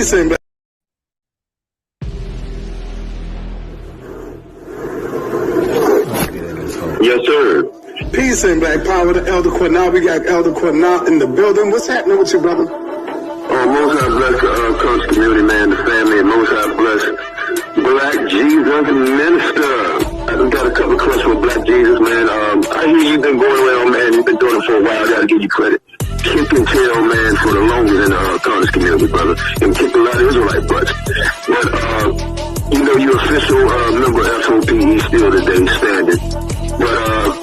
Peace and Yes, sir. peace and black power to Elder Qanath. We got Elder Qanath in the building. What's happening with you, brother? Most High bless the Coach community, man, the family, and Most High bless Black Jesus Minister. I got a couple of questions for Black Jesus, man. I hear you've been going around, man. You've been doing it for a while. I gotta give you credit. Kick and tail, man, for the longest in the Congress community, brother. And kick a lot of Israelite butts. But, you know, you're official member of F.O.P.E. still today, standing. But,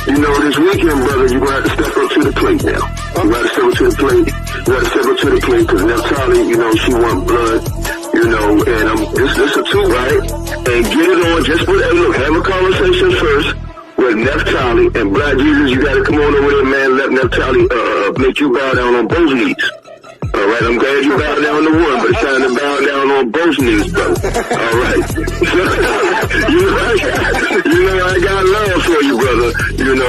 you know, this weekend, brother, you're going to have to step up to the plate now. You got to step up to the plate. You got to step up to the plate because Naphtali, you know, she want blood, you know, and this is a two, right? And get it on, just put, hey, look, have a conversation first with Naphtali and Black Jesus. You got to come on over there, man, let Naphtali make you bow down on both knees. All right, I'm glad you bow down to one, but it's time to bow down on both knees, brother. All right. you know, I got love for you, brother. You know,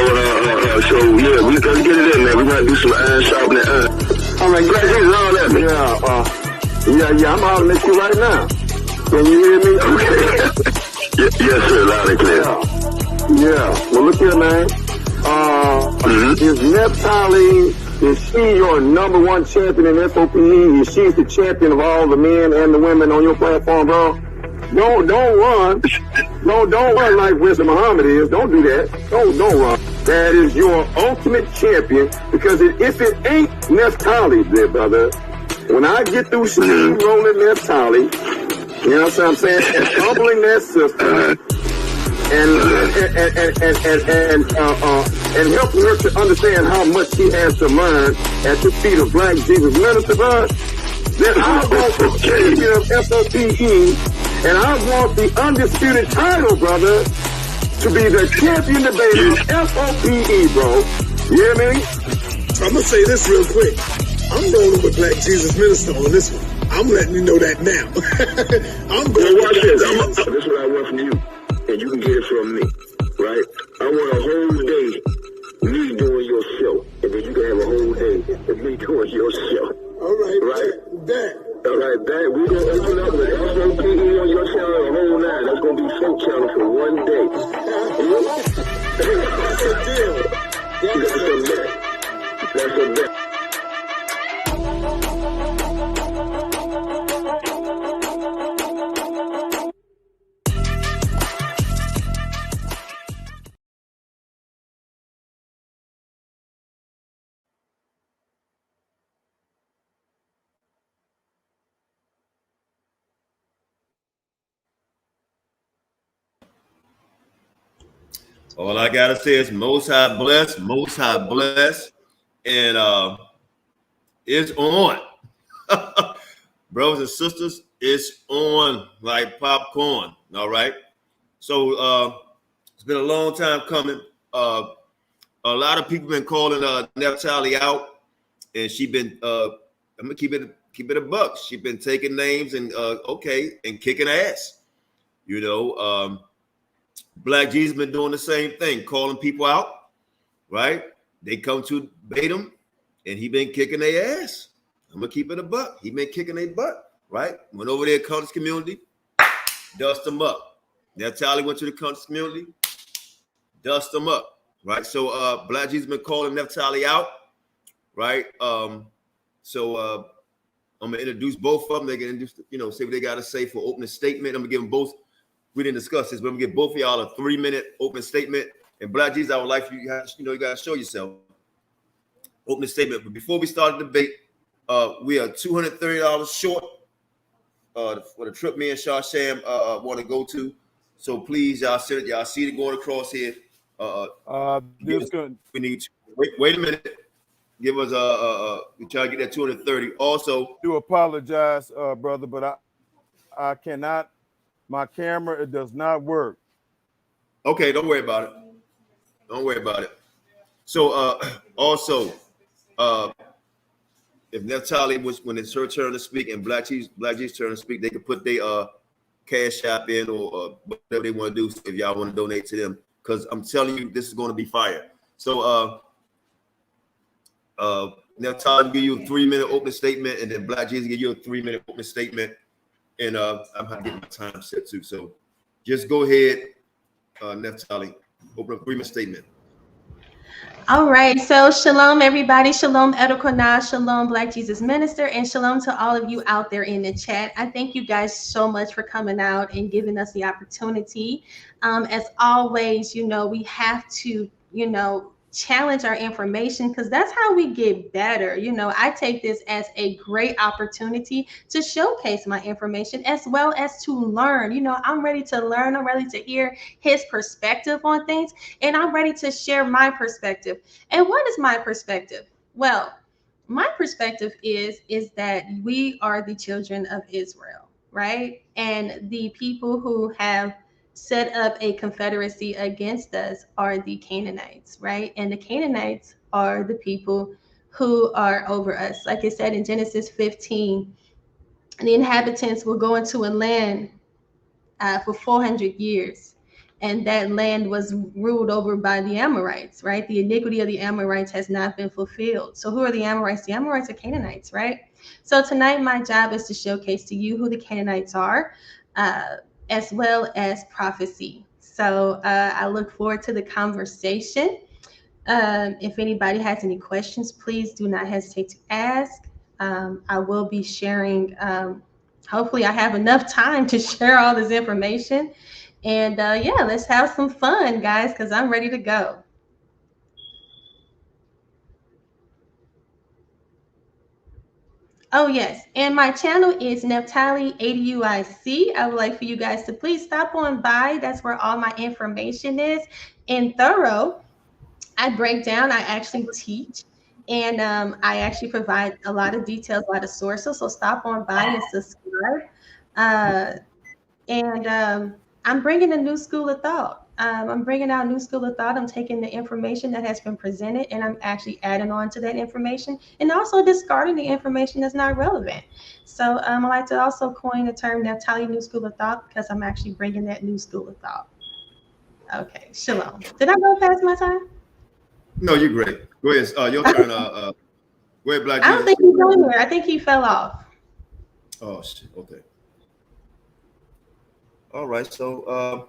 so, yeah, we got to get it in, man. We got to do some iron sharpening iron. All right, Black Jesus, all at me. Yeah, I'm hollering at you right now. Can you hear me? Okay. Yes, sir, loud and clear. Yeah. Well, look here, man. Is Naphtali, is she your number one champion in F.O.P.E? Is she the champion of all the men and the women on your platform, bro? Don't run. No, don't run like Wisdom Muhammad is. Don't do that. Don't run. That is your ultimate champion, because if it ain't Naphtali, dear brother, when I get through steamrolling Naphtali, you know what I'm saying, and humbling that sister, and helping her to understand how much she has to learn at the feet of Black Jesus Minister, then I want the champion of F.O.P.E, and I want the undisputed title, brother, to be the champion debater of F.O.P.E, bro. You hear me? I'm going to say this real quick. I'm rolling with Black Jesus Minister on this one. I'm letting you know that now. I'm going to watch this. This is what I want from you, and you can get it from me, right? I want a whole day me doing your show, and then you can have a whole day of me doing your show. All right, right? That. All right, that. We're going to open up with F.O.P.E on your channel, a whole nine. That's going to be folk channel for one day. That's a deal. That's a bet. All I gotta say is Most High bless, and it's on. Brothers and sisters, it's on like popcorn. All right. So it's been a long time coming. A lot of people been calling Naphtali out, and she been I'm gonna keep it a buck. She been taking names and and kicking ass. You know, Black Jesus been doing the same thing, calling people out, right? They come to bait him, and he been kicking their ass. I'm gonna keep it a buck. He been kicking their butt, right? Went over there, Congress community, dust them up. Naphtali went to the Congress community, dust them up, right? So Black Jesus been calling Naphtali out, right? So I'm gonna introduce both of them. They can introduce, say what they gotta say for opening statement. I'm gonna give them both. We didn't discuss this, but I'm gonna give both of y'all a 3-minute opening statement. And Black Jesus, I would like for you guys, you gotta show yourself. Opening statement. But before we start the debate, we are $230 short for the trip me and Shasham want to go to. So please, y'all see it going across here. We need to wait a minute. Give us we try to get that 230. Also, do apologize, brother, but I cannot. My camera, it does not work. Okay, don't worry about it. So also, if Naphtali when it's her turn to speak and Black Jesus turn to speak, they can put their cash app in or whatever they want to do if y'all want to donate to them. Because I'm telling you, this is going to be fire. So Naphtali give you a 3-minute opening statement, and then Black Jesus give you a 3-minute opening statement. And I'm going to get my time set too. So just go ahead, Naphtali, open a 3-minute statement. All right, so shalom, everybody. Shalom, Qanath. Shalom, Black Jesus Minister, and shalom to all of you out there in the chat. I thank you guys so much for coming out and giving us the opportunity. As always, we have to, challenge our information, because that's how we get better. I take this as a great opportunity to showcase my information as well as to learn. I'm ready to learn. I'm ready to hear his perspective on things, and I'm ready to share my perspective. And what is my perspective? Well, my perspective is that we are the children of Israel, right? And the people who have set up a confederacy against us are the Canaanites, right? And the Canaanites are the people who are over us. Like it said in Genesis 15, the inhabitants will go into a land for 400 years. And that land was ruled over by the Amorites, right? The iniquity of the Amorites has not been fulfilled. So who are the Amorites? The Amorites are Canaanites, right? So tonight, my job is to showcase to you who the Canaanites are, as well as prophecy. So I look forward to the conversation. If anybody has any questions, please do not hesitate to ask. I will be sharing, hopefully I have enough time to share all this information. And yeah, let's have some fun, guys, because I'm ready to go. Oh, yes. And my channel is Naphtali ADUIC. I would like for you guys to please stop on by. That's where all my information is in thorough. I break down, I actually teach, and I actually provide a lot of details, a lot of sources. So stop on by and subscribe. I'm bringing a new school of thought. I'm bringing out a new school of thought. I'm taking the information that has been presented, and I'm actually adding on to that information, and also discarding the information that's not relevant. So I like to also coin the term Naphtali New School of Thought, because I'm actually bringing that new school of thought. Okay, shalom. Did I go past my time? No, you're great. Go ahead. Your turn. Go ahead, Black Jesus. I don't think he's on here. I think he fell off. Oh, shit. Okay. All right. So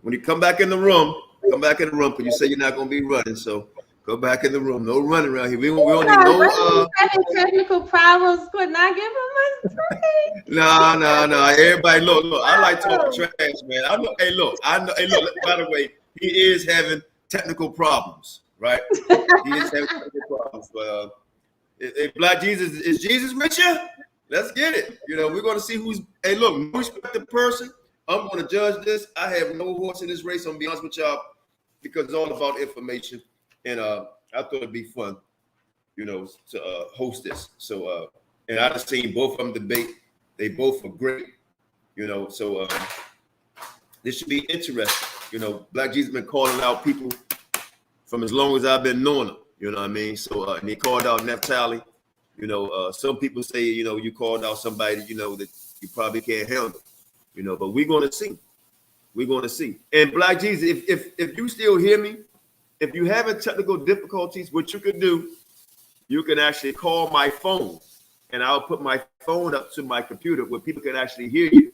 when you come back in the room, because you say you're not going to be running. So go back in the room. No running around here. We don't need no. Having technical problems. Could not give him my screen. No. Everybody, look. I like talking trash, man. I know. Hey, look. By the way, he is having technical problems, right? He is having technical problems. But if Black Jesus, is Jesus with you? Let's get it. We're going to see who's. Hey, look, no respect the person. I'm going to judge this. I have no horse in this race. I'm going to be honest with y'all, because it's all about information. And I thought it'd be fun, to host this. So, and I've seen both of them debate. They both are great, So this should be interesting. Black Jesus been calling out people from as long as I've been knowing them. You know what I mean? So, and he called out Naphtali. Some people say, you called out somebody, that you probably can't handle. But we're going to see. We're going to see. And Black Jesus, if you still hear me, if you having technical difficulties, what you can do, you can actually call my phone, and I'll put my phone up to my computer where people can actually hear you.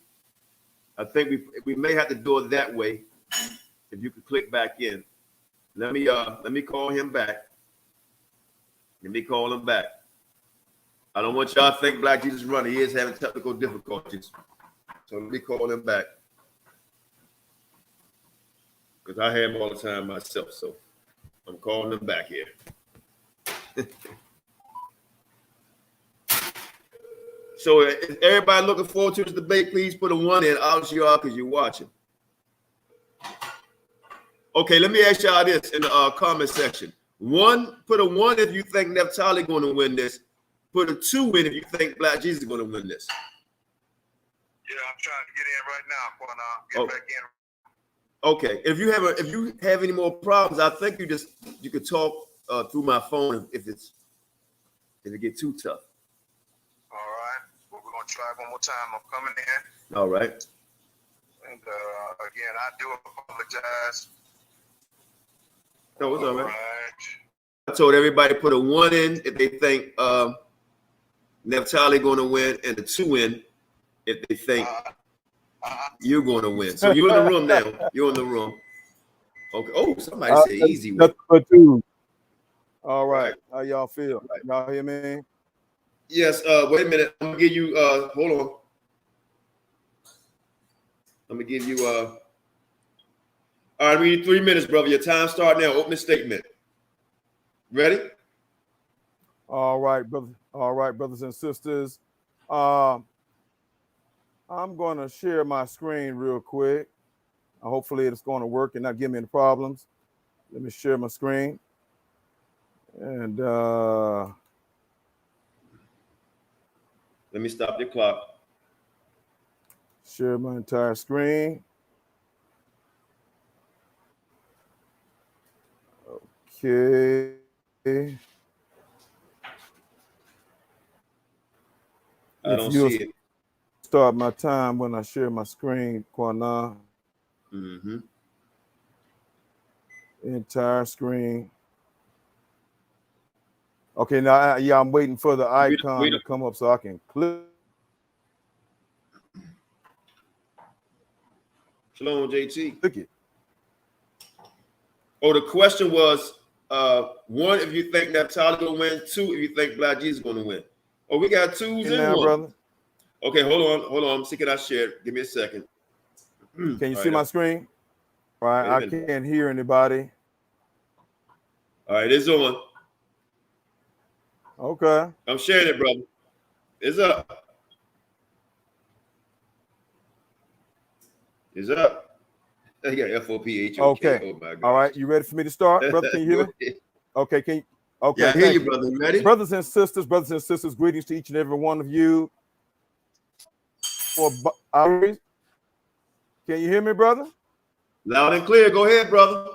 I think we may have to do it that way. If you could click back in, let me call him back. Let me call him back. I don't want y'all to think Black Jesus running. He is having technical difficulties. So let me call him back, because I have him all the time myself. So I'm calling him back here. So is everybody looking forward to this debate? Please put a 1 in. Obviously you are, because you're watching. Okay, let me ask y'all this in the comment section. Put a 1 if you think Naphtali going to win this. Put a 2 in if you think Black Jesus is going to win this. Yeah, I'm trying to get in right now, Qanath. Get back in. Okay. If you have any more problems, I think you could talk through my phone if it gets too tough. All right. Well, we're gonna try one more time. I'm coming in. All right. And again, I do apologize. No, it's all right. told everybody put a 1 in if they think Naphtali going to win, and a 2 in if they think you're going to win. So you're in the room now. You're in the room. Okay. Oh, somebody said easy win. All right. How y'all feel? Y'all hear me? Yes. Wait a minute. I'm gonna give you. Hold on. I'm gonna give you. All right. We need 3 minutes, brother. Your time start now. Opening statement. Ready? All right, brother. All right, brothers and sisters. I'm going to share my screen real quick. Hopefully, it's going to work and not give me any problems. Let me share my screen. And let me stop the clock. Share my entire screen. Okay. I don't see it. Start my time when I share my screen, Qanath. Mm-hmm. Entire screen. Okay, now, I'm waiting for the icon to come up so I can click. Shalom, JT. Click it. Oh, the question was, 1, if you think Naphtali going to win. 2, if you think Black Jesus going to win. Oh, we got 2s in now, 1. brother. Okay, hold on. See, can I share it? Give me a second. Can you see my screen? All right, I can't hear anybody. All right, it's on. Okay. I'm sharing it, brother. It's up. It's up. You got F.O.P.E. Okay. Oh my God. All right, you ready for me to start, brother? Can you hear me? Okay. Can you? Okay. Yeah, I hear you, brother. You ready? Brothers and sisters, greetings to each and every one of you. Can you hear me, brother? Loud and clear. Go ahead, brother.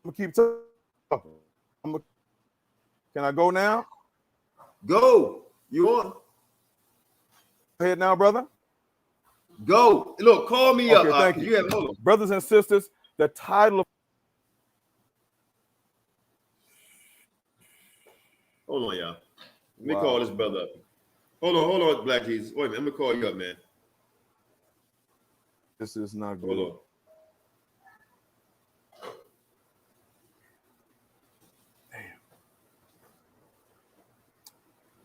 I'm gonna keep talking. Can I go now? Go. You on? Go ahead now, brother. Go. Look, call me up. Thank you. Hold on. Brothers and sisters, the title of Hold on, y'all. Let me call this brother up. Hold on, Black Jesus. Wait a minute. I'm gonna call you up, man. This is not good. Hold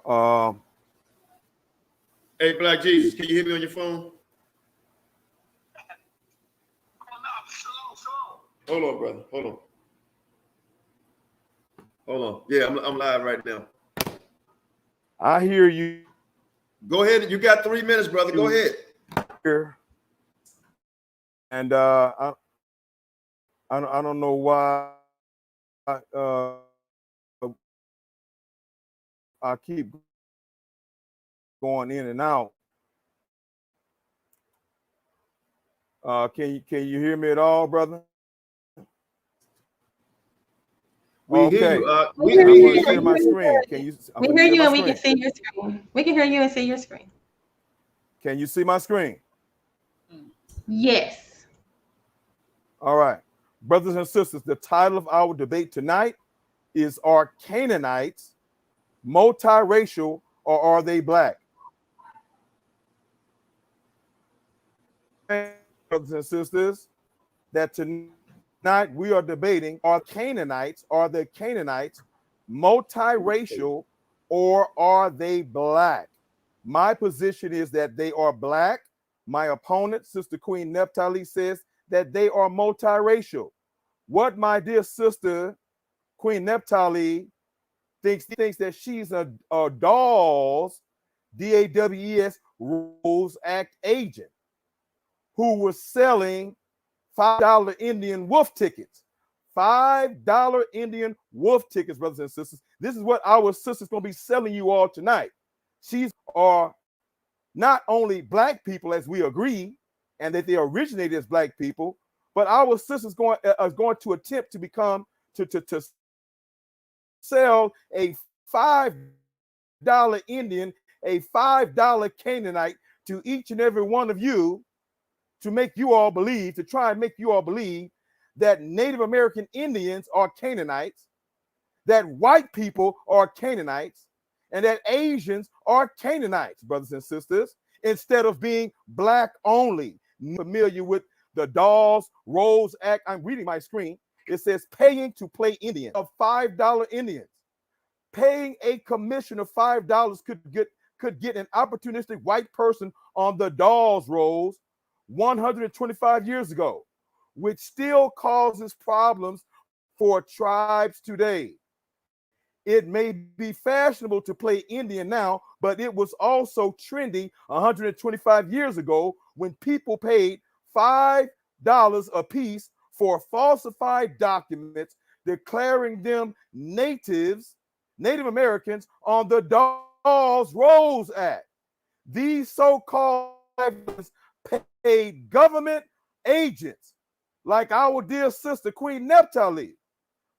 on. Hey, Black Jesus, can you hear me on your phone? Hold on, brother. Hold on. Yeah, I'm live right now. I hear you. Go ahead. You got 3 minutes, brother. Go ahead. And I don't know why I keep going in and out. Can you hear me at all, brother? We hear you. We hear you. Share my screen. Can you? We hear you and we can see your screen. We can hear you and see your screen. Can you see my screen? Yes. All right. Brothers and sisters, the title of our debate tonight is, are Canaanites multiracial or are they black? Brothers and sisters, that tonight we are debating, are the Canaanites multiracial or are they black? My position is that they are black. My opponent, Sister Queen Naphtali, says that they are multiracial. What my dear sister Queen Naphtali thinks that she's a DAWS, DAWES Rules Act agent who was selling $5 Indian wolf tickets. $5 Indian wolf tickets, brothers and sisters. This is what our sisters going to be selling you all tonight. She's are not only black people, as we agree, and that they originated as black people, but our sisters are going to attempt to become to sell a $5 Indian, a $5 Canaanite to each and every one of you, to make you all believe, to try and make you all believe that Native American Indians are Canaanites, that white people are Canaanites and that Asians are Canaanites, brothers and sisters, instead of being black only. Familiar with the Dawes Rolls Act? I'm reading my screen. It says paying to play Indian of $5 Indians. Paying a commission of $5 could get an opportunistic white person on the Dawes rolls 125 years ago, which still causes problems for tribes today. It may be fashionable to play Indian now, but it was also trendy 125 years ago when people paid $5 a piece for falsified documents declaring them Native Americans on the Dawes Rolls Act. These so-called paid government agents like our dear sister Queen Naphtali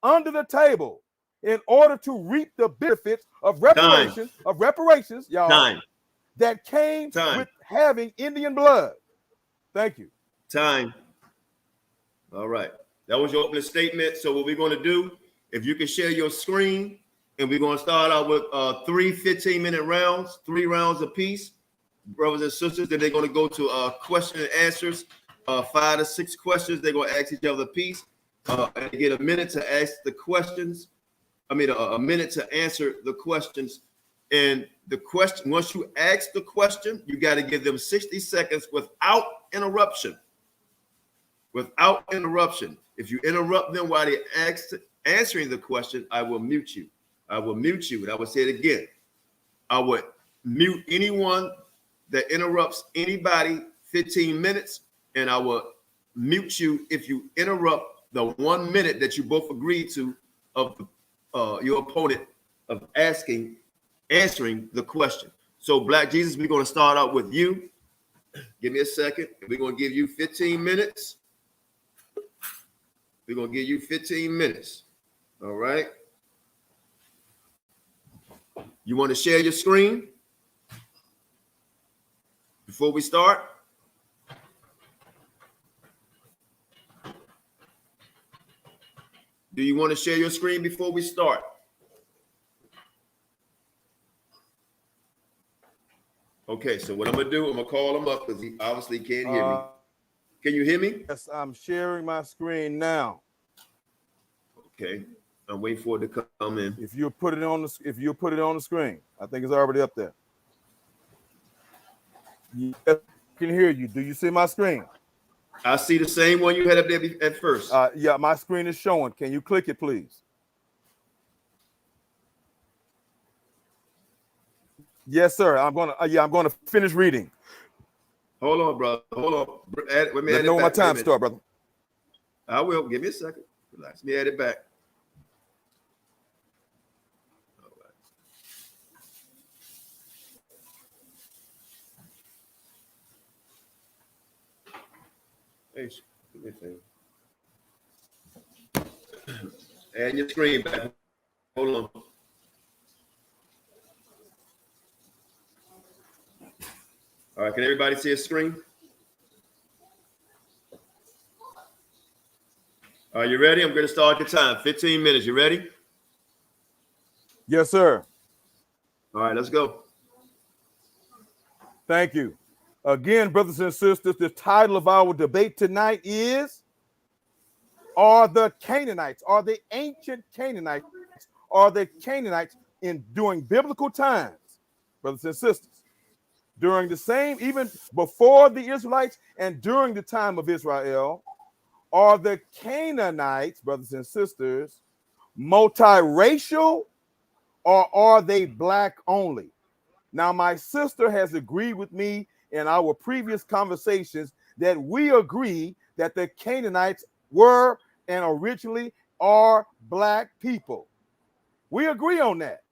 under the table in order to reap the benefits of reparations, y'all, that came with having Indian blood. Thank you. Time. All right. That was your opening statement. So what we're going to do, if you can share your screen, and we're going to start out with 3 15-minute rounds, 3 rounds apiece, brothers and sisters. Then they're going to go to question and answers, 5 to 6 questions. They're going to ask each other a piece, and get a minute to ask the questions. I mean, a minute to answer the questions. And the question, once you ask the question, you got to give them 60 seconds without interruption. Without interruption. If you interrupt them while they're answering the question, I will mute you. I will mute you. And I will say it again. I would mute anyone that interrupts anybody 15 minutes. And I will mute you if you interrupt the 1 minute that you both agreed to of your opponent of answering the question. So Black Jesus, we're going to start out with you. Give me a second. We're going to give you 15 minutes. We're going to give you 15 minutes. All right. You want to share your screen before we start? Do you want to share your screen before we start? Okay, so what I'm going to do, I'm going to call him up because he obviously can't hear me. Can you hear me? Yes, I'm sharing my screen now. Okay. I'm waiting for it to come in. If you put it on the screen, I think it's already up there. Yes, I can hear you. Do you see my screen? I see the same one you had up there at first. Yeah, my screen is showing. Can you click it, please? Yes, sir. I'm gonna finish reading. Hold on, brother. Hold on. Let me know when my time starts, brother. I will. Give me a second. Relax. Let me add it back. All right. Hey, give me a thing. Add your screen back. Hold on. All right, can everybody see a screen? Are you ready? I'm going to start your time. 15 minutes. You ready? Yes, sir. All right, let's go. Thank you. Again, brothers and sisters, the title of our debate tonight is, are the Canaanites, are the ancient Canaanites, are the Canaanites during biblical times, brothers and sisters, during the same, even before the Israelites and during the time of Israel, are the Canaanites, brothers and sisters, multiracial, or are they black only? Now, my sister has agreed with me in our previous conversations that we agree that the Canaanites were and originally are black people. We agree on that.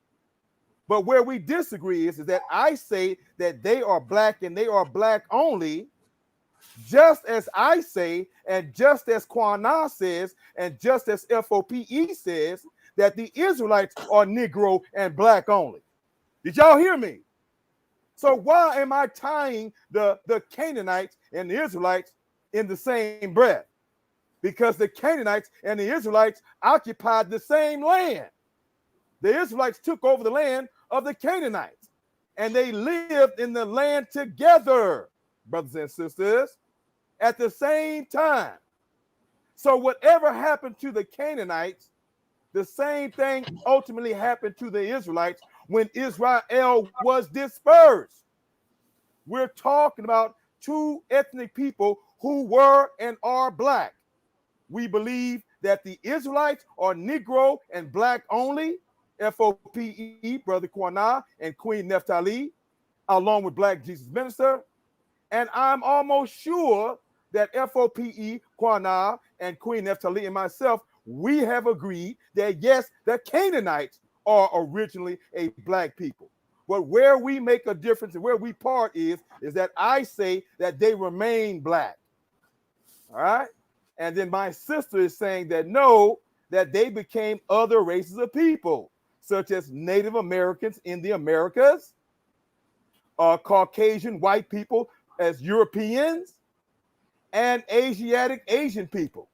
But where we disagree is that I say that they are black and they are black only, just as I say, and just as Qanath says, and just as F.O.P.E says, that the Israelites are Negro and black only. Did y'all hear me? So why am I tying the Canaanites and the Israelites in the same breath? Because the Canaanites and the Israelites occupied the same land. The Israelites took over the land of the Canaanites, and they lived in the land together, brothers and sisters, at the same time. So whatever happened to the Canaanites, the same thing ultimately happened to the Israelites when Israel was dispersed. We're talking about two ethnic people who were and are black. We believe that the Israelites are Negro and black only, F.O.P.E, Brother Qanath and Queen Naphtali, along with Black Jesus Minister. And I'm almost sure that F.O.P.E, Qanath, and Queen Naphtali and myself, we have agreed that yes, the Canaanites are originally a black people. But where we make a difference and where we part is that I say that they remain black. All right? And then my sister is saying that no, that they became other races of people, such as Native Americans in the Americas, Caucasian white people as Europeans, and Asiatic Asian people.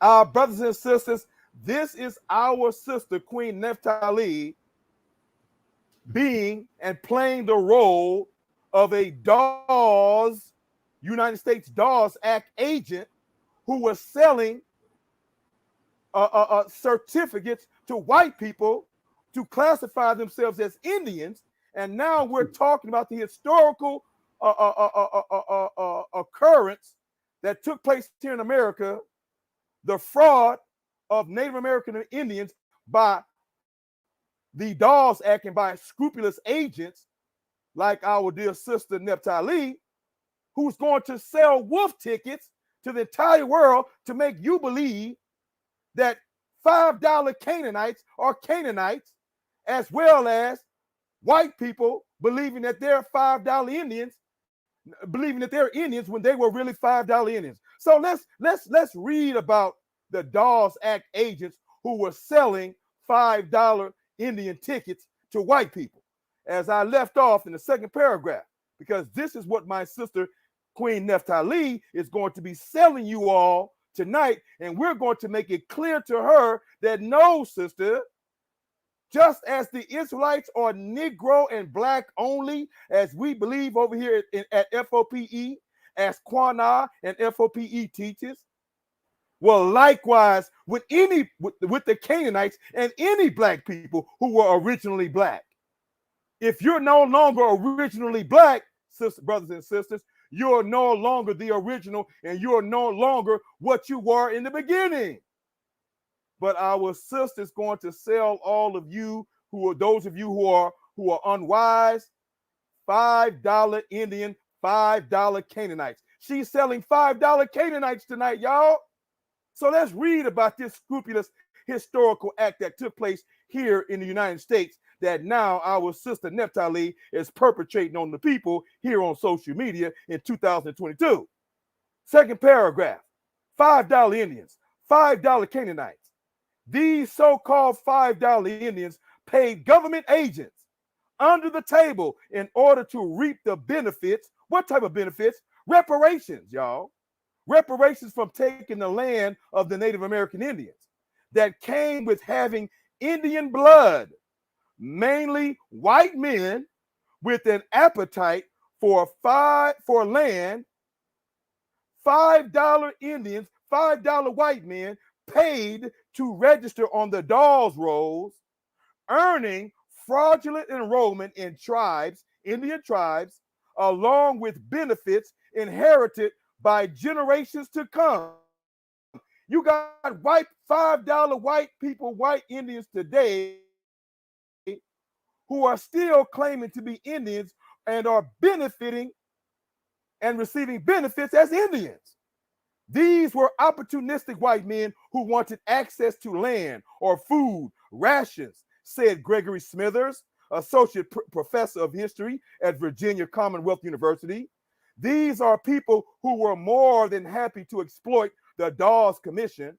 Our brothers and sisters, this is our sister, Queen Naphtali, being and playing the role of a DAWS, United States DAWS Act agent who was selling certificates to white people to classify themselves as Indians. And now we're talking about the historical occurrence that took place here in America, the fraud of Native American Indians by the DAWS Act and by scrupulous agents like our dear sister Naphtali, who's going to sell wolf tickets to the entire world to make you believe that $5 Canaanites are Canaanites, as well as white people believing that they're $5 Indians, believing that they're Indians when they were really $5 Indians. So let's read about the DAWS Act agents who were selling $5 Indian tickets to white people, as I left off in the second paragraph, because this is what my sister Queen Naphtali is going to be selling you all tonight, and we're going to make it clear to her that no, sister, just as the Israelites are Negro and black only, as we believe over here at F.O.P.E, as Qanath and F.O.P.E teaches, well, likewise with the Canaanites and any black people who were originally black. If you're no longer originally black, sisters, brothers and sisters, you're no longer the original, and you're no longer what you were in the beginning. But our sister's going to sell all of you who are those of you who are unwise, $5 Indian, $5 Canaanites. She's selling $5 Canaanites tonight, y'all. So let's read about this scrupulous historical act that took place here in the United States that now our sister Naphtali is perpetrating on the people here on social media in 2022. Second paragraph, $5 Indians, $5 Canaanites. These so-called $5 Indians paid government agents under the table in order to reap the benefits. What type of benefits? Reparations, y'all. Reparations from taking the land of the Native American Indians that came with having Indian blood, mainly white men with an appetite for land. $5 Indians, $5 white men paid to register on the DAWS rolls, earning fraudulent enrollment in tribes, Indian tribes, along with benefits inherited by generations to come. You got white $5 white people, white Indians today, who are still claiming to be Indians and are benefiting and receiving benefits as Indians. These were opportunistic white men who wanted access to land or food, rations, said Gregory Smithers, associate professor of history at Virginia Commonwealth University. These are people who were more than happy to exploit the DAWS Commission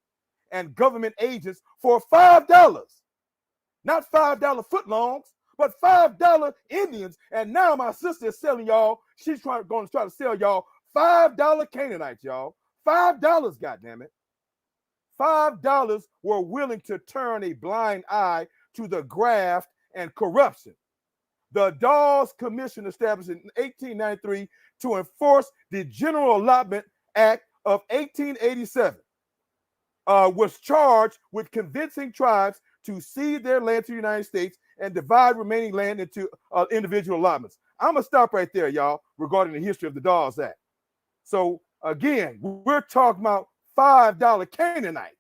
and government agents for $5. Not $5 footlongs, but $5 Indians. And now my sister is selling y'all, she's going to try to sell y'all $5 Canaanites, y'all. $5, goddammit. $5 were willing to turn a blind eye to the graft and corruption. The Dawes Commission, established in 1893 to enforce the General Allotment Act of 1887, was charged with convincing tribes to cede their land to the United States and divide remaining land into individual allotments. I'm going to stop right there, y'all, regarding the history of the Dawes Act. So, again, we're talking about $5 Canaanites.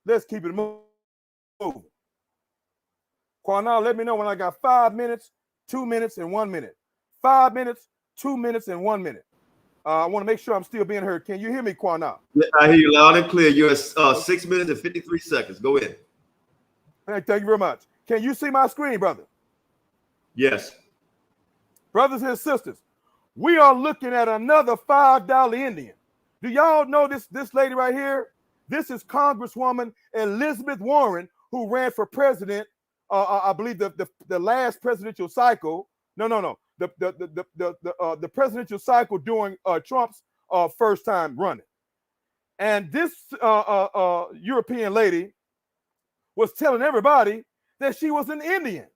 Let's keep it moving. Qanath, let me know when I got 5 minutes, 2 minutes, and 1 minute. 5 minutes, 2 minutes, and 1 minute. I want to make sure I'm still being heard. Can you hear me, Qanath? I hear you loud and clear. You're at 6 minutes and 53 seconds. Go ahead. Thank you very much. Can you see my screen, brother? Yes. Brothers and sisters, we are looking at another $5 Indian. Do y'all know this lady right here? This is Congresswoman Elizabeth Warren, who ran for president. I believe the last presidential cycle. No. The presidential cycle during Trump's first time running. And this European lady was telling everybody that she was an Indian.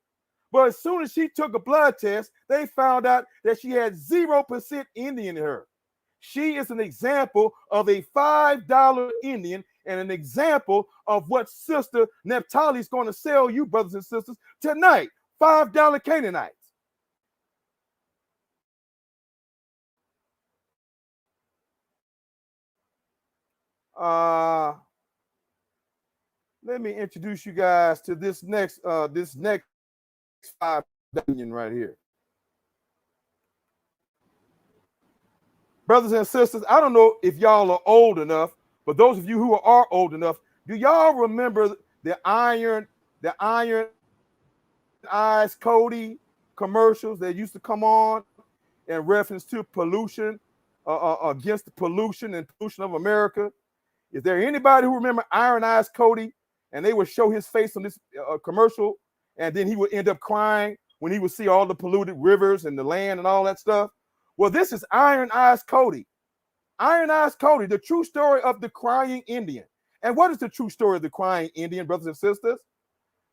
But as soon as she took a blood test, they found out that she had 0% Indian in her. She is an example of a $5 Indian and an example of what Sister Naphtali is going to sell you, brothers and sisters, tonight. $5 Canaanites. Let me introduce you guys to this next $5 Indian right here. Brothers and sisters, I don't know if y'all are old enough, but those of you who are old enough, do y'all remember the Iron Eyes Cody commercials that used to come on in reference to pollution, against the pollution and pollution of America? Is there anybody who remember Iron Eyes Cody? And they would show his face on this commercial, and then he would end up crying when he would see all the polluted rivers and the land and all that stuff. Well, this is Iron Eyes Cody. Iron Eyes Cody, the true story of the crying Indian. And what is the true story of the crying Indian, brothers and sisters?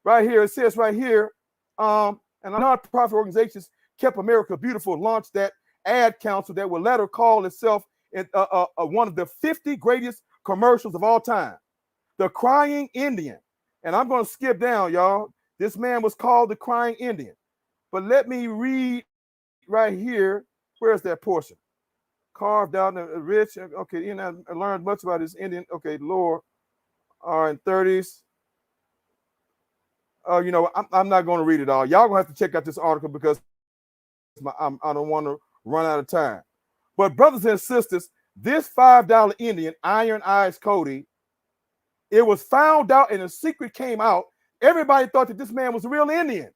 Right here, it says right here, and nonprofit organizations Kept America Beautiful launched that ad council that would later call itself one of the 50 greatest commercials of all time. The Crying Indian. And I'm going to skip down, y'all. This man was called the Crying Indian. But let me read right here. Where's that portion? Carved out in the rich. Okay, you know, I learned much about this Indian. Okay, lower are in 30s. You know, I'm not going to read it all. Y'all going to have to check out this article because I don't want to run out of time. But brothers and sisters, this $5 Indian, Iron Eyes Cody, it was found out and a secret came out. Everybody thought that this man was a real Indian.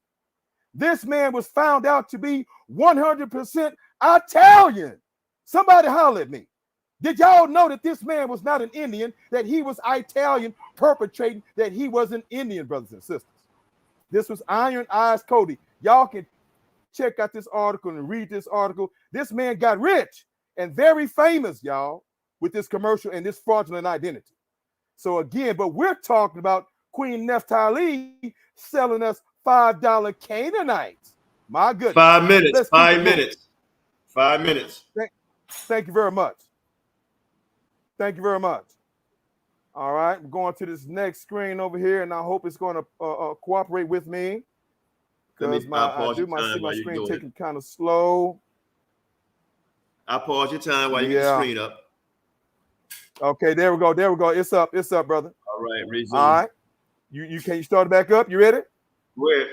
This man was found out to be 100% Italian. Somebody holler at me. Did y'all know that this man was not an Indian, that he was Italian, perpetrating that he was an Indian, brothers and sisters? This was Iron Eyes Cody. Y'all can check out this article and read this article. This man got rich and very famous, y'all, with this commercial and this fraudulent identity. So again, but we're talking about Queen Naphtali selling us $5 Canaanites. My goodness. 5 minutes. 5 minutes. 5 minutes. Thank you very much. Thank you very much. All right, I'm going to this next screen over here, and I hope it's going to cooperate with me. Because I see my screen taking kind of slow. I'll pause your time while you get the screen up. Okay, there we go. There we go. It's up, brother. All right, resume. All right. You can you start it back up? You ready? Where?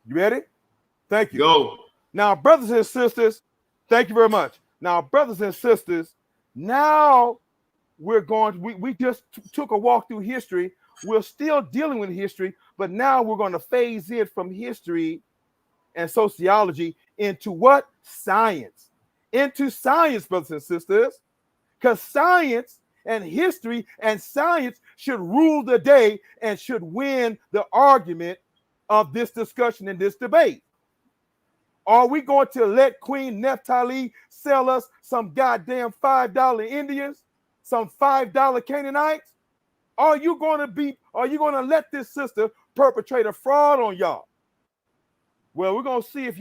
You ready? Thank you. Go. Now, brothers and sisters, thank you very much. Now, brothers and sisters, now we're going, we just took a walk through history. We're still dealing with history, but now we're going to phase in from history and sociology into what? Science. Into science, brothers and sisters. Because science and history and science should rule the day and should win the argument of this discussion and this debate. Are we going to let Queen Naphtali sell us some goddamn $5 Indians, some $5 Canaanites? Are you going to let this sister perpetrate a fraud on y'all? Well, we're going to see if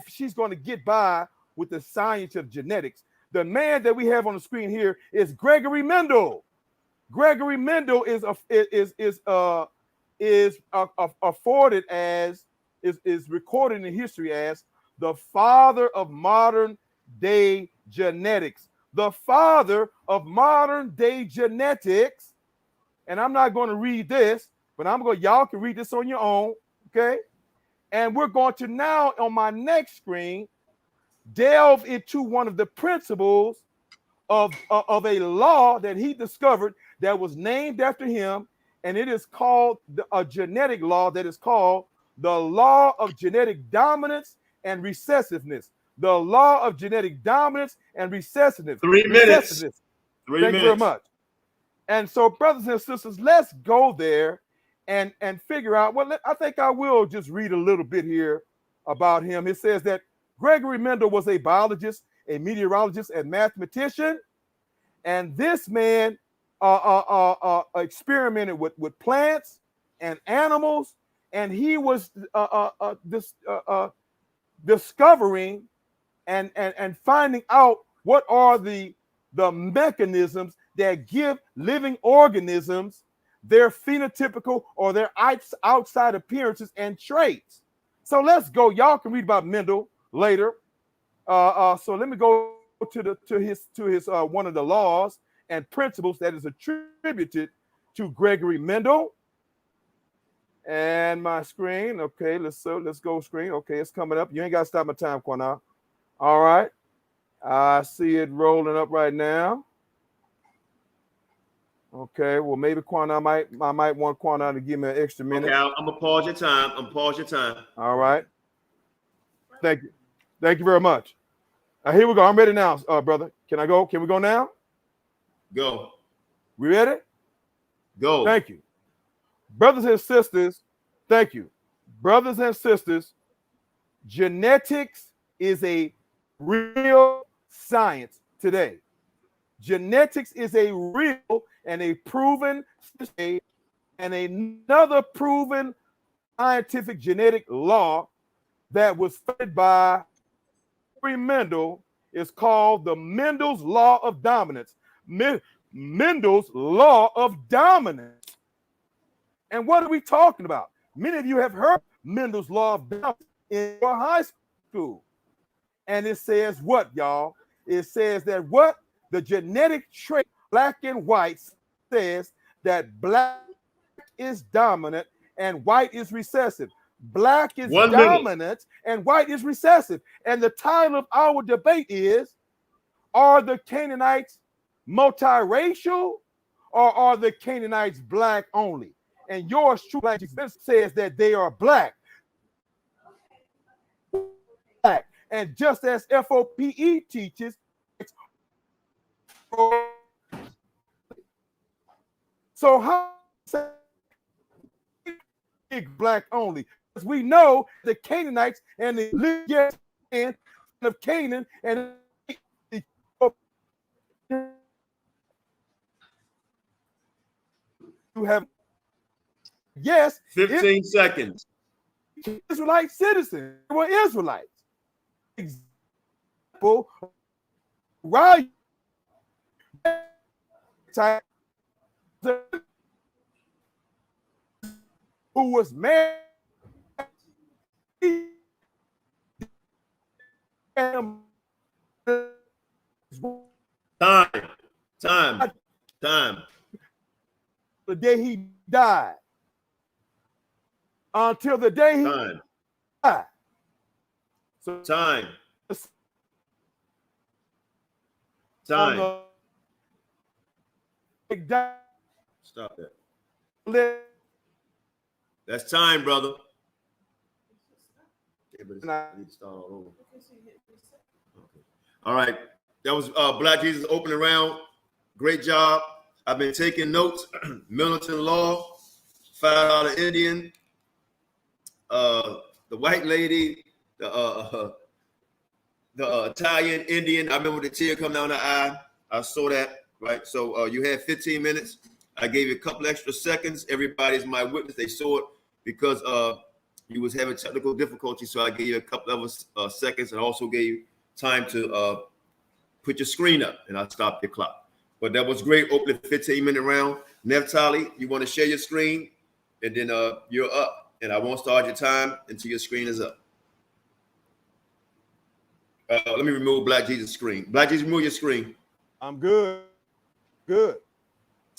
she's going to get by with the science of genetics. The man that we have on the screen here is Gregory Mendel. Gregory Mendel is afforded as is recorded in history as the father of modern day genetics. The father of modern day genetics. And I'm not going to read this, but y'all can read this on your own, okay? And we're going to now, on my next screen, delve into one of the principles of a law that he discovered that was named after him, and it is called a genetic law that is called the law of genetic dominance and recessiveness. The law of genetic dominance and recessiveness. 3 minutes. Thank you very much. And so, brothers and sisters, let's go there and figure out. Well, I think I will just read a little bit here about him. It says that Gregory Mendel was a biologist, a meteorologist, and mathematician, and this man experimented with plants and animals, and he was discovering and finding out what are the mechanisms that give living organisms their phenotypical or their outside appearances and traits. So let's go. Y'all can read about Mendel later. So let me go to his one of the laws and principles that is attributed to Gregory Mendel. And my screen, okay, let's go screen. Okay, it's coming up. You ain't got to stop my time, Qanath. All right, I see it rolling up right now. Okay, well maybe Qanath I might want Qanath to give me an extra minute. Okay, I'm gonna pause your time. All right. Thank you very much. Here we go. I'm ready now, brother. Can I go? Can we go now? Go. We ready? Go. Thank you. Brothers and sisters, thank you. Brothers and sisters, genetics is a real science today. Genetics is a real and a proven and another proven scientific genetic law that was founded by Mendel is called the Mendel's Law of Dominance. Mendel's Law of Dominance. And what are we talking about? Many of you have heard Mendel's Law of Dominance in your high school. And it says what, y'all? It says that what? The genetic trait, black and white, says that black is dominant and white is recessive. Black is dominant and white is recessive. And the title of our debate is, are the Canaanites multiracial or are the Canaanites black only? And yours truly says that they are black. And just as F.O.P.E teaches, so how black only? Because we know the Canaanites and the land of Canaan and you have 15 seconds. Israelite citizens were Israelites. Example, right? Who was married Time. The day he died. Until the day he died. So Time. Stop that. That's time, brother. Okay, but I need to start all over. Okay. All right. That was Black Jesus opening round. Great job. I've been taking notes. Militant law, $5 Indian, the white lady, the Italian Indian. I remember the tear come down the eye. I saw that, right? So you had 15 minutes. I gave you a couple extra seconds. Everybody's my witness. They saw it because you was having technical difficulties, so I gave you a couple of seconds and also gave you time to put your screen up, and I stopped your clock. But that was great. Open the 15-minute round. Naphtali, you want to share your screen, and then you're up, and I won't start your time until your screen is up. Let me remove Black Jesus' screen. Black Jesus, remove your screen. I'm good. Good.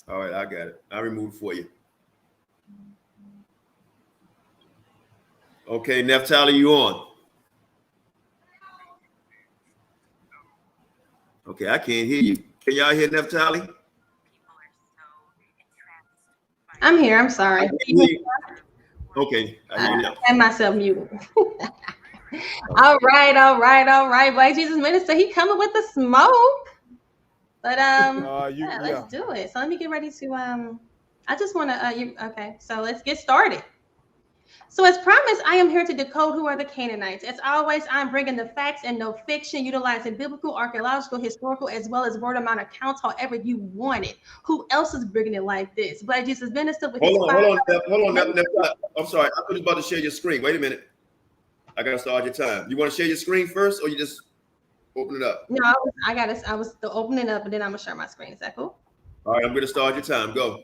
All right, I got it. I removed it for you. Okay, Naphtali, you on? Okay, I can't hear you. Can y'all hear Naphtali? I'm here. I'm sorry. Okay, I hear you now. I had myself muted. All right. Black Jesus Minister, he coming with the smoke. But let's do it. So let me get ready to I just want to okay. So let's get started. So as promised, I am here to decode who are the Canaanites. As always, I'm bringing the facts and no fiction, utilizing biblical, archaeological, historical, as well as word of mouth accounts, however you want it. Who else is bringing it like this? Black Jesus Minister with Hold on. I'm sorry. I was about to share your screen. Wait a minute. I gotta start your time. You want to share your screen first, or you just open it up? No, I was still opening up, and then I'm gonna share my screen. Is that cool? All right, I'm gonna start your time. Go.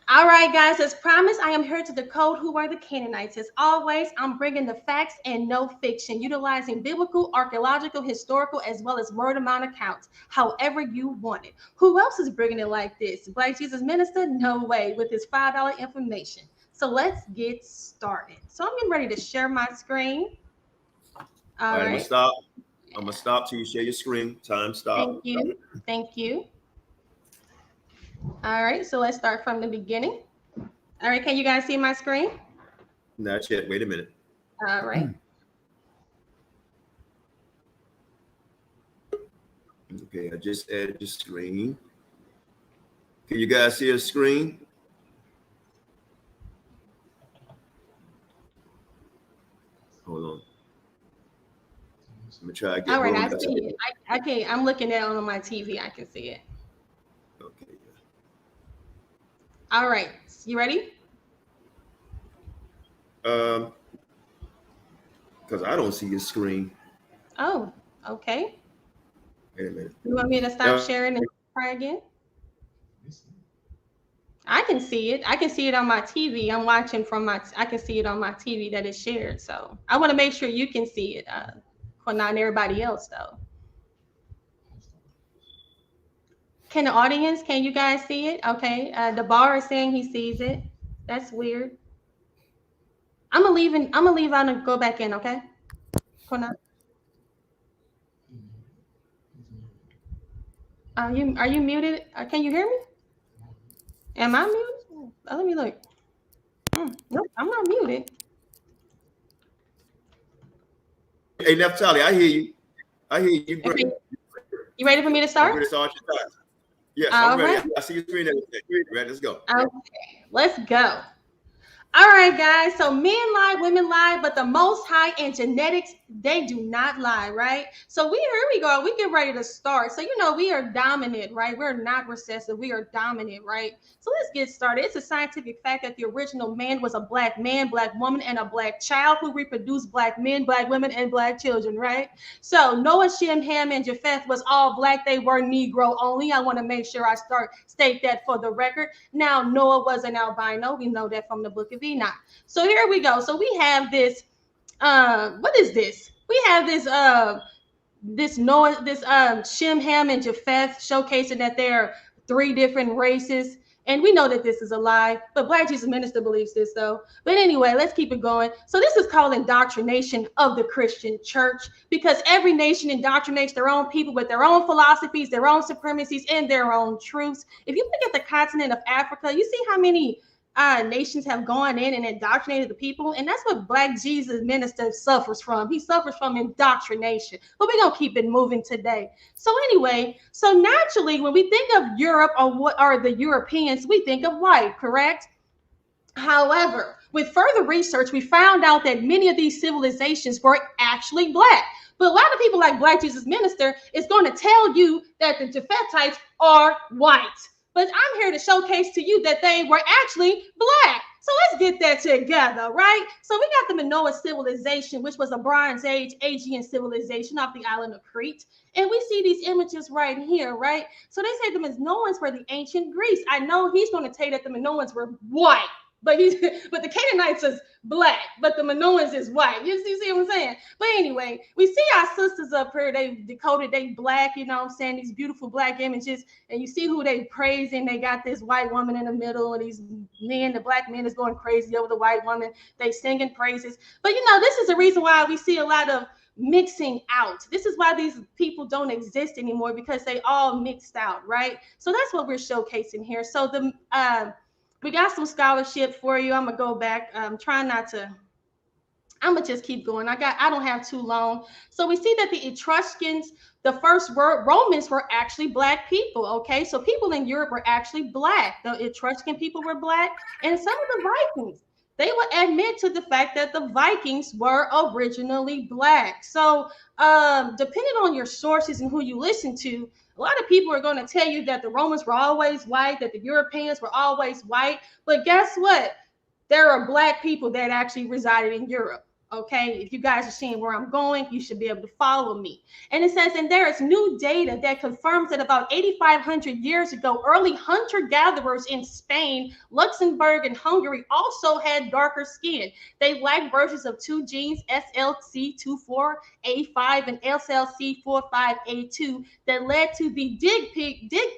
All right, guys, as promised, I am here to decode who are the Canaanites. As always, I'm bringing the facts and no fiction, utilizing biblical, archaeological, historical, as well as word of mouth accounts, however you want it. Who else is bringing it like this? Black Jesus Minister? No way, with his $5 information. So let's get started. So I'm getting ready to share my screen. All right. I'm gonna stop till you share your screen. Time stop. Thank you. All right, so let's start from the beginning. All right, can you guys see my screen? Not yet. Wait a minute. All right. Okay, I just added your screen. Can you guys see a screen? Hold on. Let me try again. All right, I see it. I can't. I'm looking at it on my TV. I can see it. Okay. All right, you ready? Because I don't see your screen. Oh, okay. Wait a minute. You want me to stop sharing and try again? I can see it. I can see it on my TV. I'm watching from I can see it on my TV that is shared. So I want to make sure you can see it. Qanath and everybody else, though. Can the audience, can you guys see it? Okay. The bar is saying he sees it. That's weird. I'm gonna leave out and go back in, okay? Qanath. Are you muted? Can you hear me? Am I muted? Let me look. Nope, I'm not muted. Hey, Naphtali, I hear you. I hear you. Great. You ready for me to start? I'm ready to start your time. Yes, I'm ready. Right. I see your screen. Ready? Let's go. Okay, let's go. All right, guys. So men lie, women lie, but the Most High and genetics, they do not lie, right? So here we go. We get ready to start. So, we are dominant, right? We're not recessive. We are dominant, right? So let's get started. It's a scientific fact that the original man was a black man, black woman, and a black child who reproduced black men, black women, and black children, right? So Noah, Shem, Ham, and Japheth was all black. They were Negro only. I want to make sure I state that for the record. Now, Noah was an albino. We know that from the book of Enoch. So here we go. So we have this. What is this? We have this Noah, Shem, Ham, and Japheth showcasing that there are 3 different races. And we know that this is a lie, but Black Jesus Minister believes this though. But anyway, let's keep it going. So this is called indoctrination of the Christian church, because every nation indoctrinates their own people with their own philosophies, their own supremacies, and their own truths. If you look at the continent of Africa, you see how many nations have gone in and indoctrinated the people, and that's what Black Jesus Minister suffers from. He suffers from indoctrination, but we're gonna keep it moving today. So anyway, so naturally when we think of Europe or what are the Europeans, we think of white, correct? However, with further research, we found out that many of these civilizations were actually black. But a lot of people like Black Jesus Minister is going to tell you that the Japhethites are white. but I'm here to showcase to you that they were actually black. So let's get that together, right? So we got the Minoan civilization, which was a Bronze Age Aegean civilization off the island of Crete. And we see these images right here, right? So they say the Minoans were the ancient Greece. I know he's going to tell you that the Minoans were white, but the Canaanites is black, but the Minoans is white. You see what I'm saying? But anyway, we see our sisters up here. They decoded, they black, you know what I'm saying? These beautiful black images. And you see who they praising. They got this white woman in the middle, and these men, the black men is going crazy over the white woman. They singing praises. But you know, this is the reason why we see a lot of mixing out. This is why these people don't exist anymore, because they all mixed out, right? So that's what we're showcasing here. So we got some scholarship for you. I'm gonna go back. I'm trying not to. I'm gonna just keep going. I don't have too long. So we see that the Etruscans, the first Romans were actually black people. Okay, so people in Europe were actually black. The Etruscan people were black, and some of the Vikings, they would admit to the fact that the Vikings were originally black. So depending on your sources and who you listen to, a lot of people are going to tell you that the Romans were always white, that the Europeans were always white. But guess what? There are black people that actually resided in Europe. Okay, if you guys are seeing where I'm going, you should be able to follow me. And it says, and there is new data that confirms that about 8,500 years ago, early hunter-gatherers in Spain, Luxembourg, and Hungary also had darker skin. They lacked versions of two genes, SLC24A5 and SLC45A2, that led to the dig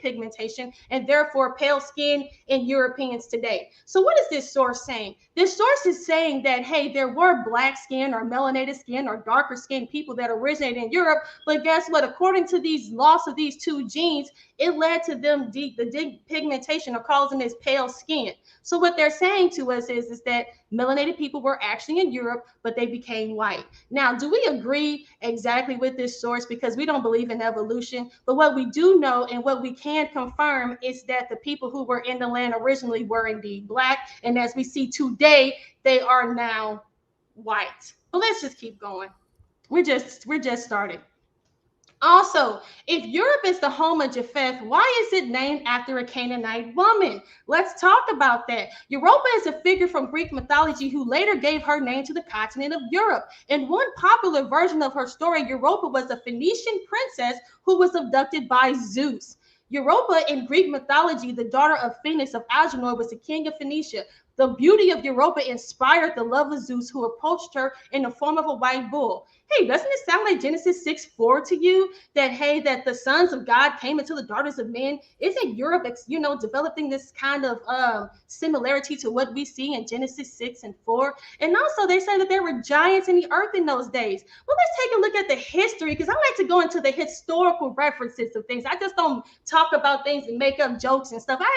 pigmentation and therefore pale skin in Europeans today. So what is this source saying? This source is saying that, hey, there were black skin or melanated skin or darker skin people that originated in Europe, but guess what? According to these loss of these two genes, it led to them the pigmentation or causing this pale skin. So what they're saying to us is that melanated people were actually in Europe, but they became white. Now, do we agree exactly with this source? Because we don't believe in evolution, but what we do know and what we can confirm is that the people who were in the land originally were indeed black, and as we see today, they are now white. But let's just keep going. We're just starting. Also, if Europe is the home of Japheth, why is it named after a Canaanite woman? Let's talk about that. Europa is a figure from Greek mythology who later gave her name to the continent of Europe. In one popular version of her story, Europa was a Phoenician princess who was abducted by Zeus. Europa in Greek mythology, the daughter of Phoenix of Agenor, was the king of Phoenicia. The beauty of Europa inspired the love of Zeus, who approached her in the form of a white bull. Hey, doesn't it sound like Genesis 6:4 to you? That, hey, that the sons of God came into the daughters of men. Isn't Europe, you know, developing this kind of similarity to what we see in Genesis 6:4? And also they say that there were giants in the earth in those days. Well, let's take a look at the history, because I like to go into the historical references of things. I just don't talk about things and make up jokes and stuff. I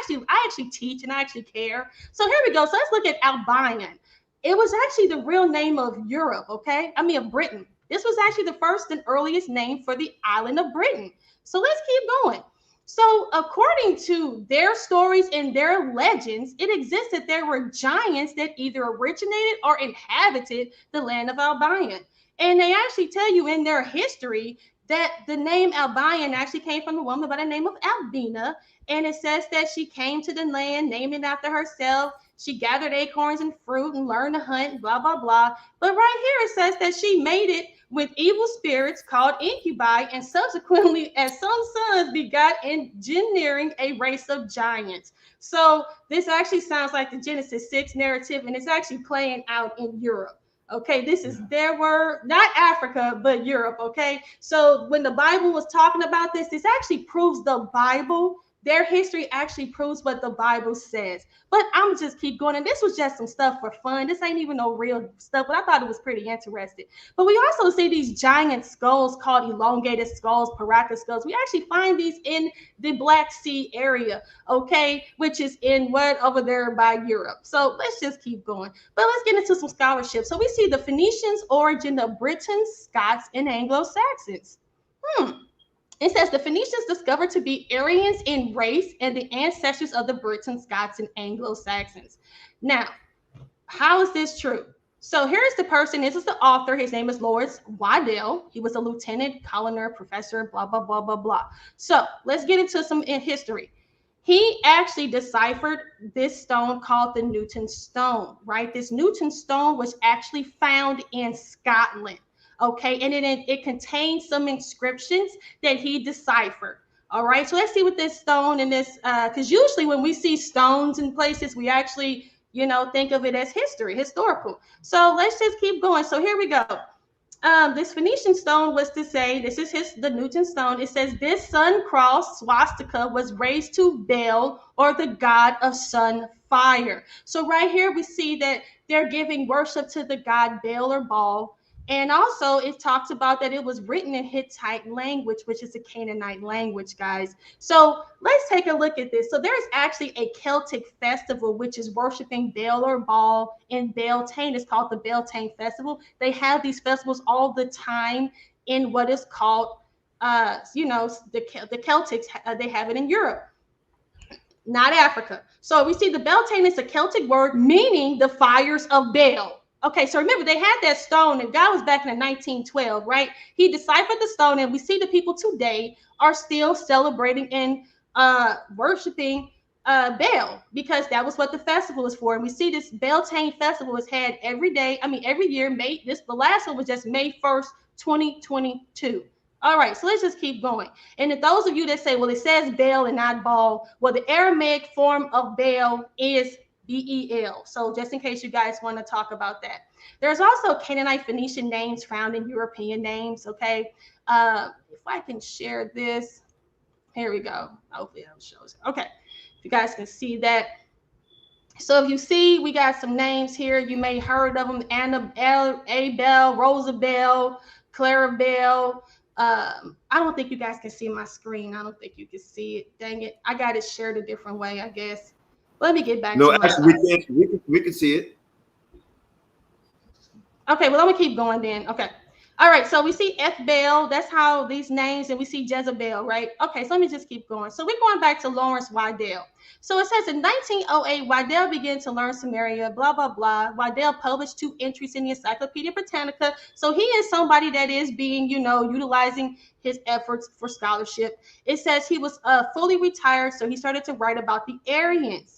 actually teach and I actually care. So here we go. So let's look at Albanian. It was actually the real name of Europe, okay? I mean, of Britain. This was actually the first and earliest name for the island of Britain. So let's keep going. So according to their stories and their legends, it exists that there were giants that either originated or inhabited the land of Albania. And they actually tell you in their history that the name Albanian actually came from a woman by the name of Albina. And it says that she came to the land, named it after herself. She gathered acorns and fruit and learned to hunt, blah, blah, blah. But right here it says that she made it with evil spirits called incubi, and subsequently, as some sons, begot engineering a race of giants. So this actually sounds like the Genesis 6 narrative, and it's actually playing out in Europe. Okay, this is their word, not Africa, but Europe. Okay, so when the Bible was talking about this actually proves the Bible. Their history actually proves what the Bible says. But I'm just keep going. And this was just some stuff for fun. This ain't even no real stuff, but I thought it was pretty interesting. But we also see these giant skulls called elongated skulls, Paraka skulls. We actually find these in the Black Sea area, okay, which is in what over there by Europe. So let's just keep going. But let's get into some scholarship. So we see the Phoenicians' origin of Britons, Scots, and Anglo-Saxons. It says the Phoenicians discovered to be Aryans in race and the ancestors of the Britons, Scots, and Anglo-Saxons. Now, how is this true? So here's the person. This is the author. His name is Lawrence Waddell. He was a lieutenant, colonel, professor, blah, blah, blah, blah, blah. So let's get into some in history. he actually deciphered this stone called the Newton stone, right? This Newton stone was actually found in Scotland, okay? And it contains some inscriptions that he deciphered. All right, so let's see what this stone and this, because usually when we see stones in places, we actually, think of it as historical. So let's just keep going. So here we go. This Phoenician stone was to say, this is the Newton stone. It says this sun cross swastika was raised to Baal, or the god of sun fire. So right here we see that they're giving worship to the god Baal or Baal. And also it talks about that it was written in Hittite language, which is a Canaanite language, guys. So let's take a look at this. So there's actually a Celtic festival, which is worshiping Baal or Baal in Beltane. It's called the Beltane Festival. They have these festivals all the time in what is called, the Celtics, they have it in Europe, not Africa. So we see the Beltane is a Celtic word meaning the fires of Baal. Okay, so remember, they had that stone, and God was back in 1912, right? He deciphered the stone, and we see the people today are still celebrating and worshiping Baal, because that was what the festival is for. And we see this Beltane Festival is had every year. The last one was just May 1st, 2022. All right, so let's just keep going. And if those of you that say, well, it says Baal and not Baal, well, the Aramaic form of Baal is Bel. So just in case you guys want to talk about that. There's also Canaanite Phoenician names found in European names, okay? If I can share this, here we go. Hopefully it shows. Okay, if you guys can see that. So if you see, we got some names here. You may have heard of them: Abel, Rosabel, Clarabel. I don't think you guys can see my screen. I don't think you can see it. Dang it. I got it shared a different way, I guess. Let me get back to my actually, we can see it. Okay, well, I'm going to keep going then. Okay. All right, so we see F.Baal. That's how these names, and we see Jezebel, right? Okay, so let me just keep going. So we're going back to Lawrence Waddell. So it says in 1908, Waddell began to learn Samaria, blah, blah, blah. Waddell published 2 entries in the Encyclopedia Britannica. So he is somebody that is being, utilizing his efforts for scholarship. It says he was fully retired, so he started to write about the Aryans.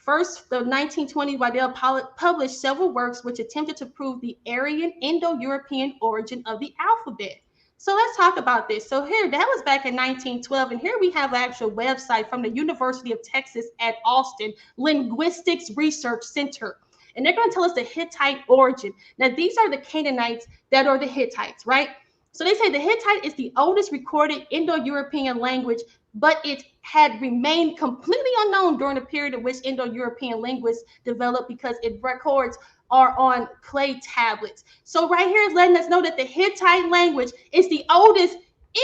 First, the 1920 Waddell published several works which attempted to prove the Aryan Indo-European origin of the alphabet. So let's talk about this. So here, that was back in 1912, and here we have an actual website from the University of Texas at Austin, Linguistics Research Center. And they're going to tell us the Hittite origin. Now, these are the Canaanites that are the Hittites, right? So they say the Hittite is the oldest recorded Indo-European language, but it had remained completely unknown during the period in which Indo-European linguists developed, because its records are on clay tablets. So right here is letting us know that the Hittite language is the oldest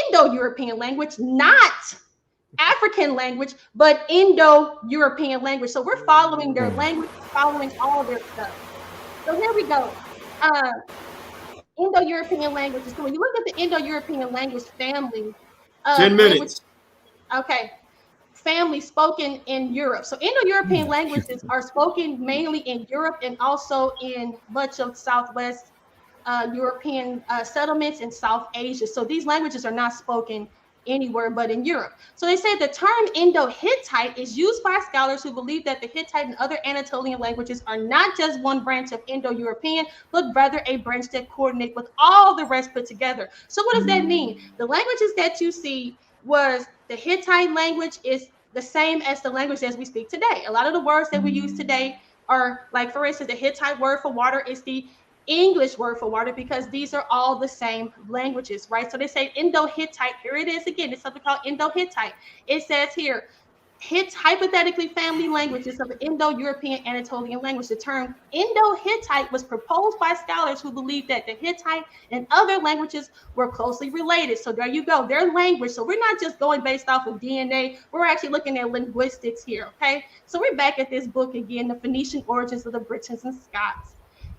Indo-European language, not African language, but Indo-European language. So we're following their language, following all their stuff. So here we go. Indo-European languages. So when you look at the Indo-European language family, 10 minutes. Okay. Family spoken in Europe. So Indo-European languages are spoken mainly in Europe and also in much of Southwest European settlements in South Asia. So these languages are not spoken anywhere but in Europe. So they say the term Indo-Hittite is used by scholars who believe that the Hittite and other Anatolian languages are not just one branch of Indo-European, but rather a branch that coordinate with all the rest put together. So what does that mean? The languages that you see was the Hittite language is the same as the language as we speak today. A lot of the words that we use today are, like, for instance, the Hittite word for water is the English word for water, because these are all the same languages, right? So they say Indo-Hittite. Here it is again. It's something called Indo-Hittite. It says here, hypothetically family languages of the Indo-European Anatolian language. The term Indo-Hittite was proposed by scholars who believed that the Hittite and other languages were closely related. So there you go, their language. So we're not just going based off of DNA. We're actually looking at linguistics here, okay? So we're back at this book again, The Phoenician Origins of the Britons and Scots.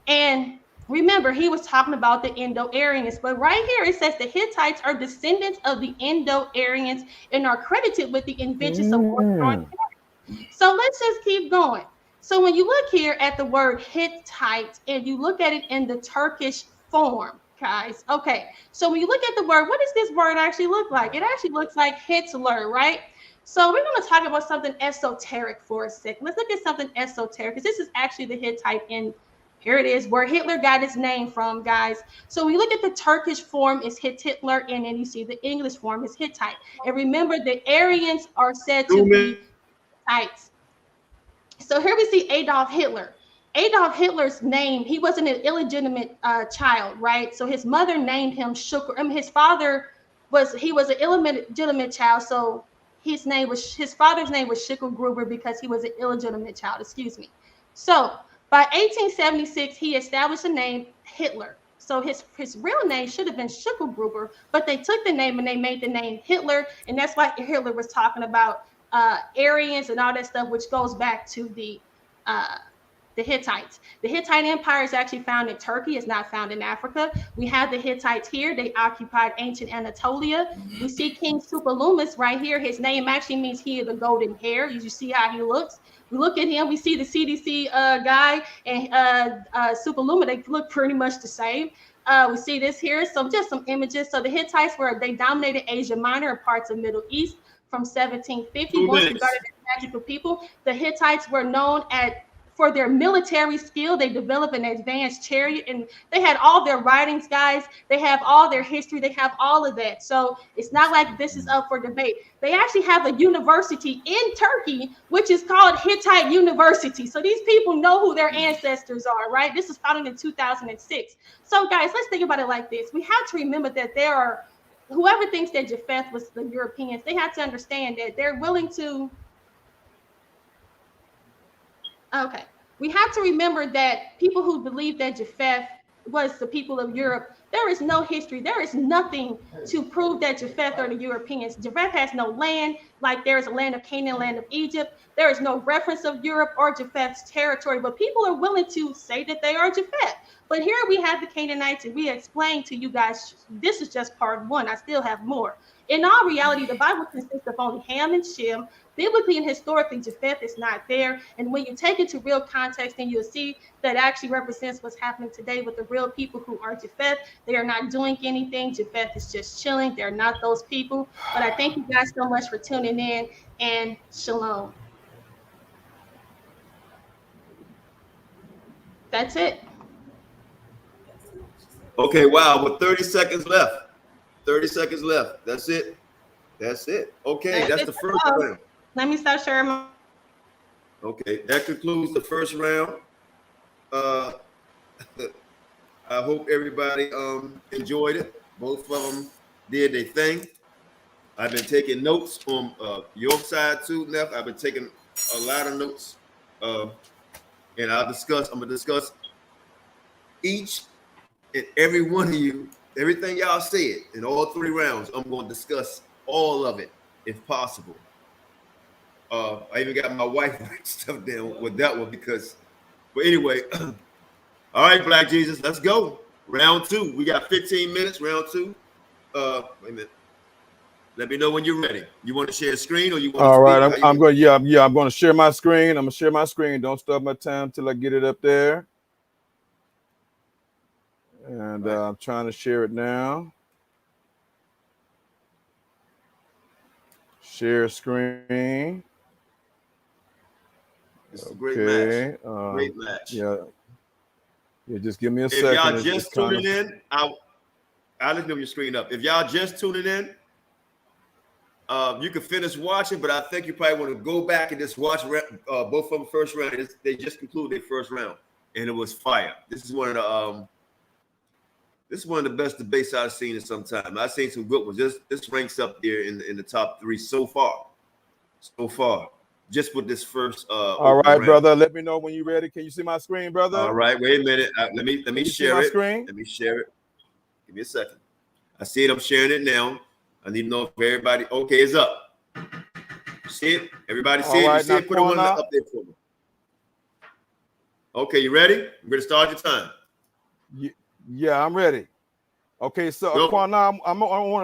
And remember, he was talking about the Indo-Aryans, but right here it says the Hittites are descendants of the Indo-Aryans and are credited with the inventions of horse-drawn chariots. So let's just keep going. So when you look here at the word Hittite and you look at it in the Turkish form, guys, okay. So when you look at the word, what does this word actually look like? It actually looks like Hitler, right? So we're going to talk about something esoteric for a second. Let's look at something esoteric, because this is actually the Hittite, and here it is, where Hitler got his name from, guys. So we look at the Turkish form is Hitler, and then you see the English form is Hittite. And remember, the Aryans are said to be Hittites. So here we see Adolf Hitler. Adolf Hitler's name, he wasn't an illegitimate child, right? So his mother named him Shukur. His father was an illegitimate child, so his father's name was Shukur Gruber because he was an illegitimate child. Excuse me. So by 1876, he established the name Hitler. So his real name should have been Shukur Gruber, but they took the name and they made the name Hitler, and that's why Hitler was talking about Aryans and all that stuff, which goes back to the Hittites. The Hittite Empire is actually found in Turkey. It's not found in Africa. We have the Hittites here. They occupied ancient Anatolia. We see King Suppilumus right here. His name actually means he has the golden hair. You see how he looks. We look at him. We see the CDC guy and Suppilumus. They look pretty much the same. We see this here. So just some images. So the Hittites they dominated Asia Minor and parts of Middle East from 1750. Once regarded as magical people, the Hittites were known for their military skill. They developed an advanced chariot, and they had all their writings, guys. They have all their history. They have all of that. So it's not like this is up for debate. They actually have a university in Turkey, which is called Hittite University. So these people know who their ancestors are, right? This was founded in 2006. So guys, let's think about it like this. We have to remember that whoever thinks that Japheth was the Europeans, they have to understand that they're willing to. Okay, we have to remember that people who believe that Japheth was the people of Europe, there is no history. There is nothing to prove that Japheth are the Europeans. Japheth has no land, like there is a land of Canaan, land of Egypt. There is no reference of Europe or Japheth's territory, but people are willing to say that they are Japheth. But here we have the Canaanites, and we explained to you guys, this is just part one. I still have more. In all reality, the Bible consists of only Ham and Shem. Biblically and historically, Japheth is not there. And when you take it to real context, then you'll see that actually represents what's happening today with the real people who are Japheth. They are not doing anything. Japheth is just chilling. They're not those people. But I thank you guys so much for tuning in, and shalom. That's it. Okay, wow, with 30 seconds left. 30 seconds left. That's it. That's it. Okay, that's the first round. Let me start sharing. Okay, that concludes the first round. I hope everybody enjoyed it. Both of them did their thing. I've been taking notes on your side too, Neff. I've been taking a lot of notes, and I'm gonna discuss each and every one of you, everything y'all said in all 3 rounds. I'm going to discuss all of it if possible. I even got my wife write stuff down with that one but anyway, all right, Black Jesus, let's go. Round 2. We got 15 minutes, round 2. Wait a minute. Let me know when you're ready. You want to share a screen or you want all to right, I'm going, I'm going to share my screen. I'm going to share my screen. Don't stop my time till I get it up there. And I'm trying to share it now. Share screen. This is a great match. Great match. Yeah, just give me a second. If y'all just tuning in, I'll let your screen up. If y'all just tuning in, you can finish watching, but I think you probably want to go back and just watch both of them first round. They just concluded their first round, and it was fire. This is one of the best debates I've seen in some time. I've seen some good ones. This ranks up there in the top 3 so far. Just with this first. All right, round. Brother. Let me know when you're ready. Can you see my screen, brother? All right. Wait a minute. Let me share it. Screen? Let me share it. Give me a second. I see it. I'm sharing it now. I need to know if everybody. Okay, it's up. See it? Everybody see it? You see it? Put it up there for me. Okay, you ready? I'm going to start your time. Yeah, I'm ready. Okay, so Qanath, I want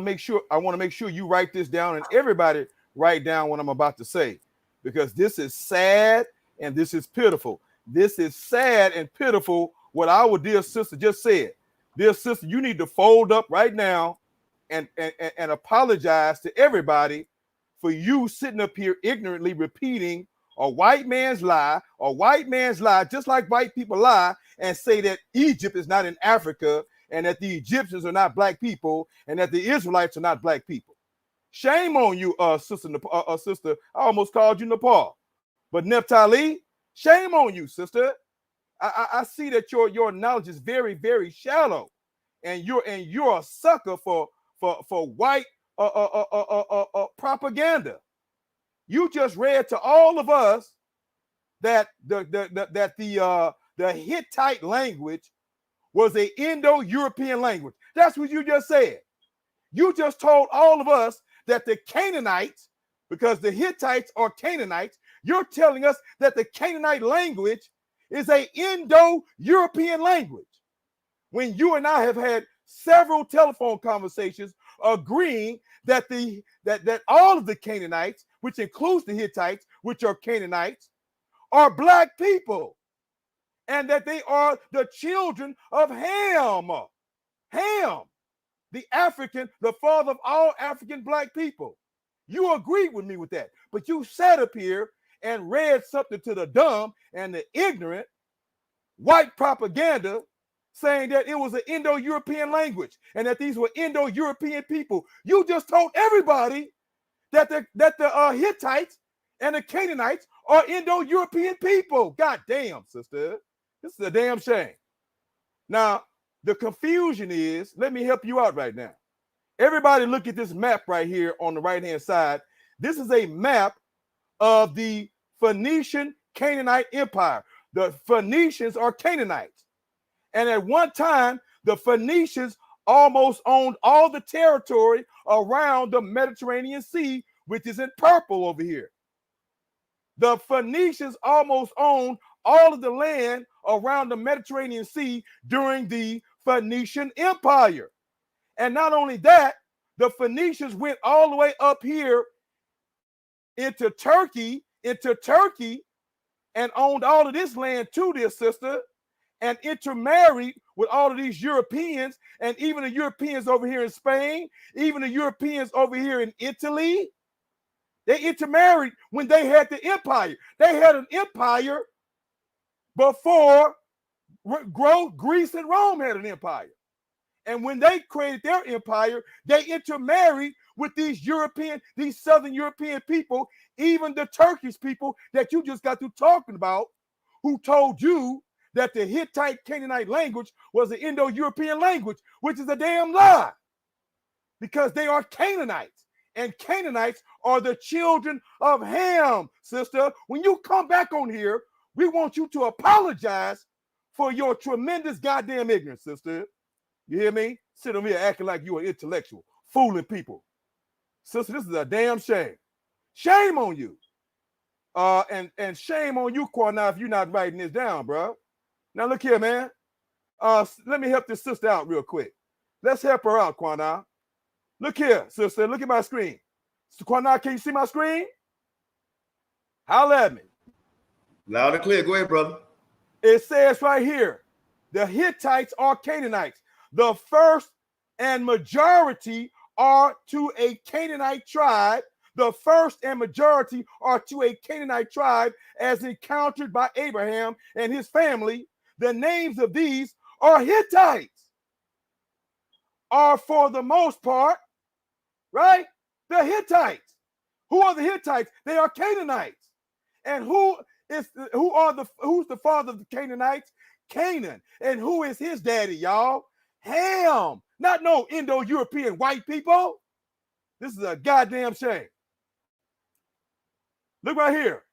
to make sure you write this down, and everybody write down what I'm about to say, because this is sad and this is pitiful. This is sad and pitiful what our dear sister just said. Dear sister, you need to fold up right now and apologize to everybody for you sitting up here ignorantly repeating a white man's lie, just like white people lie and say that Egypt is not in Africa and that the Egyptians are not black people and that the Israelites are not black people. Shame on you, sister. I almost called you Nepal, but Naphtali, shame on you, sister. I see that your knowledge is very, very shallow, and you're a sucker for white propaganda. You just read to all of us that the Hittite language was an Indo-European language. That's what you just said. You just told all of us that the Canaanites, because the Hittites are Canaanites, you're telling us that the Canaanite language is an Indo-European language. When you and I have had several telephone conversations agreeing that that all of the Canaanites, which includes the Hittites, which are Canaanites, are black people, and that they are the children of Ham. Ham, the father of all African black people. You agreed with me with that, but you sat up here and read something to the dumb and the ignorant white propaganda saying that it was an Indo-European language and that these were Indo-European people. You just told everybody that the Hittites and the Canaanites are Indo-European people. God damn, sister. This is a damn shame. Now, the confusion is, let me help you out right now. Everybody look at this map right here on the right-hand side. This is a map of the Phoenician Canaanite Empire. The Phoenicians are Canaanites. And at one time, the Phoenicians almost owned all the territory around the Mediterranean Sea, which is in purple over here. The Phoenicians almost owned all of the land around the Mediterranean Sea during the Phoenician Empire. And not only that, the Phoenicians went all the way up here into Turkey, and owned all of this land too, dear sister, and intermarried with all of these Europeans, and even the Europeans over here in Spain, even the Europeans over here in Italy. They intermarried when they had the empire. They had an empire before Greece and Rome had an empire. And when they created their empire, they intermarried with these Southern European people, even the Turkish people that you just got through talking about, who told you that the Hittite Canaanite language was an Indo-European language, which is a damn lie, because they are Canaanites, and Canaanites are the children of Ham, sister. When you come back on here, we want you to apologize for your tremendous goddamn ignorance, sister. You hear me? Sit over here acting like you are intellectual, fooling people. Sister, this is a damn shame. Shame on you. And shame on you, Qanath, if you're not writing this down, bro. Now look here, man. Let me help this sister out real quick. Let's help her out, Qanath. Look here, sister. Look at my screen. So, Qanath, can you see my screen? Holla at me. Loud and clear. Go ahead, brother. It says right here, the Hittites are Canaanites. The first and majority are to a Canaanite tribe. The first and majority are to a Canaanite tribe as encountered by Abraham and his family. The names of these are Hittites, are for the most part, right? The Hittites. Who are the Hittites? They are Canaanites. And who's the father of the Canaanites? Canaan. And who is his daddy, y'all? Ham. Not no Indo-European white people. This is a goddamn shame. Look right here.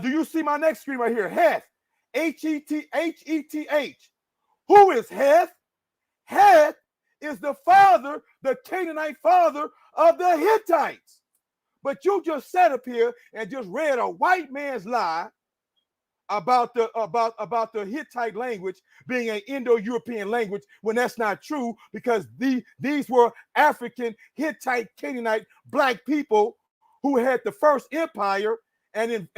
Do you see my next screen right here? Heth. H-E-T-H. Who is Heth? Heth is the father, the Canaanite father of the Hittites. But you just sat up here and just read a white man's lie about the Hittite language being an Indo-European language, when that's not true, because these were African Hittite Canaanite black people who had the first empire and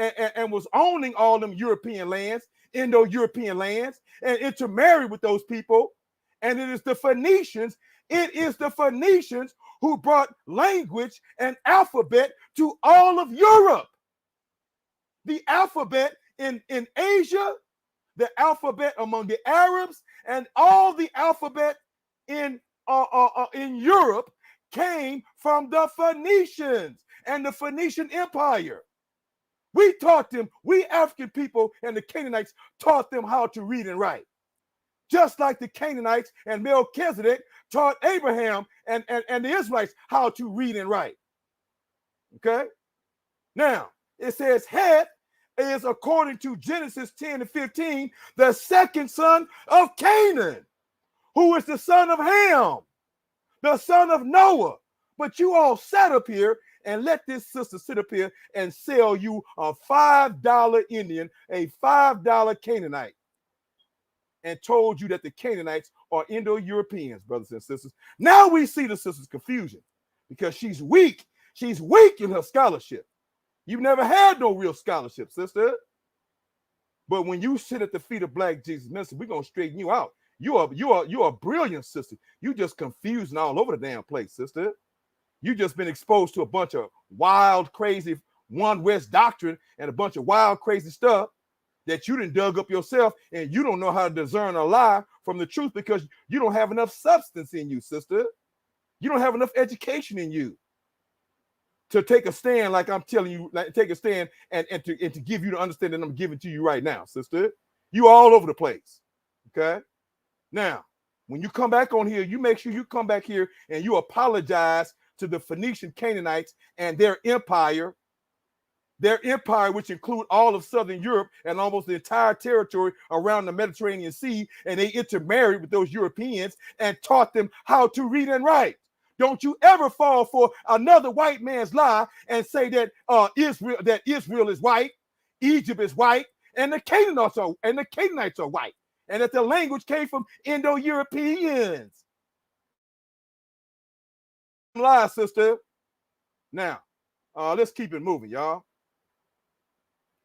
was owning all them European lands, Indo-European lands, and intermarried with those people. And it is the Phoenicians who brought language and alphabet to all of Europe. The alphabet in Asia, the alphabet among the Arabs, and all the alphabet in Europe came from the Phoenicians and the Phoenician Empire. We taught them, we African people and the Canaanites taught them how to read and write. Just like the Canaanites and Melchizedek taught Abraham and the Israelites how to read and write. Okay? Now, it says Het is, according to Genesis 10 and 15, the second son of Canaan, who is the son of Ham, the son of Noah. But you all sat up here and let this sister sit up here and sell you a $5 Indian, a $5 Canaanite, and told you that the Canaanites are Indo-Europeans, brothers and sisters. Now we see the sister's confusion because she's weak. She's weak in her scholarship. You've never had no real scholarship, sister. But when you sit at the feet of Black Jesus Minister, we're going to straighten you out. You're a brilliant sister. You just confusing all over the damn place, sister. You just been exposed to a bunch of wild, crazy One West doctrine and a bunch of wild, crazy stuff that you done dug up yourself, and you don't know how to discern a lie from the truth because you don't have enough substance in you, sister. You don't have enough education in you to take a stand like I'm telling you, like take a stand and to give you the understanding I'm giving to you right now, sister. You all over the place, okay? Now, when you come back on here, you make sure you come back here and you apologize to the Phoenician Canaanites and their empire, which include all of Southern Europe and almost the entire territory around the Mediterranean Sea, and they intermarried with those Europeans and taught them how to read and write. Don't you ever fall for another white man's lie and say that Israel is white, Egypt is white, and the Canaanites are white, and that the language came from Indo-Europeans. Lie, sister. Now, let's keep it moving, y'all.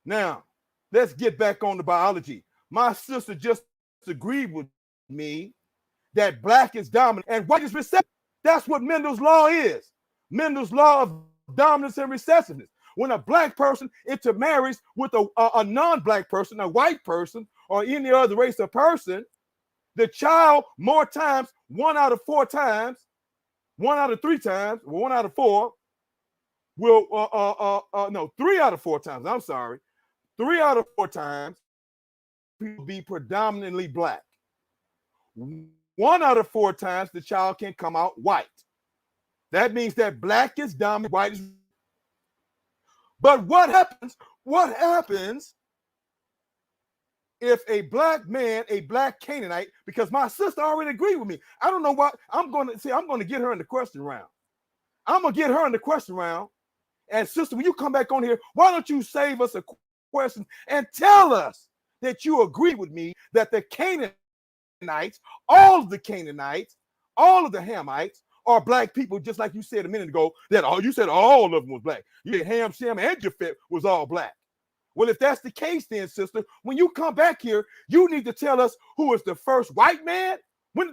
Now, let's get back on the biology. My sister just agreed with me that black is dominant and white is recessive. That's what Mendel's law is. Mendel's law of dominance and recessiveness. When a black person intermarries with a non-black person, a white person, or any other race of person, the child more times, 1 out of 4 times, 1 out of 3 times, or 1 out of 4, will, no, 3 out of 4 times, I'm sorry. 3 out of 4 times will be predominantly black. 1 out of 4 times the child can come out white. That means that black is dominant, white is. But what happens if a black man, a black Canaanite, because my sister already agreed with me. I don't know what I'm going to get her in the question round. I'm going to get her in the question round. And sister, when you come back on here, why don't you save us a question and tell us that you agree with me that the Canaanites, all of the Canaanites, all of the Hamites are black people, just like you said a minute ago, that you said all of them was black. You said Ham, Shem, and Japheth was all black. Well, if that's the case, then, sister, when you come back here, you need to tell us who was the first white man. Who was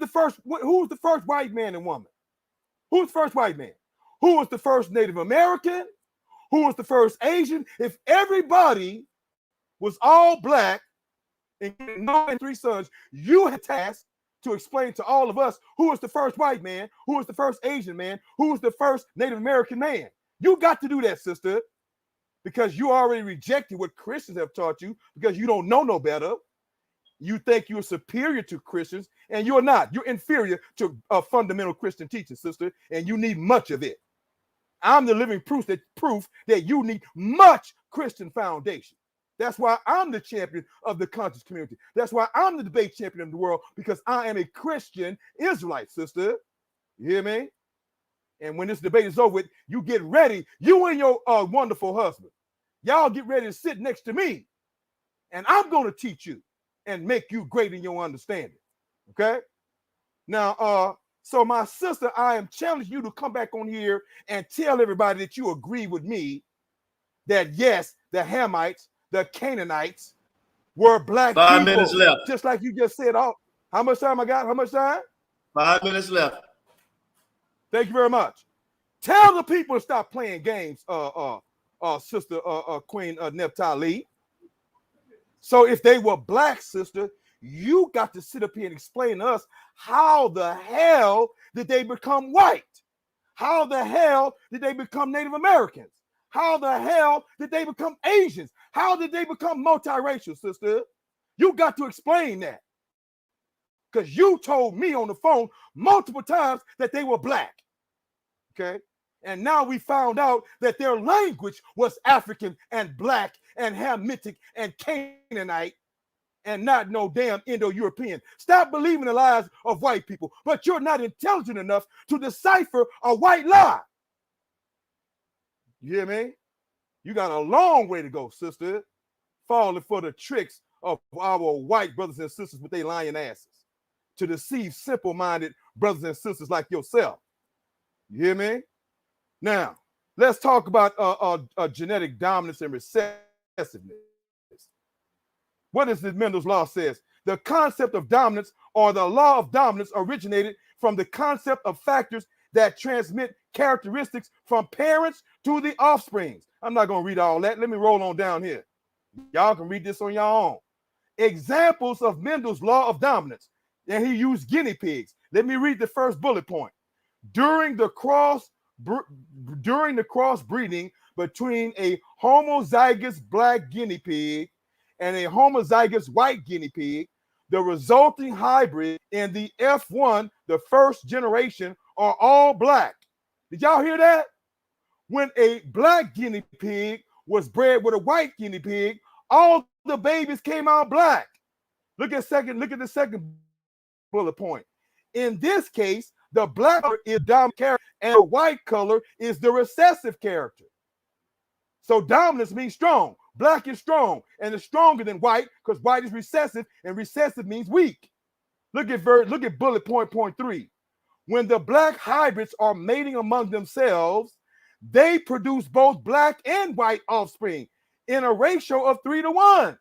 the first white man and woman? Who was the first white man? Who was the first Native American? Who was the first Asian? If everybody was all black, and 3 sons, you had tasked to explain to all of us who was the first white man, who was the first Asian man, who was the first Native American man. You got to do that, sister, because you already rejected what Christians have taught you because you don't know no better. You think you're superior to Christians, and you're not. You're inferior to fundamental Christian teaching, sister, and you need much of it. I'm the living proof that you need much Christian foundation. That's why I'm the champion of the conscious community. That's why I'm the debate champion of the world, because I am a Christian Israelite, sister. You hear me? And when this debate is over with, you get ready. You and your wonderful husband, y'all get ready to sit next to me, and I'm going to teach you and make you great in your understanding. Okay? Now, so my sister, I am challenging you to come back on here and tell everybody that you agree with me that yes, the Hamites, the Canaanites were black 5 people. minutes left. Just like you just said. How much time I got? How much time? 5 minutes left. Thank you very much. Tell the people to stop playing games, sister Queen Naphtali. So if they were black, sister, you got to sit up here and explain to us how the hell did they become white? How the hell did they become Native Americans? How the hell did they become Asians? How did they become multiracial, sister? You got to explain that. Because you told me on the phone multiple times that they were black. Okay? And now we found out that their language was African and black and Hamitic and Canaanite and not no damn Indo-European. Stop believing the lies of white people, but you're not intelligent enough to decipher a white lie. You hear me? You got a long way to go, sister, falling for the tricks of our white brothers and sisters with their lying asses to deceive simple-minded brothers and sisters like yourself. You hear me? Now, let's talk about genetic dominance and recessiveness. What does the Mendel's law says? The concept of dominance or the law of dominance originated from the concept of factors that transmit characteristics from parents to the offsprings. I'm not going to read all that. Let me roll on down here. Y'all can read this on your own. Examples of Mendel's law of dominance. And he used guinea pigs. Let me read the first bullet point. During the crossbreeding between a homozygous black guinea pig and a homozygous white guinea pig, the resulting hybrid in the F1, the first generation, are all black. Did y'all hear that? When a black guinea pig was bred with a white guinea pig, all the babies came out black. Look at the second bullet point. In this case, the black color is dominant character and the white color is the recessive character. So dominance means strong. Black is strong and is stronger than white because white is recessive and recessive means weak. Look at bullet point 3. When the black hybrids are mating among themselves, they produce both black and white offspring in a ratio of 3-to-1.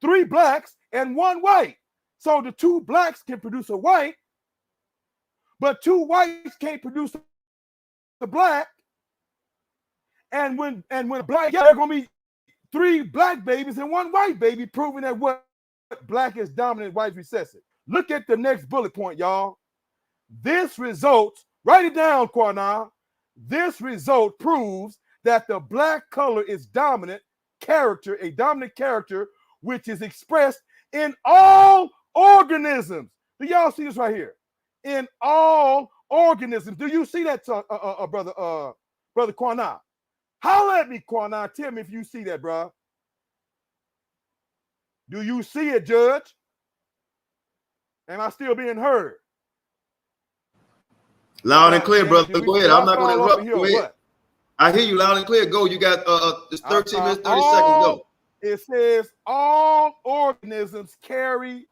3 blacks and 1 white. So the 2 blacks can produce a white, but 2 whites can't produce the black. And when black, there are going to be 3 black babies and 1 white baby, proving that what black is dominant, white is recessive. Look at the next bullet point, y'all. This result, write it down, Qanath. This result proves that the black color is dominant character, a dominant character, which is expressed in all organisms. Do y'all see this right here? In all organisms. Do you see that, brother Qanath? Holler at me, Qanath. Tell me if you see that, bro. Do you see it, Judge? Am I still being heard? Loud and clear, brother. Go ahead. I'm not going to interrupt. Go ahead. I hear you loud and clear. Go. You got just 13 minutes, 30 seconds. Go. It says all organisms carry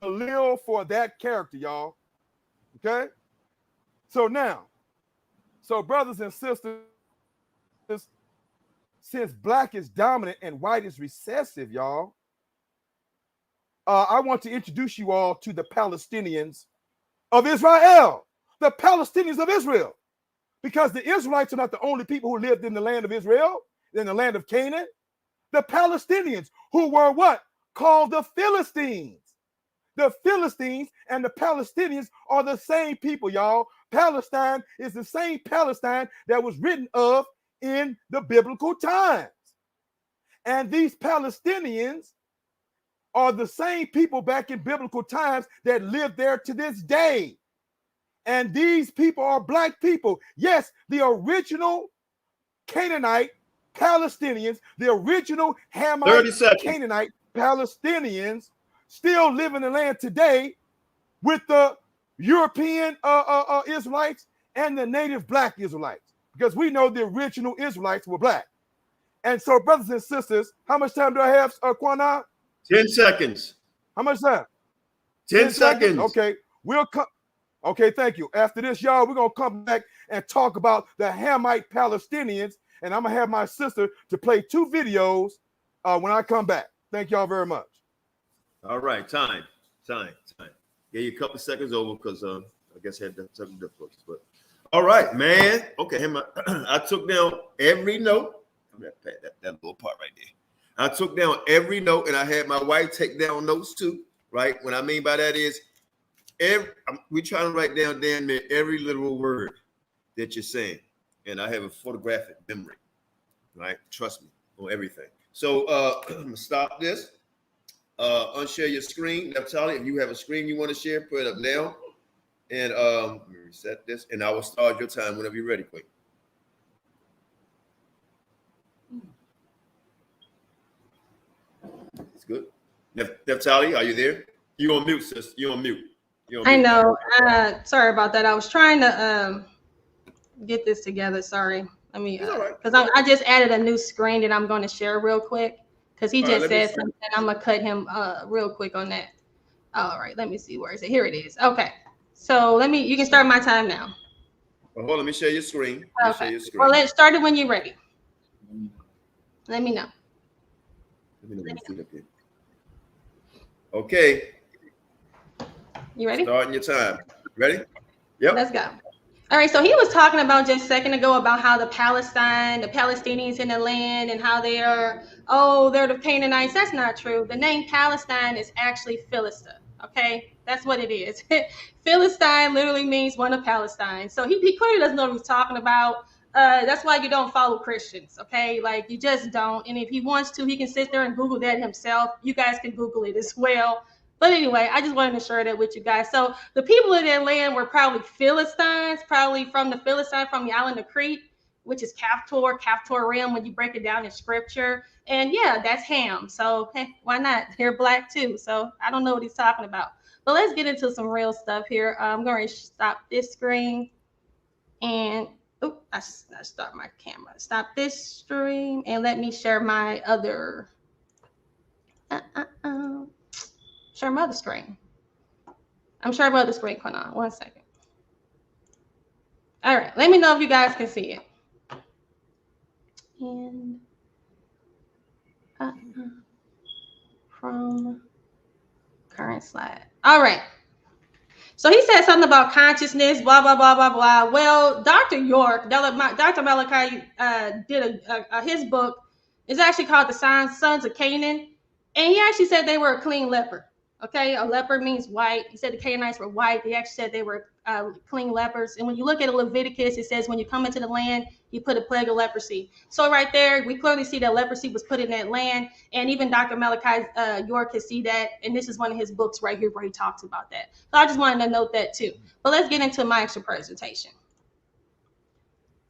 the allele for that character, y'all. Okay? So now, brothers and sisters, since black is dominant and white is recessive, y'all, I want to introduce you all to the Palestinians of Israel. The Palestinians of Israel. Because the Israelites are not the only people who lived in the land of Israel, in the land of Canaan. The Palestinians, who were what? Called the Philistines. The Philistines and the Palestinians are the same people, y'all. Palestine is the same Palestine that was written of in the biblical times. And these Palestinians are the same people back in biblical times that live there to this day. And these people are black people. Yes, the original Canaanite Palestinians, the original Hamite Canaanite Palestinians still live in the land today with the European Israelites and the native black Israelites, because we know the original Israelites were black. And so, brothers and sisters, how much time do I have, Qanath? 10 seconds. How much time? 10 seconds. Okay, we'll come. Okay, thank you. After this, y'all, we're going to come back and talk about the Hamite Palestinians, and I'm going to have my sister to play 2 videos when I come back. Thank y'all very much. All right, time. Gave you a couple seconds over because I guess I had some difficulties. But All right, man. Okay, I took down every note. That little part right there. I took down every note, and I had my wife take down notes too. Right? What I mean by that is, we trying to write down damn near every literal word that you're saying, and I have a photographic memory. Right? Trust me on everything. So I'm gonna stop this. Unshare your screen, Naphtali. If you have a screen you want to share, put it up now. And let me reset this, and I will start your time whenever you're ready, Queen. It's good. Naphtali, are you there? You on mute, sis. You on mute. I know. Sorry about that. I was trying to get this together. Sorry. Let me, because I just added a new screen that I'm going to share real quick, because he just said something. I'm going to cut him real quick on that. All right. Let me see. Where is it? Here it is. Okay. So you can start my time now. Well, hold on, let me share your screen. Okay. Well, let's start it when you're ready. Let me know. Okay. You ready? Starting your time. Ready? Yep. Let's go. All right. So he was talking about just a second ago about how the Palestinians in the land, and how they are, they're the Canaanites. That's not true. The name Palestine is actually Philistia. Okay. That's what it is. Philistine literally means one of Palestine. So he clearly doesn't know what he's talking about. That's why you don't follow Christians, okay? Like, you just don't. And if he wants to, he can sit there and Google that himself. You guys can Google it as well. But anyway, I just wanted to share that with you guys. So the people in that land were probably Philistines, probably from the island of Crete, which is Kaftor realm when you break it down in scripture. And yeah, that's Ham. So hey, why not? They're black too. So I don't know what he's talking about. But let's get into some real stuff here. I'm going to stop this screen, and I start my camera. Stop this stream, and let me share my other share my other screen. I'm sharing my other screen. Hold on 1 second. All right, let me know if you guys can see it. And from current slide. All right. So he said something about consciousness, blah, blah, blah, blah, blah. Well, Dr. Malachi did his book. It's actually called The Sons of Canaan. And he actually said they were a clean leper. Okay, a leper means white. He said the Canaanites were white. He actually said they were clean lepers. And when you look at Leviticus, it says when you come into the land, you put a plague of leprosy. So right there, we clearly see that leprosy was put in that land. And even Dr. Malachi York can see that. And this is one of his books right here where he talks about that. So I just wanted to note that too. But let's get into my extra presentation.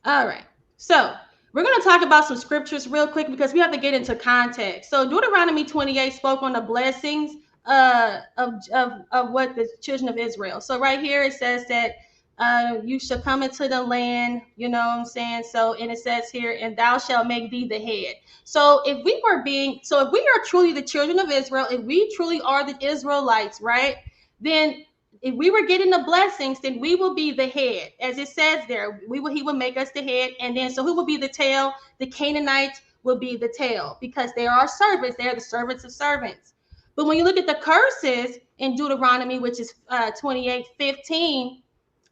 All right. So we're going to talk about some scriptures real quick because we have to get into context. So Deuteronomy 28 spoke on the blessings of what the children of Israel. So right here it says that you shall come into the land, you know what I'm saying? So, and it says here, and thou shalt make thee the head. So if we are truly the children of Israel, if we truly are the Israelites, right? Then if we were getting the blessings, then we will be the head. As it says there, he will make us the head. And then, so who will be the tail? The Canaanites will be the tail because they are our servants. They are the servants of servants. But when you look at the curses in Deuteronomy, which is 28:15,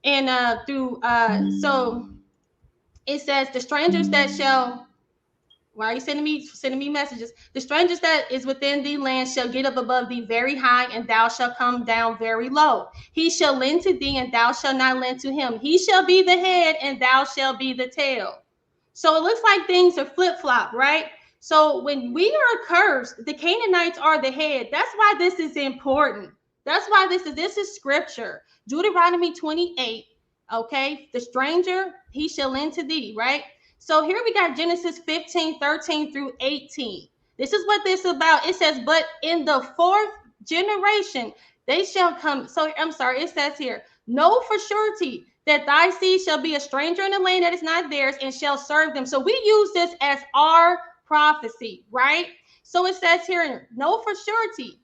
and so it says the strangers that shall, why are you sending me messages? The strangers that is within thee land shall get up above thee very high, and thou shalt come down very low. He shall lend to thee, and thou shalt not lend to him. He shall be the head, and thou shalt be the tail. So it looks like things are flip-flop, right? So when we are cursed, the Canaanites are the head. That's why this is important. That's why this is scripture. Deuteronomy 28, okay? The stranger, he shall lend to thee, right? So here we got Genesis 15:13 through 18. This is what this is about. It says, but in the fourth generation, they shall come. So I'm sorry, it says here, know for surety that thy seed shall be a stranger in the land that is not theirs and shall serve them. So we use this as our prophecy, right? So it says here, know for surety.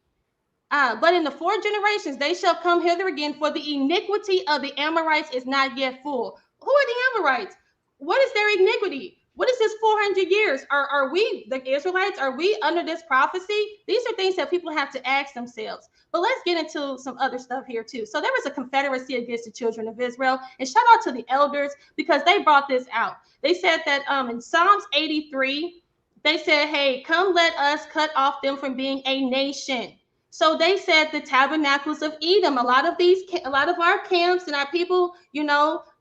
But in the 4 generations, they shall come hither again, for the iniquity of the Amorites is not yet full. Who are the Amorites? What is their iniquity? What is this 400 years? Are we, the Israelites, are we under this prophecy? These are things that people have to ask themselves. But let's get into some other stuff here too. So there was a confederacy against the children of Israel. And shout out to the elders because they brought this out. They said that in Psalms 83, they said, hey, come let us cut off them from being a nation. So they said the tabernacles of Edom. A lot of our camps and our people,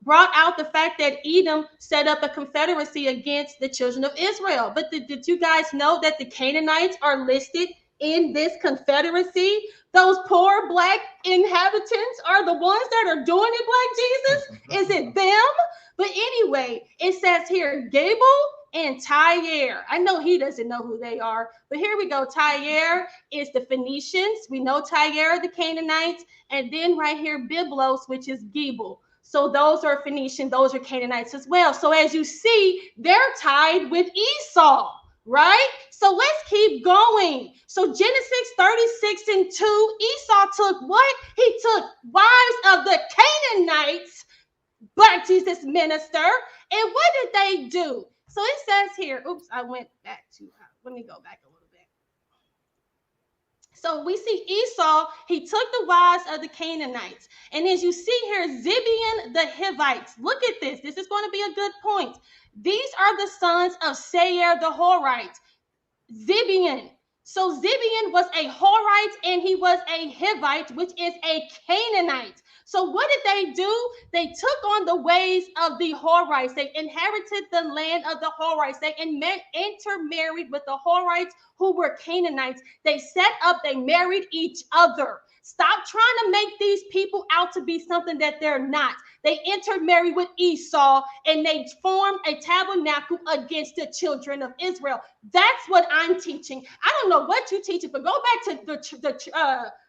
brought out the fact that Edom set up a confederacy against the children of Israel. But did you guys know that the Canaanites are listed in this confederacy? Those poor black inhabitants are the ones that are doing it, Black Jesus. Is it them? But anyway, it says here, Gable and Tyre. I know he doesn't know who they are, but here we go. Tyre is the Phoenicians. We know Tyre, the Canaanites, and then right here, Byblos, which is Gable. So those are Phoenician, those are Canaanites as well. So as you see, they're tied with Esau, right? So let's keep going. So Genesis 36:2, Esau took what? He took wives of the Canaanites, Black Jesus minister. And what did they do? So it says here, oops, I went back to, let me go back a little bit. So we see Esau, he took the wives of the Canaanites. And as you see here, Zibeon the Hivites. Look at this. This is going to be a good point. These are the sons of Seir the Horite. Zibeon. So Zibeon was a Horite and he was a Hivite, which is a Canaanite. So what did they do? They took on the ways of the Horites. They inherited the land of the Horites. They intermarried with the Horites who were Canaanites. They married each other. Stop trying to make these people out to be something that they're not. They intermarried with Esau and they formed a tabernacle against the children of Israel. That's what I'm teaching. I don't know what you're teaching, but go back to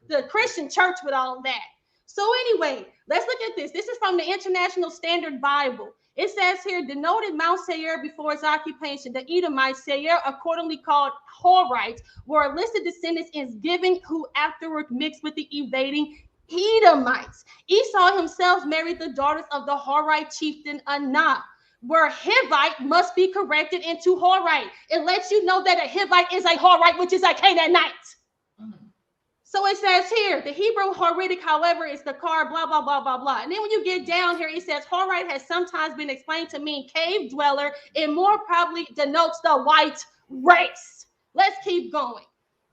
the Christian church with all that. So anyway, let's look at this. This is from the International Standard Bible. It says here, denoted Mount Seir before its occupation, the Edomites, Seir, accordingly called Horites, were listed descendants in giving who afterward mixed with the evading Edomites. Esau himself married the daughters of the Horite chieftain Qanath, where Hivite must be corrected into Horite. It lets you know that a Hivite is a Horite, which is a Canaanite. So it says here, the Hebrew Horitic, however, is the car, blah, blah, blah, blah, blah. And then when you get down here, it says Horite has sometimes been explained to mean cave dweller. It more probably denotes the white race. Let's keep going.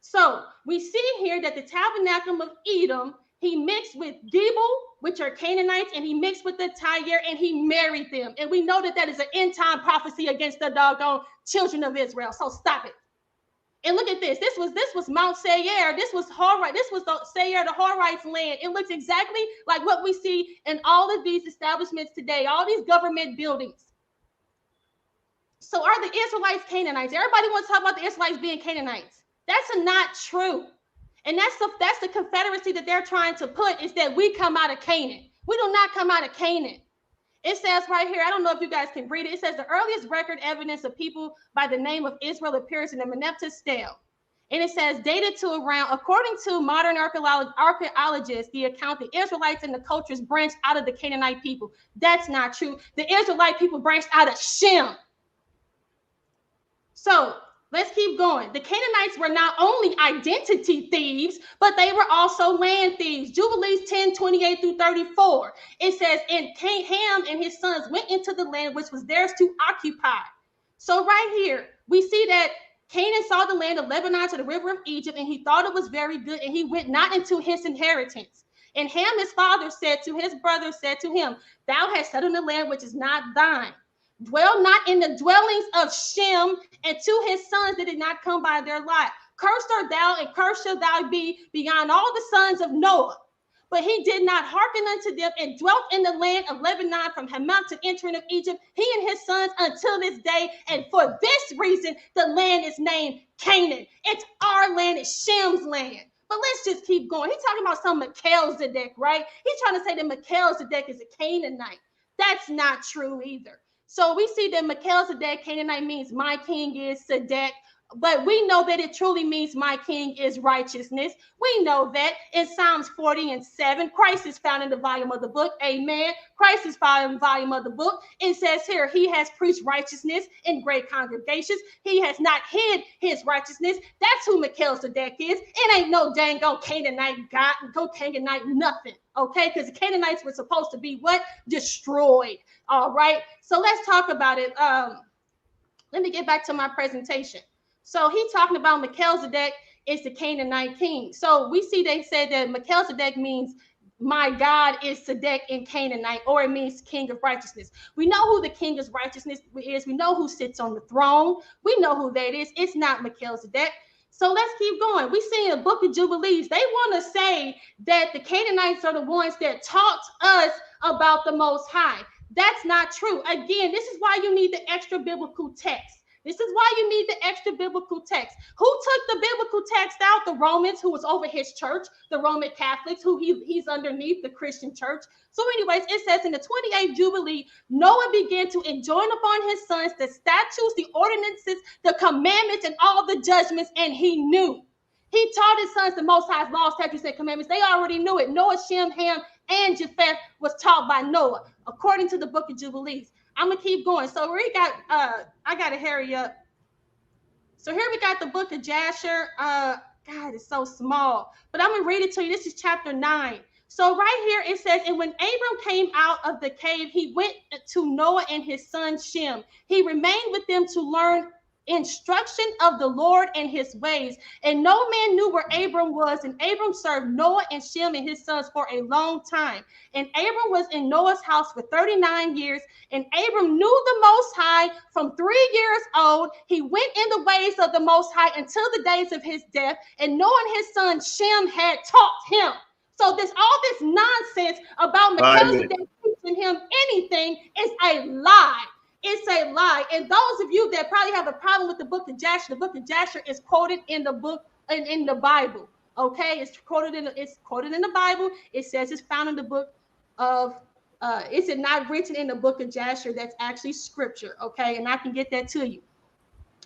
So we see here that the tabernacle of Edom, he mixed with Gibel, which are Canaanites, and he mixed with the Tyre, and he married them. And we know that that is an end time prophecy against the doggone children of Israel. So stop it. And look at this. This was Mount Seir. This was Horite. This was the Seir, the Horite's land. It looks exactly like what we see in all of these establishments today, all these government buildings. So are the Israelites Canaanites? Everybody wants to talk about the Israelites being Canaanites. That's not true. And that's the confederacy that they're trying to put, is that we come out of Canaan. We do not come out of Canaan. It says right here, I don't know if you guys can read it. It says the earliest record evidence of people by the name of Israel appears in the Merneptah Stele. And it says dated to around, according to modern archaeologists, the account the Israelites and the cultures branched out of the Canaanite people. That's not true. The Israelite people branched out of Shem. So let's keep going. The Canaanites were not only identity thieves, but they were also land thieves. Jubilees 10:28-34. It says, and Ham and his sons went into the land which was theirs to occupy. So right here, we see that Canaan saw the land of Lebanon to the river of Egypt, and he thought it was very good, and he went not into his inheritance. And Ham, his father, said to his brother, said to him, thou hast settled in the land which is not thine. Dwell not in the dwellings of Shem, and to his sons that did not come by their lot. Cursed art thou, and cursed shalt thou be beyond all the sons of Noah. But he did not hearken unto them, and dwelt in the land of Lebanon from Hamath to entering of Egypt, he and his sons until this day. And for this reason, the land is named Canaan. It's our land, it's Shem's land. But let's just keep going. He's talking about some Melchizedek, right? He's trying to say that Melchizedek is a Canaanite. That's not true either. So we see that Melchizedek, Canaanite, means my king is Sedek, but we know that it truly means my king is righteousness. We know that in Psalms 40:7, Christ is found in the volume of the book. Amen. Christ is found in the volume of the book. It says here, he has preached righteousness in great congregations. He has not hid his righteousness. That's who Melchizedek is. It ain't no dang old Canaanite God, go Canaanite nothing. Okay, because the Canaanites were supposed to be what? Destroyed. All right. So let's talk about it. Let me get back to my presentation. So he's talking about Melchizedek is the Canaanite king. So we see they said that Melchizedek means my God is Sedek in Canaanite, or it means king of righteousness. We know who the king of righteousness is. We know who sits on the throne. We know who that is. It's not Melchizedek. So let's keep going. We see in the book of Jubilees, they want to say that the Canaanites are the ones that taught us about the Most High. That's not true. Again, this is why you need the extra biblical text. This is why you need the extra biblical text. Who took the biblical text out? The Romans, who was over his church, the Roman Catholics, who he's underneath, the Christian church. So anyways, it says in the 28th Jubilee, Noah began to enjoin upon his sons the statutes, the ordinances, the commandments, and all the judgments, and he knew. He taught his sons the Most High's laws, statutes, and commandments. They already knew it. Noah, Shem, Ham, and Japheth was taught by Noah, according to the book of Jubilees. I'm gonna keep going. So we got I gotta hurry up. So here we got the book of Jasher. God, it's so small, but I'm gonna read it to you. This is chapter 9. So right here it says, and when Abram came out of the cave, he went to Noah and his son Shem. He remained with them to learn instruction of the Lord and his ways. And no man knew where Abram was. And Abram served Noah and Shem and his sons for a long time. And Abram was in Noah's house for 39 years. And Abram knew the Most High from 3 years old. He went in the ways of the Most High until the days of his death. And Noah and his son Shem had taught him. So all this nonsense about Melchizedek teaching him anything is a lie. It's a lie. And those of you that probably have a problem with the book of Jasher, the book of Jasher is quoted in the book in the Bible. Okay, it's quoted in the Bible. It says it's found in the book of is it not written in the book of Jasher? That's actually scripture. Okay, and I can get that to you.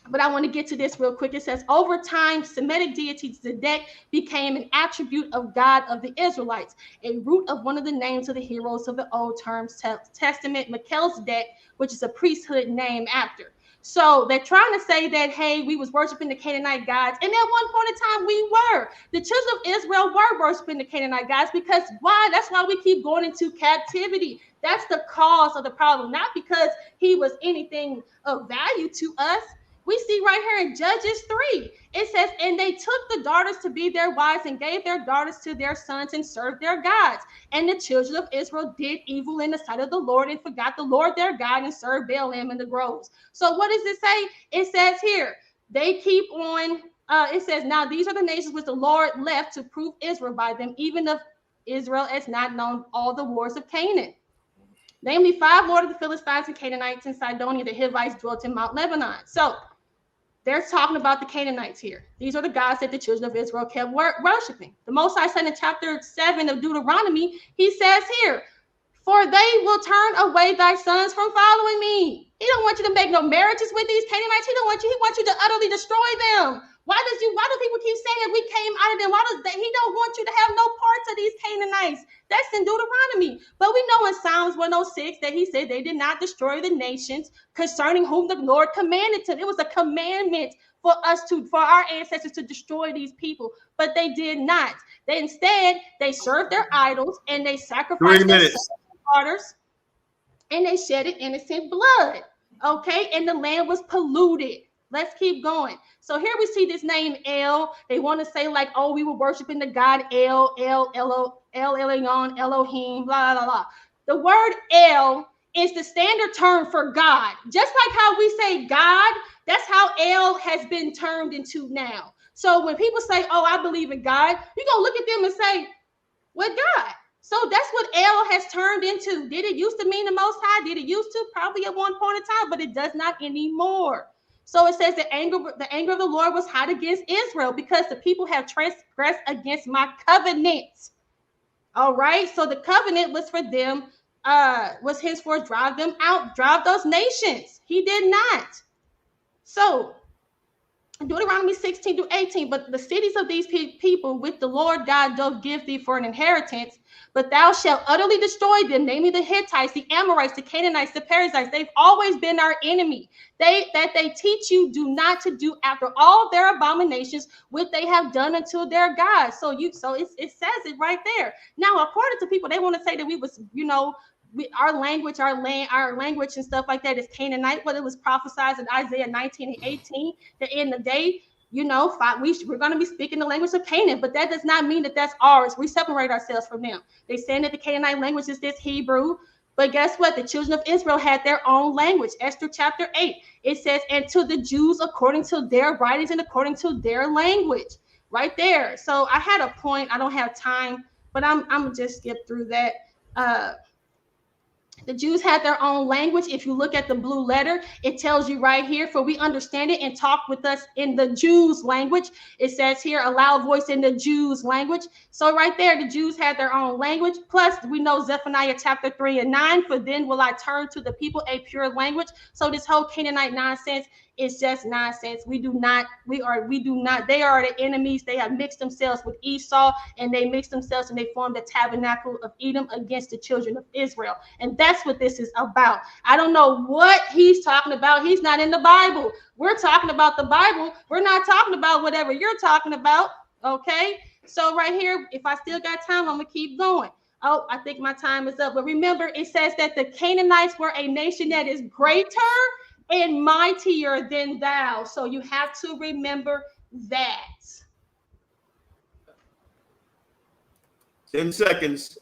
But I want to get to this real quick. It says, over time, Semitic deity Zedek became an attribute of God of the Israelites, a root of one of the names of the heroes of the Old Testament, Melchizedek, which is a priesthood name after. So they're trying to say that, hey, we was worshiping the Canaanite gods. And at one point in time, we were. The children of Israel were worshiping the Canaanite gods because why? That's why we keep going into captivity. That's the cause of the problem, not because he was anything of value to us. We see right here in Judges 3, it says, and they took the daughters to be their wives and gave their daughters to their sons and served their gods. And the children of Israel did evil in the sight of the Lord and forgot the Lord their God and served Baalim in the groves. So what does it say? It says here, they keep on, it says, now these are the nations which the Lord left to prove Israel by them, even if Israel has not known all the wars of Canaan. Namely, 5 lords of the Philistines and Canaanites and Sidonia, the Hivites dwelt in Mount Lebanon. So they're talking about the Canaanites here. These are the gods that the children of Israel kept worshiping. The Most High said in chapter 7 of Deuteronomy, he says here, for they will turn away thy sons from following me. He don't want you to make no marriages with these Canaanites. He wants you to utterly destroy them. Why do people keep saying we came out of them? He don't want you to have no parts of these Canaanites. That's in Deuteronomy. But we know in Psalms 106 that he said they did not destroy the nations concerning whom the Lord commanded them. It was a commandment for our ancestors to destroy these people, but they did not. Instead, they served their idols and they sacrificed their daughters and they shedded innocent blood. Okay, and the land was polluted. Let's keep going. So here we see this name El. They want to say like, oh, we were worshiping the God El, Elyon, Elohim, blah, blah, blah. The word El is the standard term for God. Just like how we say God, that's how El has been termed into now. So when people say, oh, I believe in God, you're going to look at them and say, what God? So that's what El has turned into. Did it used to mean the Most High? Did it used to? Probably at one point in time, but it does not anymore. So it says the anger of the Lord was hot against Israel because the people have transgressed against my covenant. All right. So the covenant was for them, was his for drive them out, drive those nations. He did not. So Deuteronomy 16-18, but the cities of these people which the Lord God doth give thee for an inheritance, but thou shalt utterly destroy them, namely the Hittites, the Amorites, the Canaanites, the Perizzites. They've always been our enemy. They teach you do not to do after all their abominations, which they have done unto their gods. So it says it right there. Now, according to people, they want to say that we was, our language and stuff like that is Canaanite, but it was prophesied in Isaiah 19:18 that in the day, we're going to be speaking the language of Canaan, but that does not mean that that's ours. We separate ourselves from them. They saying that the Canaanite language is this Hebrew, but guess what? The children of Israel had their own language. Esther chapter 8, it says, and to the Jews according to their writings and according to their language, right there. So I had a point. I don't have time, but I'm just skip through that. The Jews had their own language. If you look at the blue letter, it tells you right here, for we understand it and talk with us in the Jews' language. It says here, a loud voice in the Jews' language. So right there, the Jews had their own language. Plus, we know Zephaniah chapter 3:9, for then will I turn to the people a pure language. So this whole Canaanite nonsense is just nonsense. They are the enemies. They have mixed themselves with Esau, and they mixed themselves and they formed the tabernacle of Edom against the children of Israel. And that's what this is about. I don't know what he's talking about. He's not in the Bible. We're talking about the Bible. We're not talking about whatever you're talking about. Okay. So right here, if I still got time, I'm going to keep going. Oh, I think my time is up. But remember, it says that the Canaanites were a nation that is greater and mightier than thou. So you have to remember that. 10 seconds.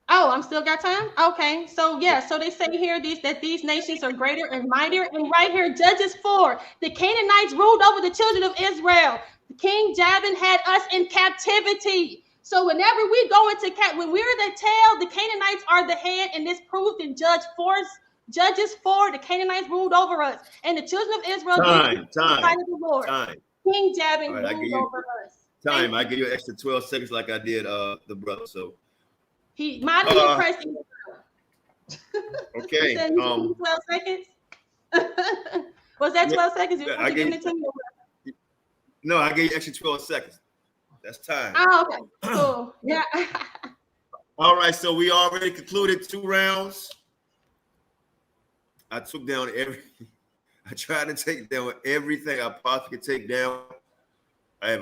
Oh, I'm still got time? Okay. So yeah, so they say here that these nations are greater and mightier. And right here, Judges 4, the Canaanites ruled over the children of Israel. King Jabin had us in captivity. So whenever we go into when we're the tail, the Canaanites are the head, and this proved in Judges 4, the Canaanites ruled over us, and the children of Israel Time. King Jabin ruled over us. Time. I give you an extra 12 seconds like I did the brother. So he might be pressing. Okay. 12 seconds. Was that 12 seconds? I gave it to me. No, I gave you extra 12 seconds. That's time. Oh, okay. Cool. Yeah. All right. So we already concluded 2 rounds. I took down I tried to take down everything I possibly could take down.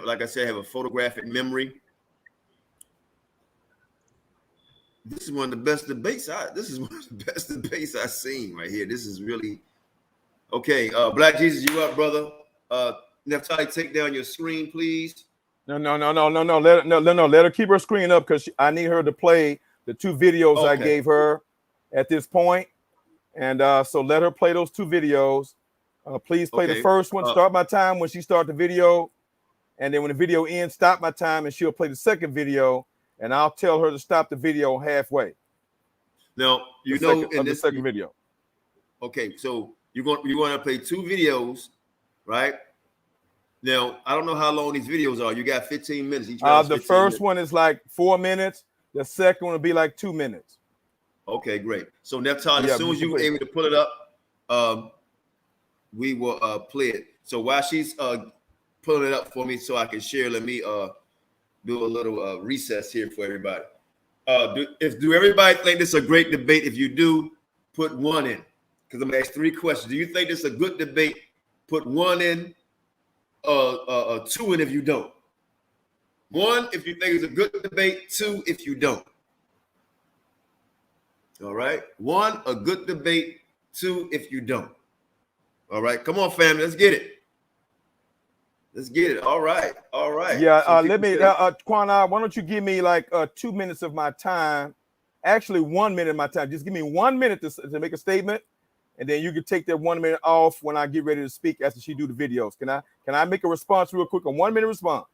Like I said, I have a photographic memory. This is one of the best debates I've seen right here. This is really okay. Black Jesus, you up, brother? Naphtali, take down your screen, please. No. Let her keep her screen up because I need her to play the 2 videos I gave her at this point. And so let her play those 2 videos. Please play the first one. Start my time when she starts the video. And then when the video ends, stop my time and she'll play the second video. And I'll tell her to stop the video halfway. Now, in the second video. Okay, so you're going to play 2 videos, right? Now, I don't know how long these videos are. You got 15 minutes. Each the first one is like 4 minutes. The second one will be like 2 minutes. Okay, great. So Naphtali, as soon as you're able to pull it up, we will play it. So while she's pulling it up for me so I can share, let me do a little recess here for everybody. Do everybody think this is a great debate? If you do, put 1 in. Because I'm going to ask 3 questions. Do you think this is a good debate? Put 1 in, 2 in if you don't. 1 if you think it's a good debate, 2 if you don't. All right. 1, a good debate, 2 if you don't. All right. Come on, family. Let's get it. All right. Yeah. So let me, Qanath, why don't you give me like 2 minutes of my time? Actually, 1 minute of my time. Just give me 1 minute to make a statement, and then you can take that 1 minute off when I get ready to speak after she do the videos. Can I make a response real quick? A 1 minute response.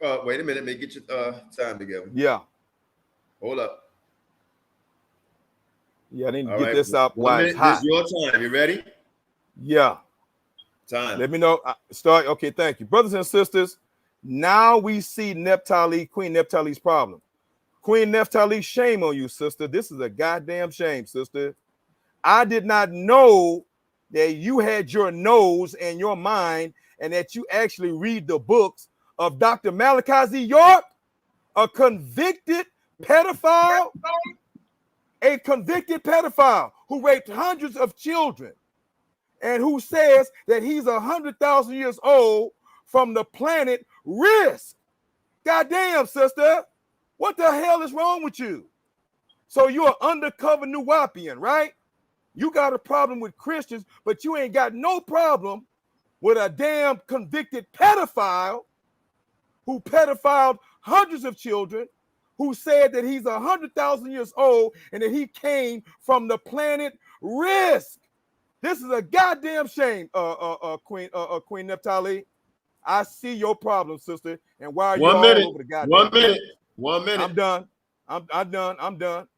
Wait a minute. Let me get your time together. Yeah. Hold up. Yeah, I need to get this up while it's hot. This is your time. You ready? Yeah. Time. Let me know. Start. Okay, thank you. Brothers and sisters, now we see Queen Naphtali's problem. Queen Naphtali, shame on you, sister. This is a goddamn shame, sister. I did not know that you had your nose and your mind and that you actually read the books of Dr. Malachi Z. York, a convicted pedophile who raped hundreds of children and who says that he's 100,000 years old from the planet Risk. Goddamn, sister, what the hell is wrong with you? So you're an undercover Nuwapian, right? You got a problem with Christians, but you ain't got no problem with a damn convicted pedophile who pedophiled hundreds of children, who said that he's 100,000 years old and that he came from the planet Risk. This is a goddamn shame, Queen Naphtali. I see your problem, sister. And why are you all over the goddamn? 1 minute. I'm done. I'm done.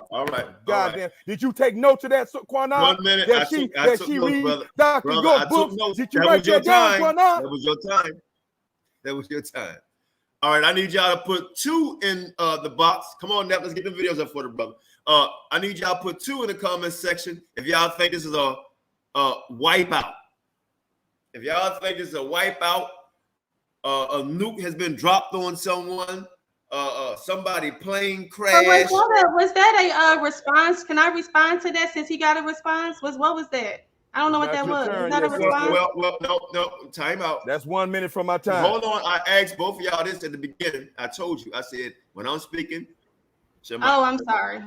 All right. Goddamn. Right. Did you take notes of that, Qanath? 1 minute. That she reads Dr. York books? Did you write that down, Qanath? That was your time. All right. I need y'all to put 2 in the box. Come on, Nep. Let's get the videos up for the brother. I need y'all to put 2 in the comment section if y'all think this is a wipeout. If y'all think this is a wipeout, a nuke has been dropped on someone. Somebody plane crash. Was that a response? Can I respond to that since he got a response? What was that? I don't know what that was. Is that a response? Well, no, time out. That's 1 minute from my time. Hold on. I asked both of y'all this at the beginning. I told you. I said, when I'm speaking. I'm sorry.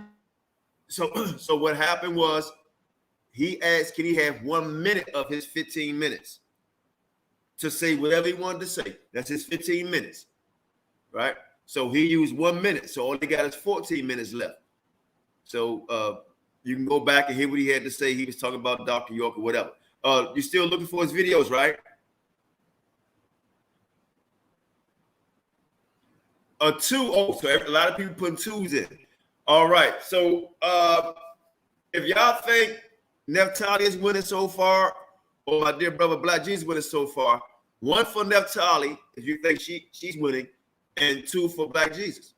So what happened was he asked, can he have 1 minute of his 15 minutes to say whatever he wanted to say? That's his 15 minutes, right? So he used 1 minute. So all he got is 14 minutes left. So you can go back and hear what he had to say. He was talking about Dr. York or whatever. You're still looking for his videos, right? 2. So a lot of people putting 2s in. All right. So if y'all think Naphtali is winning so far, or my dear brother Black Jesus winning so far, 1 for Naphtali if you think she's winning, and 2 for Black Jesus.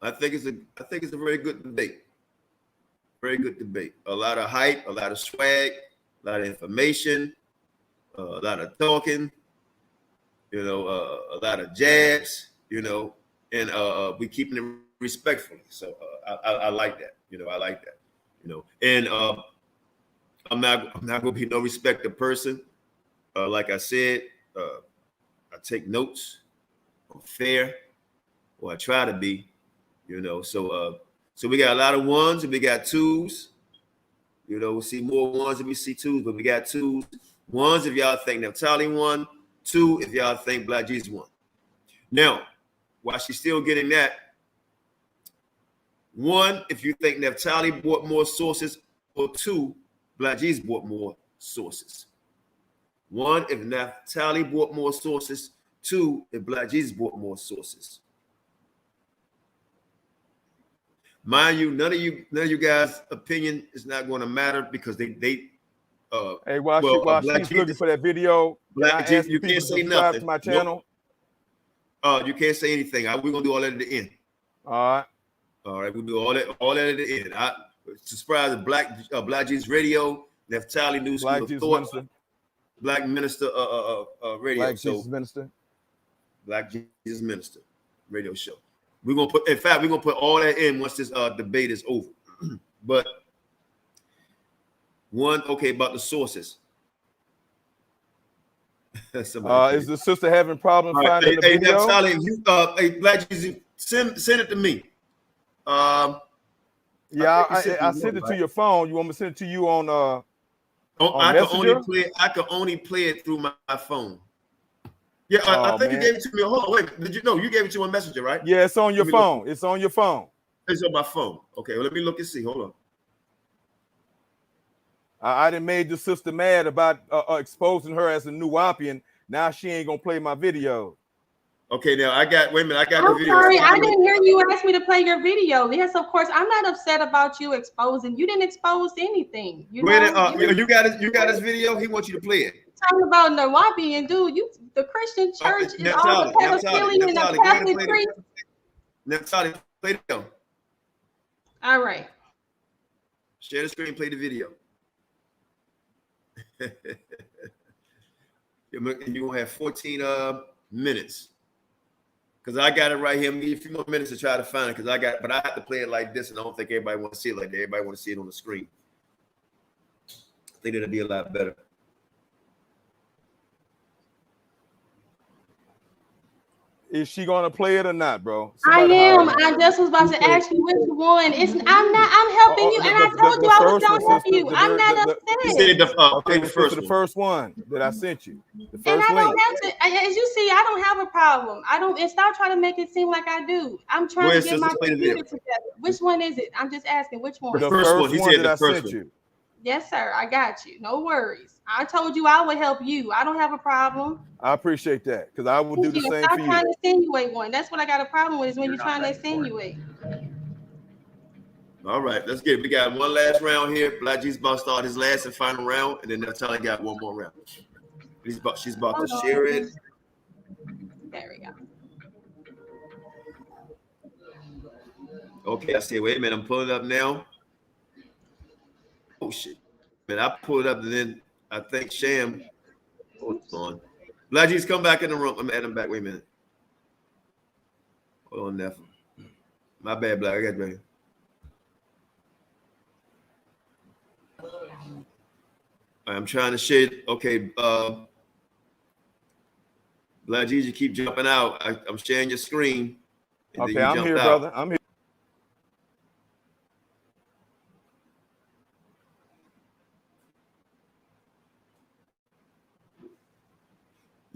I think it's a very good debate. Very good debate. A lot of hype, a lot of swag, a lot of information, a lot of talking, a lot of jabs, and we keeping it respectfully. So I like that. I like that. And I'm not gonna be no respecter person. Like I said, I take notes. I'm fair, or I try to be. So we got a lot of 1s and we got 2s. We see more 1s and we see 2s, but we got 2s. 1s if y'all think Naphtali won. 2 if y'all think Black Jesus won. Now, while she's still getting that, 1 if you think Naphtali bought more sources, or 2 Black Jesus bought more sources. 1 if Naphtali bought more sources. 2 if Black Jesus bought more sources. Mind you, none of you guys' opinion is not going to matter because they hey, while she's looking for that video, Black Jesus, you can't say nothing to my channel. Nope. You can't say anything. We're gonna do all that at the end. All right, we'll do all that at the end. Subscribe to Black Jesus Radio, Naphtali News School of Thought, Black Minister Radio. Black Jesus Minister. Black Jesus Minister radio show. We're gonna put all that in once this debate is over. But about the sources. Is the sister having problems finding the video? Hey, Black Jesus, send it to me. I sent it to your phone. You want me to send it to you on Messenger? I can only play it through my phone. Yeah, I think you gave it to me. Hold on, wait. Did you know you gave it to me on Messenger, right? Yeah, it's on your phone. It's on your phone. It's on my phone. Okay, well, let me look and see. Hold on. I done made the sister mad about exposing her as a Nuwapian. Now she ain't gonna play my video. Okay, now I got the video. Sorry, I didn't hear you ask me to play your video. Yes, of course. I'm not upset about you exposing. You didn't expose anything. You got his video. He wants you to play it. Talking about Nuwapian, dude. The Christian church is all the pedophilia and the Catholic priest. Naphtali, play the video. All right. Share the screen. Play the video. You're gonna have 14 minutes. Because I got it right here. Give me a few more minutes to try to find it. But I have to play it like this, and I don't think everybody want to see it like that. Everybody want to see it on the screen. I think it'll be a lot better. Is she gonna play it or not, bro? I am. I just was about to ask you which one. I'm helping you, and I told you I was gonna help you. I'm not upset. The first one that I sent you. The first and I link. don't have to. As you see, I don't have a problem. I don't. And stop trying to make it seem like I do. I'm trying to get my computer together. Which one is it? I'm just asking. Which one? The first one. He said the first one. Yes, sir. I got you. No worries. I told you I would help you. I don't have a problem. I appreciate that because I will do the same for you. Stop trying to insinuate one. That's what I got a problem with is when you're trying to insinuate. All right, let's get it. We got one last round here. Black Jesus about to start his last and final round, and then Naphtali got one more round. She's about to share it. There we go. Okay, I see. Wait a minute, I'm pulling it up now. Oh shit. Man, I pulled it up and then I think Sham. Hold on. Black Jesus, come back in the room. I'm adding him back. Wait a minute. Hold on, Neph. My bad, Black. I got you. I'm trying to share. Okay. Black Jesus, you keep jumping out. I'm sharing your screen. Okay, I'm here, brother. I'm here.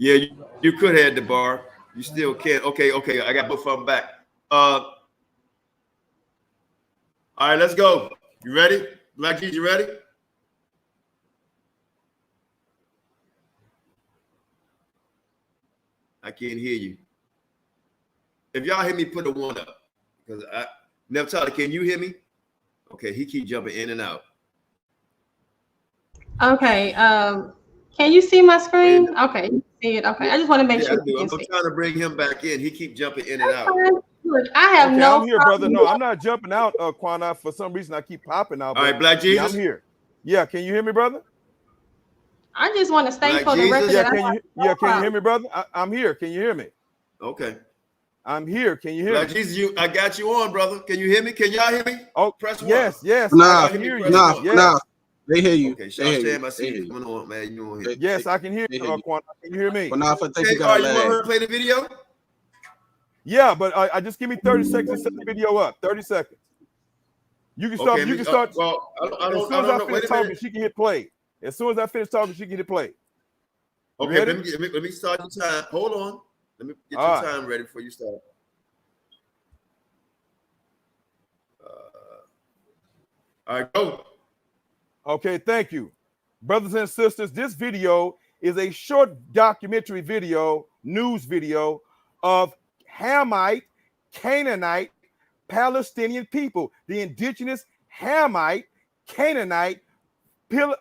Yeah, you could have the bar. You still can. Okay. I got both of them back. All right, let's go. You ready? Black Jesus, you ready? I can't hear you. If y'all hear me, put a one up. Because Naphtali, can you hear me? Okay, he keep jumping in and out. Okay. Can you see my screen? Okay, you see it. Okay, I just want to make sure. I'm trying to bring him back in. He keep jumping in and out. Look, I have no. I'm here, brother. No, I'm not jumping out, Qanath. For some reason, I keep popping out. All right, Black Jesus. Yeah, I'm here. Yeah, can you hear me, brother? I just want to state for the record. Can you hear me, brother? I'm here. Can you hear me? Okay. I'm here. Can you hear me? Jesus, I got you on, brother. Can you hear me? Can y'all hear me? Oh, press one. Yes. Nah, I can hear you. Nah. They hear you. Okay, Sham, I see you coming on, man. You on here. Yes, I can hear you, Qanath. Can you hear me? But now I think you want her to play the video? Yeah, but I just give me 30 seconds to set the video up. 30 seconds. You can start. Okay, you can start. Well, as soon as I finish talking, she can hit play. As soon as I finish talking, she can hit play. Okay, let me start your time. Hold on. Let me get your time ready before you start. All right, go. Okay, thank you. Brothers and sisters, this video is a short documentary video, news video of Hamite, Canaanite, Palestinian people, the indigenous Hamite, Canaanite,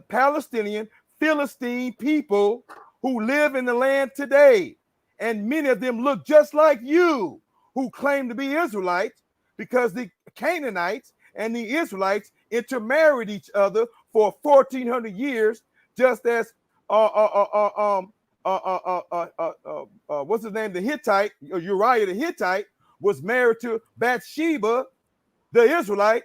Palestinian, Philistine people who live in the land today. And many of them look just like you who claim to be Israelites because the Canaanites and the Israelites intermarried each other for 1,400 years, just as what's his name? The Hittite, Uriah the Hittite, was married to Bathsheba, the Israelite,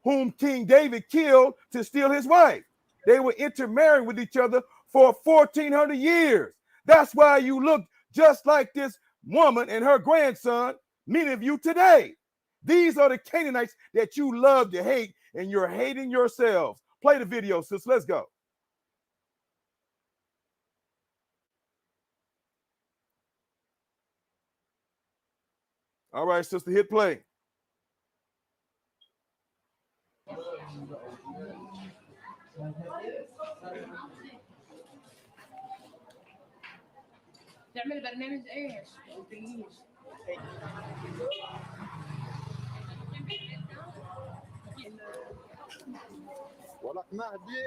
whom King David killed to steal his wife. They were intermarried with each other for 1,400 years. That's why you look just like this woman and her grandson, many of you today. These are the Canaanites that you love to hate, and you're hating yourselves. Play the video, sis. Let's go. All right, sister, hit play.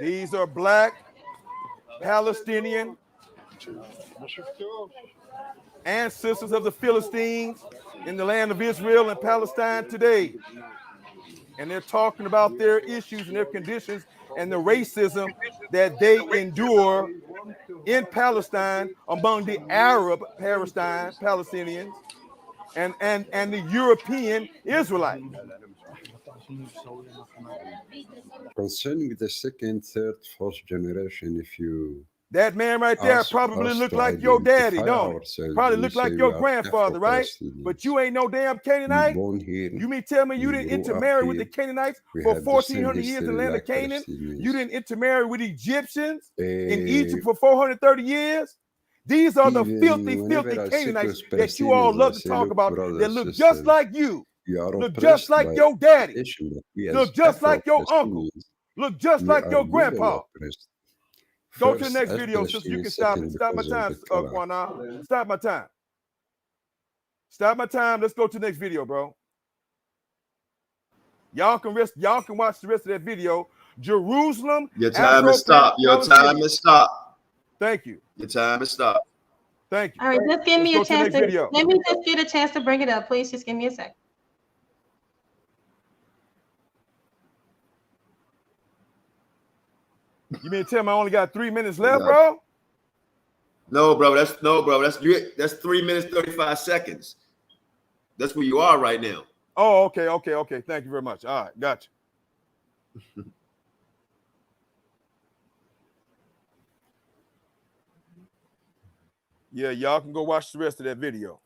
These are black Palestinian ancestors of the Philistines in the land of Israel and Palestine today. And they're talking about their issues and their conditions and the racism that they endure in Palestine among the Arab Palestinians and the European Israelites. Concerning the second, third, fourth generation, if you that man right there probably look like your daddy, don't it? Probably look like your grandfather, right? But you ain't no damn Canaanite. You mean tell me you didn't intermarry with the Canaanites for 1,400 years in the land of Canaan? You didn't intermarry with Egyptians in Egypt for 430 years? These are the filthy Canaanites that you all love to talk about that look just like you. Look just like your daddy. Look just like your uncle. Look just like your grandpa. Go to the next video, sister. You can stop it. Stop my time, Qanath. Stop my time. Stop my time. Let's go to the next video, bro. Y'all can watch the rest of that video. Jerusalem. Your time is stopped. Your time is stopped. Thank you. Your time is stopped. Thank you. All right, just give me a chance to let me just get a chance to bring it up, please. Just give me a sec. You mean to tell me I only got 3 minutes left, bro? No, bro. That's 3 minutes 35 seconds. That's where you are right now. Oh, okay. Thank you very much. All right, gotcha. Yeah, y'all can go watch the rest of that video.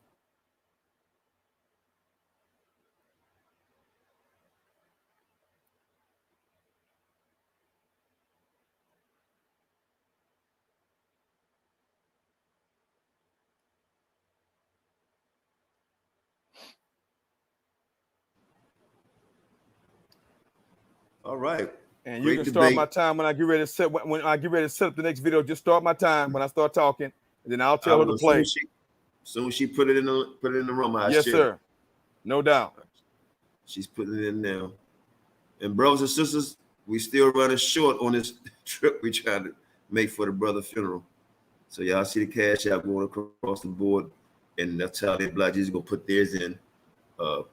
All right. And you can start my time when I get ready to set up the next video. Just start my time when I start talking, and then I'll tell her to play. Soon as she put it in the room, yes, sir. No doubt. She's putting it in now. And brothers and sisters, we still running short on this trip we trying to make for the brother funeral. So y'all see the cash out going across the board, and that's how the Black Jesus gonna put theirs in when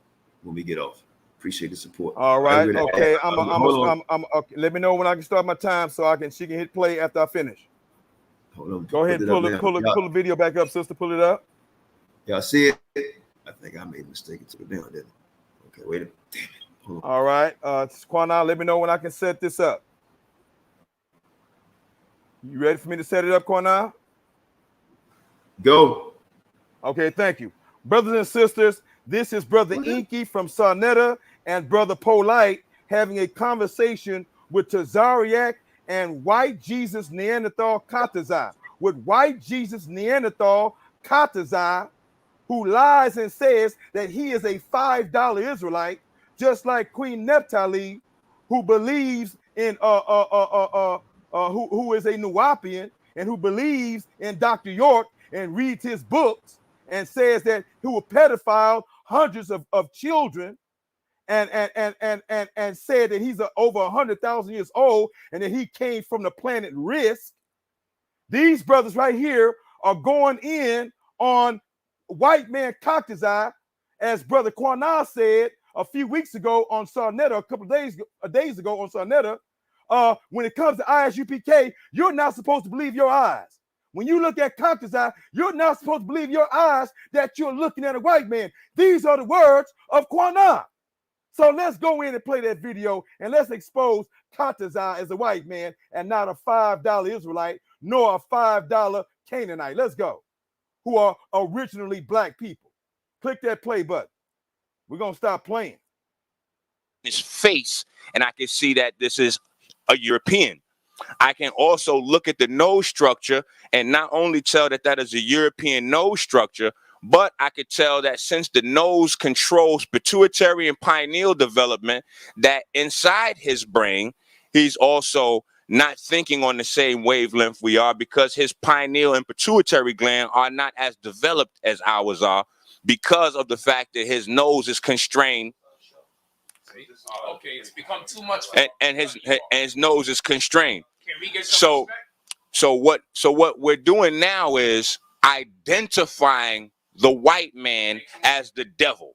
we get off. Appreciate the support. All right. Okay. Okay. Let me know when I can start my time so she can hit play after I finish. Hold on. Go ahead and pull the video back up, sister. Pull it up. Y'all see it? I think I made a mistake and took it down, didn't I? Okay, wait a minute. Damn it. Hold on. All right. Qanath, let me know when I can set this up. You ready for me to set it up, Qanath? Go. Okay, thank you. Brothers and sisters, this is Brother Inky from Sarnetta and Brother Polite having a conversation with Tazariak and White Jesus Neanderthal Qanath. With White Jesus Neanderthal Qanath, who lies and says that he is a $5 Israelite, just like Queen Naphtali, who believes in who is a Nuwapian and who believes in Dr. York and reads his books and says that he will pedophile hundreds of children and said that he's over 100,000 years old and that he came from the planet Risk. These brothers right here are going in on white man Qanath, as Brother Qanath said a few weeks ago on Sarnetta, a couple of days ago on Sarnetta. When it comes to ISUPK, you're not supposed to believe your eyes. When you look at Qanath, you're not supposed to believe your eyes that you're looking at a white man. These are the words of Qanath. So let's go in and play that video and let's expose Qanath as a white man and not a $5 Israelite nor a $5 Canaanite. Let's go. Who are originally black people. Click that play button. We're going to stop playing. His face, and I can see that this is a European. I can also look at the nose structure and not only tell that that is a European nose structure, but I could tell that since the nose controls pituitary and pineal development, that inside his brain, he's also not thinking on the same wavelength we are, because his pineal and pituitary gland are not as developed as ours are, because of the fact that his nose is constrained. Okay, it's become too much. And his nose is constrained. Can we get some respect? So what we're doing now is identifying the white man as the devil.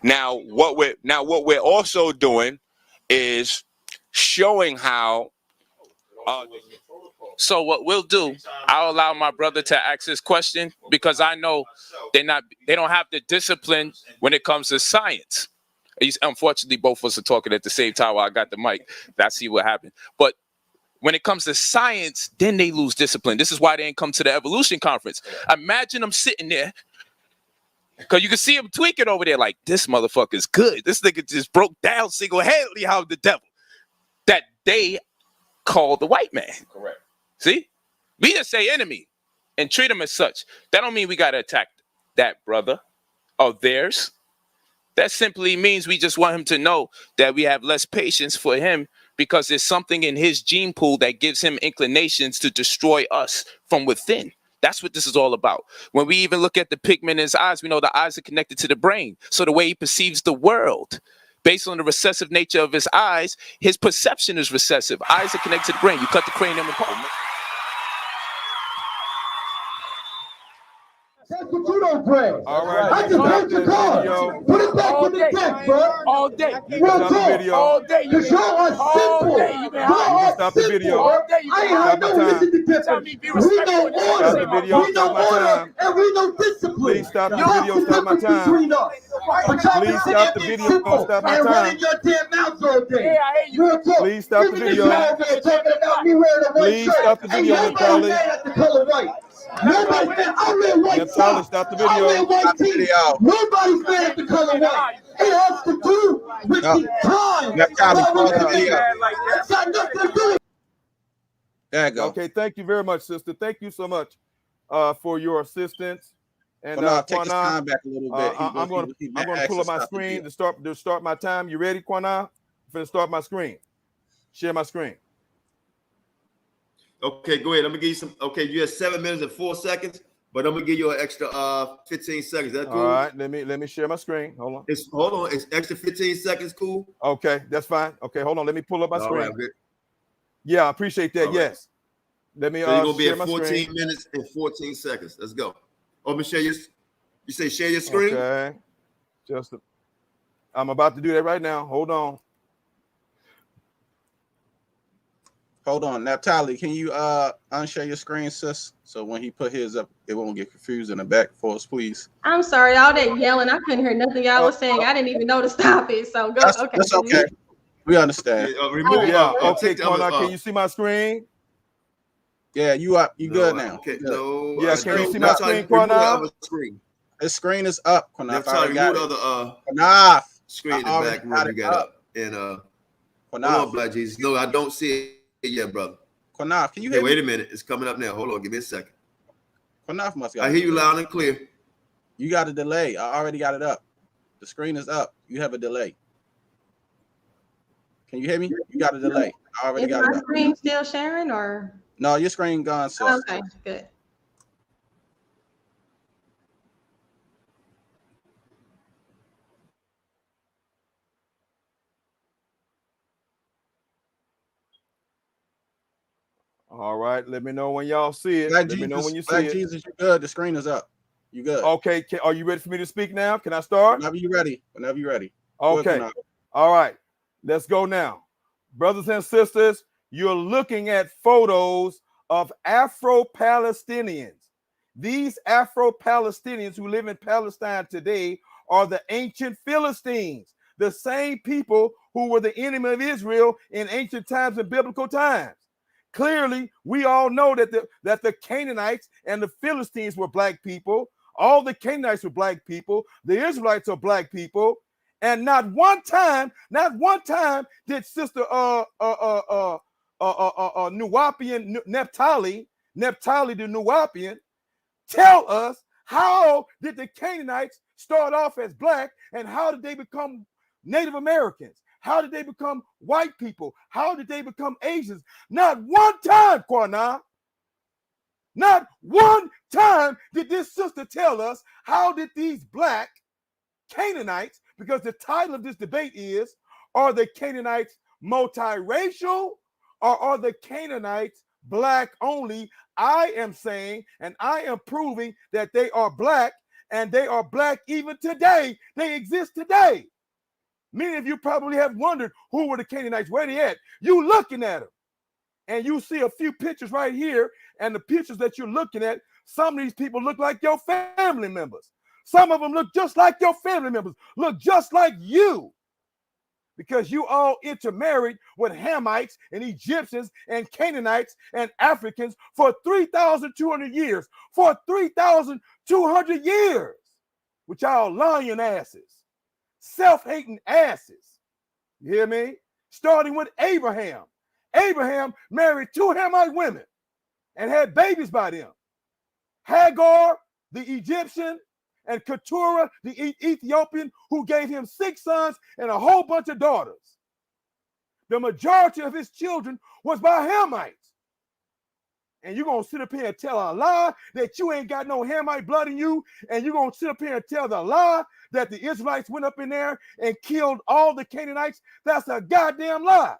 Now what we're also doing is showing how So what we'll do, I'll allow my brother to ask his question because I know they don't have the discipline when it comes to science. Unfortunately, both of us are talking at the same time while I got the mic. That's see what happened. But when it comes to science, then they lose discipline. This is why they ain't come to the evolution conference. Imagine them sitting there, because you can see him tweaking over there like, this motherfucker's good. This nigga just broke down single-handedly how the devil that they call the white man. Correct. See? We just say enemy and treat them as such. That don't mean we got to attack that brother of theirs. That simply means we just want him to know that we have less patience for him because there's something in his gene pool that gives him inclinations to destroy us from within. That's what this is all about. When we even look at the pigment in his eyes, we know the eyes are connected to the brain. So the way he perceives the world, based on the recessive nature of his eyes, his perception is recessive. Eyes are connected to the brain. You cut the cranium apart. That's what you don't pray. All right. I just hate your car. Put it back on the deck, bro. All day. Real talk. All day. Because y'all are simple. Y'all are Stop the video. simple. I ain't had no religion difference. We know order. Stop the video. We know Stop my order. time. And we know discipline. Please stop the video. Stop my time. Between us. But y'all Please can stop the sit video. there and be simple Stop my and time. running your damn mouths all day. Real talk. Please stop the Even video. this man there talking about me wearing a white Please shirt. stop the video, Ain't Naphtali. nobody mad at the color white. Nobody said I wear white Naphtali, socks. stop the I wear video. white tees. Nobody's mad at the color white. It has to do with the time. It's got nothing to do with. There you go. Okay, thank you very much, sister. Thank you so much for your assistance. And take his time back a little bit. I'm going to pull up my screen to start my time. You ready, Qanath? I'm going to start my screen. Share my screen. Okay, go ahead. I'm gonna give you some. Okay, you have 7 minutes and 4 seconds, but I'm gonna give you an extra 15 seconds. That's cool. All right, let me share my screen. Hold on. It's extra 15 seconds. Cool. Okay, that's fine. Okay, hold on. Let me pull up my screen. Right, good. Yeah, I appreciate that. All yes. Right. Let me. So you're gonna be share at my 14 screen. minutes and 14 seconds. Let's go. Oh, Michelle, you say share your screen. Okay. I'm about to do that right now. Hold on. Hold on, Naphtali, can you unshare your screen, sis? So when he put his up, it won't get confused in the back for us, please. I'm sorry, all that yelling, I couldn't hear nothing y'all was saying. I didn't even know to stop it. So go. Okay. That's okay. We understand. Okay, Qanath, can you see my screen? Yeah, you up? You good now? Okay. Good. No. Yeah, can you see my screen, Qanath? His screen is up, Qanath. Qanath. Screen in the back where you got up. And hold on, Black Jesus. No, I don't see it yet, brother. Qanath, can you hear me? Wait a minute. It's coming up now. Hold on. Give me a second. Qanath must I hear you loud and clear. You got a delay. I already got it up. The screen is up. You have a delay. Can you hear me? You got a delay. I already got it up. Is my screen still sharing or? No, your screen gone, sis. Okay, good. All right, let me know when y'all see it. Black let me know when you see Black it. Jesus, you good? The screen is up. You good? Okay, are you ready for me to speak now? Can I start? Whenever you're ready. Whenever you're ready. Okay. All right, let's go now. Brothers and sisters, you're looking at photos of Afro-Palestinians. These Afro-Palestinians who live in Palestine today are the ancient Philistines, the same people who were the enemy of Israel in ancient times and biblical times. Clearly, we all know that the Canaanites and the Philistines were black people. All the Canaanites were black people. The Israelites are black people. And not one time did Sister Nuwapian Naphtali the Nuwapian tell us how did the Canaanites start off as black and how did they become Native Americans? How did they become white people? How did they become Asians? Not one time, Qanath. Not one time did this sister tell us how did these black Canaanites, because the title of this debate is, are the Canaanites multiracial or are the Canaanites black only? I am saying, and I am proving that they are black, and they are black even today. They exist today. Many of you probably have wondered who were the Canaanites, where they at. You looking at them. and you see a few pictures right here, and the pictures that you're looking at, some of these people look like your family members. Some of them look just like your family members, look just like you, because you all intermarried with Hamites and Egyptians and Canaanites and Africans for 3,200 years. For 3,200 years, with y'all lying asses, self-hating asses. You hear me? Starting with Abraham. Abraham married 2 Hamite women and had babies by them. Hagar, the Egyptian, and Keturah, the Ethiopian, who gave him 6 sons and a whole bunch of daughters. The majority of his children was by Hamites. And you're going to sit up here and tell a lie that you ain't got no Hamite blood in you, and you're going to sit up here and tell the lie that the Israelites went up in there and killed all the Canaanites. That's a goddamn lie.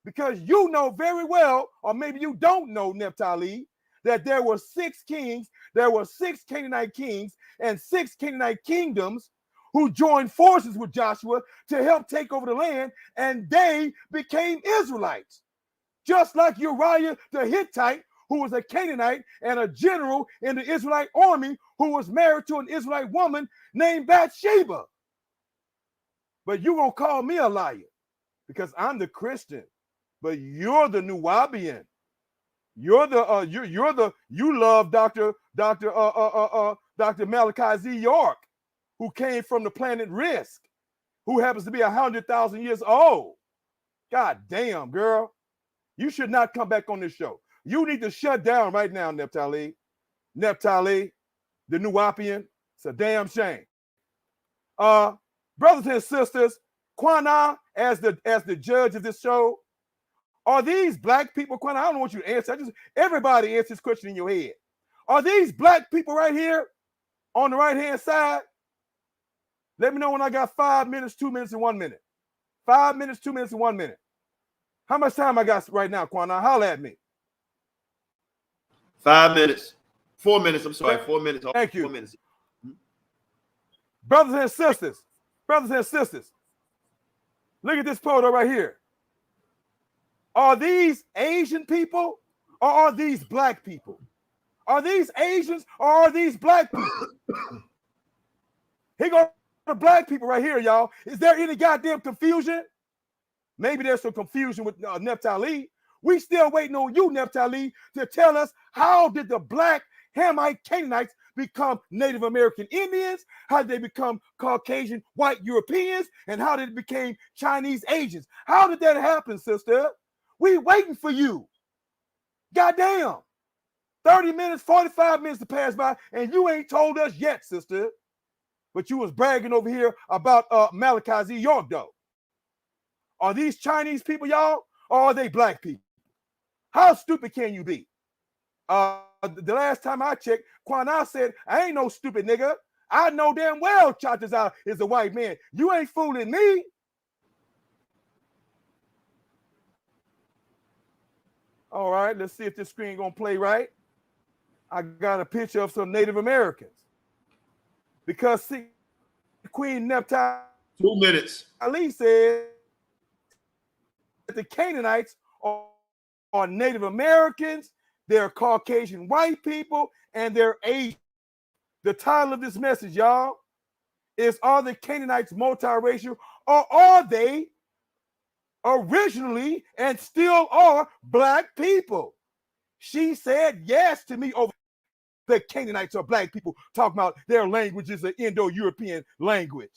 Because you know very well, or maybe you don't know, Naphtali, that there were 6 kings, there were 6 Canaanite kings and 6 Canaanite kingdoms who joined forces with Joshua to help take over the land, and they became Israelites. Just like Uriah the Hittite, who was a Canaanite and a general in the Israelite army, who was married to an Israelite woman named Bathsheba. But you're going to call me a liar because I'm the Christian, but you're the Nuwabian. You're the you love Dr. Malachi Z. York, who came from the planet Risk, who happens to be 100,000 years old. God damn, girl. You should not come back on this show. You need to shut down right now, Naphtali. Naphtali, the Nuwapian. It's a damn shame. Brothers and sisters, Qanath, as the judge of this show, are these black people, Qanath? I don't want you to answer. Everybody answer this question in your head. Are these black people right here on the right-hand side? Let me know when I got 5 minutes, 2 minutes, and 1 minute. 5 minutes, 2 minutes, and 1 minute. How much time I got right now, Qanath? Holla at me. 5 minutes. 4 minutes. I'm sorry. 4 minutes. Thank you. 4 minutes. Brothers and sisters, look at this photo right here. Are these Asian people or are these black people? Are these Asians or are these black people? Here go the black people right here, y'all. Is there any goddamn confusion? Maybe there's some confusion with Naphtali. We still waiting on you, Naphtali, to tell us how did the black Hamite Canaanites become Native American Indians? How did they become Caucasian white Europeans? And how did it become Chinese Asians? How did that happen, sister? We waiting for you. Goddamn. 30 minutes, 45 minutes to pass by, and you ain't told us yet, sister. But you was bragging over here about Malachi Z. York, though. Are these Chinese people, y'all, or are they black people? How stupid can you be? The last time I checked, Qanath said, I ain't no stupid nigga. I know damn well Chatazal is a white man. You ain't fooling me. All right, let's see if this screen gonna play right. I got a picture of some Native Americans. Because see, Queen Naphtali 2 minutes. Ali said that the Canaanites are Native Americans, they're Caucasian white people, and they're Asian. The title of this message, y'all, is Are the Canaanites multiracial, or are they originally and still are black people? She said yes to me over the Canaanites are black people, talking about their language is an Indo-European language.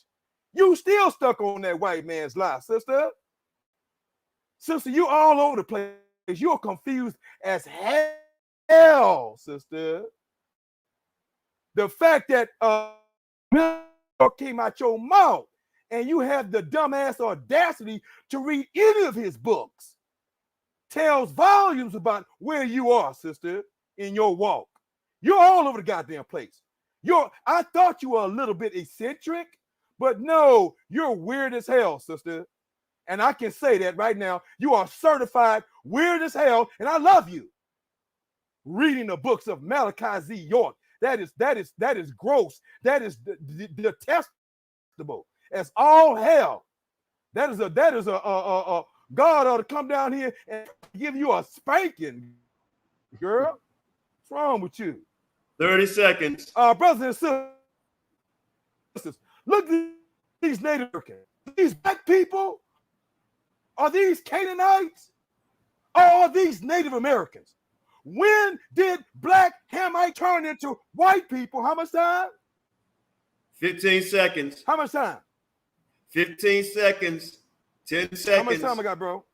You still stuck on that white man's lie, sister. Sister, you all over the place. You're confused as hell, sister. The fact that came out your mouth and you have the dumbass audacity to read any of his books tells volumes about where you are, sister, in your walk. You're all over the goddamn place. I thought you were a little bit eccentric, but no, you're weird as hell, sister. And I can say that right now. You are certified weird as hell, and I love you. Reading the books of Malachi Z. York, that is gross. That is detestable as all hell. That is a God ought to come down here and give you a spanking, girl. What's wrong with you? 30 seconds. Brothers and sisters, look at these Native Americans. These black people, are these Canaanites, or are these Native Americans? When did black Hamite turn into white people? How much time? 15 seconds. How much time? 15 seconds. 10 seconds. How much time I got, bro?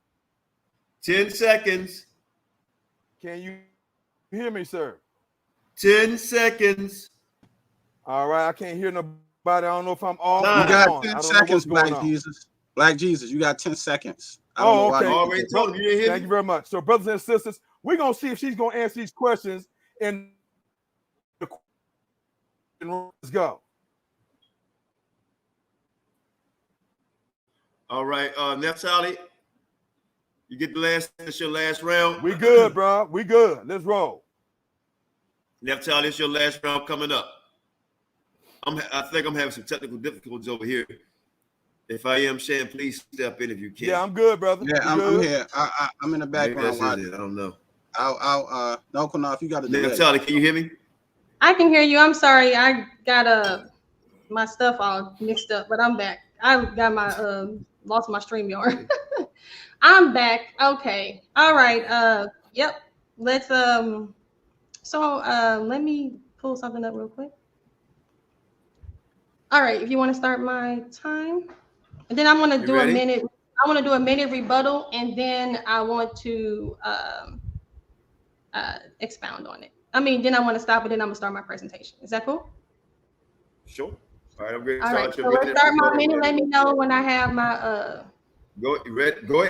10 seconds. Can you hear me, sir? 10 seconds. All right, I can't hear nobody. I don't know if I'm off. You got 10 seconds, Black Jesus. Black Jesus, you got 10 seconds. Oh, okay. Already told you, didn't hear Thank me? you very much. So, brothers and sisters, we're going to see if she's going to answer these questions. And let's go. All right, Naphtali, you get the last. It's your last round. We good, bro. We good. Let's roll. Naphtali, it's your last round coming up. I think I'm having some technical difficulties over here. If I am, Shan, please step in if you can. Yeah, I'm good, brother. Yeah, I'm here. I'm in the background. I don't know. No, Qanath, you got to do that. Naphtali, can you hear me? I can hear you. I'm sorry. I got my stuff all mixed up, but I'm back. I got my lost my StreamYard. I'm back. Okay. All right. Yep. Let's let me pull something up real quick. All right, if you want to start my time, and then I'm going to do a minute. I want to do a minute rebuttal, and then I want to expound on it. I mean, then I want to stop it, then I'm going to start my presentation. Is that cool? Sure. All right, I'm ready. All right, so let's start my minute. Let me know when I have my Go ahead. Go.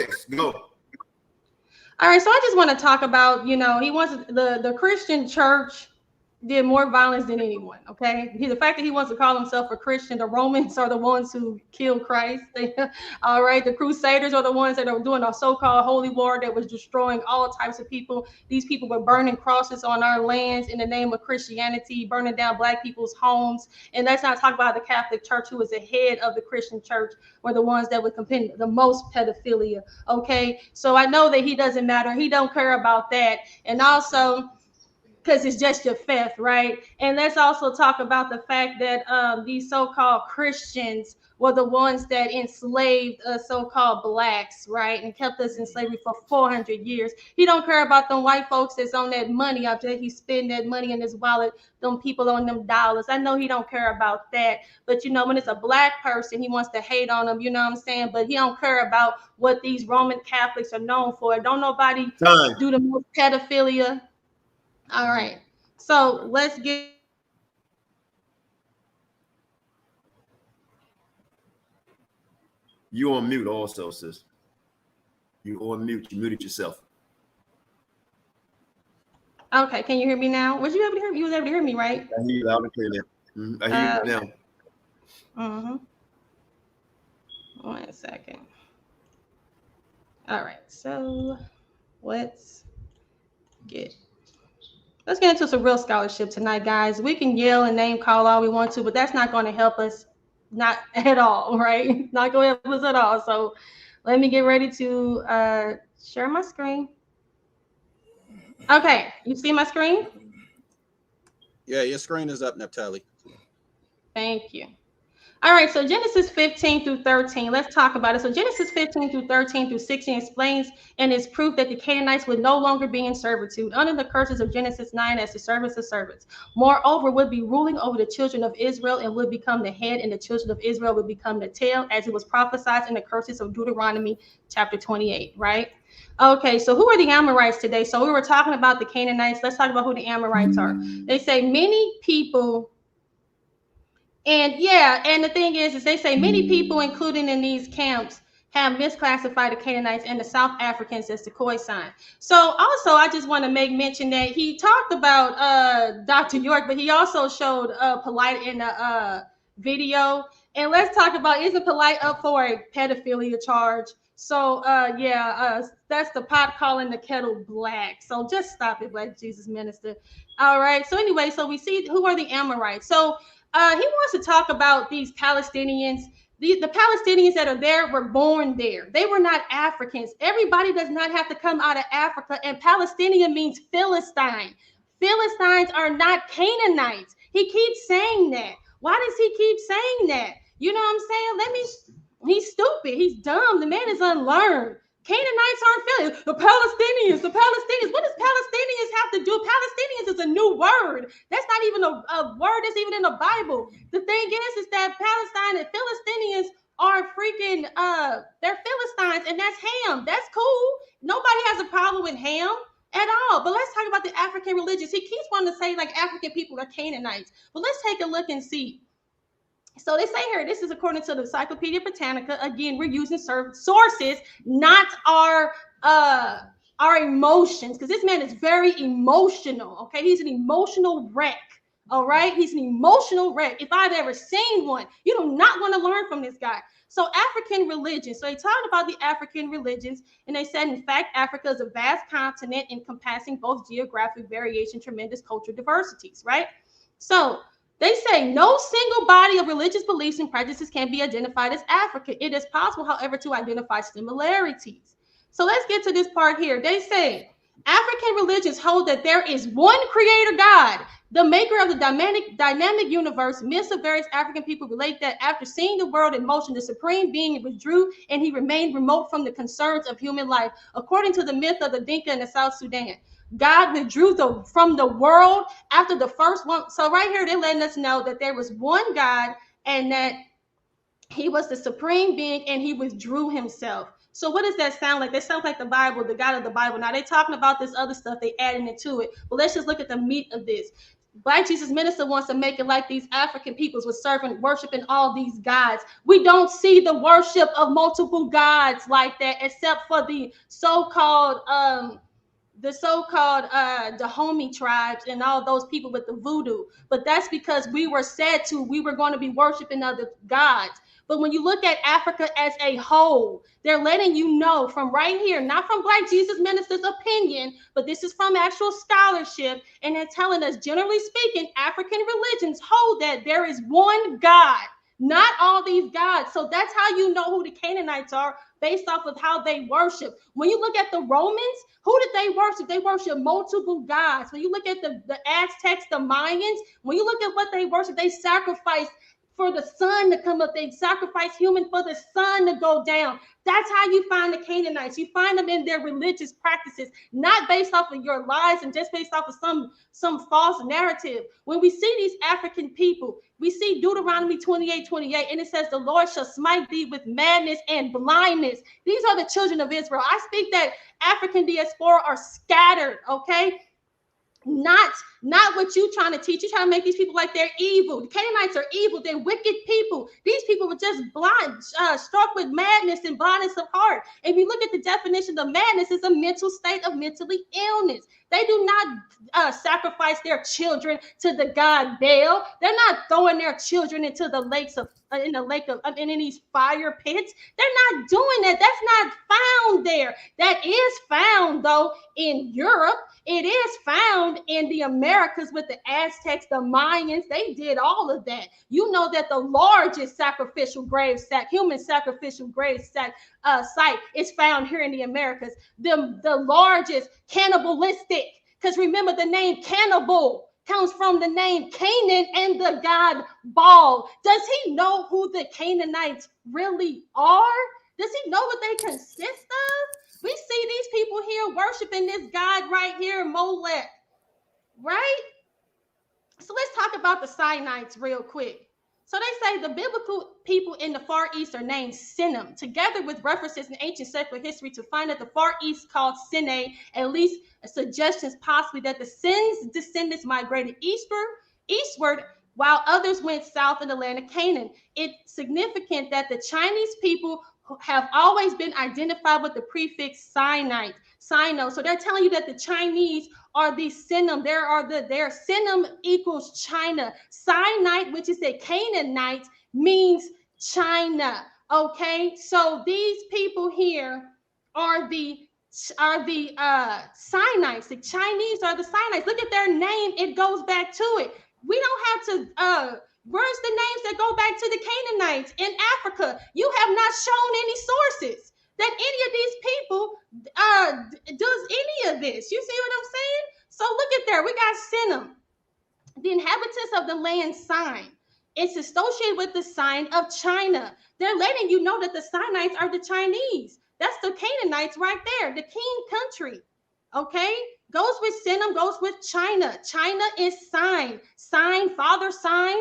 All right, so I just want to talk about, he wants the Christian church did more violence than anyone. Okay, the fact that he wants to call himself a Christian, the Romans are the ones who killed Christ. All right, the Crusaders are the ones that are doing a so-called holy war that was destroying all types of people. These people were burning crosses on our lands in the name of Christianity, burning down black people's homes. And let's not talk about the Catholic Church, who was the head of the Christian church, were the ones that were committing the most pedophilia. Okay, so I know that he doesn't matter. He don't care about that. And also, because it's just your faith, right? And let's also talk about the fact that these so-called Christians were the ones that enslaved so-called blacks, right? And kept us in slavery for 400 years. He don't care about them white folks that's on that money out there. He spend that money in his wallet, them people on them dollars. I know he don't care about that. But, when it's a black person, he wants to hate on them, you know what I'm saying? But he don't care about what these Roman Catholics are known for. Don't nobody do the most pedophilia. All right, so let's get. You on mute also, sis. You on mute. You muted yourself. Okay, can you hear me now? Was you able to hear me? You was able to hear me, right? I hear you loud and clear now. I hear you now. 1 second. All right, so let's get into some real scholarship tonight, guys. We can yell and name call all we want to, but that's not going to help us, not at all, right? Not going to help us at all. So let me get ready to share my screen. Okay, you see my screen? Yeah, your screen is up, Naphtali. Thank you. All right, so Genesis 15 through 13, let's talk about it. So Genesis 15 through 13 through 16 explains and is proof that the Canaanites would no longer be in servitude under the curses of Genesis 9 as the servants of servants. Moreover, would be ruling over the children of Israel and would become the head, and the children of Israel would become the tail, as it was prophesied in the curses of Deuteronomy chapter 28, right? Okay, so who are the Amorites today? So we were talking about the Canaanites. Let's talk about who the Amorites are. They say many people. And the thing is they say many people, including in these camps, have misclassified the Canaanites and the South Africans as the Khoisan. So also, I just want to make mention that he talked about Dr. York, but he also showed Polite in the video. And let's talk about, isn't Polite up for a pedophilia charge? So that's the pot calling the kettle black. So just stop it, Black Jesus Minister. All right. So anyway, so we see who are the Amorites. So he wants to talk about these Palestinians The Palestinians that are there were born there. They were not Africans. Everybody does not have to come out of Africa. And Palestinian means Philistine. Philistines are not Canaanites. He keeps saying that. Why does he keep saying that? You know what I'm saying? He's stupid. He's dumb. The man is unlearned. Canaanites aren't Philistines. The Palestinians. What does Palestinians have to do? Palestinians is a new word. That's not even a word that's even in the Bible. The thing is that Palestine and Philistinians are freaking, they're Philistines, and that's Ham. That's cool. Nobody has a problem with Ham at all. But let's talk about the African religions. He keeps wanting to say like African people are Canaanites. But let's take a look and see. So they say here, this is according to the Encyclopedia Britannica. Again, we're using sources, not our emotions, because this man is very emotional. Okay, he's an emotional wreck. All right, he's an emotional wreck. If I've ever seen one, you do not want to learn from this guy. So African religion. So they talked about the African religions, and they said, in fact, Africa is a vast continent encompassing both geographic variation, tremendous cultural diversities. Right. So they say no single body of religious beliefs and practices can be identified as African. It is possible, however, to identify similarities. So let's get to this part here. They say African religions hold that there is one creator God, the maker of the dynamic universe. Myths of various African people relate that after seeing the world in motion, the supreme being withdrew and he remained remote from the concerns of human life. According to the myth of the Dinka in the South Sudan, God withdrew from the world after the first one. So right here, they're letting us know that there was one God and that he was the supreme being and he withdrew himself. So what does that sound like? That sounds like the Bible, the God of the Bible. Now they're talking about this other stuff, they adding it to it. But let's just look at the meat of this. Black Jesus Minister wants to make it like these African peoples were worshiping all these gods. We don't see the worship of multiple gods like that, except for the so-called Dahomey tribes and all those people with the voodoo. But that's because we were going to be worshiping other gods. But when you look at Africa as a whole, they're letting you know from right here, not from Black Jesus Minister's opinion, but this is from actual scholarship. And they're telling us, generally speaking, African religions hold that there is one God, not all these gods. So that's how you know who the Canaanites are, based off of how they worship. When you look at the Romans, who did they worship? They worship multiple gods. When you look at the Aztecs, the Mayans, when you look at what they worship, they sacrifice for the sun to come up. They sacrifice human for the sun to go down. That's how you find the Canaanites. You find them in their religious practices, not based off of your lies and just based off of some false narrative. When we see these African people, we see Deuteronomy 28:28, and it says, the Lord shall smite thee with madness and blindness. These are the children of Israel. I speak that African diaspora are scattered, okay? Not what you trying to teach. You trying to make these people like they're evil. The Canaanites are evil. They're wicked people. These people were just blind, struck with madness and blindness of heart. If you look at the definition of madness, it's a mental state of mentally illness. They do not sacrifice their children to the god Baal. They're not throwing their children into the lakes of in these fire pits. They're not doing that. That's not found there. That is found though in Europe. It is found in the Americas with the Aztecs, the Mayans. They did all of that. You know that the largest sacrificial grave site, human sacrificial grave site is found here in the Americas. The largest cannibalistic, because remember the name cannibal comes from the name Canaan and the god Baal. Does he know who the Canaanites really are? Does he know what they consist of? We see these people here worshiping this god right here, Molech, right? So let's talk about the Sinaites real quick. So they say the biblical people in the Far East are named Sinim, together with references in ancient secular history to find that the Far East called Sinai, at least suggestions possibly that the Sin's descendants migrated eastward, while others went south in the land of Canaan. It's significant that the Chinese people have always been identified with the prefix Sino. So they're telling you that the Chinese are the Sinim. Their Sinim equals China. Sinite, which is the Canaanite, means China. Okay, so these people here are the Sinites. The Chinese are the Sinites. Look at their name; it goes back to it. We don't have to Where's the names that go back to the Canaanites in Africa? You have not shown any sources that any of these people does any of this. You see what I'm saying? So look at there. We got Sinim, the inhabitants of the land sign. It's associated with the sign of China. They're letting you know that the Sinites are the Chinese. That's the Canaanites right there, the king country. Okay? Goes with Sinim, goes with China. China is sign. Sign, father sign.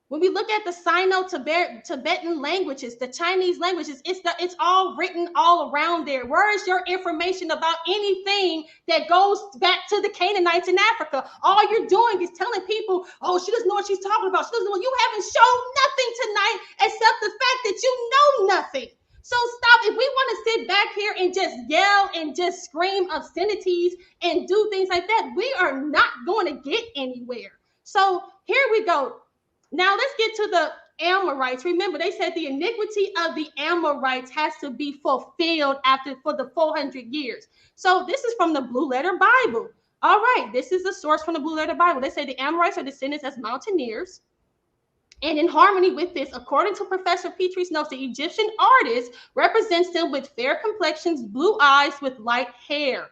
When we look at the Sino-Tibetan languages, the Chinese languages, it's all written all around there. Where is your information about anything that goes back to the Canaanites in Africa? All you're doing is telling people, oh, she doesn't know what she's talking about. She doesn't know. You haven't shown nothing tonight except the fact that you know nothing. So stop. If we want to sit back here and just yell and just scream obscenities and do things like that, we are not going to get anywhere. So here we go. Now let's get to the Amorites. Remember, they said the iniquity of the Amorites has to be fulfilled for the 400 years. So this is from the Blue Letter Bible. All right, this is the source from the Blue Letter Bible. They say the Amorites are descendants as mountaineers. And in harmony with this, according to Professor Petrie's notes, the Egyptian artist represents them with fair complexions, blue eyes, with light hair.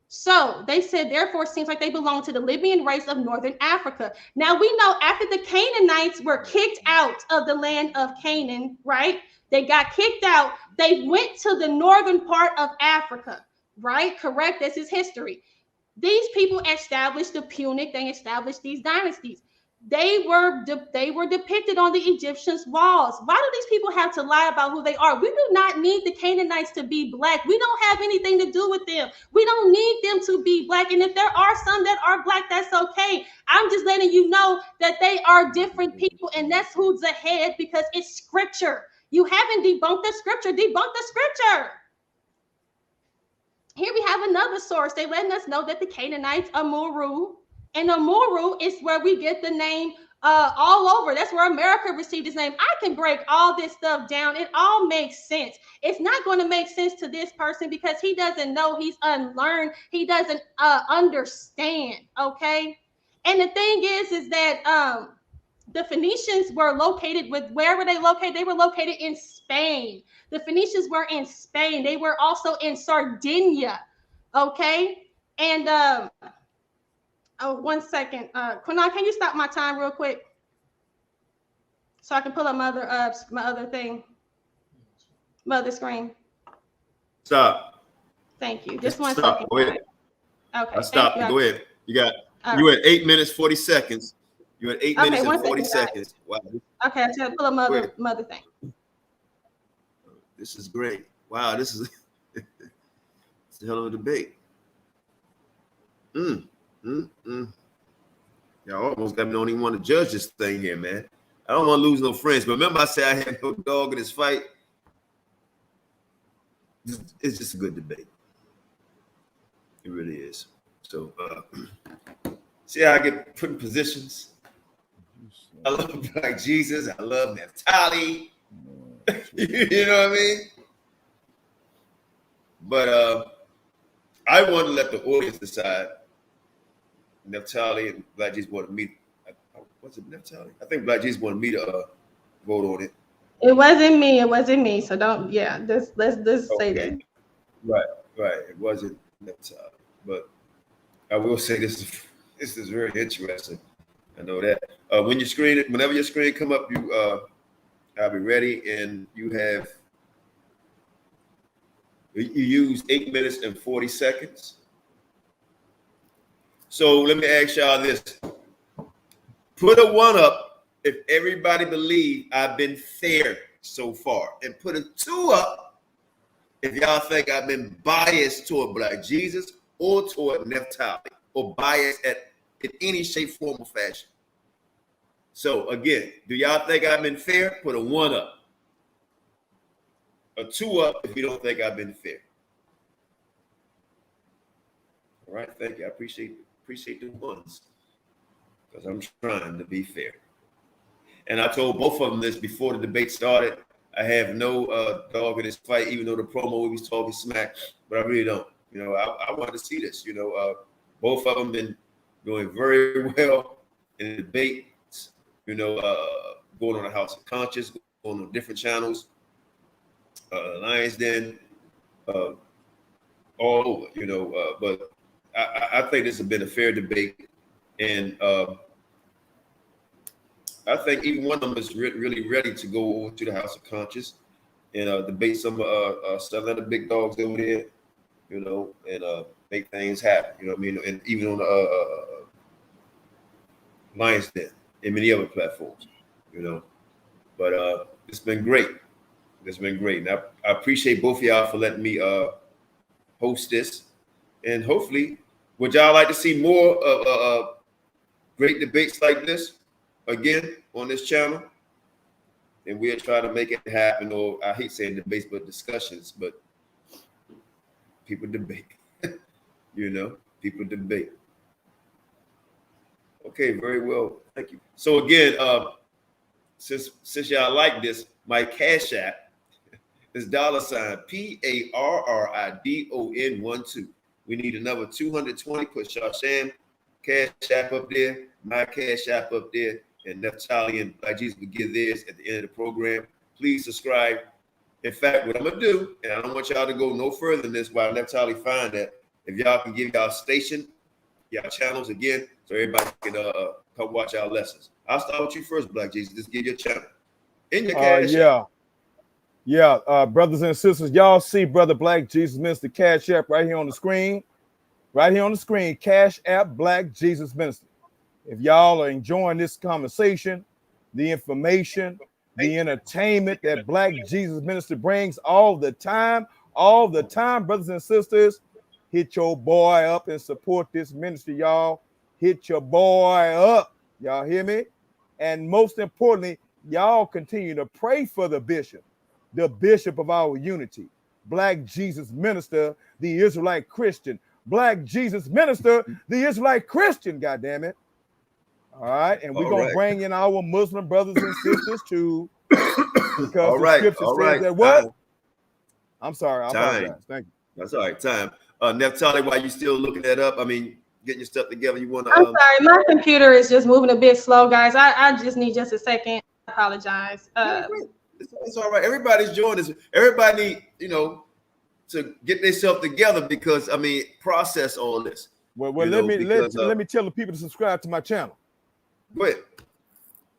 So they said, therefore, it seems like they belong to the Libyan race of northern Africa. Now we know after the Canaanites were kicked out of the land of Canaan, right? They got kicked out. They went to the northern part of Africa, right? Correct. This is history. These people established the Punic. They established these dynasties. They were depicted on the Egyptians' walls. Why do these people have to lie about who they are? We do not need the Canaanites to be black. We don't have anything to do with them. We don't need them to be black. And if there are some that are black, that's okay. I'm just letting you know that they are different people, and that's who's ahead because it's scripture. You haven't debunked the scripture. Debunk the scripture. Here we have another source. They're letting us know that the Canaanites are Amuru. And Amuru is where we get the name all over. That's where America received its name. I can break all this stuff down. It all makes sense. It's not going to make sense to this person because he doesn't know. He's unlearned. He doesn't understand. Okay. And the thing is that the Phoenicians were located where were they located? They were located in Spain. The Phoenicians were in Spain. They were also in Sardinia. Okay. And oh, 1 second. Qanath, can you stop my time real quick? So I can pull up my other thing. My other screen. Stop. Thank you. Just 1 stop. second. Go ahead. Okay. Stop. Go ahead. You right. at 8 minutes 40 seconds. You're at 8 minutes and 40 seconds. Wow. Okay, I should pull up my other thing. This is great. Wow, this is it's a hell of a debate. Y'all almost got me. Don't even want to judge this thing here, man. I don't want to lose no friends. But remember, I said I had no dog in this fight. It's just a good debate. It really is. So, see how I get put in positions. I love Black Jesus. I love Naphtali. You know what I mean? But I want to let the audience decide. Naphtali and Black Jesus wanted me. Was it Naphtali? I think Black Jesus wanted me to vote on it. It wasn't me. It wasn't me. So don't. Yeah. Let's say that. Right. It wasn't Naphtali. But I will say this is very interesting. I know that. Whenever your screen come up, I'll be ready, and you use 8 minutes and 40 seconds. So let me ask y'all this. Put a 1 up if everybody believe I've been fair so far, and put a 2 up if y'all think I've been biased toward Black Jesus or toward Naphtali, or biased in any shape, form, or fashion. So again, do y'all think I've been fair? Put a 1 up. A 2 up if you don't think I've been fair. All right, thank you. I appreciate the ones, because I'm trying to be fair. And I told both of them this before the debate started. I have no dog in this fight, even though the promo we was talking smack, but I really don't. You know, I want to see this. You know, both of them been doing very well in the debates. going on the House of Conscience, going on different channels, Lions Den, all over, but I think this has been a fair debate. And I think even one of them is really ready to go over to the House of Conscience and debate some of the big dogs over there, and make things happen. And even on the Lions Den and many other platforms, But it's been great. It's been great. And I appreciate both of y'all for letting me host this. And hopefully, would y'all like to see more of great debates like this again on this channel? And we'll try to make it happen. Or I hate saying debates, but discussions. But people debate. People debate. Okay, very well. Thank you. So again, since y'all like this, my Cash App is $PARRIDON12. We need another 220. Put Shashan Cash App up there, my Cash App up there, and Naphtali and Black Jesus will give theirs at the end of the program. Please subscribe. In fact, what I'm gonna do, and I don't want y'all to go no further than this while Naphtali find that, if y'all can give y'all station, y'all channels again, so everybody can come watch our lessons. I'll start with you first, Black Jesus. Just give your channel. In your Cash App. Yeah, brothers and sisters, y'all see Brother Black Jesus Minister Cash App right here on the screen. Right here on the screen, Cash App Black Jesus Minister. If y'all are enjoying this conversation, the information, the entertainment that Black Jesus Minister brings all the time, brothers and sisters, hit your boy up and support this ministry, y'all. Hit your boy up. Y'all hear me? And most importantly, y'all continue to pray for the bishop of our unity, Black Jesus Minister, the Israelite Christian. Black Jesus Minister, the Israelite Christian, goddammit. All right, and we're going to bring in our Muslim brothers and sisters too, because the scripture says that what? Time. I'm sorry, I apologize. Thank you. That's all right, time. Naphtali, while you still looking that up, getting your stuff together, you want to... I'm sorry, my computer is just moving a bit slow, guys. I just need just a second. I apologize. It's all right. Everybody's joining us. Everybody need, to get themselves together because, process all this. Well, let me tell the people to subscribe to my channel. Go ahead.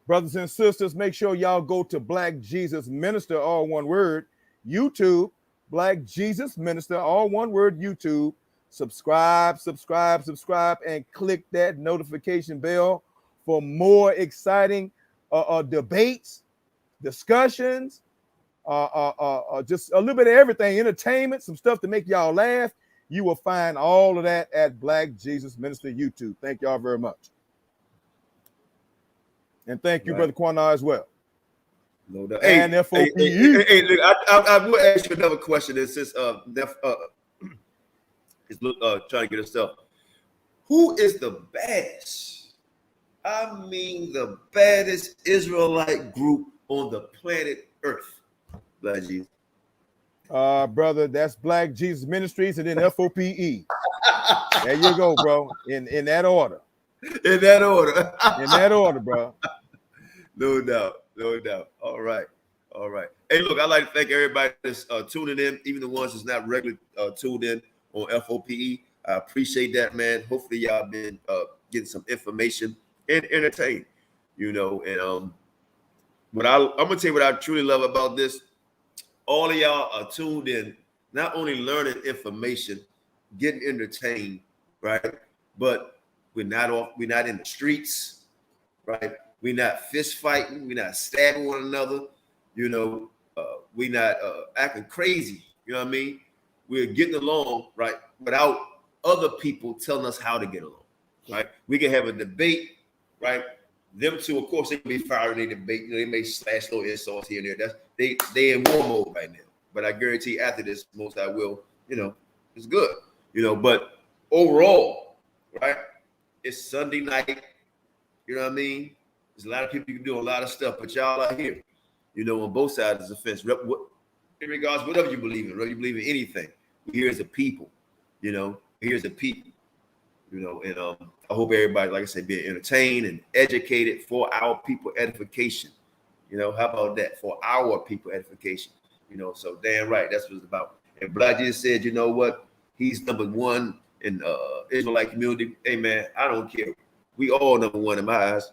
Brothers and sisters, make sure y'all go to Black Jesus Minister, all one word, YouTube, Black Jesus Minister, all one word, YouTube. Subscribe, and click that notification bell for more exciting debates, discussions, just a little bit of everything, entertainment, some stuff to make y'all laugh. You will find all of that at Black Jesus Minister YouTube. Thank y'all very much. And thank you, Brother Qanath, as well. No doubt. And F.O.P.E. Hey, look, I will ask you another question. Since is trying to get herself. Who is the baddest? The baddest Israelite group on the planet Earth. Black Jesus. Brother, that's Black Jesus Ministries and then F.O.P.E. There you go, bro. In that order. In that order. In that order, bro. No doubt. All right. Hey, look, I'd like to thank everybody that's tuning in, even the ones that's not regularly tuned in on F.O.P.E. I appreciate that, man. Hopefully y'all been getting some information and entertained, and I'm gonna tell you what I truly love about this. All of y'all are tuned in, not only learning information, getting entertained, right? But we're not in the streets, right? We're not fist fighting, we're not stabbing one another, we're not acting crazy, you know what I mean? We're getting along, right, without other people telling us how to get along, right? We can have a debate, right? Them two, of course, they can be firing their debate. They may slash little insults here and there. They in war mode right now. But I guarantee after this, most I will, it's good, But overall, right? It's Sunday night. You know what I mean? There's a lot of people you can do a lot of stuff, but y'all are here, on both sides of the fence. In regards to whatever you believe in, whether you believe in anything, we're here as a people, we're here as a people. you know, and I hope everybody, like I said, being entertained and educated for our people edification. You know, how about that? For our people edification. You know, so damn right, that's what it's about. And Black Jesus said, you know what? He's number one in Israelite community. Hey man, I don't care. We all number one in my eyes.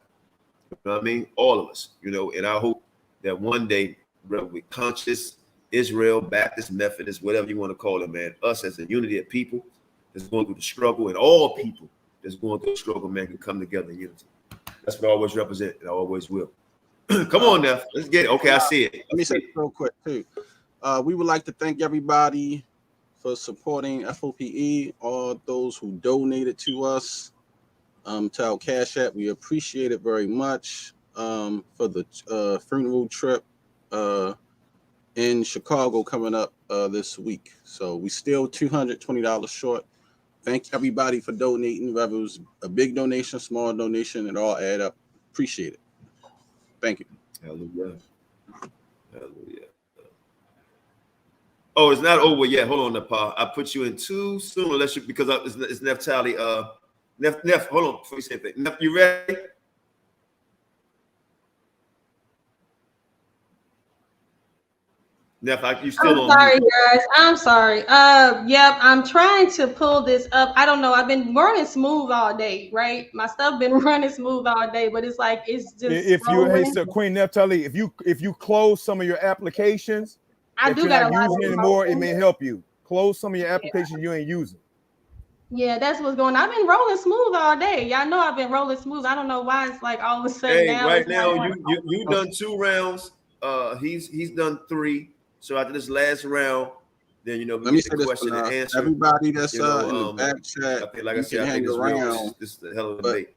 You know what I mean? All of us, you know, and I hope that one day, whether we conscious, Israel, Baptist, Methodist, whatever you want to call it, man, us as a unity of people that's going through the struggle, and all people that's going through the struggle, man, can come together in unity. That's what I always represent, and I always will. Come on now, let's get it. Okay, I see it. Let me say real quick too. We would like to thank everybody for supporting F.O.P.E, all those who donated to us, to our Cash App. We appreciate it very much, for the funeral trip in Chicago coming up this week. So we still $220 short. Thank everybody for donating, whether it was a big donation, small donation, it all add up. Appreciate it. Thank you. Hallelujah. Hallelujah. Oh, it's not over yet. Hold on, Paul. I put you in too soon, unless you, because it's Naphtali. Neff, hold on before you say anything. Neff, you ready? Neff, you still on? I'm sorry, guys. I'm sorry. Yep, I'm trying to pull this up. I don't know. I've been running smooth all day, right? My stuff been running smooth all day, but it's like it's just. If you, hey, so Queen Naphtali, if you close some of your applications, I if do you're got not using anymore, it may help you. Close some of your applications you ain't using. Yeah, that's what's going on. I've been rolling smooth all day. Y'all know I've been rolling smooth. I don't know why it's like all of a sudden. Hey, now right now you done 2 rounds. He's done 3. So after this last round, then you know we get the question and answer. Everybody that's in the back chat, I think, like I said, I think it's real. This is the hell of a debate.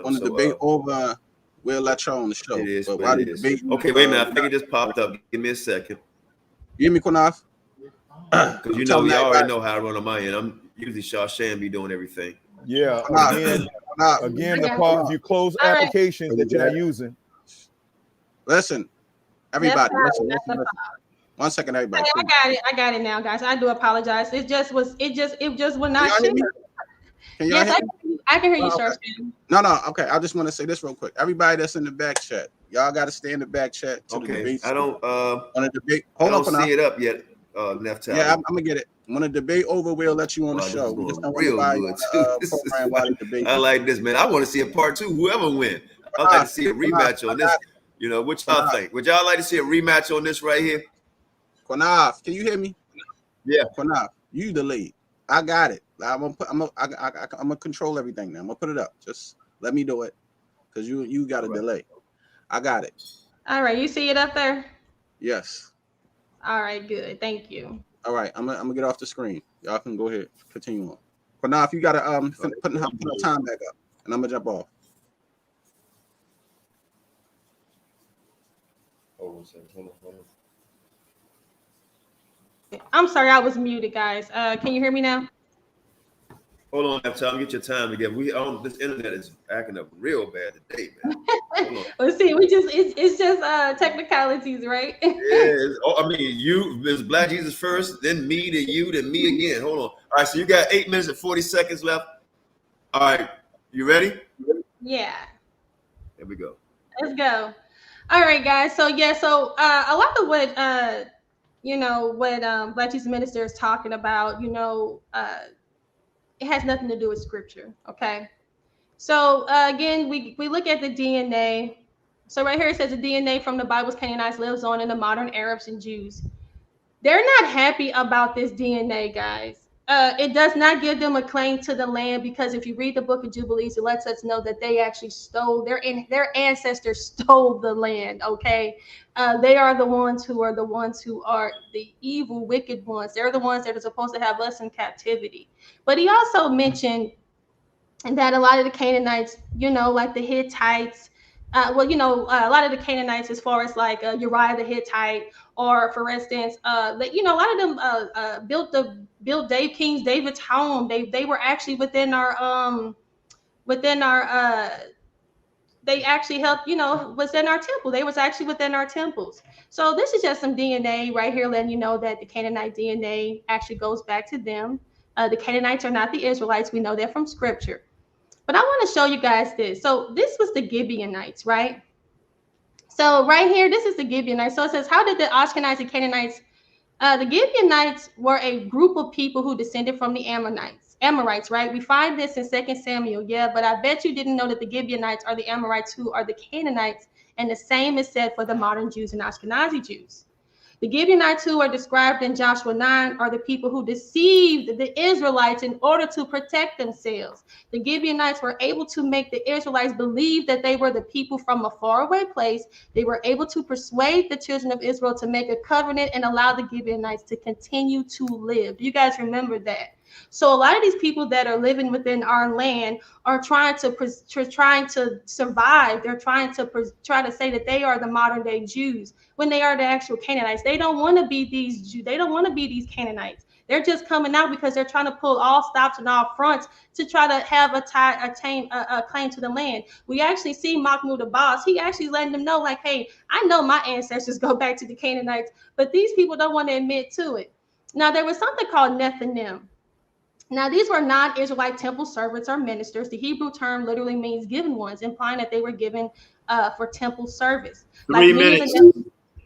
On the debate over, we'll let y'all on the show. It is. But it is. Okay, wait a minute. I think it just popped up. Give me a second. You hear me, Qanath? Because you know, you already know how I run on my end. I'm usually Shashan be doing everything. Yeah. Again, the part, if you close applications that you're not using. Listen, everybody. Listen. 1 second, everybody. I got it now, guys. I do apologize. It just would not share. Yes, I can hear you, sir. No. Okay, I just want to say this real quick. Everybody that's in the back chat, y'all got to stay in the back chat. Okay. I don't. On a debate. I don't see it up yet. Naphtali. Yeah, I'm gonna get it. When a debate over, we'll let you on the show. We just don't real good too. I like this, man. I want to see a part 2. Whoever win, I'd like to see a rematch on this. You know, what y'all think? Would y'all like to see a rematch on this right here? Qanath, can you hear me? Yeah. Qanath, you the lead. I got it. I'm gonna control everything now. I'm gonna put it up. Just let me do it, because you got a delay. I got it. All right, you see it up there? Yes. All right, good. Thank you. All right, I'm gonna get off the screen. Y'all can go ahead. Continue on. Qanath, you gotta put the time back up, and I'm gonna jump off. Hold on a second. Hold on. I'm sorry, I was muted, guys. Can you hear me now? Hold on, Naphtali. Get your time again. This internet is acting up real bad today, man. Let's see. It's just technicalities, right? Yeah. I mean, Ms. Black Jesus first, then me, then you, then me again. Hold on. All right. So you got 8 minutes and 40 seconds left. All right. You ready? Yeah. Here we go. Let's go. All right, guys. So yeah. So a lot of what Black Jesus Minister is talking about, it has nothing to do with scripture. Okay. So again, we look at the DNA. So right here it says the DNA from the Bible's Canaanites lives on in the modern Arabs and Jews. They're not happy about this DNA, guys. It does not give them a claim to the land, because if you read the book of Jubilees, it lets us know that they actually stole their ancestors stole the land. Okay. They are the ones who are the evil, wicked ones. They're the ones that are supposed to have us in captivity. But he also mentioned that a lot of the Canaanites, like the Hittites, a lot of the Canaanites, as far as like Uriah the Hittite, or for instance, a lot of them built David's home. They were actually within our they actually helped, was in our temple. They was actually within our temples. So this is just some DNA right here letting you know that the Canaanite DNA actually goes back to them. The Canaanites are not the Israelites. We know that from scripture. But I want to show you guys this. So this was the Gibeonites, right? So right here, this is the Gibeonites. So it says, how did the Ashkenazites and Canaanites, the Gibeonites were a group of people who descended from the Amorites, right? We find this in 2 Samuel, yeah, but I bet you didn't know that the Gibeonites are the Amorites who are the Canaanites, and the same is said for the modern Jews and Ashkenazi Jews. The Gibeonites who are described in Joshua 9 are the people who deceived the Israelites in order to protect themselves. The Gibeonites were able to make the Israelites believe that they were the people from a faraway place. They were able to persuade the children of Israel to make a covenant and allow the Gibeonites to continue to live. Do you guys remember that? So a lot of these people that are living within our land are trying to survive. They're trying to say that they are the modern day Jews when they are the actual Canaanites. They don't want to be these Jews. They don't want to be these Canaanites. They're just coming out because they're trying to pull all stops and all fronts to try to have a claim to the land. We actually see Mahmoud Abbas. He actually letting them know, like, hey, I know my ancestors go back to the Canaanites, but these people don't want to admit to it. Now, there was something called Nethinim. Now, these were non-Israelite temple servants or ministers. The Hebrew term literally means given ones, implying that they were given for temple service. 3 minutes.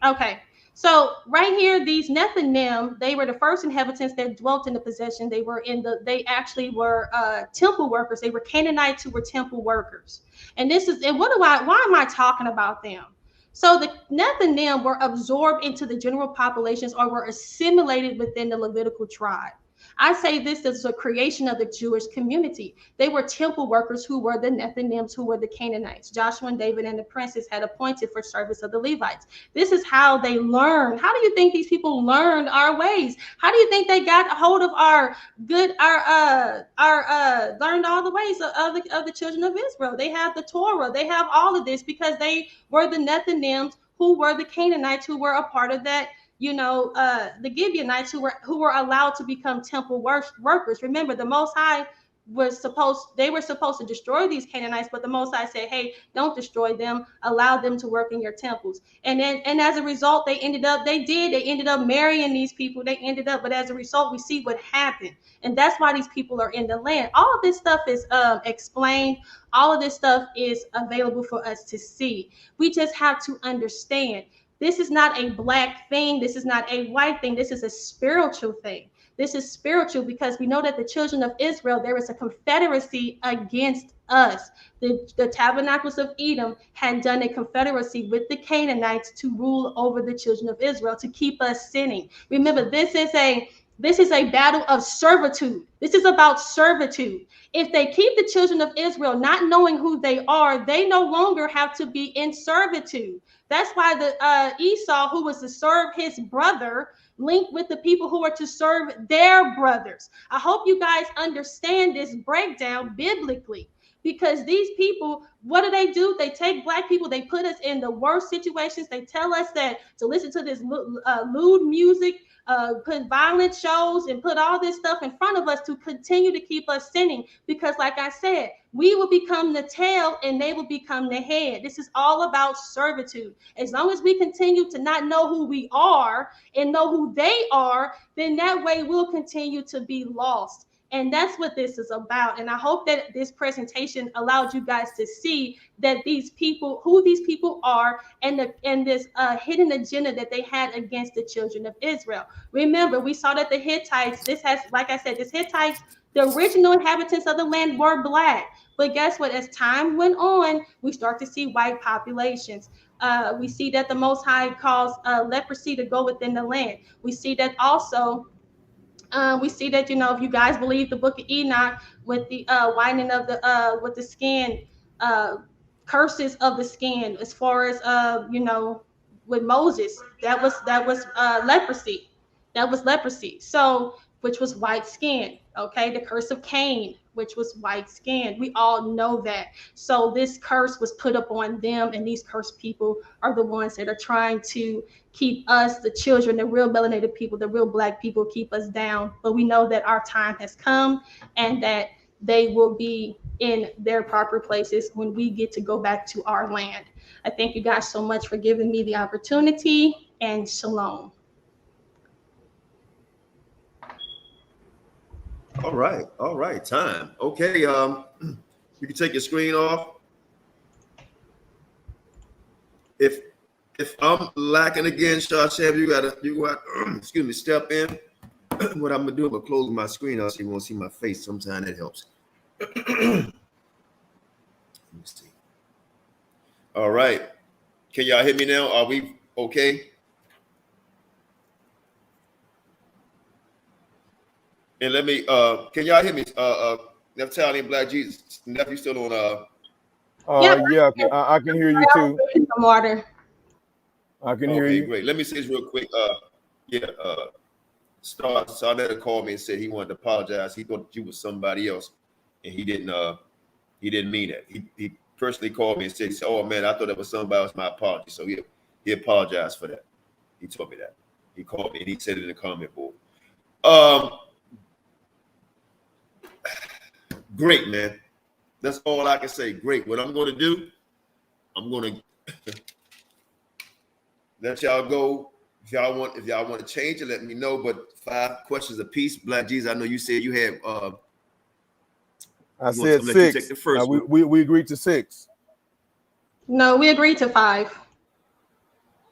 Okay. So right here, these Nethinim, they were the first inhabitants that dwelt in the possession. They actually were temple workers. They were Canaanites who were temple workers. Why am I talking about them? So the Nethinim were absorbed into the general populations or were assimilated within the Levitical tribe. I say this as a creation of the Jewish community. They were temple workers who were the Nethinims, who were the Canaanites. Joshua and David and the princes had appointed for service of the Levites. This is how they learned. How do you think these people learned our ways? How do you think they got a hold of learned all the ways of the children of Israel? They have the Torah. They have all of this because they were the Nethinims who were the Canaanites who were a part of that. The Gibeonites who were allowed to become temple workers. Remember, the Most High were supposed to destroy these Canaanites, but the Most High said, hey, don't destroy them, allow them to work in your temples. And as a result, they ended up marrying these people. But as a result, we see what happened. And that's why these people are in the land. All of this stuff is explained. All of this stuff is available for us to see. We just have to understand. This is not a black thing. This is not a white thing. This is a spiritual thing. This is spiritual because we know that the children of Israel, there is a confederacy against us. The tabernacles of Edom had done a confederacy with the Canaanites to rule over the children of Israel, to keep us sinning. Remember, this is a battle of servitude. This is about servitude. If they keep the children of Israel not knowing who they are, they no longer have to be in servitude. That's why the Esau, who was to serve his brother, linked with the people who are to serve their brothers. I hope you guys understand this breakdown biblically, because these people, what do? They take black people, they put us in the worst situations. They tell us that to listen to this lewd music, put violent shows and put all this stuff in front of us to continue to keep us sinning. Because like I said, we will become the tail and they will become the head. This is all about servitude. As long as we continue to not know who we are and know who they are, then that way we'll continue to be lost. And that's what this is about. And I hope that this presentation allowed you guys to see that who these people are, and this hidden agenda that they had against the children of Israel. Remember, we saw that the Hittites, the original inhabitants of the land were black. But guess what? As time went on, we start to see white populations. We see that the Most High caused leprosy to go within the land. We see that also. If you guys believe the book of Enoch with the whitening of with the skin, curses of the skin, as far as with Moses, that was leprosy. That was leprosy. So, which was white skin. Okay, the curse of Cain, which was white skin. We all know that. So this curse was put up on them, and these cursed people are the ones that are trying to keep us, the children, the real melanated people, the real black people, keep us down. But we know that our time has come and that they will be in their proper places when we get to go back to our land. I thank you guys so much for giving me the opportunity, and shalom. All right, time. Okay, you can take your screen off. If I'm lacking again, Shashav, you got excuse me, step in. What I'm gonna do, I'm gonna close my screen out so you won't see my face. Sometimes that helps. Let me see. All right. Can y'all hear me now? Are we okay? And let me can y'all hear me? Naphtali and Black Jesus. Nephew still on Yeah, I can hear you too. Some water. I can hear you. Great. Let me say this real quick. Sarnetta called me and said he wanted to apologize. He thought you was somebody else, and he didn't mean that. He personally called me and said, "Oh man, I thought that was somebody else. My apologies." So he apologized for that. He told me that. He called me and he said it in the comment board. Great, man. That's all I can say. Great. What I'm going to do, I'm going to let y'all go. If y'all want to change it, let me know. But 5 questions apiece. Black Jesus, I know you said you had. I said 6. Take the first we agreed to 6. No, we agreed to 5.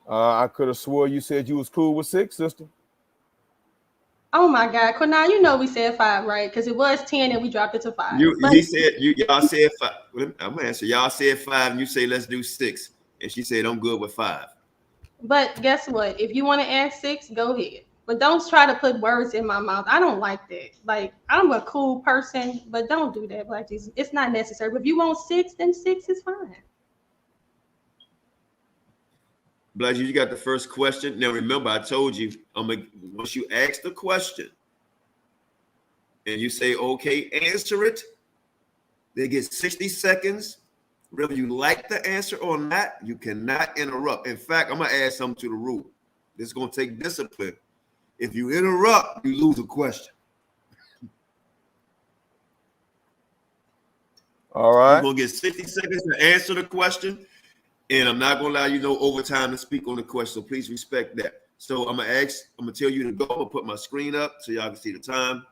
I could have swore you said you was cool with 6, sister. Oh my God, Qanath, you know we said 5, right? Because it was 10 and we dropped it to 5. Y'all said 5. I'm gonna answer. Y'all said 5, and you say let's do 6, and she said I'm good with 5. But guess what? If you want to add 6, go ahead. But don't try to put words in my mouth. I don't like that. Like, I'm a cool person, but don't do that, Black Jesus. It's not necessary. But if you want 6, then 6 is fine. Black Jesus, you got the first question. Now remember, I told you, once you ask the question and you say, okay, answer it, they get 60 seconds. Whether you like the answer or not, you cannot interrupt. In fact, I'm going to add something to the rule. This is going to take discipline. If you interrupt, you lose a question. All right. You're going to get 60 seconds to answer the question, and I'm not going to allow you no overtime to speak on the question, so please respect that. So I'm going to tell you to go. I'm going to put my screen up so y'all can see the time.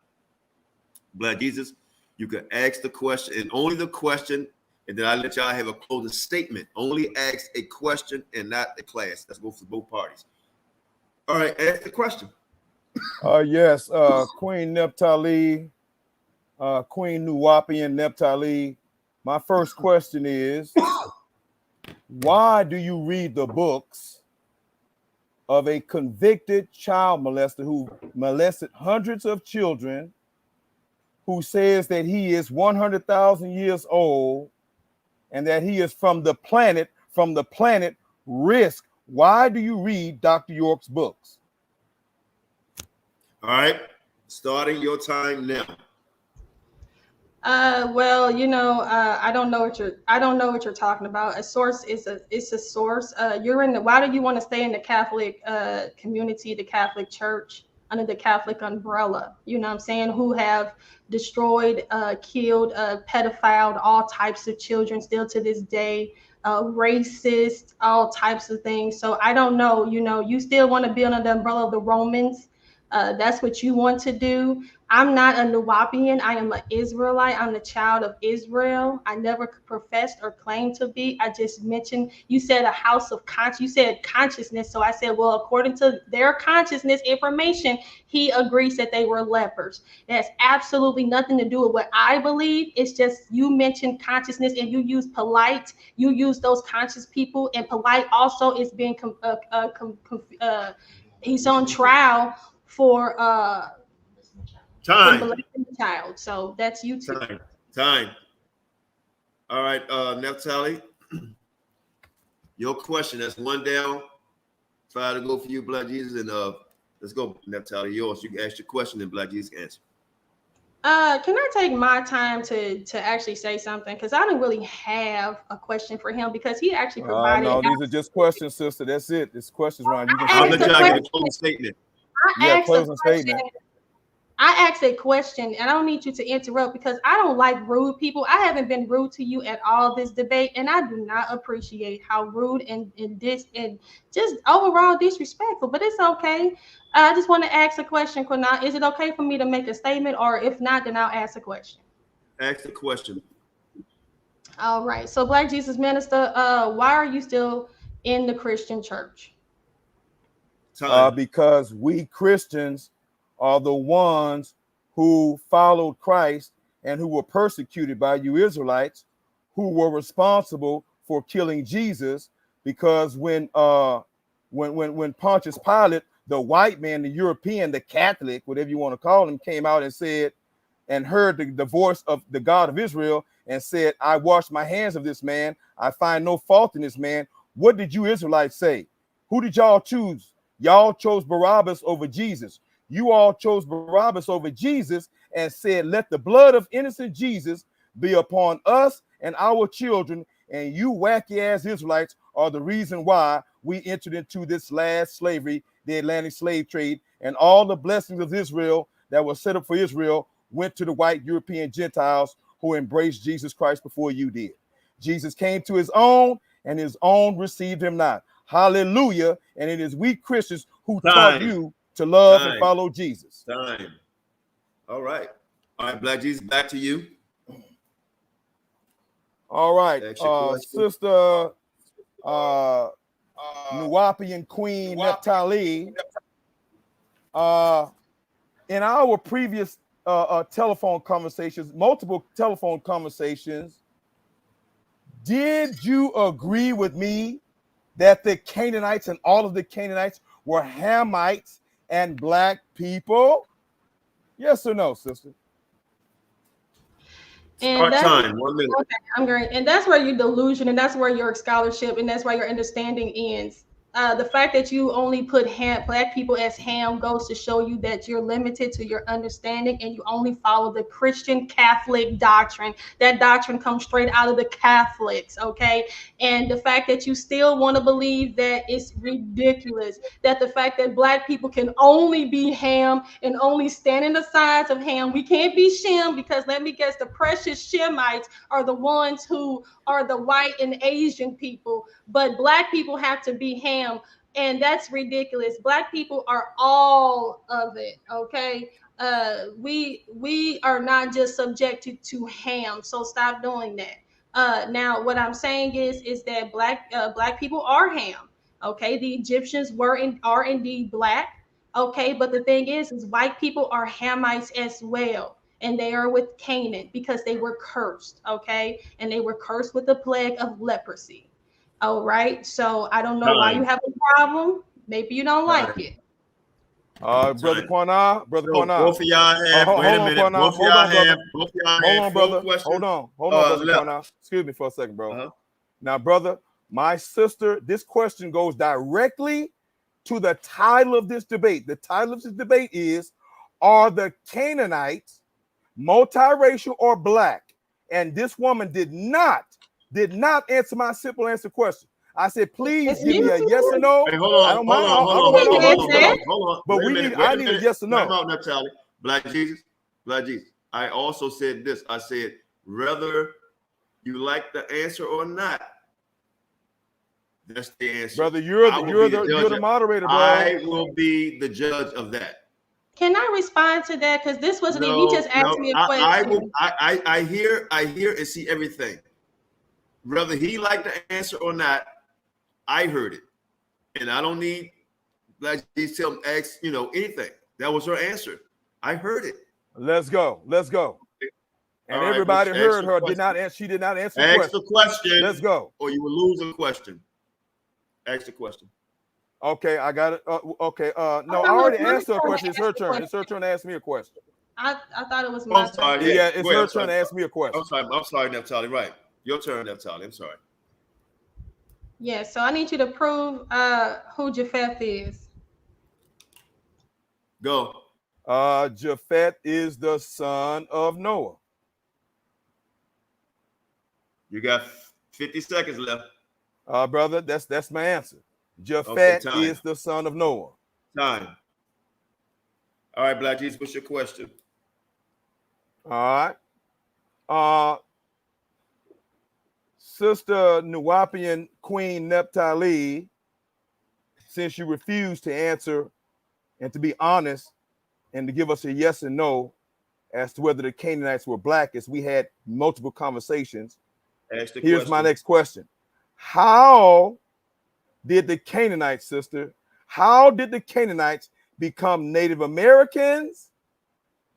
Black Jesus, you can ask the question, and only the question, and then I let y'all have a closing statement. Only ask a question and not the class. That's go for both parties. All right, ask the question. Yes, Queen Naphtali, Queen Nuwapian Naphtali. My first question is, why do you read the books of a convicted child molester who molested hundreds of children, who says that he is 100,000 years old and that he is from the planet Risk? Why do you read Dr. York's books? All right, starting your time now. Well, I don't know what you're talking about. A source is a source. Why do you want to stay in the Catholic community, the Catholic Church, under the Catholic umbrella? You know what I'm saying? Who have destroyed, killed, pedophiled all types of children still to this day, racist, all types of things. So I don't know, you still want to be under the umbrella of the Romans. That's what you want to do. I'm not a Nuwapian. I am an Israelite. I'm the child of Israel. I never professed or claimed to be. I just mentioned, you said a house of conscience. You said consciousness. So I said, well, according to their consciousness information, he agrees that they were lepers. That has absolutely nothing to do with what I believe. It's just you mentioned consciousness and you use polite. You use those conscious people, and polite also is being he's on trial for time. molesting the child. So that's you too. Time. All right, Naphtali, your question. That's 1 down. 5 to go for you, Black Jesus, and let's go, Naphtali. Yours. You can ask your question, and Black Jesus can answer. Can I take my time to actually say something? Because I don't really have a question for him, because he actually provided. No, these are just questions, sister. That's it. It's questions round. You can I'll let y'all get a closing statement. Closing statement. I asked a question, and I don't need you to interrupt because I don't like rude people. I haven't been rude to you at all this debate, and I do not appreciate how rude and just overall disrespectful. But it's okay. I just want to ask a question, Qanath. Is it okay for me to make a statement, or if not, then I'll ask a question? Ask the question. All right. So, Black Jesus Minister, why are you still in the Christian church? Because we Christians are the ones who followed Christ and who were persecuted by you Israelites, who were responsible for killing Jesus. Because when Pontius Pilate, the white man, the European, the Catholic, whatever you want to call him, came out and said, and heard the voice of the God of Israel and said, I wash my hands of this man. I find no fault in this man. What did you Israelites say? Who did y'all choose? Y'all chose Barabbas over Jesus. You all chose Barabbas over Jesus and said, let the blood of innocent Jesus be upon us and our children. And you wacky ass Israelites are the reason why we entered into this last slavery, the Atlantic slave trade, and all the blessings of Israel that were set up for Israel went to the white European Gentiles who embraced Jesus Christ before you did. Jesus came to his own, and his own received him not. Hallelujah. And it is we Christians who taught you to love and follow Jesus. All right. All right, Black Jesus, back to you. All right. Sister Nuwapian Queen Naphtali, in our previous telephone conversations, multiple telephone conversations, did you agree with me that the Canaanites and all of the Canaanites were Hamites and black people? Yes or no, sister? And that's, time, 1 minute. Okay, I'm great. And that's where your delusion, and that's where your scholarship, and that's where your understanding ends. The fact that you only put black people as ham goes to show you that you're limited to your understanding, and you only follow the Christian Catholic doctrine. That doctrine comes straight out of the Catholics, okay? And the fact that you still want to believe that it's ridiculous, that the fact that black people can only be ham and only stand in the sides of ham. We can't be Shem because, let me guess, the precious Shemites are the ones who are the white and Asian people, but black people have to be ham, and that's ridiculous. Black people are all of it, okay? We are not just subjected to ham, so stop doing that. Now, what I'm saying is that black people are ham, okay? The Egyptians are indeed black, okay? But the thing is white people are Hamites as well. And they are with Canaan because they were cursed, okay? And they were cursed with the plague of leprosy. All right. So I don't know why you have a problem. Maybe you don't like it. Brother Qanath, Both of y'all have. Wait a minute. Both of y'all have. Hold on, brother. Hold on, brother Qanath. Excuse me for a second, bro. Now, brother, my sister, this question goes directly to the title of this debate. The title of this debate is, are the Canaanites multiracial or black? And this woman did not answer my simple answer question. I said, please give me a yes or no. Hey, hold on, I don't mind. Hold on. But I need a yes or no. Time out, Naphtali. Black Jesus. I also said this. I said, whether you like the answer or not, that's the answer. Brother, you're the moderator, bro. I will be the judge of that. Can I respond to that? Because this wasn't even, you just asked me a question. I hear and see everything. Whether he liked the answer or not, I heard it. And I don't need like these tell ask, anything. That was her answer. I heard it. Let's go. And all everybody heard her. She did not answer the question. Ask the question. Let's go. Or you will lose the question. Ask the question. Okay, I got it. Okay. No, I already answered her question. It's her turn. It's her turn to ask me a question. I thought it was my turn. Yeah, it's her turn to ask me a question. I'm sorry, Naphtali. Right. Your turn, Naphtali. I'm sorry. Yeah, so I need you to prove who Japheth is. Go. Japheth is the son of Noah. You got 50 seconds left. Brother, that's my answer. Japheth is the son of Noah. Time. All right, Black Jesus, what's your question? All right. Sister Nuwapian Queen Naphtali, since you refused to answer and to be honest and to give us a yes and no as to whether the Canaanites were black, as we had multiple conversations, here's my next question. How did the Canaanites, sister, how did the Canaanites become Native Americans,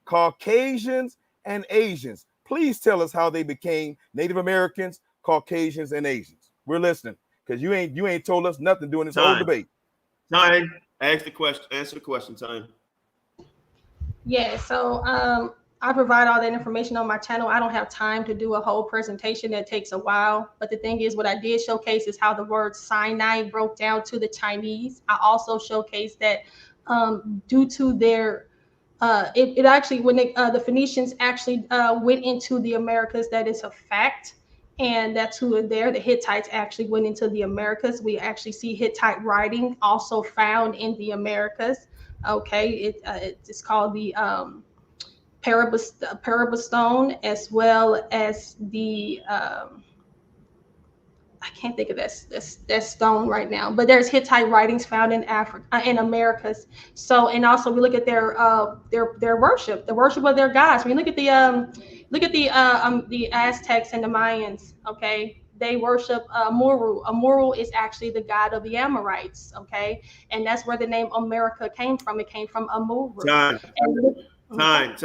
Caucasians, and Asians? Please tell us how they became Native Americans, Caucasians, and Asians. We're listening, because you ain't told us nothing during this whole debate. Time. Ask the question. Answer the question. Time. Yeah. So I provide all that information on my channel. I don't have time to do a whole presentation. That takes a while. But the thing is, what I did showcase is how the word Sinai broke down to the Chinese. I also showcased that due to their it actually, when the Phoenicians actually went into the Americas, that is a fact. And that's who are there. The Hittites actually went into the Americas. We actually see Hittite writing also found in the Americas. Okay, it's called the Paraba stone, as well as the I can't think of that stone right now, but there's Hittite writings found in Africa, in Americas. So, and also we look at their worship, the worship of their gods. When you look at the Aztecs and the Mayans, okay, they worship Muru. Muru is actually the god of the Amorites, okay, and that's where the name America came from. It came from Amuru. Time. My bad.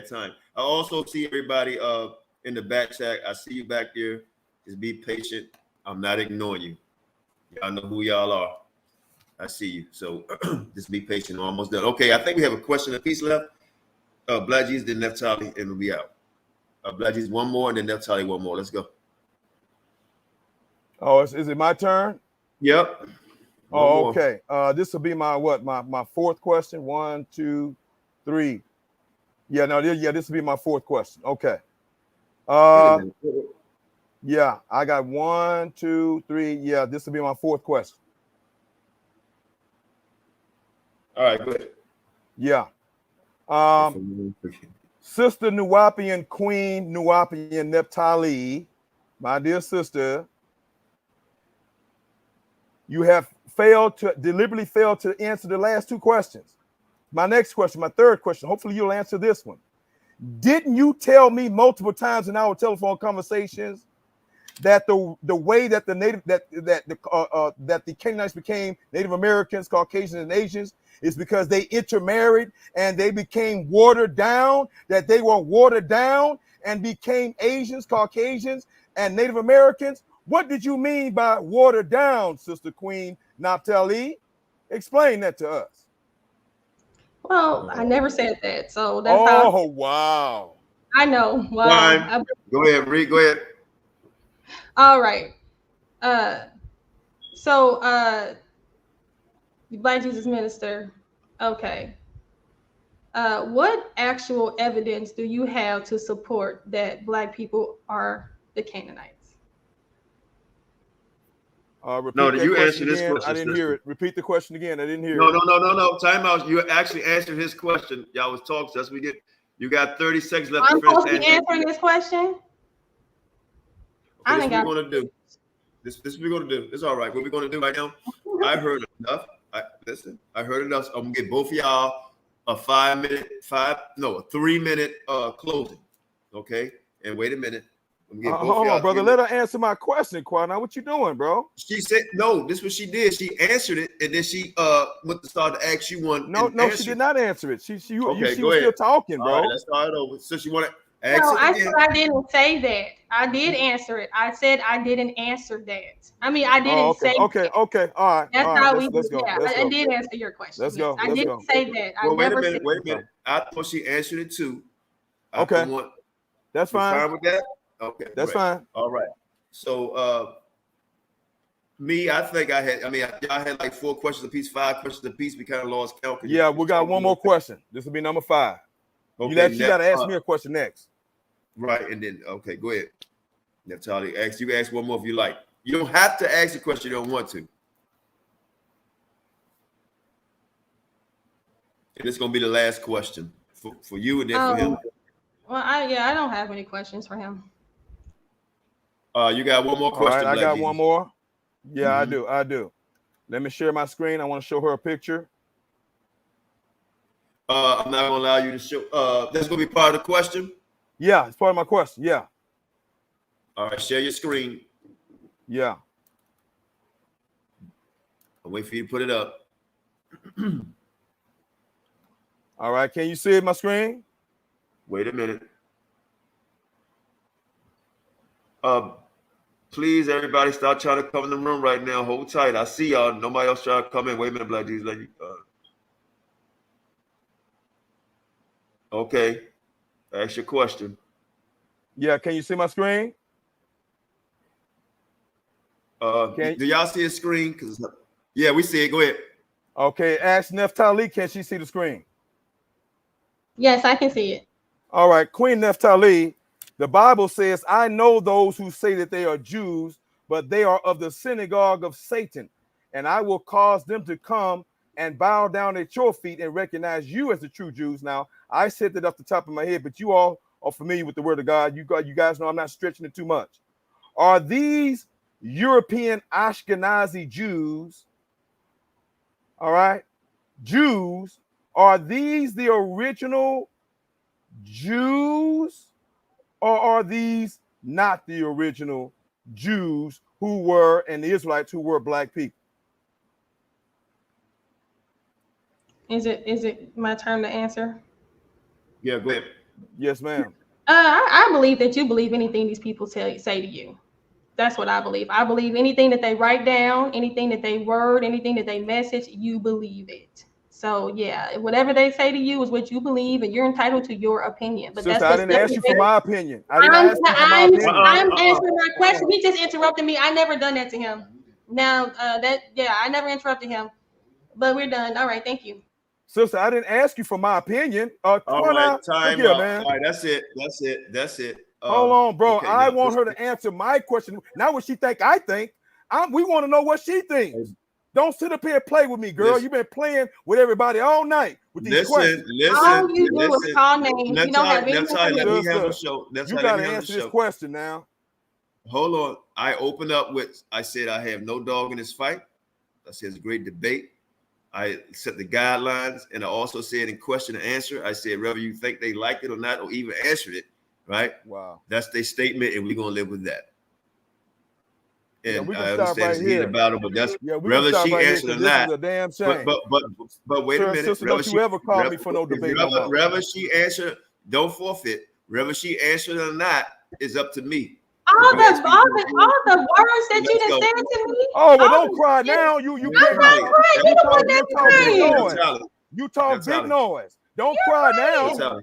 Time. I also see everybody in the back chat. I see you back there. Just be patient. I'm not ignoring you. Y'all know who y'all are. I see you. So just be patient. We're almost done. Okay, I think we have a question apiece left. Black Jesus, then Naphtali, and we'll be out. Black Jesus, one more, and then Naphtali, one more. Let's go. Oh, is it my turn? Yep. Oh, okay. This will be my fourth question. 1, 2, 3. Yeah, no, this will be my fourth question. Okay. Yeah, I got 1, 2, 3. Yeah, this will be my fourth question. All right, go ahead. Yeah. Sister Nuwapian Queen Nuwapian Naphtali, my dear sister, you have deliberately failed to answer the last two questions. My next question, my third question, hopefully you'll answer this one. Didn't you tell me multiple times in our telephone conversations that the way that the Canaanites became Native Americans, Caucasians, and Asians is because they intermarried and they became watered down, that they were watered down and became Asians, Caucasians, and Native Americans? What did you mean by watered down, Sister Queen Naphtali? Explain that to us. Well, I never said that. So that's how. Oh, wow. I know. Wow. Go ahead, Reed. Go ahead. All right. So Black Jesus Minister. Okay. What actual evidence do you have to support that Black people are the Canaanites? No, you answered this question. I didn't hear it. Repeat the question again. I didn't hear it. No. Time out. You actually answered his question. Y'all was talking. That's what we get. You got 30 seconds left. I'm supposed to be answering this question. Okay, this is what we're gonna do. This is what we're gonna do. It's all right. What we're gonna do right now? I heard enough. I heard enough. So I'm gonna get both of y'all a 3-minute closing. Okay. And wait a minute. Hold on, brother. Let her answer my question, Qanath. What you doing, bro? She said no. This is what she did. She answered it, and then she went to start to ask you one. No, she did not answer it. She was still talking, bro. All right, let's start over. So she want to ask No, it I again. said I didn't say that. I did answer it. I said I didn't answer that. I mean, I didn't say. Okay. All right. That's all how right. we. Let's go. Yeah, Let's I go. did answer your question. Let's go. I didn't say that. Well, wait a said minute. I thought she answered it too. Okay. That's fine. Fine with that? Okay. That's fine. All right. So I think y'all had like 4 questions apiece, 5 questions apiece. We kind of lost count. Yeah, we got one more question. This will be number 5. Okay, you got to ask me a question next. Right, and then go ahead. Naphtali, you can ask one more if you like. You don't have to ask a question you don't want to. And it's gonna be the last question for you and then for him. Well, I don't have any questions for him. You got one more question. All right, I got one more. Yeah, I do. Let me share my screen. I want to show her a picture. I'm not gonna allow you to show. That's gonna be part of the question. Yeah, it's part of my question. Yeah. All right, share your screen. Yeah. I'll wait for you to put it up. All right, can you see my screen? Wait a minute. Please, everybody, stop trying to come in the room right now. Hold tight. I see y'all. Nobody else trying to come in. Wait a minute, Black Jesus. Okay. Ask your question. Yeah, can you see my screen? Do y'all see a screen? Yeah, we see it. Go ahead. Okay, ask Naphtali, can she see the screen? Yes, I can see it. All right, Queen Naphtali, the Bible says, I know those who say that they are Jews, but they are of the synagogue of Satan, and I will cause them to come and bow down at your feet and recognize you as the true Jews. Now, I said that off the top of my head, but you all are familiar with the word of God. You guys know I'm not stretching it too much. Are these European Ashkenazi Jews, all right, Jews, are these the original Jews, or are these not the original Jews who were, and the Israelites who were black people? Is it my turn to answer? Yeah, go ahead. Yes, ma'am. I believe that you believe anything these people say to you. That's what I believe. I believe anything that they write down, anything that they word, anything that they message, you believe it. So yeah, whatever they say to you is what you believe, and you're entitled to your opinion. But Sister, I didn't ask you for my opinion. I'm answering my question. He just interrupted me. I never done that to him. Now I never interrupted him. But we're done. All right, thank you. Sister, I didn't ask you for my opinion. All right, time up. Man. All right, that's it. Hold on, bro. Okay, I want her to answer my question. Not what she think I think. We want to know what she thinks. Don't sit up here and play with me, girl. You've been playing with everybody all night with these questions. All you do is call names. You don't have any. Let me have a show. You got to answer this question now. Hold on. I opened up with, I said I have no dog in this fight. I said it's a great debate. I set the guidelines, and I also said in question and answer, I said whether you think they liked it or not, or even answered it, right? Wow. That's their statement, and we're going to live with that. And we can I stop understand right it's heated here. about it, but that's whether she answered or not. This is a damn shame. But wait a minute. Sister, don't you ever call me for no debate. Whether she answered, don't forfeit. Whether she answered or not is up to me. All the words that you just said to me. Oh, well, don't cry now. You I'm not crying. You talk big noise. Don't cry now.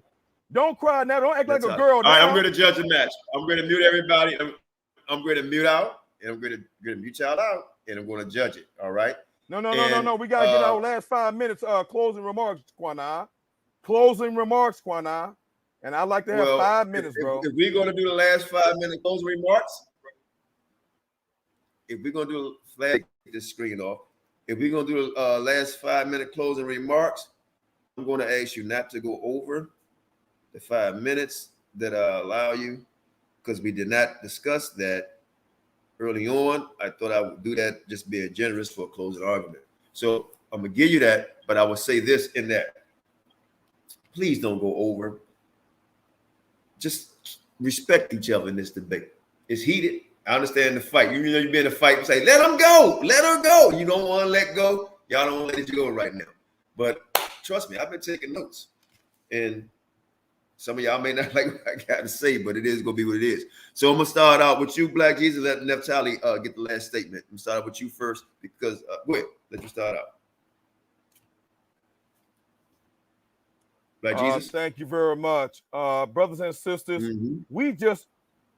Don't cry now. Don't act like a girl. All right, I'm going to judge the match. I'm going to mute everybody. I'm going to mute out, and I'm going to mute y'all out, and I'm going to judge it. All right. No. We got to get our last 5 minutes. Closing remarks, Qanath. Closing remarks, Qanath. And I'd like to have 5 minutes, bro. If we're going to do the last 5 minute closing remarks, if we're going to do flag this screen off, if we're going to do the last 5 minute closing remarks, I'm going to ask you not to go over the 5 minutes that I allow you, because we did not discuss that early on. I thought I would do that just being generous for a closing argument. So I'm going to give you that, but I will say this in that. Please don't go over. Just respect each other in this debate. It's heated. I understand the fight. You know, you've been in a fight and say, let them go. Let her go. You don't want to let go. Y'all don't want to let you go right now. But trust me, I've been taking notes. And some of y'all may not like what I got to say, but it is going to be what it is. So I'm going to start out with you, Black Jesus. Let Naphtali get the last statement. I'm going to start out with you first because, go ahead. Let you start out. Black Jesus. Thank you very much. Brothers and sisters,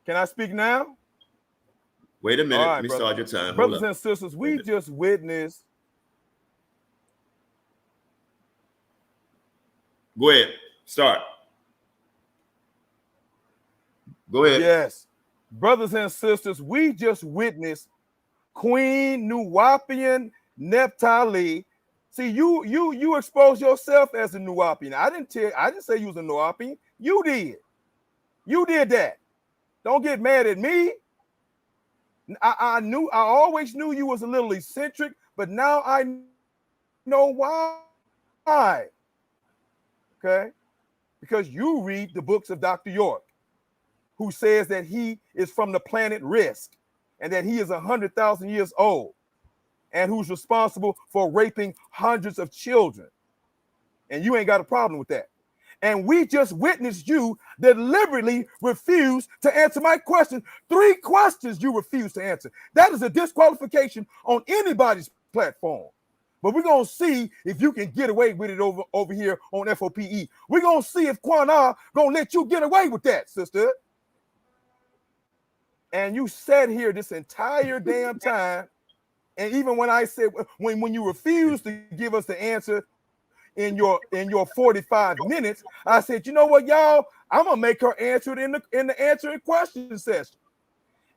can I speak now? Wait a minute. Let me start your time. Brothers and sisters, we just witnessed. Go ahead. Start. Go ahead. Yes. Brothers and sisters, we just witnessed Queen Nuwapian Naphtali See, you expose yourself as a Nuwapian. I didn't say you was a Nuwapian. You did. You did that. Don't get mad at me. I always knew you was a little eccentric, but now I know why. Okay? Because you read the books of Dr. York, who says that he is from the planet Risk and that he is 100,000 years old and who's responsible for raping hundreds of children. And you ain't got a problem with that. And we just witnessed you deliberately refuse to answer my question. 3 questions you refuse to answer. That is a disqualification on anybody's platform. But we're going to see if you can get away with it over here on F.O.P.E. We're going to see if Qanath going to let you get away with that, sister. And you sat here this entire damn time. And even when I said, when you refused to give us the answer in your 45 minutes, I said, you know what, y'all? I'm going to make her answer it in the answering question session.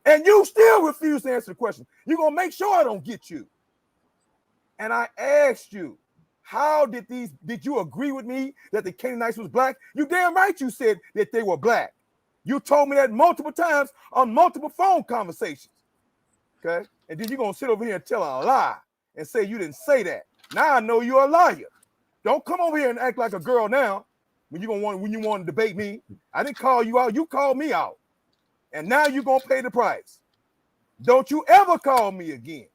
And you still refuse to answer the question. You're going to make sure I don't get you. And I asked you, did you agree with me that the Canaanites was black? You damn right you said that they were black. You told me that multiple times on multiple phone conversations. Okay? And then you're going to sit over here and tell a lie and say you didn't say that. Now I know you're a liar. Don't come over here and act like a girl now when you want to debate me. I didn't call you out. You called me out. And now you're going to pay the price. Don't you ever call me again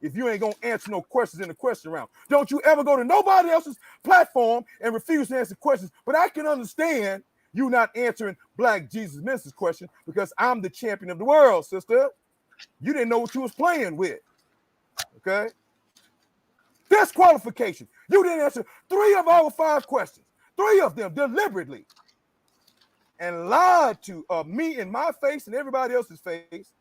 if you ain't going to answer no questions in the question round. Don't you ever go to nobody else's platform and refuse to answer questions. But I can understand you not answering Black Jesus Minister's question because I'm the champion of the world, sister. You didn't know what you was playing with. Okay? Disqualification. You didn't answer 3 of our 5 questions. 3 of them deliberately. And lied to me in my face and everybody else's face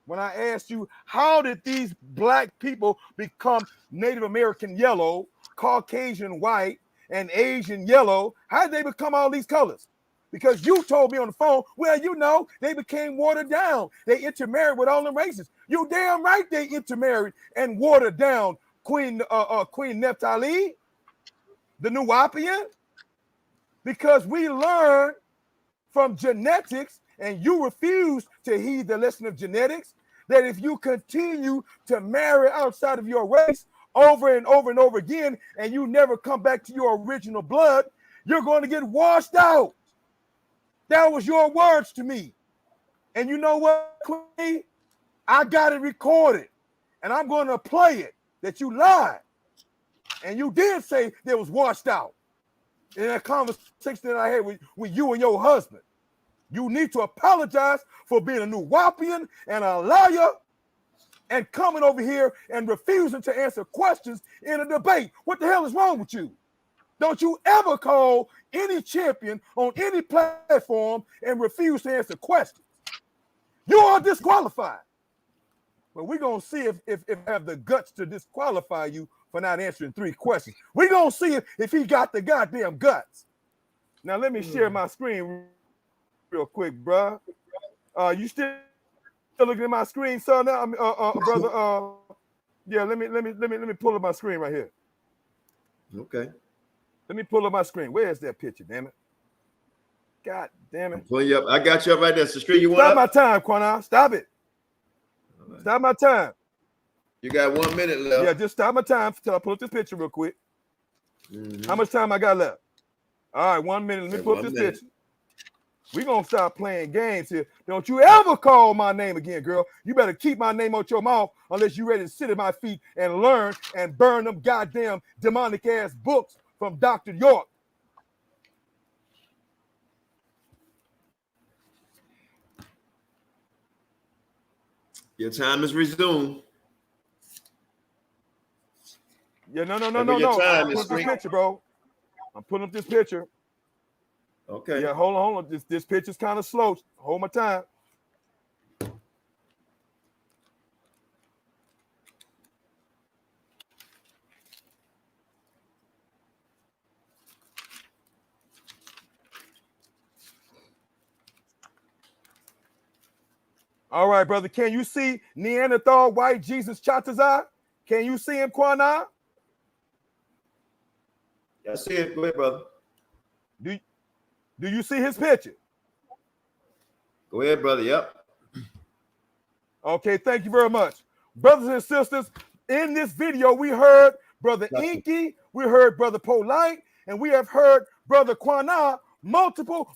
when I asked you, how did these black people become Native American yellow, Caucasian white, and Asian yellow? How did they become all these colors? Because you told me on the phone, well, you know, they became watered down. They intermarried with all the races. You damn right they intermarried and watered down Queen Naphtali, the Nuwapian, because we learned from genetics, and you refuse to heed the lesson of genetics, that if you continue to marry outside of your race over and over and over again, and you never come back to your original blood, you're going to get washed out. That was your words to me. And you know what, Queen? I got it recorded, and I'm going to play it, that you lied. And you did say they was washed out in that conversation that I had with you and your husband. You need to apologize for being a Nuwapian and a liar and coming over here and refusing to answer questions in a debate. What the hell is wrong with you? Don't you ever call any champion on any platform and refuse to answer questions. You are disqualified. But we're going to see if I have the guts to disqualify you for not answering 3 questions. We're going to see if he got the goddamn guts. Now, let me share my screen real quick, bro. You still looking at my screen, son? Now, brother. Yeah, let me pull up my screen right here. Okay. Let me pull up my screen. Where's that picture, damn it? God damn it. Pull you up. I got you up right there. It's the screen you want. Stop my time, Qanath. Stop it. Right. Stop my time. You got 1 minute left. Yeah, just stop my time until I pull up this picture real quick. Mm-hmm. How much time I got left? All right, 1 minute. Let me pull up this picture. We're going to stop playing games here. Don't you ever call my name again, girl. You better keep my name out your mouth unless you're ready to sit at my feet and learn and burn them goddamn demonic-ass books from Dr. York. Your time is resumed. Yeah, no. I'm putting up this picture, bro. I'm putting up this picture. Okay. Yeah, hold on. This picture's kind of slow. Hold my time. All right, brother. Can you see Neanderthal white Jesus Chatazar? Can you see him, Qanath? I see it. Go ahead, brother. Do you see his picture? Go ahead, brother. Yep. Okay, thank you very much. Brothers and sisters, in this video, we heard Brother Inky, we heard Brother Polite, and we have heard Brother Qanath multiple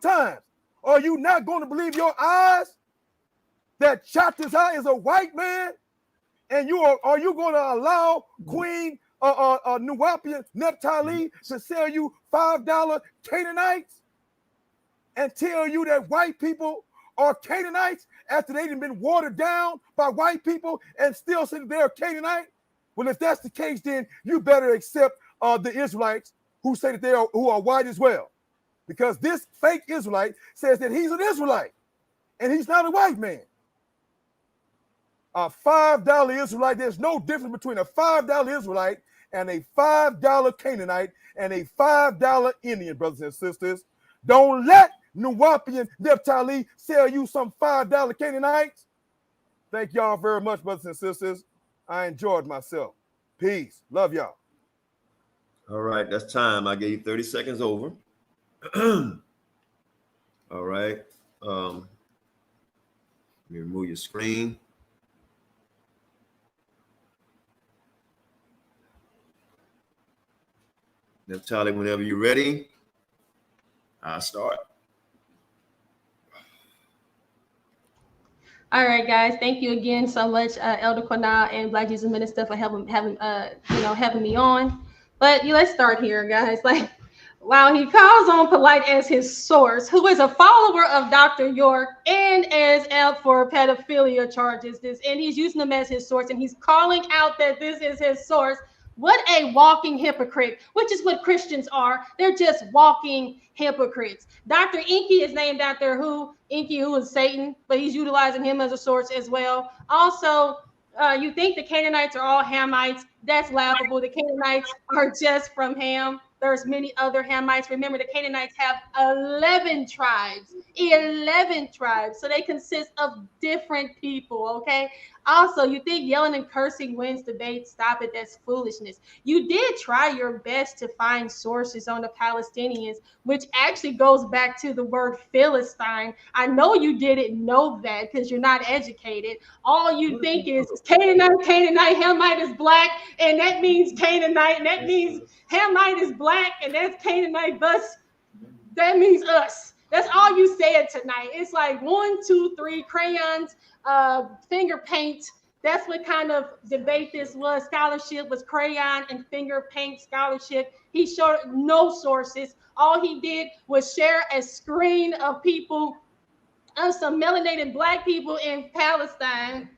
times. Are you not going to believe your eyes that Chatazai is a white man? And are you going to allow Queen Nuwapian Naphtali to sell you $5 Canaanites and tell you that white people are Canaanites after they've been watered down by white people and still say they're Canaanite? Well, if that's the case, then you better accept the Israelites who say that who are white as well, because this fake Israelite says that he's an Israelite and he's not a white man. A $5 Israelite, there's no difference between a $5 Israelite and a $5 Canaanite and a $5 Indian, brothers and sisters. Don't let Nuwapian Naphtali sell you some $5 Canaanites. Thank y'all very much, brothers and sisters. I enjoyed myself. Peace. Love y'all. All right, that's time. I gave you 30 seconds over. All right. Let me remove your screen. Naphtali, whenever you're ready, I'll start. All right, guys. Thank you again so much, Elder Qanath and Black Jesus Minister, for having me on. But let's start here, guys. Like, wow, he calls on Polite as his source, who is a follower of Dr. York and is up for pedophilia charges. And he's using them as his source, and he's calling out that this is his source. What a walking hypocrite, which is what Christians are. They're just walking hypocrites. Dr. Inky is named after Inky, who is Satan, but he's utilizing him as a source as well. Also, you think the Canaanites are all Hamites. That's laughable. The Canaanites are just from Ham. There's many other Hamites. Remember, the Canaanites have 11 tribes. 11 tribes. So they consist of different people, okay? Also, you think yelling and cursing wins debates? Stop it. That's foolishness. You did try your best to find sources on the Palestinians, which actually goes back to the word Philistine. I know you didn't know that because you're not educated. All you think is Canaanite, Hamite is black, and that means Canaanite, and that means Hamite is black, and that's Canaanite, thus that means us. That's all you said tonight. It's like 1, 2, 3 crayons, finger paint. That's what kind of debate this was. Scholarship was crayon and finger paint scholarship. He showed no sources. All he did was share a screen of people, of some melanated black people in Palestine.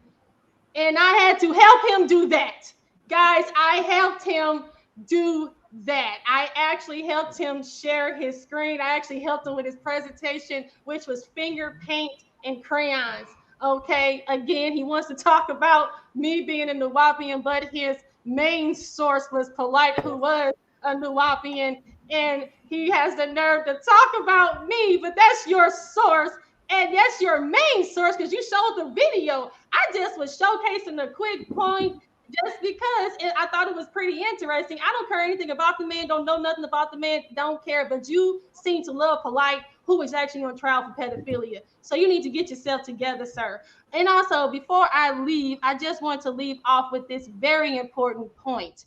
And I had to help him do that. Guys, I helped him do that. I actually helped him share his screen. I actually helped him with his presentation, which was finger paint and crayons. Okay, again, he wants to talk about me being a Nuwapian, but his main source was Polite, who was a Nuwapian, and he has the nerve to talk about me, but that's your source, and that's your main source because you showed the video. I just was showcasing a quick point just because I thought it was pretty interesting. I don't care anything about the man, don't know nothing about the man, don't care, but you seem to love Polite, who is actually on trial for pedophilia. So you need to get yourself together, sir. And also, before I leave, I just want to leave off with this very important point.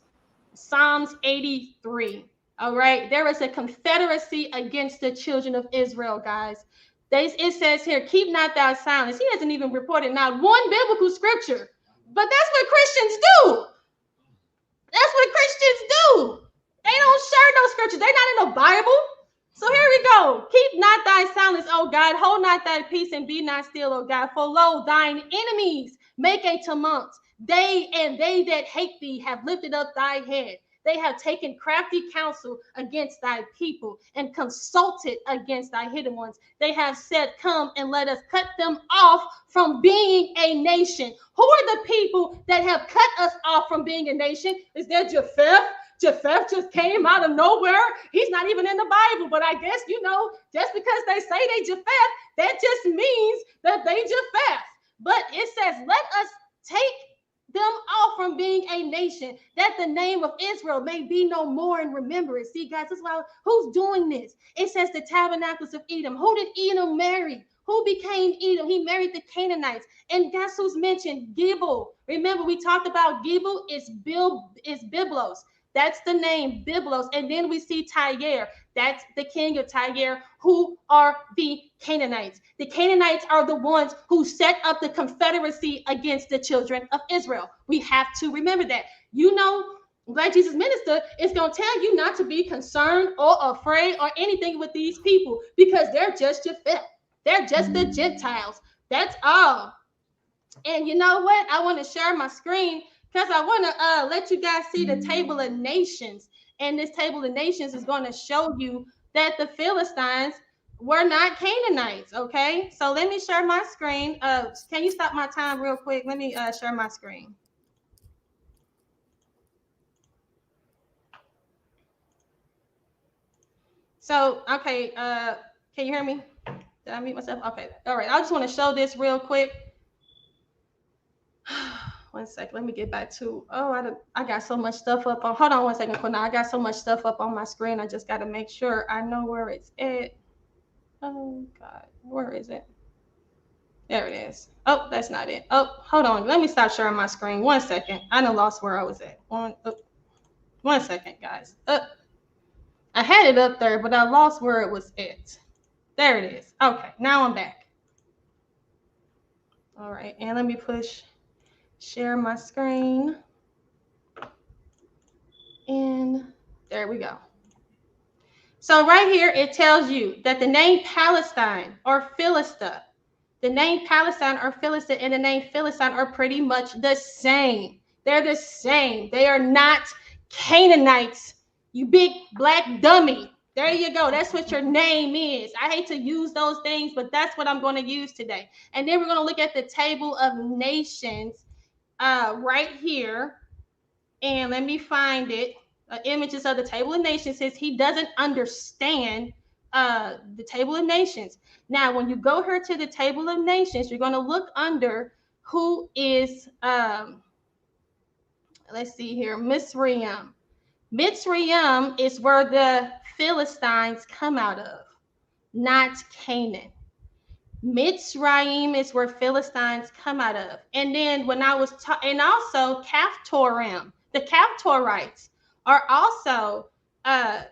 Psalms 83. All right, there is a confederacy against the children of Israel, guys. It says here, keep not thou silence. He hasn't even reported not one biblical scripture. But that's what Christians do. That's what Christians do. They don't share those scriptures. They're not in the Bible. So here we go. Keep not thy silence, O God. Hold not thy peace and be not still, O God. For lo, thine enemies make a tumult. They that hate thee have lifted up thy head. They have taken crafty counsel against thy people and consulted against thy hidden ones. They have said, come and let us cut them off from being a nation. Who are the people that have cut us off from being a nation? Is that Japheth? Japheth just came out of nowhere. He's not even in the Bible, but I guess, just because they say they Japheth, that just means that they Japheth. But it says, let us take them off from being a nation, that the name of Israel may be no more in remembrance. See, guys, this is why, who's doing this? It says the tabernacles of Edom. Who did Edom marry? Who became Edom? He married the Canaanites. And guess who's mentioned? Gibel. Remember, we talked about Gibel is Byblos. That's the name, Byblos. And then we see Tyre. That's the king of Tyre, who are the Canaanites. The Canaanites are the ones who set up the Confederacy against the children of Israel. We have to remember that. You know, Black Jesus Minister is going to tell you not to be concerned or afraid or anything with these people because they're just your filth. They're just the Gentiles. That's all. And you know what? I want to share my screen because I want to let you guys see the table of nations. And this table of nations is going to show you that the Philistines were not Canaanites. Okay, so let me share my screen. Can you stop my time real quick? Let me share my screen. So, okay, can you hear me? Did I mute myself? Okay, all right. I just want to show this real quick. 1 second, let me get back to, I got so much stuff up on, hold on 1 second, Qanath. I got so much stuff up on my screen. I just got to make sure I know where it's at. Oh God, where is it? There it is. Oh, that's not it. Oh, hold on. Let me stop sharing my screen. 1 second. I done lost where I was at. 1 second, guys. I had it up there, but I lost where it was at. There it is. Okay, now I'm back. All right, and let me share my screen. And there we go. So right here, it tells you that the name Palestine or Philistia, the name Palestine or Philistia and the name Philistine are pretty much the same. They're the same. They are not Canaanites, you big black dummy. There you go. That's what your name is. I hate to use those things, but that's what I'm going to use today. And then we're going to look at the table of nations right here. And let me find it. Images of the table of nations says he doesn't understand the table of nations. Now, when you go here to the table of nations, you're going to look under who is, let's see here, Mitzrayim. Mitzrayim is where the Philistines come out of, not Canaan. Mitzrayim is where Philistines come out of. And then when I was and also Caphtorim, the Caphtorites are also the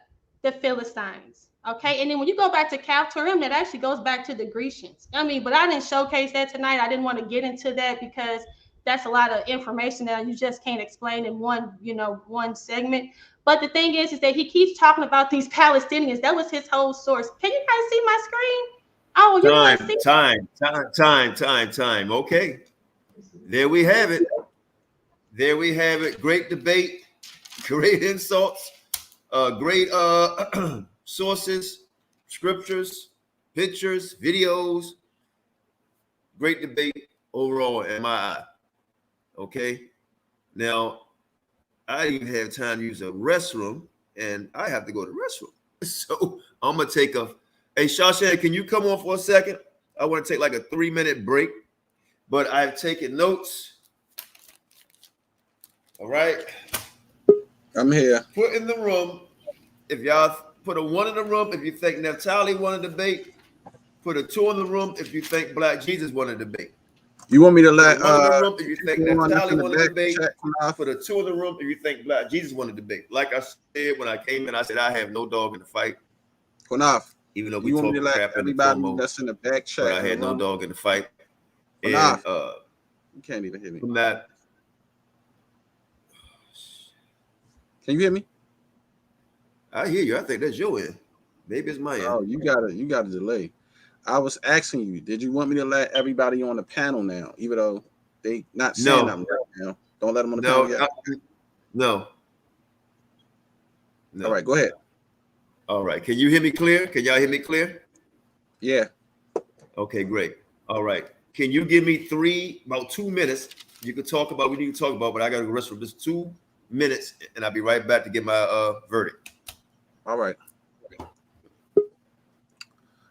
Philistines. Okay, and then when you go back to Caphtorim, that actually goes back to the Grecians. I mean, but I didn't showcase that tonight. I didn't want to get into that because that's a lot of information that you just can't explain in one segment. But the thing is that he keeps talking about these Palestinians. That was his whole source. Can you guys see my screen? Oh, you time. Okay. There we have it. Great debate, great insults, great sources, scriptures, pictures, videos. Great debate overall in my eye. Okay. Now, I didn't even have time to use a restroom, and I have to go to the restroom. So I'm gonna take hey, Shawshank, can you come on for a second? I want to take like a 3-minute break, but I've taken notes. All right. I'm here. Put in the room. If y'all put a 1 in the room, if you think Naphtali won a debate, put a 2 in the room if you think Black Jesus won a debate. You want me to let room if you think Naphtali won a debate, put a 2 in the room if you think Black Jesus won a debate. Like I said when I came in, I said I have no dog in the fight. Qanath, even though we you want talk me to let crap in the everybody promo, that's in the back chat. but I had no dog in the fight. Qanath, And you can't even hear me. from that, can you hear me? I hear you. I think that's your end. Maybe it's my end. Oh, you got a delay. I was asking you, did you want me to let everybody on the panel now, even though they not saying nothing right now? Don't let them on the panel yet. No. All right, go ahead. All right. Can you hear me clear? Can y'all hear me clear? Yeah. Okay, great. All right. Can you give me about 2 minutes? You can talk about what you need to talk about, but I got to go rest for just 2 minutes, and I'll be right back to get my verdict. All right.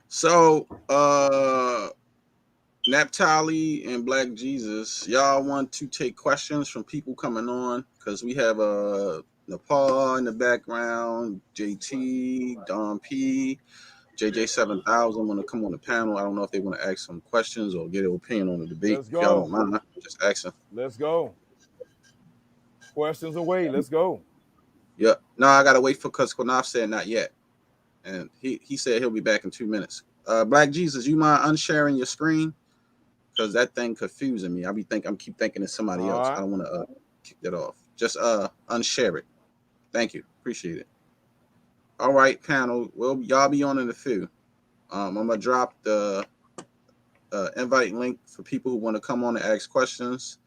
So Naphtali and Black Jesus, y'all want to take questions from people coming on? Because we have Nepal in the background, JT, Don P, JJ7000 want to come on the panel. I don't know if they want to ask some questions or get an opinion on the debate. Let's If y'all go. don't mind, just ask them. Let's go. Questions away. Let's go. Yeah. No, I gotta wait for because Qanath said not yet, and he said he'll be back in 2 minutes. Black Jesus, you mind unsharing your screen? Because that thing confusing me. I'm keep thinking it's somebody else. Right. I don't want to kick that off. Just unshare it. Thank you. Appreciate it. All right, panel. Well, y'all be on in a few. I'm gonna drop the invite link for people who want to come on and ask questions.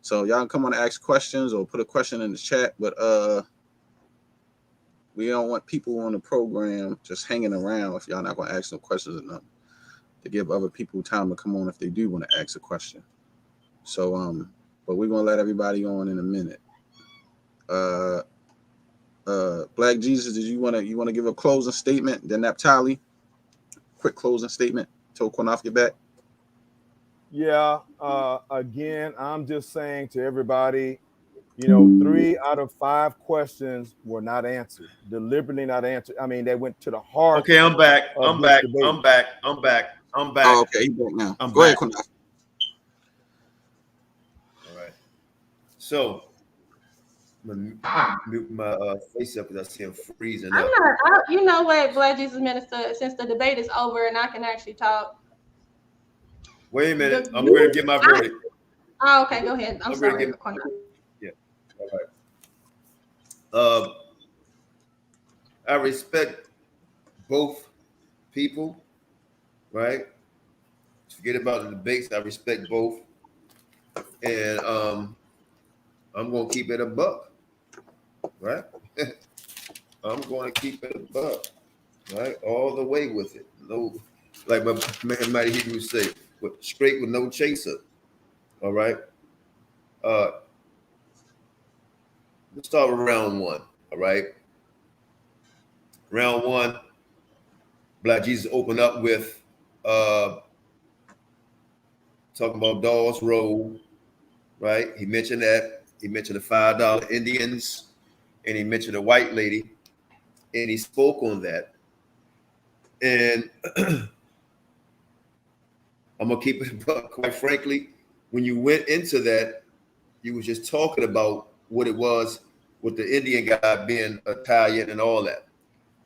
So y'all can come on and ask questions or put a question in the chat. But we don't want people on the program just hanging around if y'all not gonna ask no questions or nothing. To give other people time to come on if they do want to ask a question. So but we're gonna let everybody on in a minute. Black Jesus, did you wanna give a closing statement? Then Naphtali, quick closing statement till Qanath get back. Yeah, again, I'm just saying to everybody, 3 out of 5 questions were not answered, deliberately not answered. I mean, they went to the heart. Okay, I'm back. of I'm this back. debate. I'm back. I'm back. I'm back. Oh, okay, he's back now. I'm Go back. ahead, Qanath. All right. So, I'm gonna mute my face up because I see him freezing up. You know what, Black Jesus Minister, since the debate is over and I can actually talk. Wait a minute. I'm going to get my verdict. Oh, okay, go ahead. I'm sorry. Yeah. All right. I respect both people, right? Forget about the debates. I respect both. And I'm going to keep it a buck, right? I'm going to keep it a buck, right? All the way with it. No, like my man Mighty Hebrews say, straight with no chaser. All right. Let's start with round 1. All right. Round 1, Black Jesus opened up with talking about Dawes Road, right? He mentioned that. He mentioned the $5 Indians, and he mentioned a white lady, and he spoke on that. And I'm gonna keep it, but quite frankly, when you went into that, you was just talking about what it was with the Indian guy being Italian and all that.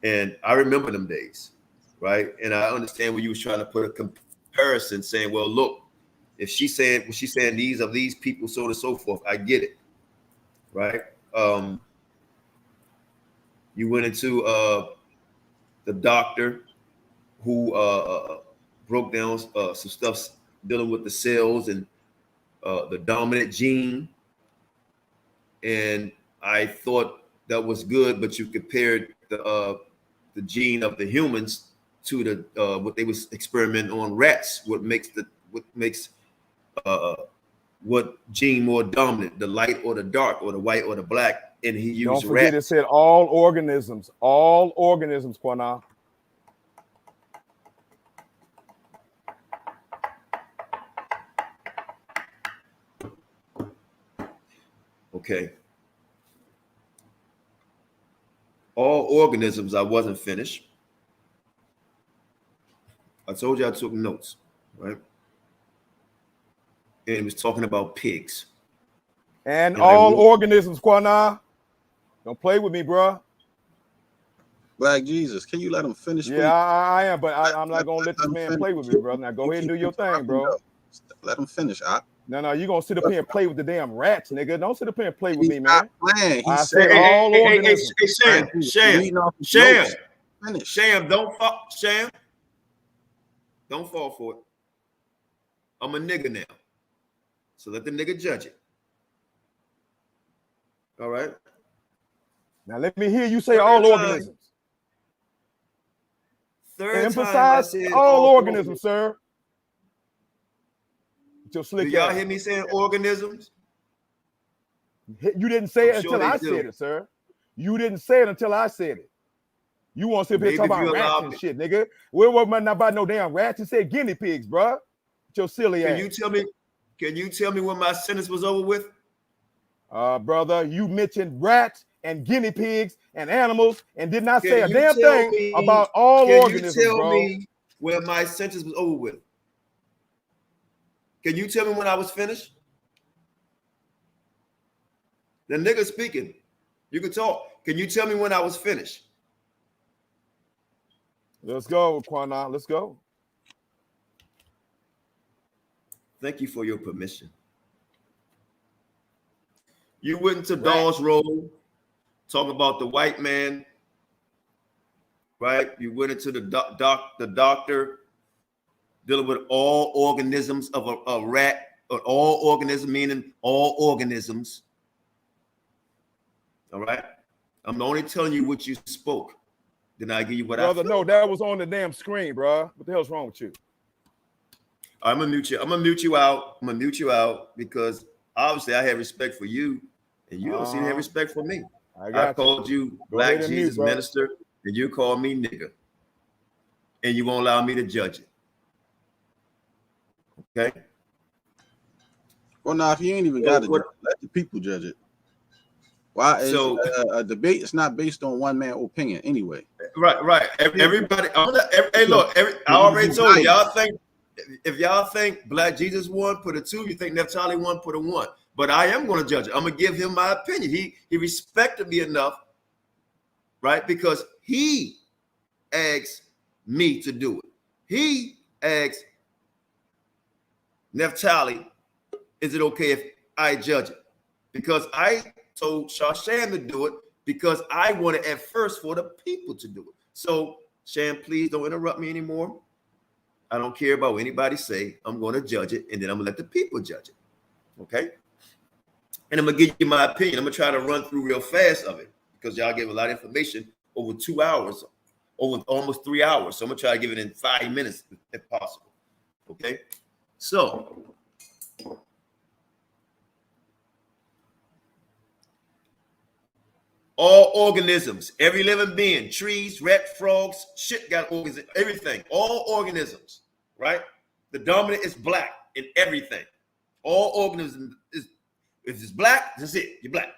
And I remember them days, right? And I understand when you was trying to put a comparison, saying, well, look, if she's saying these of these people, so on and so forth, I get it, right? You went into the doctor who broke down some stuff dealing with the cells and the dominant gene. And I thought that was good, but you compared the gene of the humans to the what they was experimenting on rats. What makes what gene more dominant, the light or the dark, or the white or the black? And he used Don't forget, rats. it said all organisms, Qanath. Okay. All organisms, I wasn't finished. I told you I took notes, right? And it was talking about pigs. And all organisms, Qanath. Don't play with me, bro. Black Jesus, can you let him finish? Yeah, I am, but I'm not going to let this man play with me, bro. Now go ahead and do your thing, bro. Let him finish. No, you're going to sit up here and play with the damn rats, nigga. Don't sit up here and play with me, He's man. Playing. I said all organisms. Sham, don't fall. Sham, don't fall for it. I'm a nigga now. So let the nigga judge it. All right. Now let me hear you say all organisms. Emphasize all organisms, sir. Do y'all hear me saying organisms? You didn't say it until I said it, sir. You didn't say it until I said it. You want to sit here talking about rats and shit, nigga. We weren't about no damn rats. You said guinea pigs, bro. your silly Can ass. you tell me when my sentence was over with? Brother, you mentioned rats and guinea pigs and animals and did not say a Can you damn tell thing me- about all Can you organisms, tell bro. me when my sentence was over with? Can you tell me when I was finished? The nigga speaking. You can talk. Can you tell me when I was finished? Let's go, Qanath. Let's go. Thank you for your permission. You went into Dawes Road, talking about the white man, right? You went into the doctor, dealing with all organisms of a rat, or all organisms, meaning all organisms. All right? I'm only telling you what you spoke. Then I give you what Brother, I feel. no, that was on the damn screen, bro. What the hell's wrong with you? I'm gonna mute you. I'm gonna mute you out. I'm gonna mute you out because obviously I have respect for you, and you don't seem to have respect for me. I called you Black Jesus Minister, and you called me nigger, and you won't allow me to judge it. Okay. Well, now if you ain't even got to let the people judge it. Why is a debate? It's not based on one man opinion anyway. Right. Everybody. Hey, look. I already told you. Y'all think if y'all think Black Jesus won, put a 2. You think Naphtali won, put a 1. But I am going to judge it. I'm going to give him my opinion. He respected me enough, right? Because he asked me to do it. He asked Naphtali, is it okay if I judge it? Because I told Shashan to do it because I wanted at first for the people to do it. So, Shan, please don't interrupt me anymore. I don't care about what anybody say. I'm going to judge it, and then I'm going to let the people judge it. Okay? And I'm going to give you my opinion. I'm going to try to run through real fast of it because y'all gave a lot of information over 2 hours, over almost 3 hours. So I'm going to try to give it in 5 minutes if possible. Okay? So, all organisms, every living being, trees, rats, frogs, shit got organisms, everything, all organisms, right? The dominant is black in everything. All organisms is, if it's black, that's it. You're black.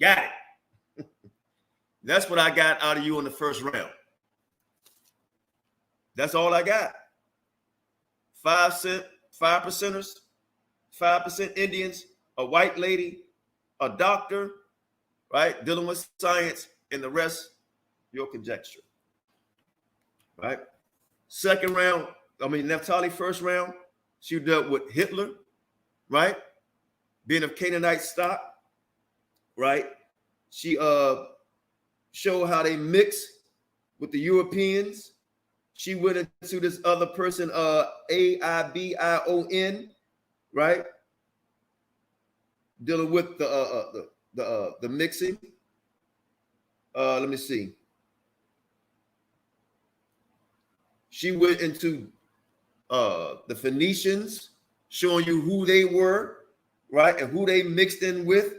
Got it. That's what I got out of you in the first round. That's all I got. 5%, 5%ers, 5% Indians, a white lady, a doctor, right? Dealing with science, and the rest, your conjecture, right? Second round, Naphtali first round, she dealt with Hitler, right? Being of Canaanite stock, right? She showed how they mix with the Europeans. She went into this other person, Aibion, right? Dealing with the mixing. Let me see. She went into the Phoenicians, showing you who they were, right, and who they mixed in with.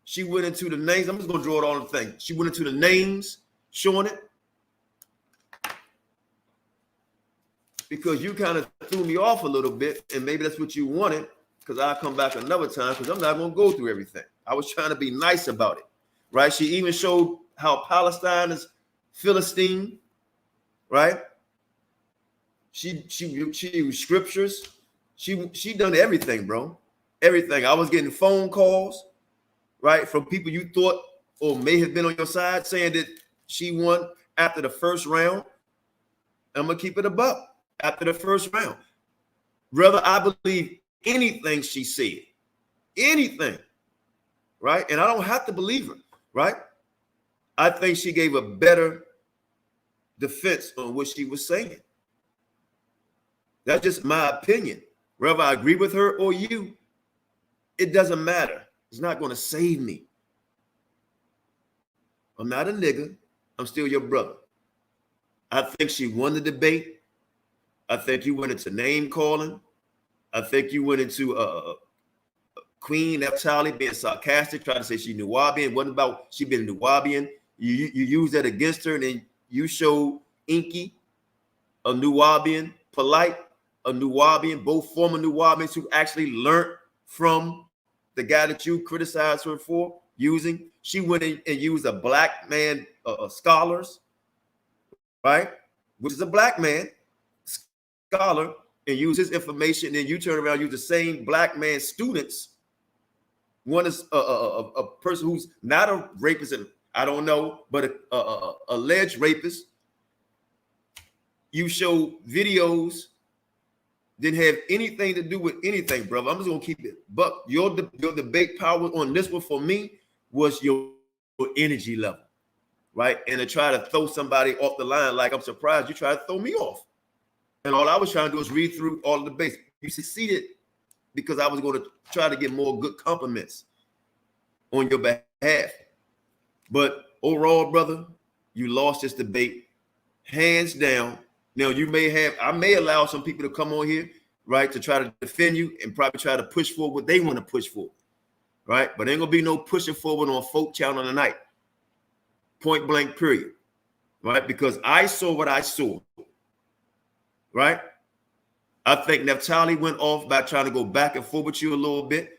She went into the names. I'm just gonna draw it on the thing. She went into the names, showing it, because you kind of threw me off a little bit, and maybe that's what you wanted. Because I'll come back another time because I'm not going to go through everything. I was trying to be nice about it, right? She even showed how Palestine is Philistine, right? She used scriptures. She done everything, bro. Everything. I was getting phone calls, right, from people you thought or may have been on your side saying that she won after the first round. I'm going to keep it a buck after the first round. Brother, I believe anything she said, anything, right? And I don't have to believe her, right? I think she gave a better defense on what she was saying. That's just my opinion. Whether I agree with her or you, it doesn't matter. It's not going to save me. I'm not a nigga. I'm still your brother. I think she won the debate. I think you went into name calling. I think you went into Queen Naphtali being sarcastic, trying to say she Nubian. It wasn't about she been Nubian. You used that against her, and then you showed Inky, a Nubian, polite, a Nubian, both former Nubians who actually learned from the guy that you criticized her for using. She went in and used a black man scholars, right? Which is a black man scholar, and use his information. And you turn around and use the same black man students. One is a person who's not a rapist, and I don't know, but a alleged rapist. You show videos, didn't have anything to do with anything, brother. I'm just gonna keep it. But your debate power on this one for me was your energy level, right? And to try to throw somebody off the line, like I'm surprised you tried to throw me off. And all I was trying to do is read through all of the debates. You succeeded because I was going to try to get more good compliments on your behalf. But overall, brother, you lost this debate hands down. Now, I may allow some people to come on here, right, to try to defend you and probably try to push for what they want to push for, right? But ain't going to be no pushing forward on Folk Channel tonight. Point blank, period, right? Because I saw what I saw, right? I think Naphtali went off by trying to go back and forth with you a little bit,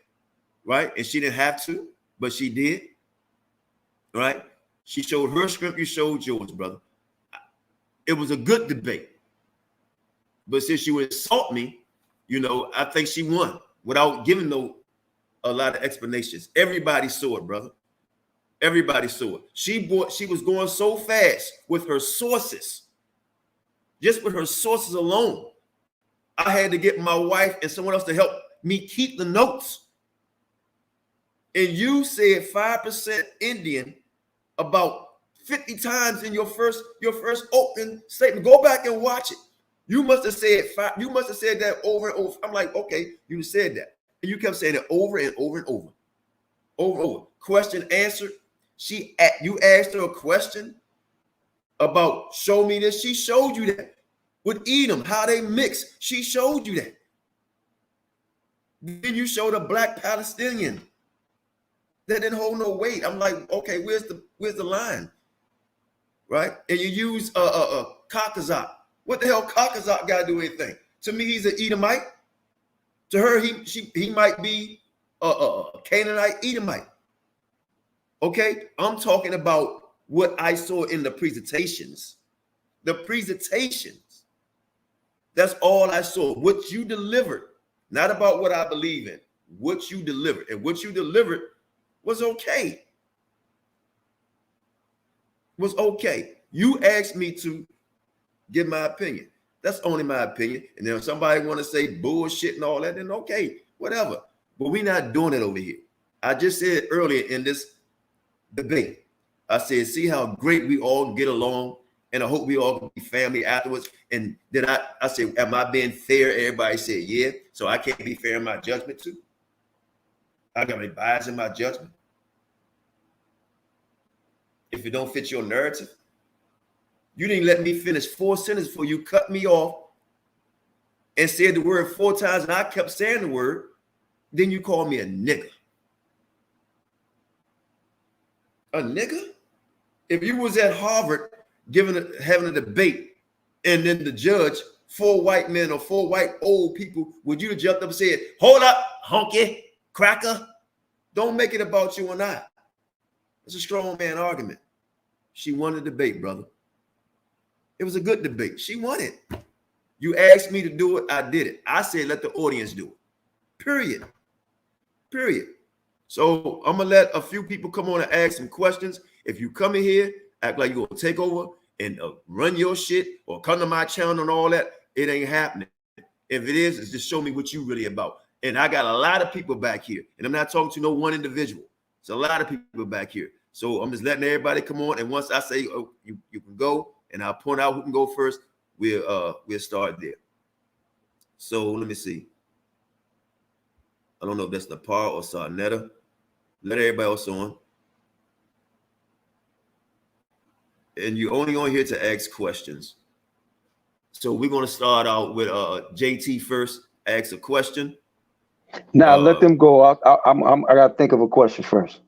right? And she didn't have to, but she did, right? She showed her script, you showed yours, brother. It was a good debate. But since you insult me, I think she won without giving a lot of explanations. Everybody saw it, brother. Everybody saw it. She was going so fast with her sources. Just with her sources alone, I had to get my wife and someone else to help me keep the notes. And you said 5% Indian about 50 times in your first opening statement. Go back and watch it. You must have said that over and over. I'm like, okay, you said that. And you kept saying it over and over and over. Over and over. Question answered. You asked her a question about show me this. She showed you that. With Edom, how they mix. She showed you that. Then you showed a black Palestinian that didn't hold no weight. I'm like, okay, where's the line? Right? And you use Qanath. What the hell Qanath got to do anything? To me, he's an Edomite. To her, he might be a Canaanite Edomite. Okay? I'm talking about what I saw in the presentations. The presentations. That's all I saw. What you delivered. Not about what I believe in. What you delivered. And what you delivered was okay. Was okay. You asked me to give my opinion. That's only my opinion. And then if somebody want to say bullshit and all that, then okay, whatever. But we're not doing it over here. I just said earlier in this debate, I said, see how great we all get along, and I hope we all can be family afterwards. And then I said, am I being fair? Everybody said, yeah. So I can't be fair in my judgment too. I got to be biased in my judgment. If it don't fit your narrative. You didn't let me finish 4 sentences before you cut me off and said the word 4 times, and I kept saying the word. Then you called me a nigger. A nigger? If you was at Harvard having a debate, and then the judge, 4 white men or 4 white old people, would you have jumped up and said, hold up, honky, cracker? Don't make it about you and I. It's a strong man argument. She won the debate, brother. It was a good debate. She won it. You asked me to do it. I did it. I said, let the audience do it. Period. Period. So I'm going to let a few people come on and ask some questions. If you come in here, act like you're going to take over and run your shit or come to my channel and all that, it ain't happening. If it is, it's just show me what you really about. And I got a lot of people back here. And I'm not talking to no one individual. It's a lot of people back here. So I'm just letting everybody come on. And once I say, oh, you can go, and I'll point out who can go first, we'll start there. So let me see. I don't know if that's Nepal or Sarnetta. Let everybody else on. And you're only on here to ask questions. So we're going to start out with JT first. Ask a question. Now let them go. I got to think of a question first.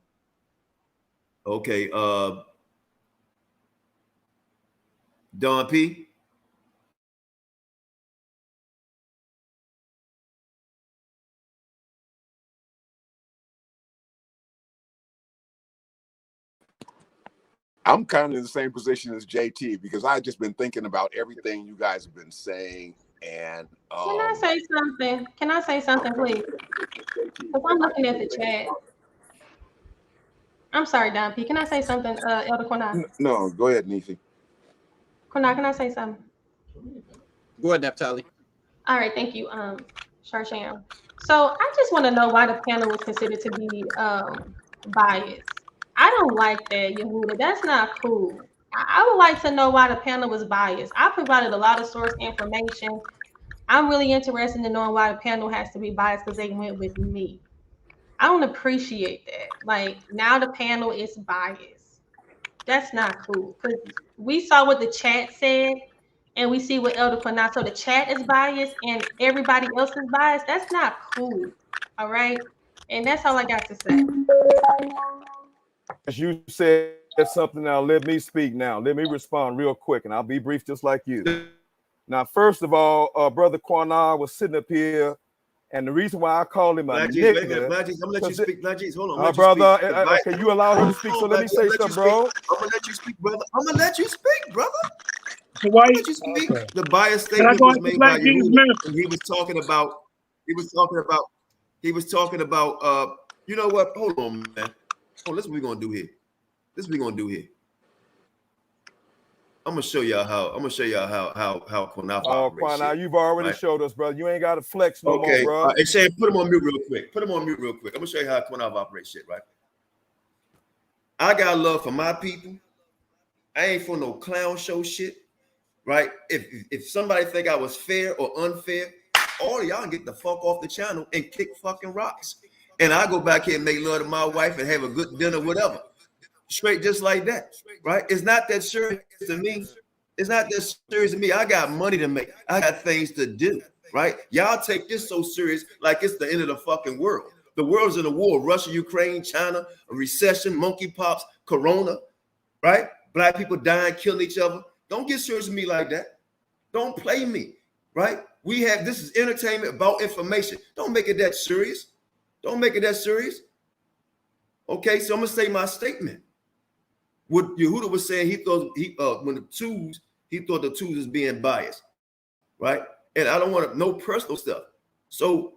Okay. Don P. I'm kind of in the same position as JT because I've just been thinking about everything you guys have been saying. And Can I say something? Can I say something, please? Because I'm looking at the chat. I'm sorry, Don P. Can I say something, Elder Qanath? No, go ahead, Nefi. Qanath, can I say something? Go ahead, Naphtali. All right, thank you, Sharsham. So I just want to know why the panel was considered to be biased. I don't like that, Yehuda. That's not cool. I would like to know why the panel was biased. I provided a lot of source information. I'm really interested in knowing why the panel has to be biased because they went with me. I don't appreciate that. Like, now the panel is biased. That's not cool. Because we saw what the chat said, and we see what Elder Qanath. So the chat is biased, and everybody else is biased. That's not cool. All right? And that's all I got to say. As you said something now, let me speak now. Let me respond real quick, and I'll be brief just like you. Now, first of all, Brother Qanath was sitting up here, and the reason why I call him a nigga. Black Jesus, I'm gonna let you speak. Black Jesus, hold on. Brother, can you allow her to speak? So let me say something, bro. I'm gonna let you speak, brother. I'm gonna let you speak, brother. So why let you speak? Okay. The bias statement was made by you. He was talking about. You know what? Hold on, man. Oh, this is what we're gonna do here. I'm gonna show y'all how. Qanath operates. Qanath, you've already showed us, brother. You ain't got to flex no more, bro. Hey, Shane, put him on mute real quick. I'm gonna show you how Qanath operates shit, right? I got love for my people. I ain't for no clown show shit, right? If somebody think I was fair or unfair, all of y'all get the fuck off the channel and kick fucking rocks. And I go back here and make love to my wife and have a good dinner, whatever. Straight just like that, right? It's not that serious to me. I got money to make. I got things to do, right? Y'all take this so serious like it's the end of the fucking world. The world's in a war. Russia, Ukraine, China, a recession, monkeypox, corona, right? Black people dying, killing each other. Don't get serious with me like that. Don't play me, right? This is entertainment about information. Don't make it that serious. Okay, so I'm gonna say my statement. What Yehuda was saying, he thought the twos was being biased, right? And I don't want no personal stuff. So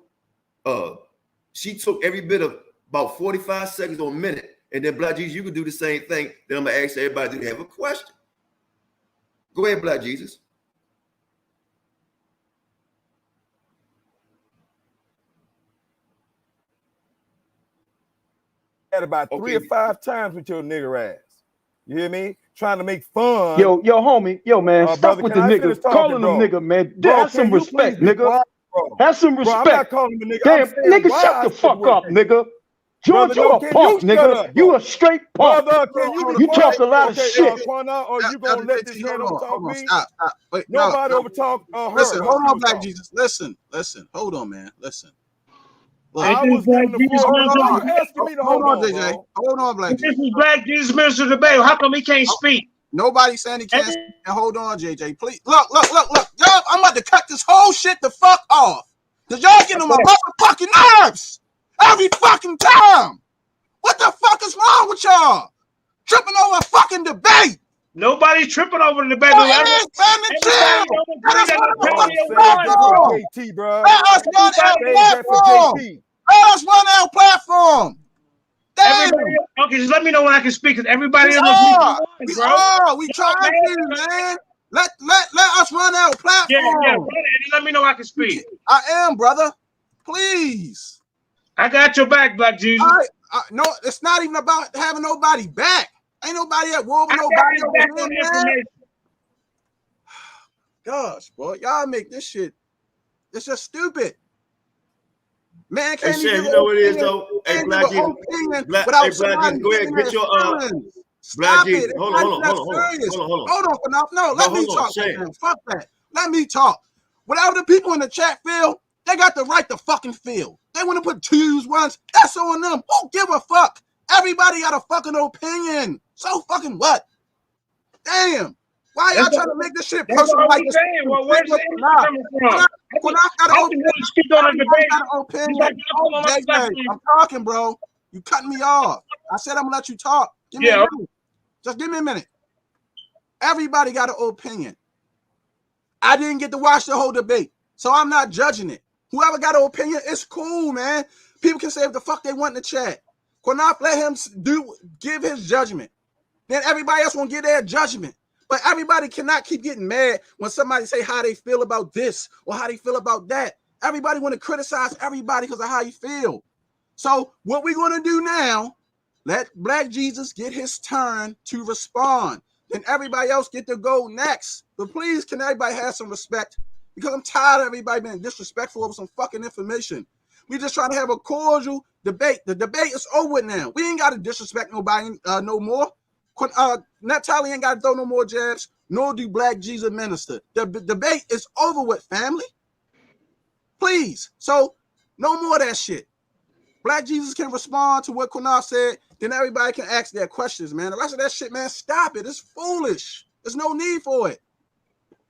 she took every bit of about 45 seconds or a minute, and then Black Jesus, you could do the same thing. Then I'm gonna ask everybody, do they have a question? Go ahead, Black Jesus. About 3 or 5 times with your nigger ass. You hear me? Trying to make fun. Yo, homie. Yo, man, stop with the nigga. Calling them nigga, man. Have some respect, nigga. Have some respect. I'm not calling him a nigga. Damn, nigga, shut the fuck up, nigga. George, you a punk, nigga. You a straight punk. You talk a lot of shit. Or you gonna let this man overtalk me? Stop. Wait, nobody overtalk her. Listen, hold on, Black Jesus. Listen. Hold on, man. Listen. Look, I was giving the floor. You asking me to hold on, JJ. Bro. Hold on, Black Jesus. This is Black Jesus Minister Debate. How come he can't speak? Nobody saying he can't speak. Hold on, JJ. Please. Look. Y'all, I'm about to cut this whole shit the fuck off. Because y'all getting on my motherfucking nerves every fucking time. What the fuck is wrong with y'all? Tripping over a fucking debate. Nobody's tripping over the debate. Let us run our platform. Okay, just let me know when I can speak. Because everybody we trying to, man. Let us run our platform. Yeah. Let me know when I can speak. I am, brother. Please. I got your back, Black Jesus. No, it's not even about having nobody back. Ain't nobody at war with nobody over here, man. Gosh, boy, y'all make this shit. It's just stupid. Man, can't you know what it is though? Hey, Black Jesus. Black Jesus, go ahead, get your Black Jesus. Hold on. No, let me talk. Fuck that. Let me talk. Whatever the people in the chat feel, they got the right to fucking feel. They want to put twos, ones. That's on them. Who give a fuck? Everybody got a fucking opinion. So fucking what? Damn. Why y'all trying to make this shit personal like this? Well, where's the coming from? When I got an opinion, I'm talking, bro. You cutting me off. I said I'm gonna let you talk. Give me a minute. Just give me a minute. Everybody got an opinion. I didn't get to watch the whole debate, so I'm not judging it. Whoever got an opinion, it's cool, man. People can say what the fuck they want in the chat. Qanath, let him give his judgment. Then everybody else won't give their judgment. But everybody cannot keep getting mad when somebody say how they feel about this or how they feel about that. Everybody want to criticize everybody because of how you feel. So what we're going to do now, let Black Jesus get his turn to respond. Then everybody else get to go next. But please, can everybody have some respect? Because I'm tired of everybody being disrespectful over some fucking information. We just trying to have a cordial debate. The debate is over now. We ain't got to disrespect nobody no more. Naphtali ain't got to throw no more jabs, nor do Black Jesus minister. The debate is over with, family. Please. So no more of that shit. Black Jesus can respond to what Qanath said, then everybody can ask their questions, man. The rest of that shit, man, stop it. It's foolish. There's no need for it.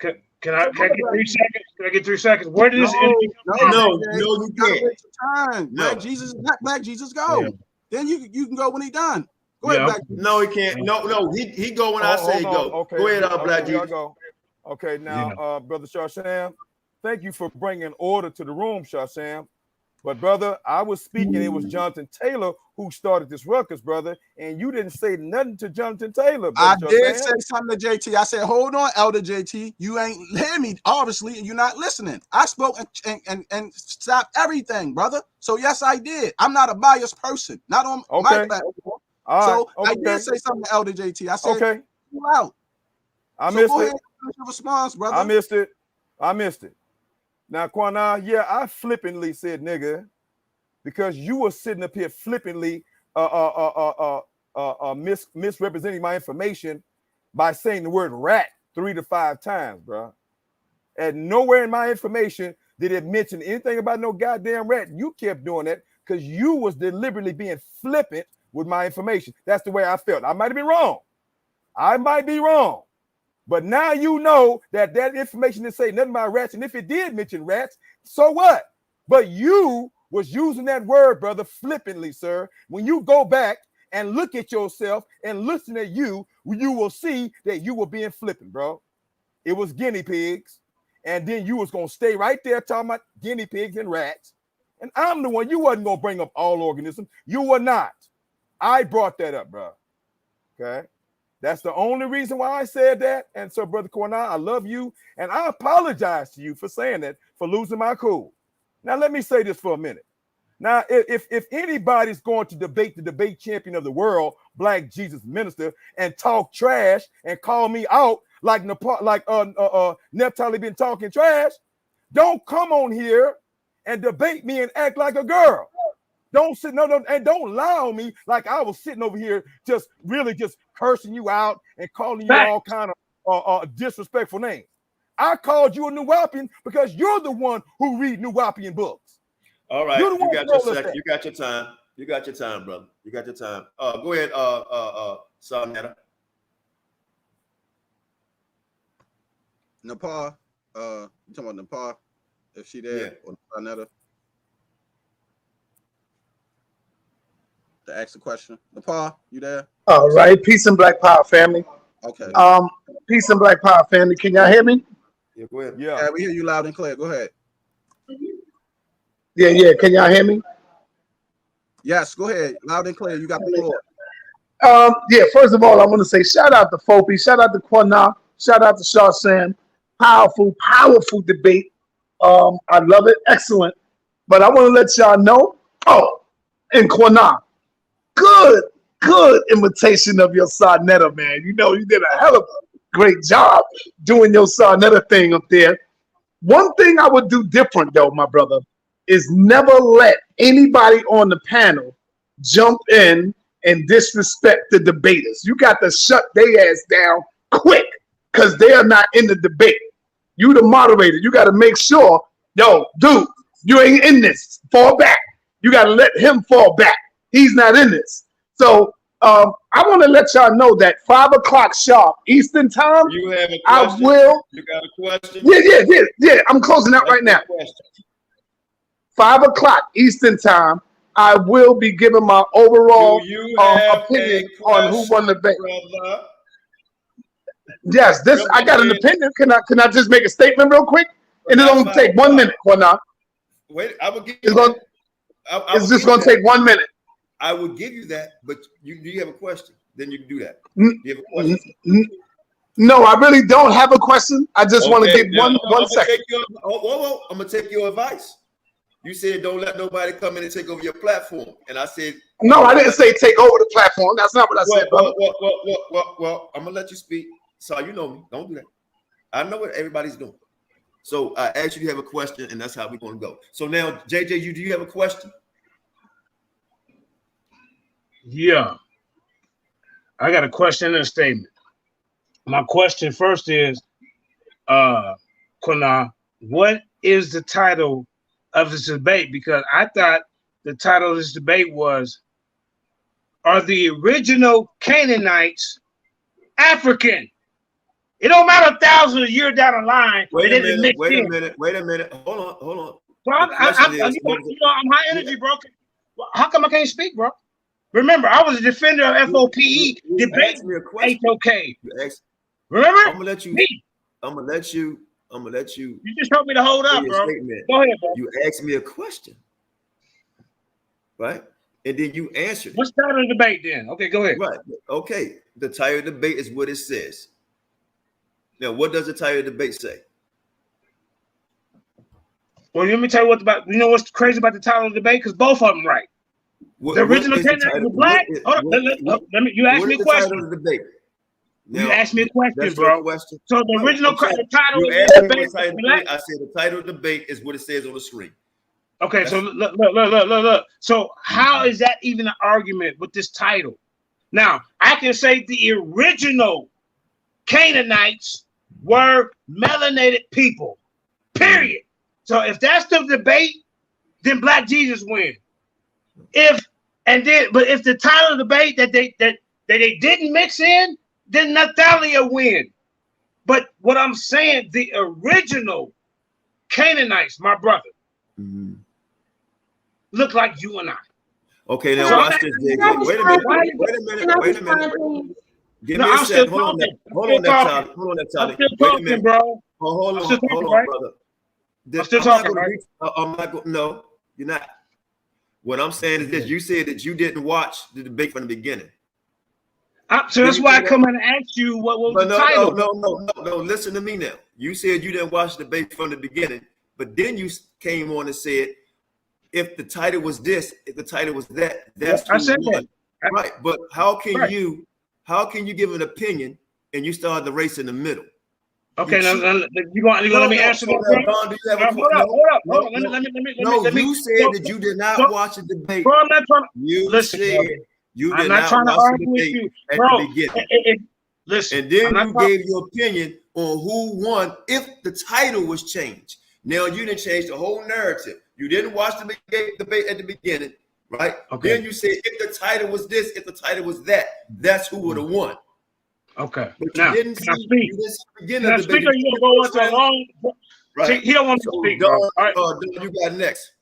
Can I get 3 seconds? Can I get 3 seconds? Where did this enemy come from? No, you can't. No. Black Jesus, let Black Jesus go. Yeah. Then you can go when he done. Go ahead, Black Jesus. No, he can't. No, he go when I say go. Okay. Go ahead, Black Jesus. Go. Okay, now, Brother Shasham, thank you for bringing order to the room, Shasham. But, brother, I was speaking. It was Jonathan Taylor who started this ruckus, brother, and you didn't say nothing to Jonathan Taylor. I did say something to JT. I said, hold on, Elder JT. You ain't hear me, obviously, and you're not listening. I spoke and stopped everything, brother. So, yes, I did. I'm not a biased person. Not on my platform. So, I did say something to Elder JT. I said, you out. I missed it. Your response, brother. I missed it. Now, Qanath, yeah, I flippantly said nigga because you were sitting up here flippantly misrepresenting my information by saying the word rat 3 to 5 times, bro. And nowhere in my information did it mention anything about no goddamn rat. You kept doing that because you was deliberately being flippant with my information. That's the way I felt. I might have been wrong. I might be wrong. But now you know that information didn't say nothing about rats. And if it did mention rats, so what? But you was using that word, brother, flippantly, sir. When you go back and look at yourself and listen at you will see that you were being flippant, bro. It was guinea pigs. And then you was going to stay right there talking about guinea pigs and rats. And I'm the one. You wasn't going to bring up all organisms. You were not. I brought that up, bro. Okay? That's the only reason why I said that. And so, Brother Qanath, I love you. And I apologize to you for saying that, for losing my cool. Now, let me say this for a minute. Now, if anybody's going to debate the debate champion of the world, Black Jesus Minister, and talk trash and call me out like Naphtali been talking trash, don't come on here and debate me and act like a girl. Don't sit, and don't lie on me like I was sitting over here just cursing you out and calling you all kind of disrespectful names. I called you a Nuwapian because you're the one who read Nuwapian books. All right, you got your second. You got your time. You got your time, brother. You got your time. Go ahead, Sarnetta. Nepal. You talking about Nepal? If she there or Sarnetta? To ask the question. Nepal, you there? All right. Peace and Black Power, family. Okay. Peace and Black Power, family. Can y'all hear me? Yeah, go ahead. Yeah, we hear you loud and clear. Go ahead. Yeah. Can y'all hear me? Yes, go ahead. Loud and clear. You got the floor. First of all, I want to say shout out to F.O.P.E, shout out to Qanath, shout out to Shasham. Powerful debate. I love it. Excellent. But I want to let y'all know. And Qanath, good imitation of your Sarnetta, man. You know, you did a hell of a great job doing your Sarnetta thing up there. One thing I would do different, though, my brother, is never let anybody on the panel jump in and disrespect the debaters. You got to shut their ass down quick because they are not in the debate. You the moderator. You got to make sure, yo, dude, you ain't in this. Fall back. You got to let him fall back. He's not in this. So I want to let y'all know that 5 o'clock sharp Eastern time. You have a question? I will. You got a question? Yeah. I'm closing out right now. 5 o'clock Eastern time. I will be giving my overall Do you have opinion a on who won the debate. brother? Yes, this I got an opinion. Can I just make a statement real quick? And it's gonna take 1 minute, Qanath. Wait, I will give It's you gonna. that. It's just gonna take 1 minute. I will give you that, but do you have a question? Then you can do that. Do you have a question? No, I really don't have a question. I just want to give one second. I'm gonna take your advice. You said don't let nobody come in and take over your platform, and I said no. I didn't say take over the platform. That's not what I said, brother. Well, I'm gonna let you speak. So you know me. Don't do that. I know what everybody's doing. So I asked you to have a question, and that's how we're gonna go. So now, JJ, do you have a question? Yeah, I got a question and a statement. My question first is, Qanath, what is the title of this debate? Because I thought the title of this debate was, are the original Canaanites African? It don't matter 1,000 years down the line. Wait a minute. Hold on. Bro, I'm high energy, bro. How come I can't speak, bro? Remember, I was a defender of F.O.P.E. debate HOK. Remember? I'm gonna let you. You just told me to hold up, bro. Go ahead, bro. You asked me a question, right? And then you answered. What's the title of the debate then? Okay, go ahead. Right. Okay. The title of the debate is what it says. Now, what does the title of the debate say? Well, let me tell you what's crazy about the title of the debate? Because both of them right. The original Canaanites were black. You asked me a question. Now, you asked me a question, bro. Question. So the original title of the debate is black. I said the title of the debate is what it says on the screen. Okay, so look. So how is that even an argument with this title? Now, I can say the original Canaanites were melanated people, period. So if that's the debate, then Black Jesus win. But if the title of the debate that they didn't mix in, then Naphtali win. But what I'm saying, the original Canaanites, my brother, look like you and I. Okay, now watch this, JJ. Wait a minute. Give me a second. Hold on, Naphtali. Wait a minute, bro. Hold on, brother. I'm still talking, right? I'm not going. No, you're not. What I'm saying is this: you said that you didn't watch the debate from the beginning. So that's why I come in and ask you what was the title. No. Listen to me now. You said you didn't watch the debate from the beginning, but then you came on and said, if the title was this, if the title was that, that's I said that. Right. But how can you give an opinion and you start the race in the middle? Okay, now you gonna let me answer that? Hold on. You said that you did not watch the debate. Bro, I'm not trying to listen. You did not trying to watch argue the with debate you, at bro. the beginning. Listen, and then you gave your opinion on who won if the title was changed. Now you didn't change the whole narrative. You didn't watch the debate at the beginning, right? Okay. Then you said if the title was this, if the title was that, that's who would have won. Okay. But now, you didn't see begin of the debate. You go into a long. Right. He don't want to speak. Bro. All right. You got next.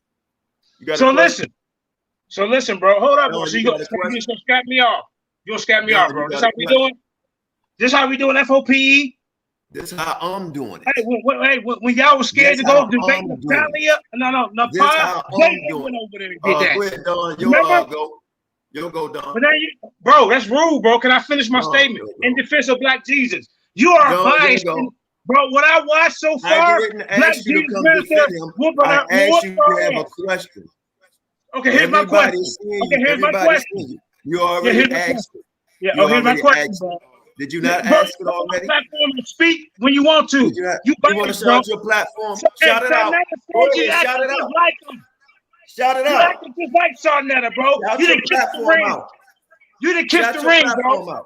So listen, bro. Hold up, bro. So you gonna scap me off? You gonna scap me off, bro? This how we doing? This how we doing F.O.P.E? This is how I'm doing it. Hey, when y'all was scared to go debate Naphtali, no, this how I'm doing it. Go ahead, Don. You'll go, Don. But then bro, that's rude, bro. Can I finish my statement in defense of Black Jesus? You are biased, bro. What I watched so far, Black Jesus minister whooping up. I asked you to have a question. Okay, here's my question. Here's my question. You already asked it. Yeah, here's my question, bro. Did you not ask it already? Platform to speak when you want to. You want to shout your platform? Shout it out. Shout it out. Shout it out. You acted just like Sarnetta, bro. You didn't kiss the ring. You didn't kiss the ring, bro.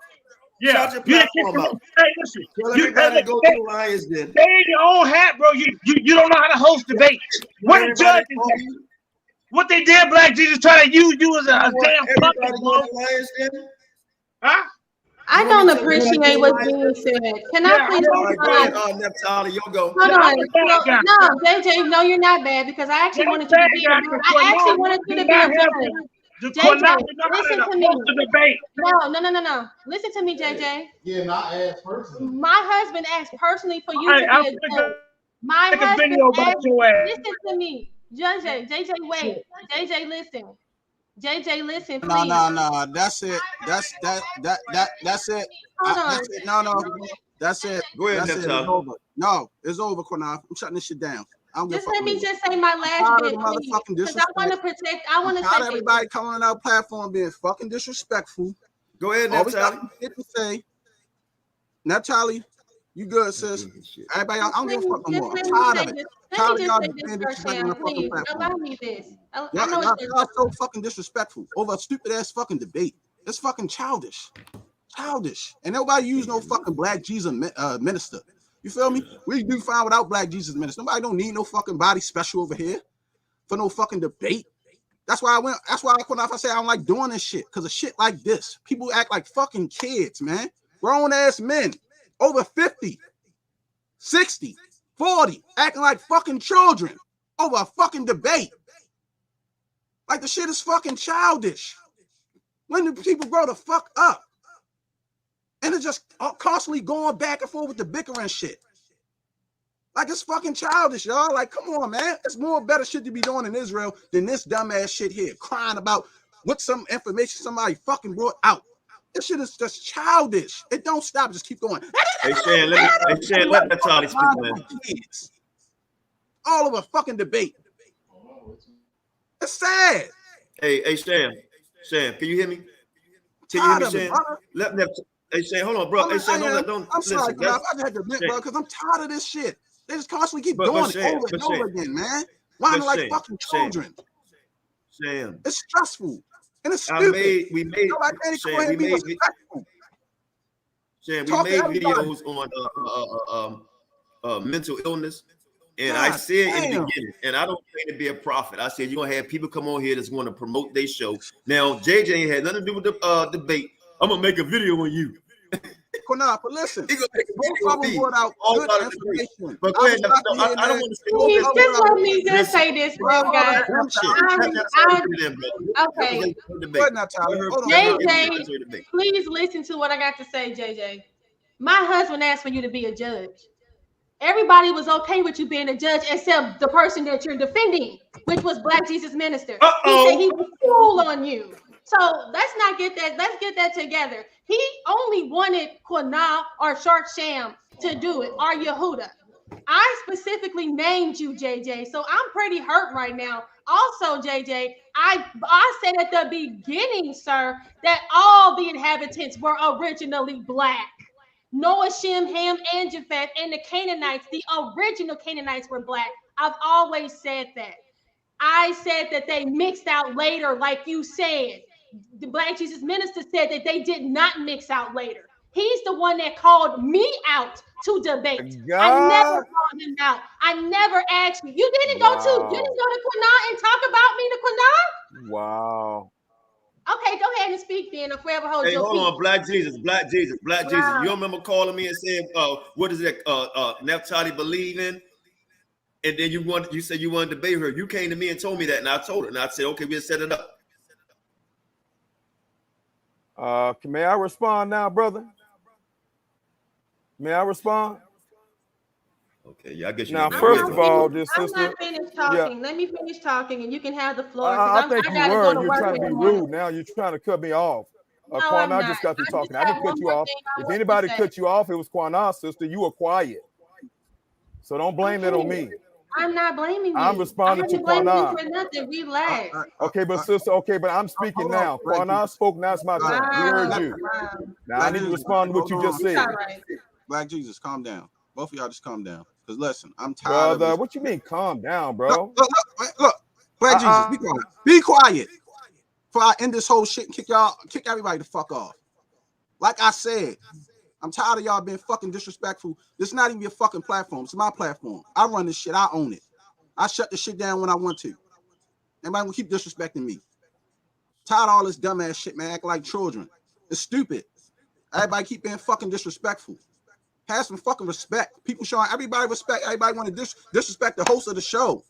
Yeah, you didn't kiss the ring. Hey, listen. You gotta go to the Lions then. Stay in your own hat, bro. You don't know how to host debates. What the judge is. What they did, Black Jesus, try to use you as a damn puppet, bro. Huh? I don't appreciate what's being said. Can I please respond? Naphtali, you go. Hold on. No, JJ, no, you're not bad because I actually wanted you to be. I actually wanted you to be a judge. JJ, listen to me. No. Listen to me, JJ. Yeah, not ask personally. My husband asked personally for you to be a judge. My husband asked. Listen to me, JJ. Wait. JJ, listen. JJ, listen, please. No. That's it. That's it. That's it. No. That's it. Go ahead, that's it. It's over. No, it's over, Qanath. I'm shutting this shit down. Just let me just say my last bit, because I want to protect. I want to say everybody coming on our platform being fucking disrespectful. Go ahead, Naphtali. Naphtali, you good, sis? Everybody, I don't give a fuck no more. I'm tired of it. Let me just say this first, Sam, please. Allow me this. Y'all so fucking disrespectful over a stupid ass fucking debate. It's fucking childish. And nobody use no fucking black Jesus minister. You feel me? We do fine without black Jesus minister. Nobody don't need no fucking body special over here for no fucking debate. That's why I say I don't like doing this shit, because of shit like this. People act like fucking kids, man. Grown ass men over 50, 60, 40, acting like fucking children over a fucking debate. Like the shit is fucking childish. When do people grow the fuck up? And it's just constantly going back and forth with the bickering shit. Like, it's fucking childish, y'all. Like, come on, man. There's more better shit to be doing in Israel than this dumbass shit here, crying about what some information somebody fucking brought out. This shit is just childish. It don't stop. Just keep going. Hey, Shan, let Naphtali speak, man. Kids. All over a fucking debate. It's sad. Hey, Shan, can you hear me? Can you hear me, Shan? Hey, Shan, hold on, bro. Hey, Shan, don't. I'm sorry, bro. I had to admit, bro, because I'm tired of this shit. They just constantly keep doing it over and over again, man. Whining like fucking children. Shan, it's stressful and it's stupid. We made videos on mental illness, and I said in the beginning, and I don't claim to be a prophet. I said you're gonna have people come on here that's going to promote their show. Now, JJ had nothing to do with the debate. I'm gonna make a video on you. Qanath, but listen, both of them brought out good information. But go ahead, I don't want to say all this. Just let me just say this, bro, guys. Okay. JJ, please listen to what I got to say, JJ. My husband asked for you to be a judge. Everybody was okay with you being a judge except the person that you're defending, which was Black Jesus Minister. He said he was cool on you. So let's get that together. He only wanted Qanath or Shark Sham to do it, or Yehuda. I specifically named you, JJ, so I'm pretty hurt right now. Also, JJ, I said at the beginning, sir, that all the inhabitants were originally black. Noah, Shem, Ham, and Japheth, and the Canaanites, the original Canaanites were black. I've always said that. I said that they mixed out later, like you said. The Black Jesus Minister said that they did not mix out later. He's the one that called me out to debate. I never called him out. I never asked you. You didn't go to Qanath and talk about me to Qanath? Wow. Okay, go ahead and speak then, or forever hold your hold peace. on, Black Jesus. You remember calling me and saying, what is it, Naphtali believe in? And then you said you wanted to debate her. You came to me and told me that, and I told her, and I said, okay, we'll set it up. May I respond now, brother? May I respond? Okay, yeah, I guess you. Now, first of all, this sister. I'm not finished talking. Yeah. Let me finish talking, and you can have the floor. I think you were. You're trying to be rude. Now you're trying to cut me off. No, Qanath just got through talking. I didn't cut you off. If anybody cut you off, it was Qanath, sister. You were quiet. So don't blame that on me. I'm not blaming you. I'm responding to Qanath. For nothing. Relax. Okay, but sister, but I'm speaking now. Qanath spoke, now it's my turn. We heard you. Now I need to respond to what you just said. Black Jesus, calm down. Both of y'all just calm down. Because listen, I'm tired of what you mean calm down, bro? Look. Black Jesus, be quiet. Be quiet. Before I end this whole shit and kick everybody the fuck off. Like I said, I'm tired of y'all being fucking disrespectful. This is not even your fucking platform. It's my platform. I run this shit. I own it. I shut the shit down when I want to. Everybody will keep disrespecting me. Tired of all this dumbass shit, man. Act like children. It's stupid. Everybody keep being fucking disrespectful. Have some fucking respect. People showing everybody respect. Everybody want to disrespect the host of the show.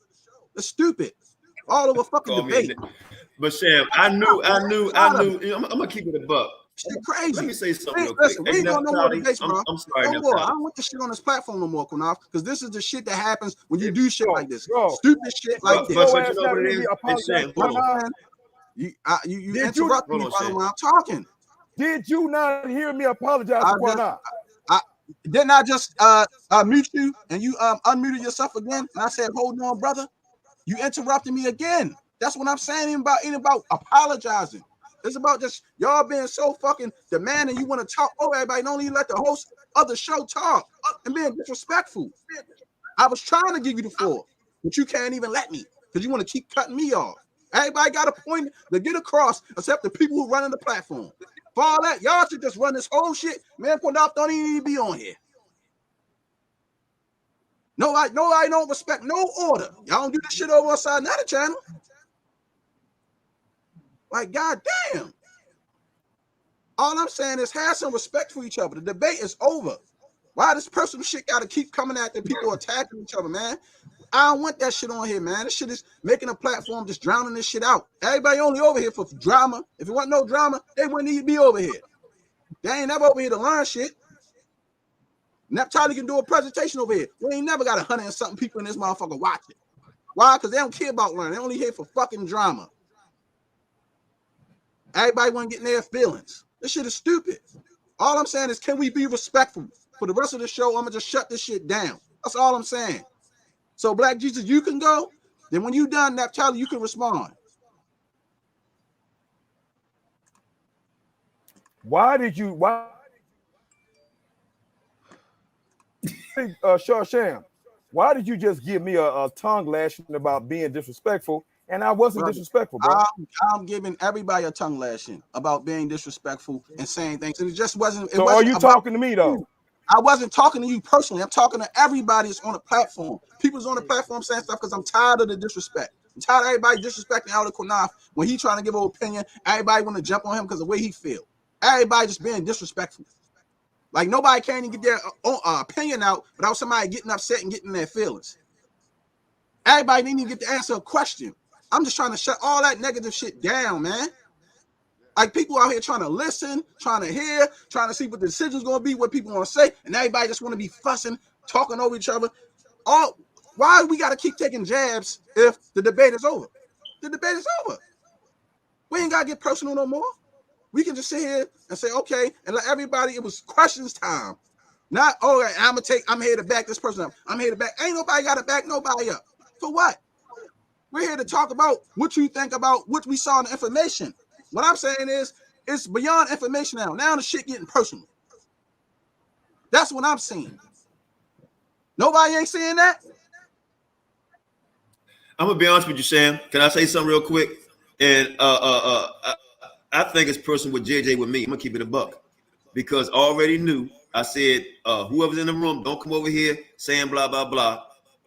That's stupid. All over fucking debate. But Sam, I knew. I'm gonna keep it a buck. Shit crazy. Let me say something real Listen, quick. we ain't going no more debates, bro. I'm sorry. No more. I don't want this shit on this platform no more, Qanath, because this is the shit that happens when you do shit like this. Stupid shit like this. But you know what it is? Sam, hold on. You interrupt me when I'm talking. Did you not hear me apologize to Qanath? Didn't I just mute you and you unmuted yourself again? And I said, hold on, brother. You interrupted me again. That's what I'm saying. Ain't about apologizing. It's about just y'all being so fucking demanding. You want to talk over everybody. Don't even let the host of the show talk and being disrespectful. I was trying to give you the floor, but you can't even let me because you want to keep cutting me off. Everybody got a point to get across except the people who running the platform. For all that, y'all should just run this whole shit. Man, Qanath don't even need to be on here. No, I don't respect no order. Y'all don't do this shit over outside another channel. Like, goddamn. All I'm saying is have some respect for each other. The debate is over. Why this personal shit got to keep coming at the people attacking each other, man? I don't want that shit on here, man. This shit is making a platform just drowning this shit out. Everybody only over here for drama. If it wasn't no drama, they wouldn't even be over here. They ain't never over here to learn shit. Naphtali can do a presentation over here. We ain't never got 100 and something people in this motherfucker watching. Why? Because they don't care about learning. They only here for fucking drama. Everybody want to get in their feelings. This shit is stupid. All I'm saying is, can we be respectful? For the rest of the show, I'm going to just shut this shit down. That's all I'm saying. So, Black Jesus, you can go. Then when you done, Naphtali, you can respond. Why Sham, why did you just give me a tongue lashing about being disrespectful? And I wasn't disrespectful, bro. I'm giving everybody a tongue lashing about being disrespectful and saying things. And it just wasn't. So are you talking to me, though? I wasn't talking to you personally. I'm talking to everybody that's on the platform. People's on the platform saying stuff because I'm tired of the disrespect. I'm tired of everybody disrespecting Elder Qanath when he trying to give an opinion. Everybody want to jump on him because of the way he feel. Everybody just being disrespectful. Like nobody can't even get their opinion out without somebody getting upset and getting their feelings. Everybody didn't even get to answer a question. I'm just trying to shut all that negative shit down, man. Like people out here trying to listen, trying to hear, trying to see what the decision's going to be, what people want to say, and everybody just want to be fussing, talking over each other. Why we got to keep taking jabs if the debate is over? The debate is over. We ain't got to get personal no more. We can just sit here and say, okay, and let everybody, it was questions time. Not, all right, I'm here to back this person up. I'm here to back. Ain't nobody got to back nobody up. For what? We're here to talk about what you think about what we saw in the information. What I'm saying is, it's beyond information now. Now the shit getting personal. That's what I'm seeing. Nobody ain't seeing that. I'm gonna be honest with you, Sam. Can I say something real quick? And I think it's personal with JJ with me. I'm gonna keep it a buck because I already knew. I said, whoever's in the room, don't come over here saying blah blah blah.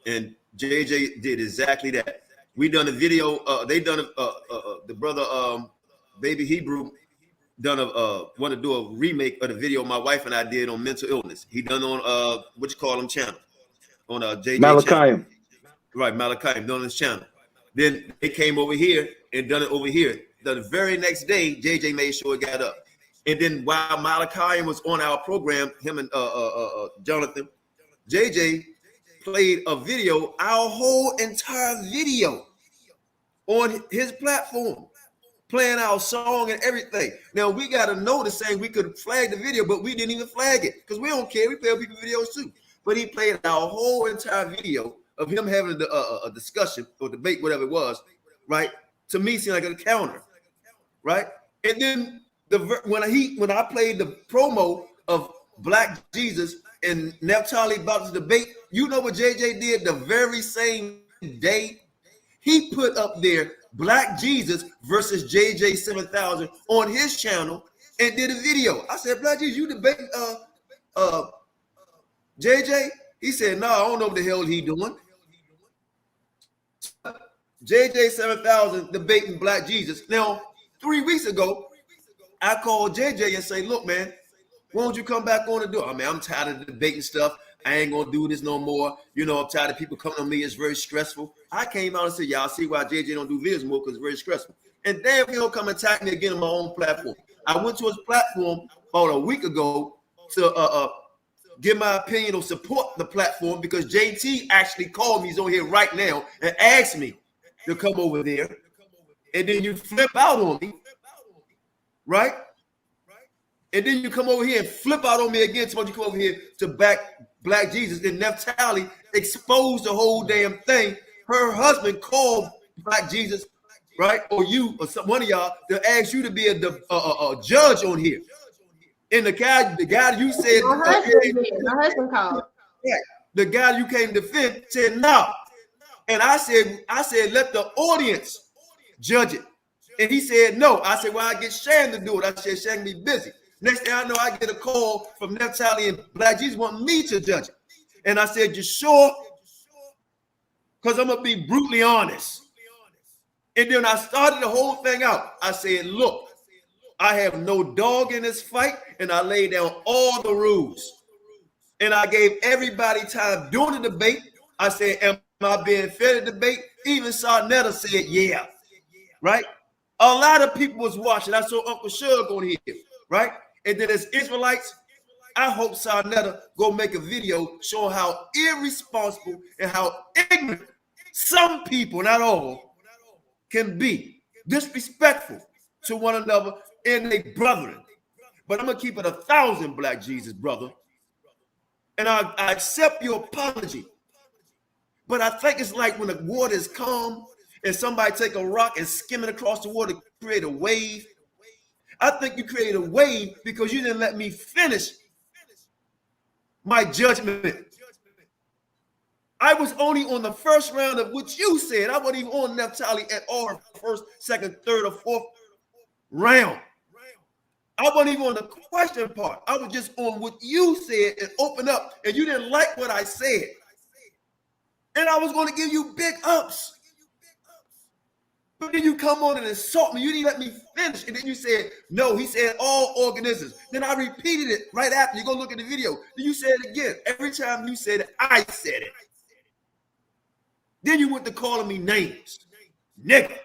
And JJ did exactly that. We done a video. They done the brother Baby Hebrew done want to do a remake of the video my wife and I did on mental illness. He done on what you call him channel on JJ Malachiam. Right, Malachiam done on his channel. Then they came over here and done it over here. The very next day, JJ made sure it got up. And then while Malachiam was on our program, him and Jonathan, JJ played a video, our whole entire video on his platform, playing our song and everything. Now we got to know the saying we could flag the video, but we didn't even flag it because we don't care. We play people videos too. But he played our whole entire video of him having a discussion or debate, whatever it was, right? To me, seemed like a counter, right? And then when I played the promo of Black Jesus and Naphtali about the debate, you know what JJ did the very same day? He put up there Black Jesus versus JJ 7000 on his channel and did a video. I said, Black Jesus, you debating JJ? He said, no, I don't know what the hell he doing. JJ 7000 debating Black Jesus. Now, 3 weeks ago, I called JJ and say, look, man, Why don't you come back on and do it? I mean, I'm tired of the debating stuff. I ain't gonna do this no more. You know, I'm tired of people coming on me. It's very stressful. I came out and said, y'all see why JJ don't do videos more, because it's very stressful. And damn, he don't come attack me again on my own platform. I went to his platform about a week ago to give my opinion or support the platform, because JT actually called me. He's on here right now and asked me to come over there. And then you flip out on me, right? And then you come over here and flip out on me again. So you come over here to back Black Jesus. Then Naphtali exposed the whole damn thing. Her husband called Black Jesus, right? Or you, or one of y'all, to ask you to be a judge on here. And the guy you said, my husband called. Yeah, the guy you came to defend said no. And I said, let the audience judge it. And he said no. I said, well, I get Shan to do it. I said, Shan be busy. Next thing I know, I get a call from Naphtali and Black Jesus want me to judge it. And I said, you sure? Because I'm going to be brutally honest. And then I started the whole thing out. I said, look, I have no dog in this fight, and I laid down all the rules. And I gave everybody time during the debate. I said, am I being fair to debate? Even Sarnetta said, yeah. Right? A lot of people was watching. I saw Uncle Shug on here, right? And then as Israelites, I hope Sarnetta go make a video showing how irresponsible and how ignorant some people, not all, can be disrespectful to one another and their brethren. But I'm going to keep it 1,000, Black Jesus, brother. And I accept your apology. But I think it's like when the water is calm and somebody take a rock and skim it across the water to create a wave. I think you created a wave because you didn't let me finish my judgment. I was only on the first round of what you said. I wasn't even on Naphtali at all, first, second, third, or fourth round. I wasn't even on the question part. I was just on what you said and open up, and you didn't like what I said. And I was going to give you big ups. But then you come on and insult me. You didn't let me finish. And then you said, no, he said all organisms. Then I repeated it right after. You go look at the video. Then you said it again. Every time you said it, I said it. Then you went to calling me names. Nigga.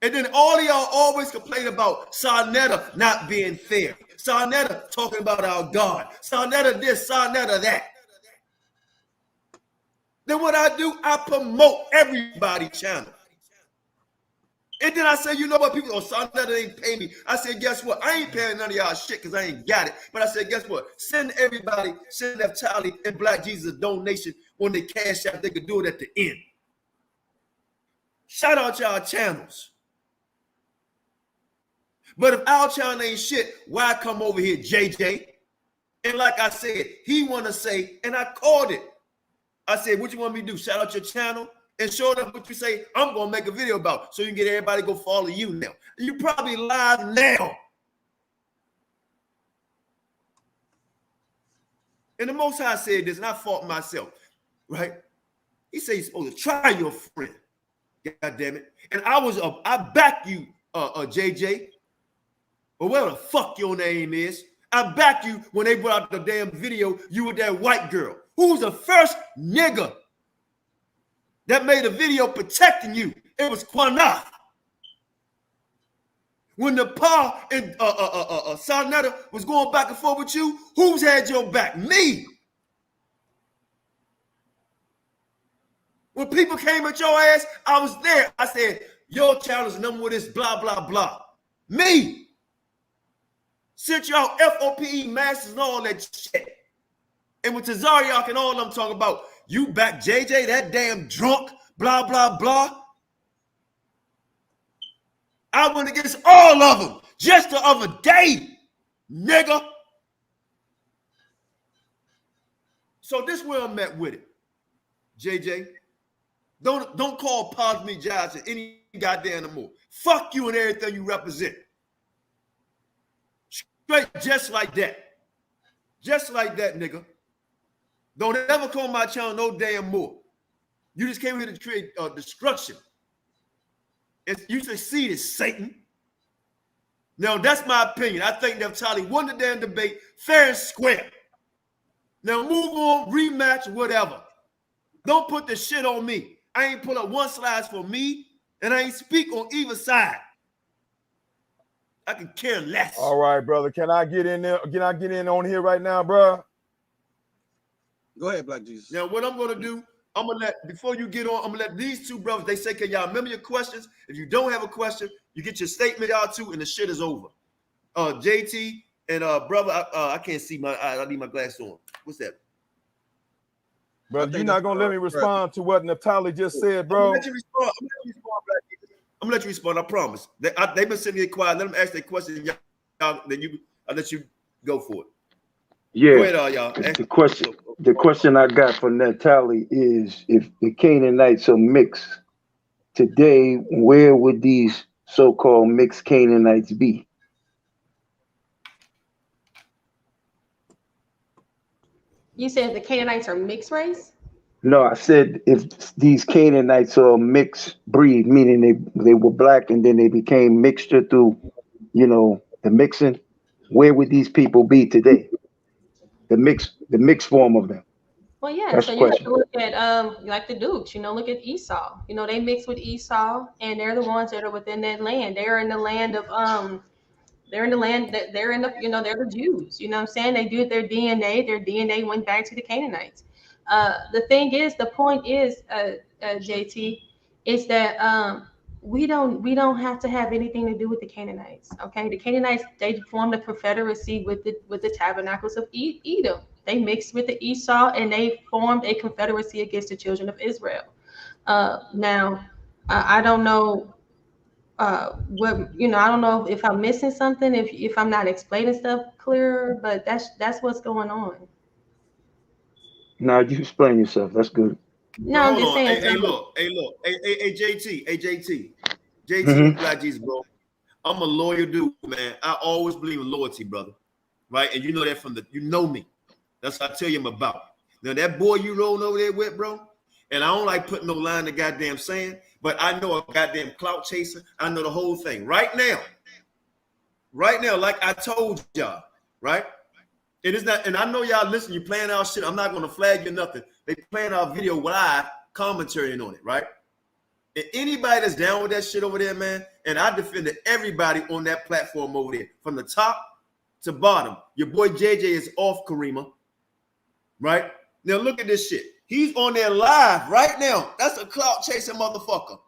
And then all of y'all always complain about Sarnetta not being fair. Sarnetta talking about our God. Sarnetta this, Sarnetta that. Then what I do, I promote everybody's channel. And then I say, you know what, people, Sarnetta ain't pay me. I said, guess what? I ain't paying none of y'all shit because I ain't got it. But I said, guess what? Send everybody, send Naphtali and Black Jesus a donation on their cash app. They could do it at the end. Shout out y'all channels. But if our channel ain't shit, why come over here, JJ? And like I said, he want to say, and I called it. I said, what you want me to do? Shout out your channel? And show them what you say, I'm going to make a video about, so you can get everybody to go follow you now. You probably live now. And the Most High said this, and I fought myself, right? He said he's supposed to try your friend. God damn it. And I back you, JJ, or whatever the fuck your name is. I back you when they brought out the damn video, you with that white girl. Who was the first nigga that made a video protecting you? It was Qanath. When the Pa and Sarnetta was going back and forth with you, who's had your back? Me. When people came at your ass, I was there. I said, your channel is number one, this blah, blah, blah. Me. Sent y'all F.O.P.E. masters and all that shit. And with Tazariak and all I'm talking about, you back JJ, that damn drunk, blah, blah, blah. I went against all of them just the other day, nigga. So this where I'm at with it, JJ. Don't call Posme Johnson any goddamn no more. Fuck you and everything you represent. Straight just like that. Just like that, nigga. Don't ever call my channel no damn more. You just came here to create destruction. You succeeded, Satan. Now, that's my opinion. I think Naphtali won the damn debate fair and square. Now, move on, rematch, whatever. Don't put the shit on me. I ain't put up one slide for me, and I ain't speak on either side. I can care less. All right, brother. Can I get in there? Can I get in on here right now, bro? Go ahead, Black Jesus. Now, what I'm going to do, I'm going to let, before you get on, I'm going to let these two brothers, they say, can y'all remember your questions? If you don't have a question, you get your statement out too, and the shit is over. JT and brother, I can't see my eyes. I need my glasses on. What's that? Brother, you're not going to let me respond to what Naphtali just said, bro? I'm going to let you respond. I'm going to let you respond. I promise. They've been sitting here quiet. Let them ask their question. I'll let you go for it. Yeah. Go ahead, y'all. The question I got from Naphtali is, if the Canaanites are mixed today, where would these so-called mixed Canaanites be? You said the Canaanites are mixed race? No, I said if these Canaanites are a mixed breed, meaning they were black and then they became mixture through, the mixing, where would these people be today? The mixed form of them. Well, yeah. That's So the you have question. to look at like the Dukes. Look at Esau. They mix with Esau, and they're the ones that are within that land. They're in the land of They're in the land that they're in the, they're the Jews. You know what I'm saying? They do their DNA. Their DNA went back to the Canaanites. The point is, JT, is that we don't have to have anything to do with the Canaanites. Okay, the Canaanites, they formed a confederacy with the tabernacles of Edom. They mixed with the Esau, and they formed a confederacy against the children of Israel. Now, I don't know. I don't know if I'm missing something, if I'm not explaining stuff clearer, but that's what's going on. Now you explain yourself. That's good. No, I'm just saying. Hey, look. Hey, JT. Mm-hmm. Black Jesus, bro. I'm a loyal dude, man. I always believe in loyalty, brother. Right? And you know that you know me. That's what I tell you I'm about. Now, that boy you rolling over there with, bro, and I don't like putting no line in the goddamn sand, but I know a goddamn clout chaser. I know the whole thing. Right now, like I told y'all, right? It is not, and I know y'all listen, you playing our shit. I'm not going to flag you nothing. They playing our video live, commentating on it, right? And anybody that's down with that shit over there, man, and I defended everybody on that platform over there, from the top to bottom. Your boy JJ is off, Karima, right? Now look at this shit. He's on there live right now. That's a clout chasing motherfucker.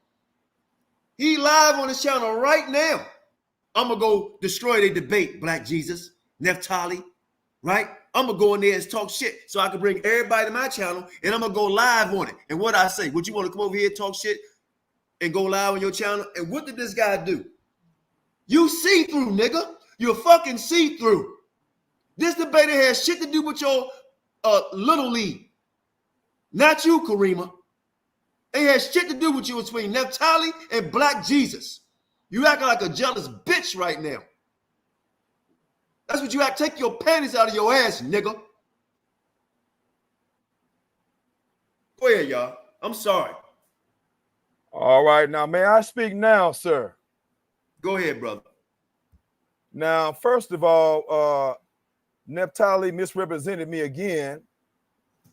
He live on his channel right now. I'm going to go destroy the debate, Black Jesus, Naphtali, right? I'm going to go in there and talk shit so I can bring everybody to my channel, and I'm going to go live on it. And what I say, would you want to come over here and talk shit and go live on your channel? And what did this guy do? You see-through, nigga. You're fucking see-through. This debate has shit to do with your little league. Not you, Karima. It has shit to do with you between Naphtali and Black Jesus. You acting like a jealous bitch right now. That's what you act. Take your panties out of your ass, nigga. Go ahead, y'all. I'm sorry. All right. Now, may I speak now, sir? Go ahead, brother. Now, first of all, Naphtali misrepresented me again.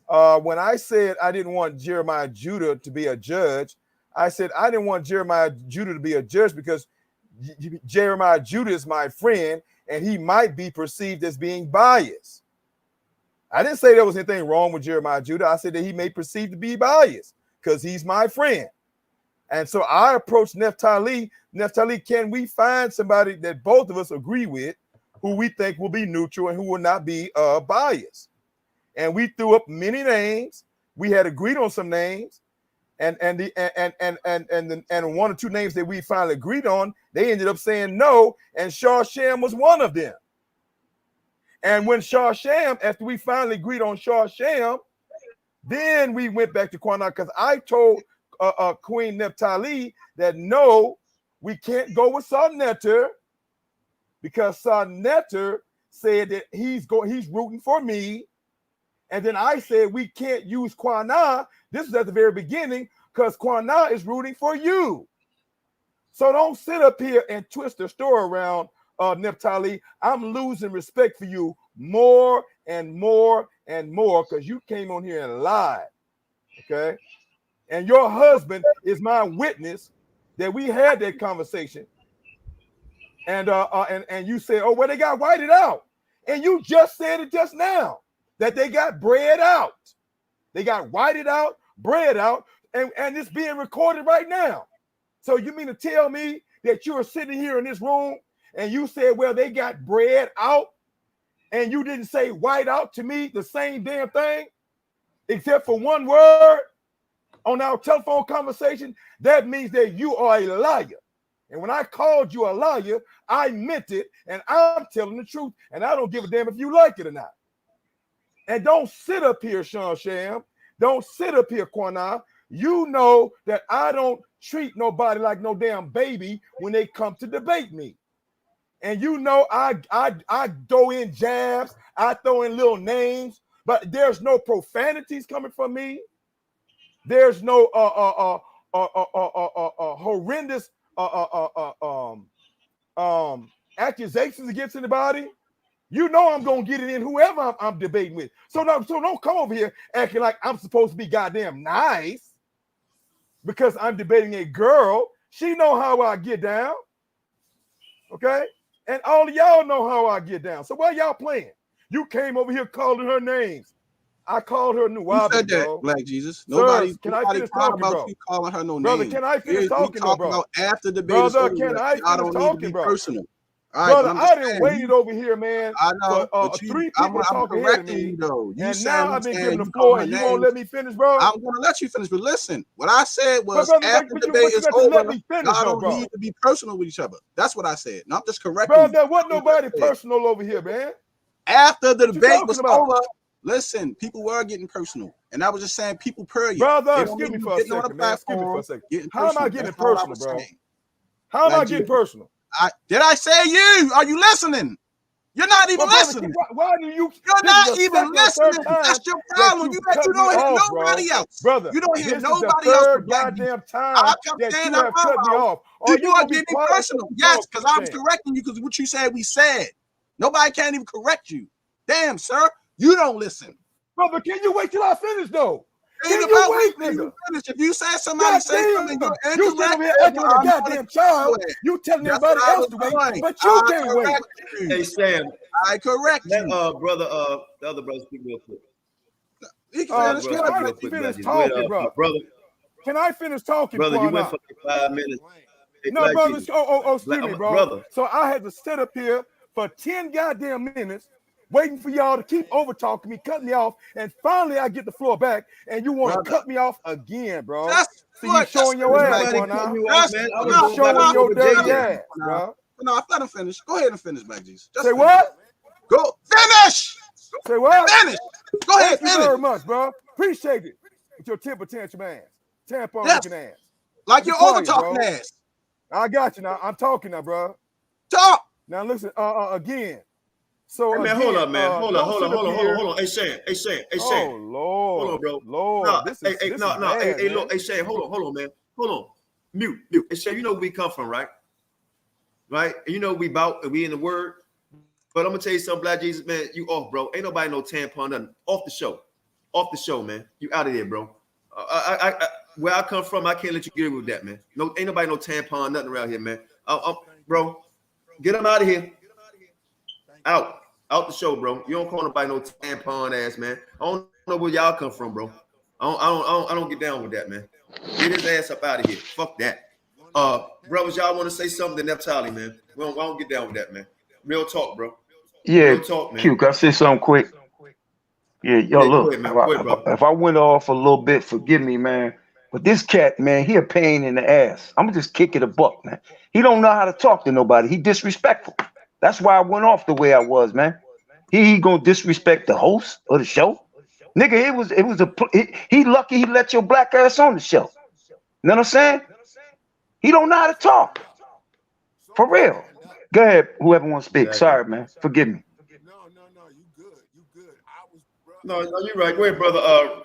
When I said I didn't want Jeremiah Judah to be a judge, I said I didn't want Jeremiah Judah to be a judge because Jeremiah Judah is my friend and he might be perceived as being biased. I didn't say there was anything wrong with Jeremiah Judah. I said that he may perceive to be biased because he's my friend. And so I approached Naphtali. Naphtali, can we find somebody that both of us agree with who we think will be neutral and who will not be biased? And we threw up many names. We had agreed on some names, and one or two names that we finally agreed on, they ended up saying no, and Sham was one of them. And when Sham, after we finally agreed on Sham, then we went back to Qanath because I told Queen Naphtali that no, we can't go with Sarnetter because Sarnetter said that he's rooting for me. And then I said, we can't use Qanath. This is at the very beginning because Qanath is rooting for you. So don't sit up here and twist the story around Naphtali, I'm losing respect for you more and more and more because you came on here and lied. Okay. And your husband is my witness that we had that conversation. And you said, oh, well, they got whited out. And you just said it just now that they got bred out. They got whited out, bred out, and it's being recorded right now. So you mean to tell me that you are sitting here in this room and you said, well, they got bred out, and you didn't say white out to me the same damn thing, except for one word on our telephone conversation? That means that you are a liar. And when I called you a liar, I meant it, and I'm telling the truth, and I don't give a damn if you like it or not. And don't sit up here, Sean Sham. Don't sit up here, Qanath. You know that I don't treat nobody like no damn baby when they come to debate me. And you know I throw in jabs, I throw in little names, but there's no profanities coming from me. There's no horrendous accusations against anybody. You know I'm gonna get it in whoever I'm debating with. So don't come over here acting like I'm supposed to be goddamn nice because I'm debating a girl. She know how I get down, okay? And all of y'all know how I get down. So why y'all playing? You came over here calling her names. I called her Nuwabi, said that, bro. Black Jesus. Sirs, can I finish talking, about bro? you calling her no Brother, name. can I finish talking, talk bro? about after the debate Brother, is over. can I finish talking, bro? Personal. All right, brother, I didn't waited over here, man. I know, for three people I'm talking ahead of correcting me, you though. You and saying now I've been given the floor, and you won't let me finish, bro. I'm gonna let you finish, but listen, what I said was brother, after the debate is over, let me finish, y'all though, don't need to be personal with each other. That's what I said. No, I'm just correcting. Bro, there wasn't nobody personal over here, man. After the debate was about? over, listen, people were getting personal, and I was just saying people per you. Brother, excuse me for a second, man. Excuse me for a second. How am I getting personal, bro? How am I getting personal? Did I say you? Are you listening? You're not even listening. Why do you? You're not even listening. That's your problem. You don't hear nobody else, brother. You don't hear nobody else. Third goddamn time that you have cut me off. You are getting personal. Yes, because I was correcting you because what you said we said. Nobody can't even correct you. Damn, sir, you don't listen, brother. Can you wait till I finish though? Can you wait, nigga? If you say somebody say something, you sitting here acting like a goddamn child. You telling everybody else to wait, but you can't wait. Hey Sam, I correct you. Brother, the other brother, speak real quick. Can I finish talking, bro? Brother, can I finish talking, brother? You went for 5 minutes. No, brother. Excuse me, bro. Brother. So I had to sit up here for 10 goddamn minutes. Waiting for y'all to keep over talking me, cutting me off, and finally I get the floor back, and you want to cut me off again, bro. So you showing your ass right now. You showing your dirty ass, bro. No, let him finish. Go ahead and finish, Black Jesus. Say what? Go finish. Say what? Finish. Go ahead. Thank you very much, bro. Appreciate it. With your temper tantrum ass, tampon looking ass, like your over talking ass. I got you now. I'm talking now, bro. Talk now. Listen, again. So hey, man, again, hold up, man. Hold on. Hey, Shane. Oh, Lord. Hold on, bro. Lord. No, this hey, is no. bad, Hey, look. Hey, Shane, hold on, man. Hold on. Mute. Hey, Shane, you know where we come from, right? Right? And you know we bout and we in the word. But I'm gonna tell you something, Black Jesus, man. You off, bro. Ain't nobody no tampon, nothing. Off the show, man. You out of there, bro. Where I come from, I can't let you get away with that, man. No, ain't nobody no tampon, nothing around here, man. Bro, get them out of here. Out the show, bro. You don't call nobody no tampon ass, man. I don't know where y'all come from, bro. I don't get down with that, man. Get his ass up out of here. Fuck that. Brothers, y'all want to say something to Naphtali, man? I don't get down with that, man. Real talk, bro. Yeah, real talk, man. Q, can I say something quick? Yeah, yo, look, if I went off a little bit, forgive me, man. But this cat, man, he a pain in the ass. I'm gonna just kick it a buck, man. He don't know how to talk to nobody. He disrespectful. That's why I went off the way I was, man. He gonna disrespect the host of the show, nigga. He lucky he let your black ass on the show. You know what I'm saying? He don't know how to talk. For real. Go ahead, whoever wants to speak. Exactly. Sorry, man. Forgive me. No, you're right. Go ahead, brother.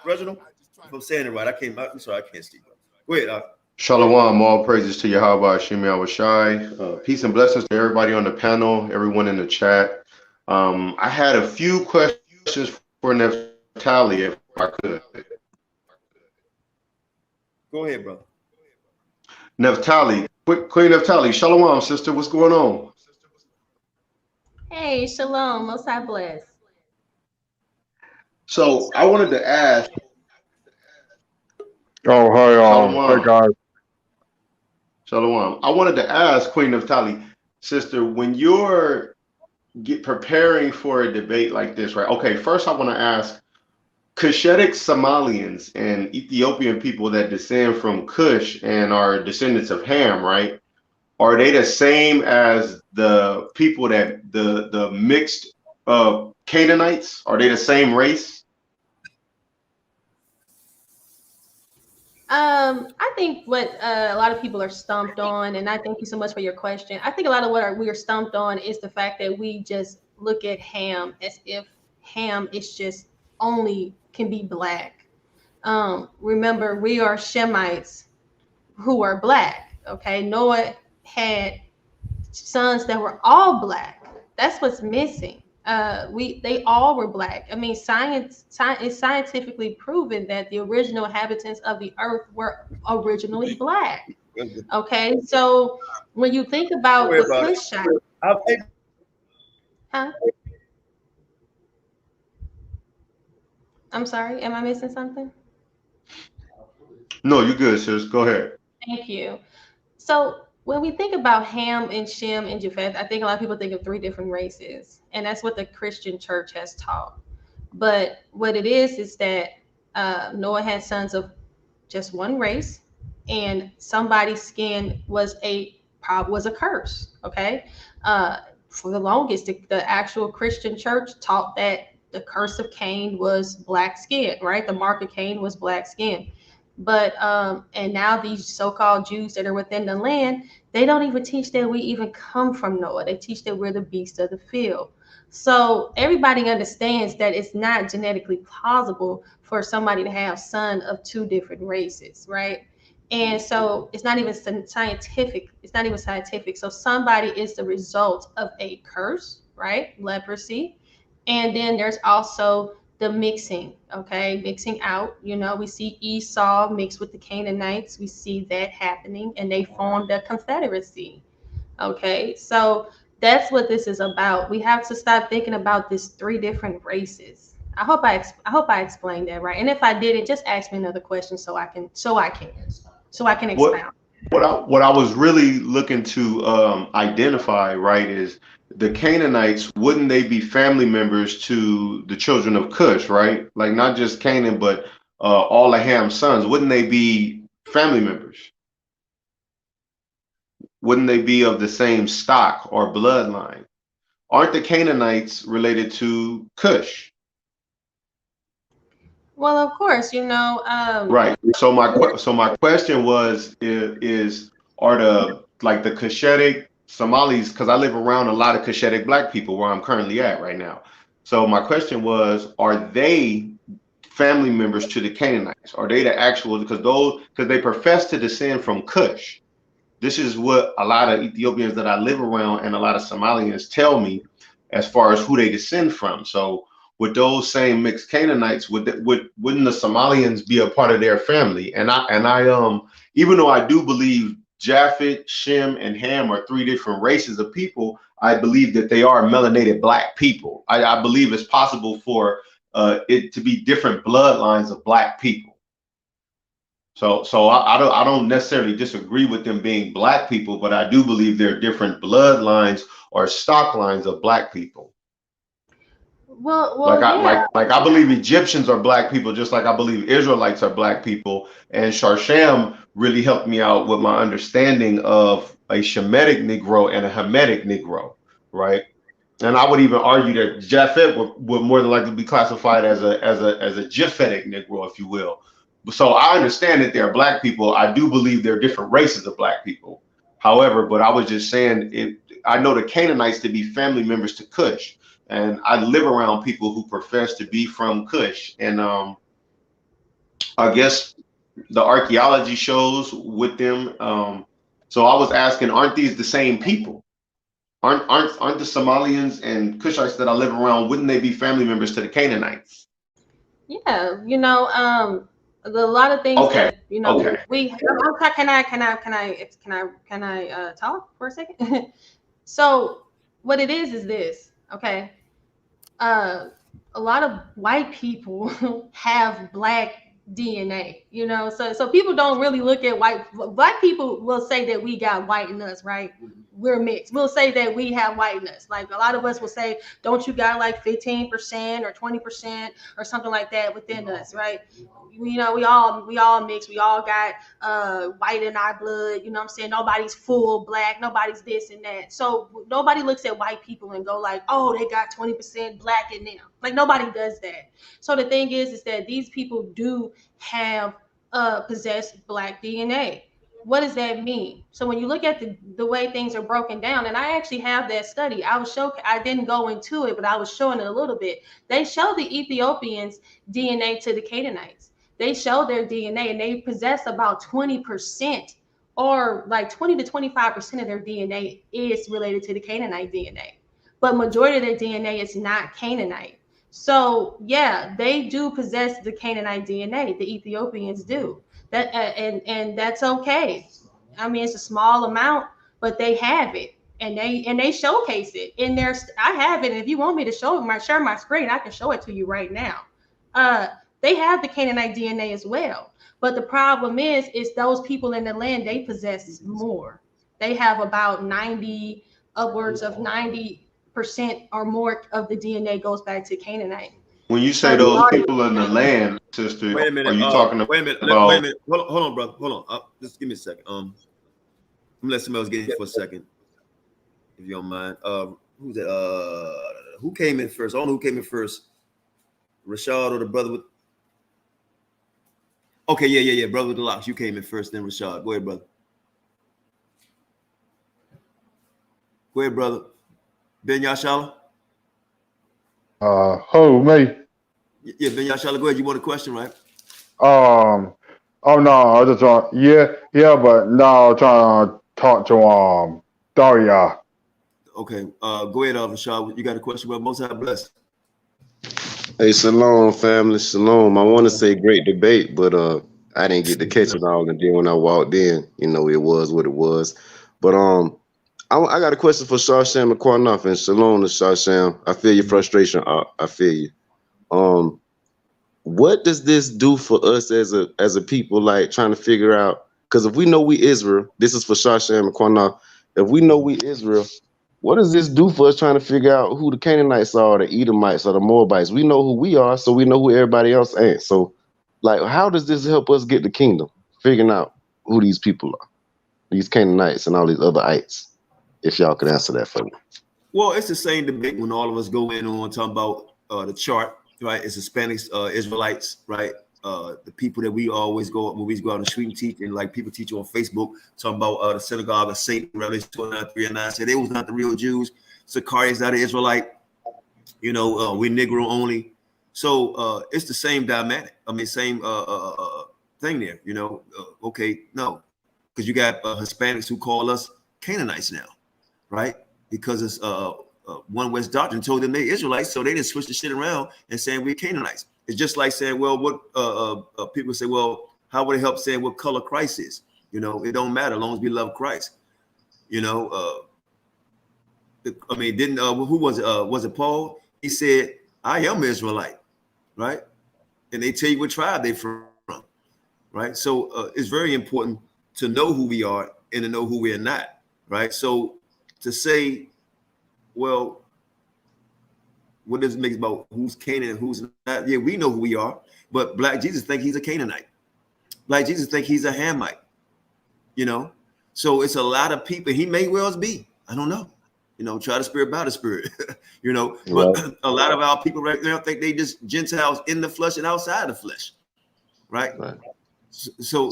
Reginald. If I'm saying it right, I'm sorry, I can't see. Go ahead. Shalom, all praises to Yahweh Hashem Yahawashi. Peace and blessings to everybody on the panel, everyone in the chat. I had a few questions for Naphtali, if I could. Go ahead, brother. Naphtali, Queen Naphtali, Shalom, sister, what's going on? Hey, shalom, most high bless. So I wanted to ask. Oh, hi, Shalom. hey guys. Shalom. I wanted to ask Queen Naphtali, sister, when you're preparing for a debate like this, right? Okay, first I want to ask, Cushitic Somalians and Ethiopian people that descend from Cush and are descendants of Ham, right? Are they the same as the people that the mixed Canaanites? Are they the same race? I think what a lot of people are stumped on, and I thank you so much for your question. I think a lot of what we are stumped on is the fact that we just look at Ham as if Ham is just only can be black. Remember, we are Shemites who are black. Okay, Noah had sons that were all black. That's what's missing. They all were black. I mean, science is scientifically proven that the original inhabitants of the earth were originally black. Okay, so when you think about the Cushites, huh? I'm sorry, am I missing something? No, you're good, sis. Go ahead. Thank you. So when we think about Ham and Shem and Japheth, I think a lot of people think of three different races, and that's what the Christian church has taught. But what it is that Noah had sons of just one race, and somebody's skin was a curse. Okay, for the longest, the actual Christian church taught that the curse of Cain was black skin, right? The mark of Cain was black skin. But and now these so-called Jews that are within the land, they don't even teach that we even come from Noah. They teach that we're the beasts of the field. So everybody understands that it's not genetically plausible for somebody to have son of two different races, right? And so it's not even scientific. It's not even scientific. So somebody is the result of a curse, right? Leprosy. And then there's also the mixing, okay? Mixing out, we see Esau mixed with the Canaanites. We see that happening, and they formed a confederacy, okay? So that's what this is about. We have to stop thinking about these three different races. I hope I explained that right. And if I didn't, just ask me another question so I can expound. What I was really looking to identify, right, is the Canaanites. Wouldn't they be family members to the children of Cush, right? Like not just Canaan, but all of Ham's sons. Wouldn't they be family members? Wouldn't they be of the same stock or bloodline? Aren't the Canaanites related to Cush? Well, of course, Right. So my question was, are the Cushitic Somalis, because I live around a lot of Cushitic black people where I'm currently at right now. So my question was, are they family members to the Canaanites? Are they the actual, because they profess to descend from Cush. This is what a lot of Ethiopians that I live around and a lot of Somalians tell me as far as who they descend from. So with those same mixed Canaanites, wouldn't the Somalians be a part of their family? And I even though I do believe Japheth, Shem, and Ham are three different races of people, I believe that they are melanated black people. I believe it's possible for it to be different bloodlines of black people. So I don't necessarily disagree with them being black people, but I do believe there are different bloodlines or stock lines of black people. Well, I believe Egyptians are black people, just like I believe Israelites are black people. And Sharsham really helped me out with my understanding of a Shemitic Negro and a Hamitic Negro, right? And I would even argue that Japheth would more than likely be classified as a Japhetic Negro, if you will. So I understand that they're black people. I do believe there are different races of black people. However, but I was just saying, I know the Canaanites to be family members to Cush. And I live around people who profess to be from Cush. And I guess the archaeology shows with them. So I was asking, aren't these the same people? Aren't the Somalians and Cushites that I live around? Wouldn't they be family members to the Canaanites? Yeah, a lot of things Okay. that Okay. Can I talk for a second? So what it is this, okay? A lot of white people have black DNA, so people don't really look at black people will say that we got white in us, right? We're mixed. We'll say that we have white in us. Like a lot of us will say, don't you got like 15% or 20% or something like that within us, right? We all mix. We all got white in our blood. You know what I'm saying? Nobody's full black. Nobody's this and that. So nobody looks at white people and go like, oh, they got 20% black in them. Like nobody does that. So the thing is that these people do have possess black DNA. What does that mean? So when you look at the way things are broken down, and I actually have that study, I didn't go into it, but I was showing it a little bit. They show the Ethiopians DNA to the Canaanites. They show their DNA, and they possess about 20%, or like 20 to 25% of their DNA is related to the Canaanite DNA. But majority of their DNA is not Canaanite. So yeah, they do possess the Canaanite DNA. The Ethiopians do. That and that's okay. I mean, it's a small amount, but they have it, and they showcase it in their. I have it, and if you want me to share my screen, I can show it to you right now. They have the Canaanite DNA as well, but the problem is those people in the land, they possess more. They have about upwards of 90% or more of the DNA goes back to Canaanite. When you say those people in the land, sister, wait a minute. are you talking wait a minute. about? Wait a minute. Hold on, brother. Hold on. Just give me a second. I'm gonna let somebody else get in for a second, if you don't mind. Who's that? Who came in first? I don't know who came in first. Rashad or the brother with? Okay, yeah. Brother with the locks. You came in first, then Rashad. Go ahead, brother. Go ahead, brother. Ben Yashala. Who, me? Yeah, Ben Yashala. Go ahead. You want a question, right? Oh no, I just want, but no, I'm trying to talk to Daria. Okay, go ahead, Rashad. You got a question? Well, most have blessed. Hey, shalom, family, shalom. I want to say great debate, but I didn't get to catch it all, and then when I walked in, it was what it was. But I got a question for Shasham and Qanath, and shalom to Shasham. I feel your frustration. I feel you. What does this do for us as a people, like trying to figure out? Because if we know we Israel, this is for Shasham and Qanath. If we know we Israel, what does this do for us trying to figure out who the Canaanites are, the Edomites, or the Moabites? We know who we are, so we know who everybody else ain't. So, like, how does this help us get the kingdom? Figuring out who these people are, these Canaanites and all these other ites. If y'all could answer that for me. Well, it's the same debate when all of us go in on talking about the chart, right? It's Hispanics, Israelites, right? The people that we always go when we go out in the street and teach, and like people teach on Facebook, talking about the synagogue of Satan, Revelation 29:3-9, say they was not the real Jews. Zacharias not an Israelite, we Negro only. So it's the same dynamic. I mean, same thing there. Okay, no, because you got Hispanics who call us Canaanites now, right? Because it's One West doctrine told them they Israelites, so they didn't switch the shit around and saying we're Canaanites. It's just like saying, well, what people say, well, how would it help saying what color Christ is? It don't matter as long as we love Christ. I mean, didn't who was it? Was it Paul? He said, I am Israelite, right? And they tell you what tribe they're from, right? So it's very important to know who we are and to know who we are not, right? So to say, well, what does it make about who's Canaan and who's not? Yeah, we know who we are, but Black Jesus think he's a Canaanite. Black Jesus think he's a Hamite, So it's a lot of people. He may well be. I don't know. Try the spirit by the spirit, But a lot of our people right now think they just Gentiles in the flesh and outside the flesh, right? So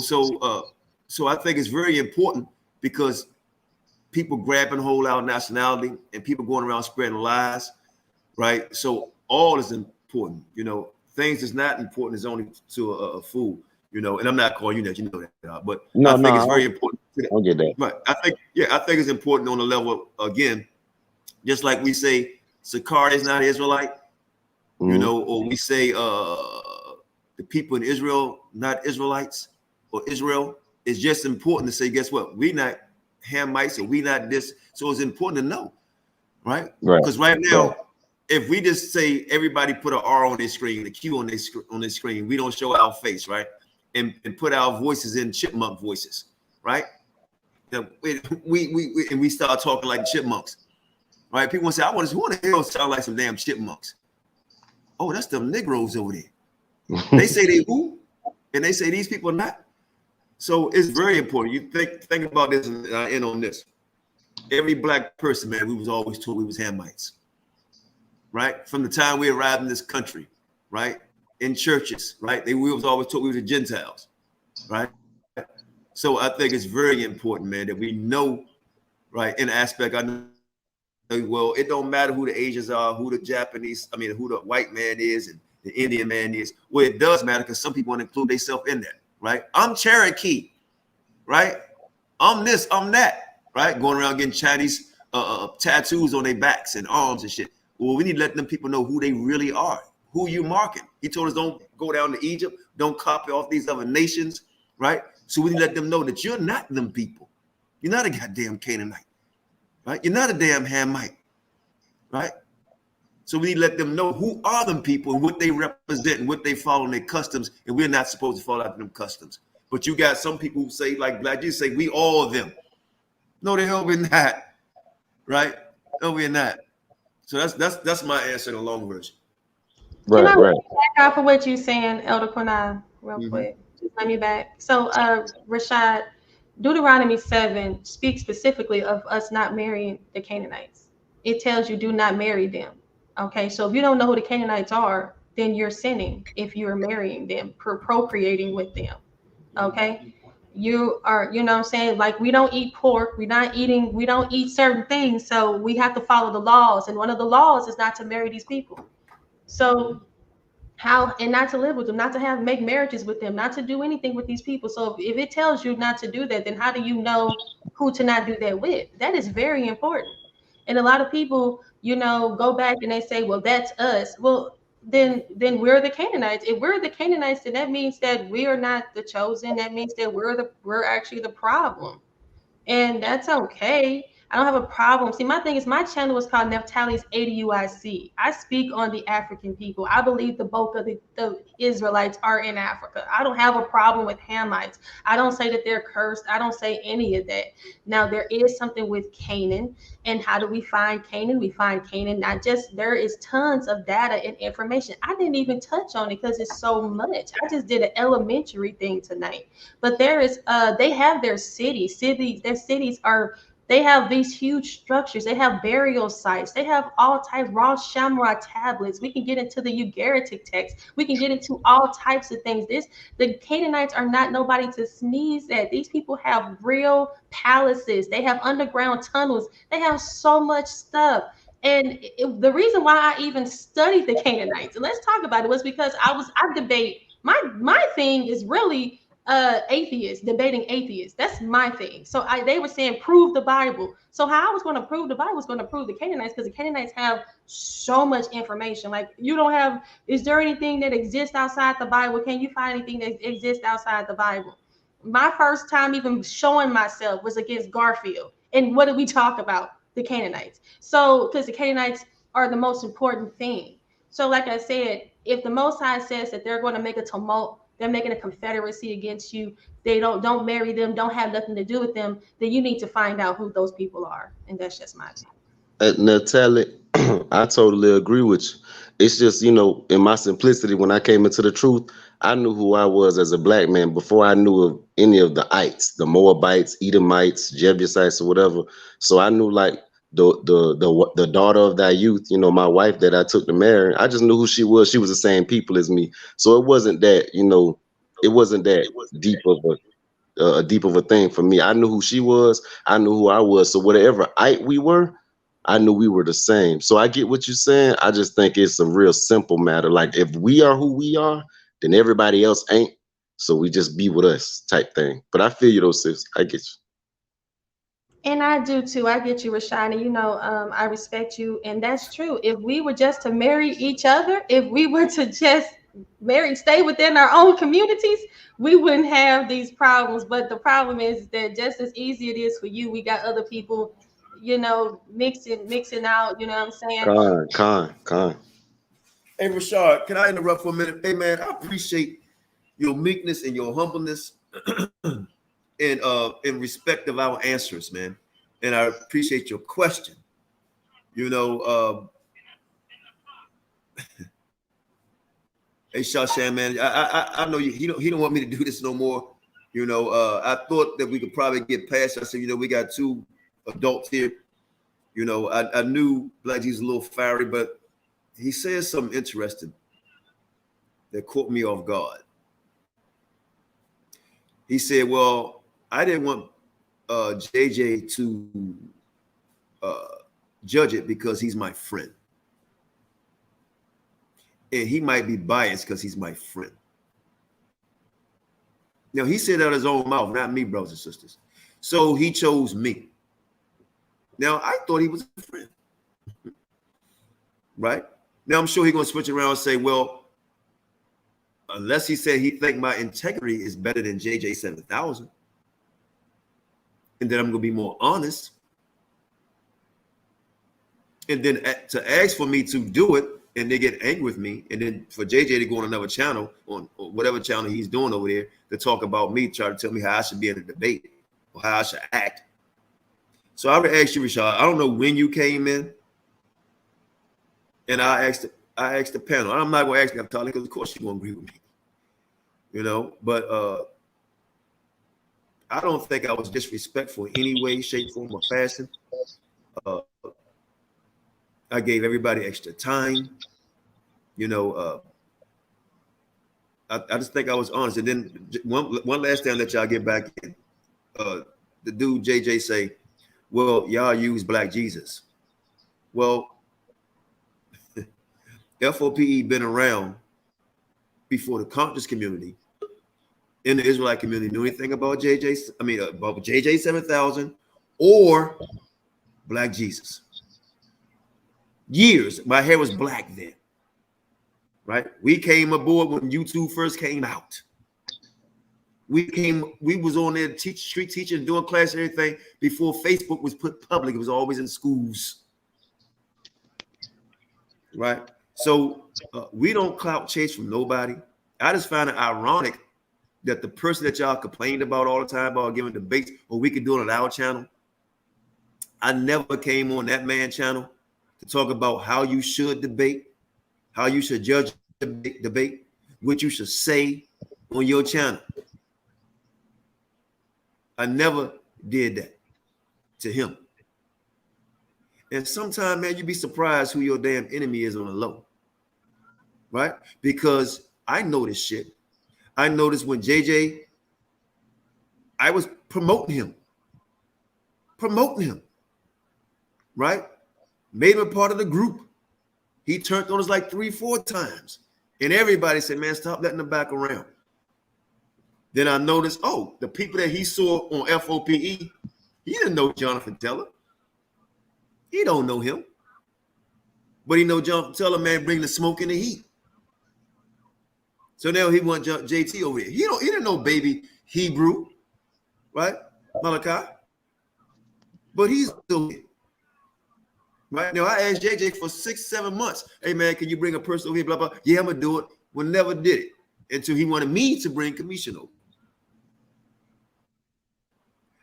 I think it's very important because people grab and hold our nationality and people going around spreading lies, right? So all is important, things that's not important is only to a fool, You know, and I'm not calling you that, you know that, but No, I think it's no, very important. I don't get that. Right. I think it's important on the level, again, just like we say Sakar is not Israelite, you know, or we say the people in Israel not Israelites, or Israel. It's just important to say, guess what? We not Hamites, or we not this. So it's important to know, right? Because right now, if we just say everybody put an R on their screen, a Q on their screen, we don't show our face, right? And put our voices in chipmunk voices, right? We start talking like chipmunks, right? People say, who the hell sound like some damn chipmunks? Oh, that's them Negroes over there. They say they who, and they say these people are not. So it's very important. You think about this, and I end on this. Every black person, man, we was always told we was Hamites, right? From the time we arrived in this country, right? In churches, right? We was always told we were the Gentiles, right? So I think it's very important, man, that we know, right? In aspect, I know, well, it don't matter who the Asians are, who the Japanese, who the white man is and the Indian man is. Well, it does matter because some people want to include themselves in that, right? I'm Cherokee, right? I'm this, I'm that, right? Going around getting Chinese tattoos on their backs and arms and shit. Well, we need to let them people know who they really are, who you marking. He told us don't go down to Egypt, don't copy off these other nations, right? So we need to let them know that you're not them people. You're not a goddamn Canaanite, right? You're not a damn Hamite, right? So we need to let them know who are them people and what they represent and what they follow in their customs, and we're not supposed to follow after them customs. But you got some people who say, like Black Jesus say, we all of them. No, the hell we're not, right? No, we're not. So that's my answer in the long version. Can I back off of what you're saying, Elder Qanath, real quick? Just let me back. So, Rashad, Deuteronomy 7 speaks specifically of us not marrying the Canaanites. It tells you do not marry them. Okay, so if you don't know who the Canaanites are, then you're sinning if you're marrying them, procreating with them. Okay, you are, you know what I'm saying? Like, we don't eat pork, we don't eat certain things, so we have to follow the laws. And one of the laws is not to marry these people. So and not to live with them, not to make marriages with them, not to do anything with these people. So if it tells you not to do that, then how do you know who to not do that with? That is very important. And a lot of people, go back and they say, well, that's us. Well, then we're the Canaanites. If we're the Canaanites, then that means that we are not the chosen. That means that we're actually the problem. And that's okay. I don't have a problem. See, my thing is, my channel is called Naphtali's ADUIC. I speak on the African people. I believe the bulk of the Israelites are in Africa. I don't have a problem with Hamites. I don't say that they're cursed. I don't say any of that. Now, there is something with Canaan. And how do we find Canaan? We find Canaan, there is tons of data and information. I didn't even touch on it because it's so much. I just did an elementary thing tonight. But there is, they have their cities. Their cities are, they have these huge structures. They have burial sites. They have all types, Rosh Shamra tablets. We can get into the Ugaritic text. We can get into all types of things. The Canaanites are not nobody to sneeze at. These people have real palaces. They have underground tunnels. They have so much stuff. And the reason why I even studied the Canaanites, and let's talk about it, was because I debate. My thing is really atheists, debating atheists. That's my thing. So they were saying prove the Bible. So how I was going to prove the Bible was going to prove the Canaanites, because the Canaanites have so much information. Like, is there anything that exists outside the Bible? Can you find anything that exists outside the Bible? My first time even showing myself was against Garfield. And what did we talk about? The Canaanites. So, because the Canaanites are the most important thing. So like I said, if the Most High says that they're going to make a tumult, they're making a confederacy against you, they don't marry them, don't have nothing to do with them, then you need to find out who those people are. And that's just my opinion. Natalie, I totally agree with you. It's just, in my simplicity, when I came into the truth, I knew who I was as a black man before I knew of any of the ites, the Moabites, Edomites, Jebusites, or whatever. So I knew, like, the daughter of thy youth, my wife that I took to marry, I just knew who she was. She was the same people as me. So it wasn't that, it wasn't that deep of a thing for me. I knew who she was. I knew who I was. So whatever we were, I knew we were the same. So I get what you're saying. I just think it's a real simple matter. Like, if we are who we are, then everybody else ain't. So we just be with us type thing. But I feel you though, sis. I get you. And I do too. I get you, Rashana. You know, I respect you, and that's true. If we were just to marry each other, if we were to just stay within our own communities, we wouldn't have these problems. But the problem is that just as easy it is for you, we got other people, you know, mixing out. You know what I'm saying? Con. Hey, Rashard, can I interrupt for a minute? Hey, man, I appreciate your meekness and your humbleness and in respect of our answers, man. And I appreciate your question. You know, hey, Shashan, man, I know you. He don't want me to do this no more. You know, I thought that we could probably get past. I said, you know, we got 2 adults here. You know, I knew Black Jesus a little fiery, but he said something interesting that caught me off guard. He said, well, I didn't want JJ to judge it because he's my friend. And he might be biased because he's my friend. Now, he said out of his own mouth, not me, brothers and sisters. So he chose me. Now, I thought he was a friend. Right? Now, I'm sure he's going to switch around and say, well, unless he said he think my integrity is better than JJ 7000. And then I'm going to be more honest. And then to ask for me to do it, and they get angry with me, and then for JJ to go on another channel, on whatever channel he's doing over there, to talk about me, try to tell me how I should be in a debate or how I should act. So I would ask you, Rashad, I don't know when you came in, and I asked the panel. I'm not going to ask Naphtali because of course she's going to agree with me, you know. But I don't think I was disrespectful in any way, shape, form, or fashion. I gave everybody extra time, you know. I just think I was honest. And then one last time that y'all get back in, the dude JJ say, well, y'all use Black Jesus. Well, F.O.P.E been around before the conscious community in the Israelite community knew anything about about JJ 7000 or Black Jesus. Years. My hair was black then. Right? We came aboard when YouTube first came out. We was on there street teaching, doing class, everything before Facebook was put public. It was always in schools. Right? So we don't clout chase from nobody. I just find it ironic that the person that y'all complained about all the time about giving debates, or we could do it on our channel. I never came on that man channel to talk about how you should debate, how you should judge debate, what you should say on your channel. I never did that to him. And sometimes, man, you'd be surprised who your damn enemy is on the low. Right? Because I know this shit. I noticed when JJ, I was promoting him. Right? Made him a part of the group. He turned on us like 3-4 times. And everybody said, man, stop letting him back around. Then I noticed, the people that he saw on F.O.P.E, he didn't know Jonathan Teller. He don't know him. But he know Jonathan Teller, man, bring the smoke and the heat. So now he want JT over here. He didn't know baby Hebrew, right? Malachi. But he's still here. Right now, I asked JJ for 6-7 months. Hey man, can you bring a person over here? Blah blah. Yeah, I'm gonna do it. Well, never did it until he wanted me to bring Commission over.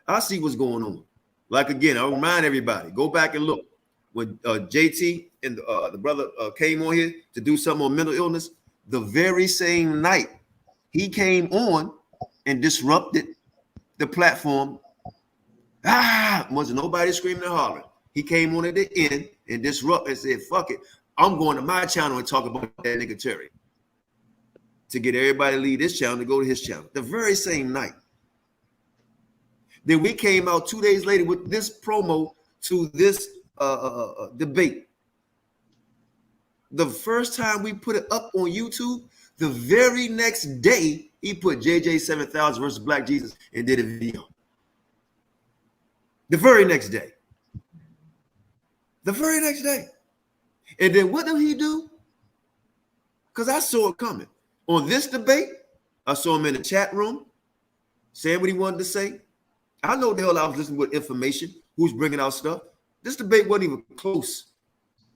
I see what's going on. Like again, I'll remind everybody: go back and look when JT and the brother came on here to do something on mental illness. The very same night he came on and disrupted the platform. Wasn't nobody screaming and hollering. He came on at the end and disrupted and said, fuck it. I'm going to my channel and talk about that nigga Terry. To get everybody to leave this channel to go to his channel. The very same night. Then we came out 2 days later with this promo to this debate. The first time we put it up on YouTube, the very next day He put JJ 7000 versus Black Jesus and did a video. The very next day. The very next day. And then what did he do? Because I saw it coming. On this debate, I saw him in the chat room saying what he wanted to say. I know the hell I was listening with information, who's bringing out stuff. This debate wasn't even close.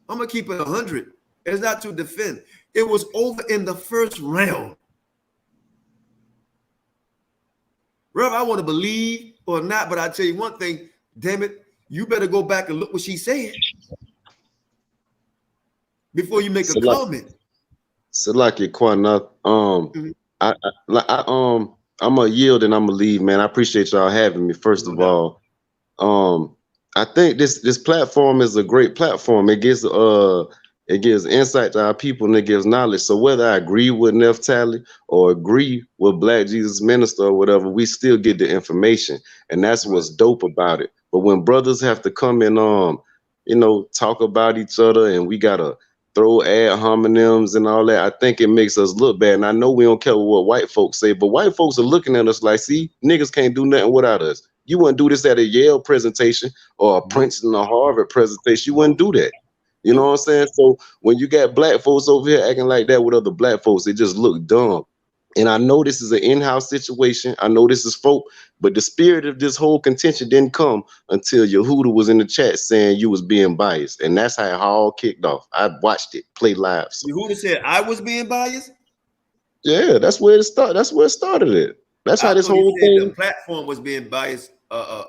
I'm going to keep it 100. It's not to defend. It was over in the first round. Rev, I want to believe or not, but I tell you one thing, damn it, you better go back and look what she said before you make a comment. Salaki Qanath. I'm gonna yield and I'm gonna leave, man. I appreciate y'all having me. First of all, I think this platform is a great platform. It gives insight to our people and it gives knowledge. So whether I agree with Naphtali or agree with Black Jesus Minister or whatever, we still get the information, and that's what's dope about it. But when brothers have to come and talk about each other, and we gotta throw ad hominems and all that, I think it makes us look bad. And I know we don't care what white folks say, but white folks are looking at us like, see, niggas can't do nothing without us. You wouldn't do this at a Yale presentation or a Princeton or Harvard presentation. You wouldn't do that. You know what I'm saying? So when you got black folks over here acting like that with other black folks, it just look dumb. And I know this is an in-house situation. I know this is folk, but the spirit of this whole contention didn't come until Yehuda was in the chat saying you was being biased. And that's how it all kicked off. I watched it play live. So. Yehuda said I was being biased? Yeah, that's where it started. That's where it started at. That's how this whole thing. The platform was being biased.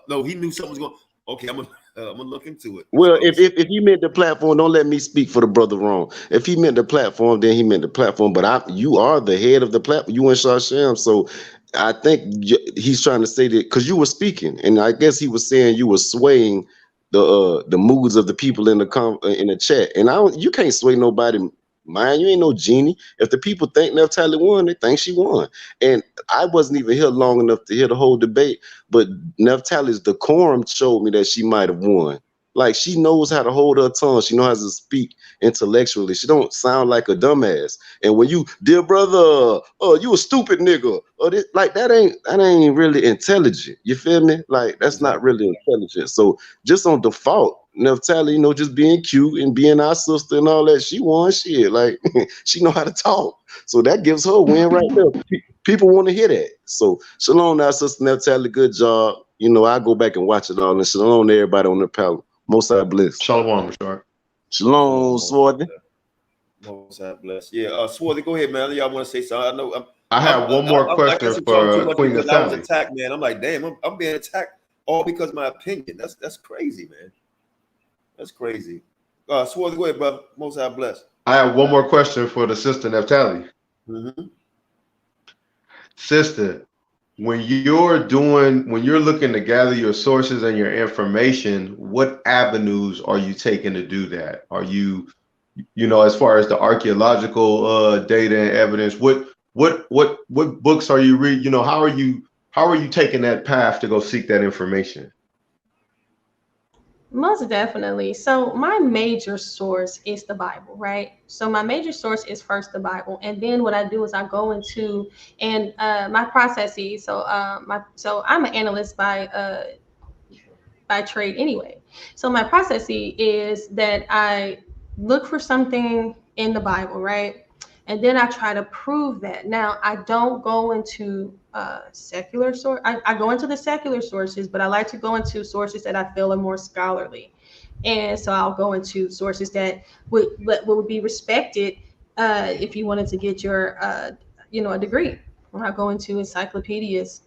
No, he knew something was going. Okay, I'm gonna look into it. Well, if he meant the platform, don't let me speak for the brother wrong. If he meant the platform, then he meant the platform. But you are the head of the platform. You and Shashem. So I think he's trying to say that because you were speaking, and I guess he was saying you were swaying the moods of the people in the chat. And you can't sway nobody. Man, you ain't no genie. If the people think Naphtali won, they think she won. And I wasn't even here long enough to hear the whole debate, but Naphtali's decorum showed me that she might have won. Like, she knows how to hold her tongue. She knows how to speak intellectually. She don't sound like a dumbass. And when you, dear brother, you a stupid nigga, or this, like that ain't really intelligent. You feel me? Like, that's not really intelligent. So just on default, Naphtali, just being cute and being our sister and all that, she won shit. Like, she know how to talk. So that gives her a win right there. People want to hear that. So shalom now, sister Naphtali. Good job. I go back and watch it all. And shalom to everybody on the panel. Most I bless. Shalom, Mashar. Shalom, Swarthy. Most I bless. Yeah, Swarthy, go ahead, man. Y'all want to say something? I know. I have one more question for Queen Naphtali. I was attacked, man. I'm like, damn, I'm being attacked all because of my opinion. That's crazy, man. That's crazy. Swarthy, go ahead, brother. Most I bless. I have one more question for the sister Naphtali. Mm-hmm. Sister, when you're looking to gather your sources and your information, what avenues are you taking to do that? Are you, as far as the archaeological data and evidence, what books are you reading? How are you taking that path to go seek that information? Most definitely. So my major source is the Bible, right? So my major source is first the Bible, and then what I do is I go into my processes. So I'm an analyst by trade anyway. So my processes is that I look for something in the Bible, right? And then I try to prove that. Now, I don't go into secular source. I go into the secular sources, but I like to go into sources that I feel are more scholarly. And so I'll go into sources that would be respected if you wanted to get your, a degree. I'll go into encyclopedias.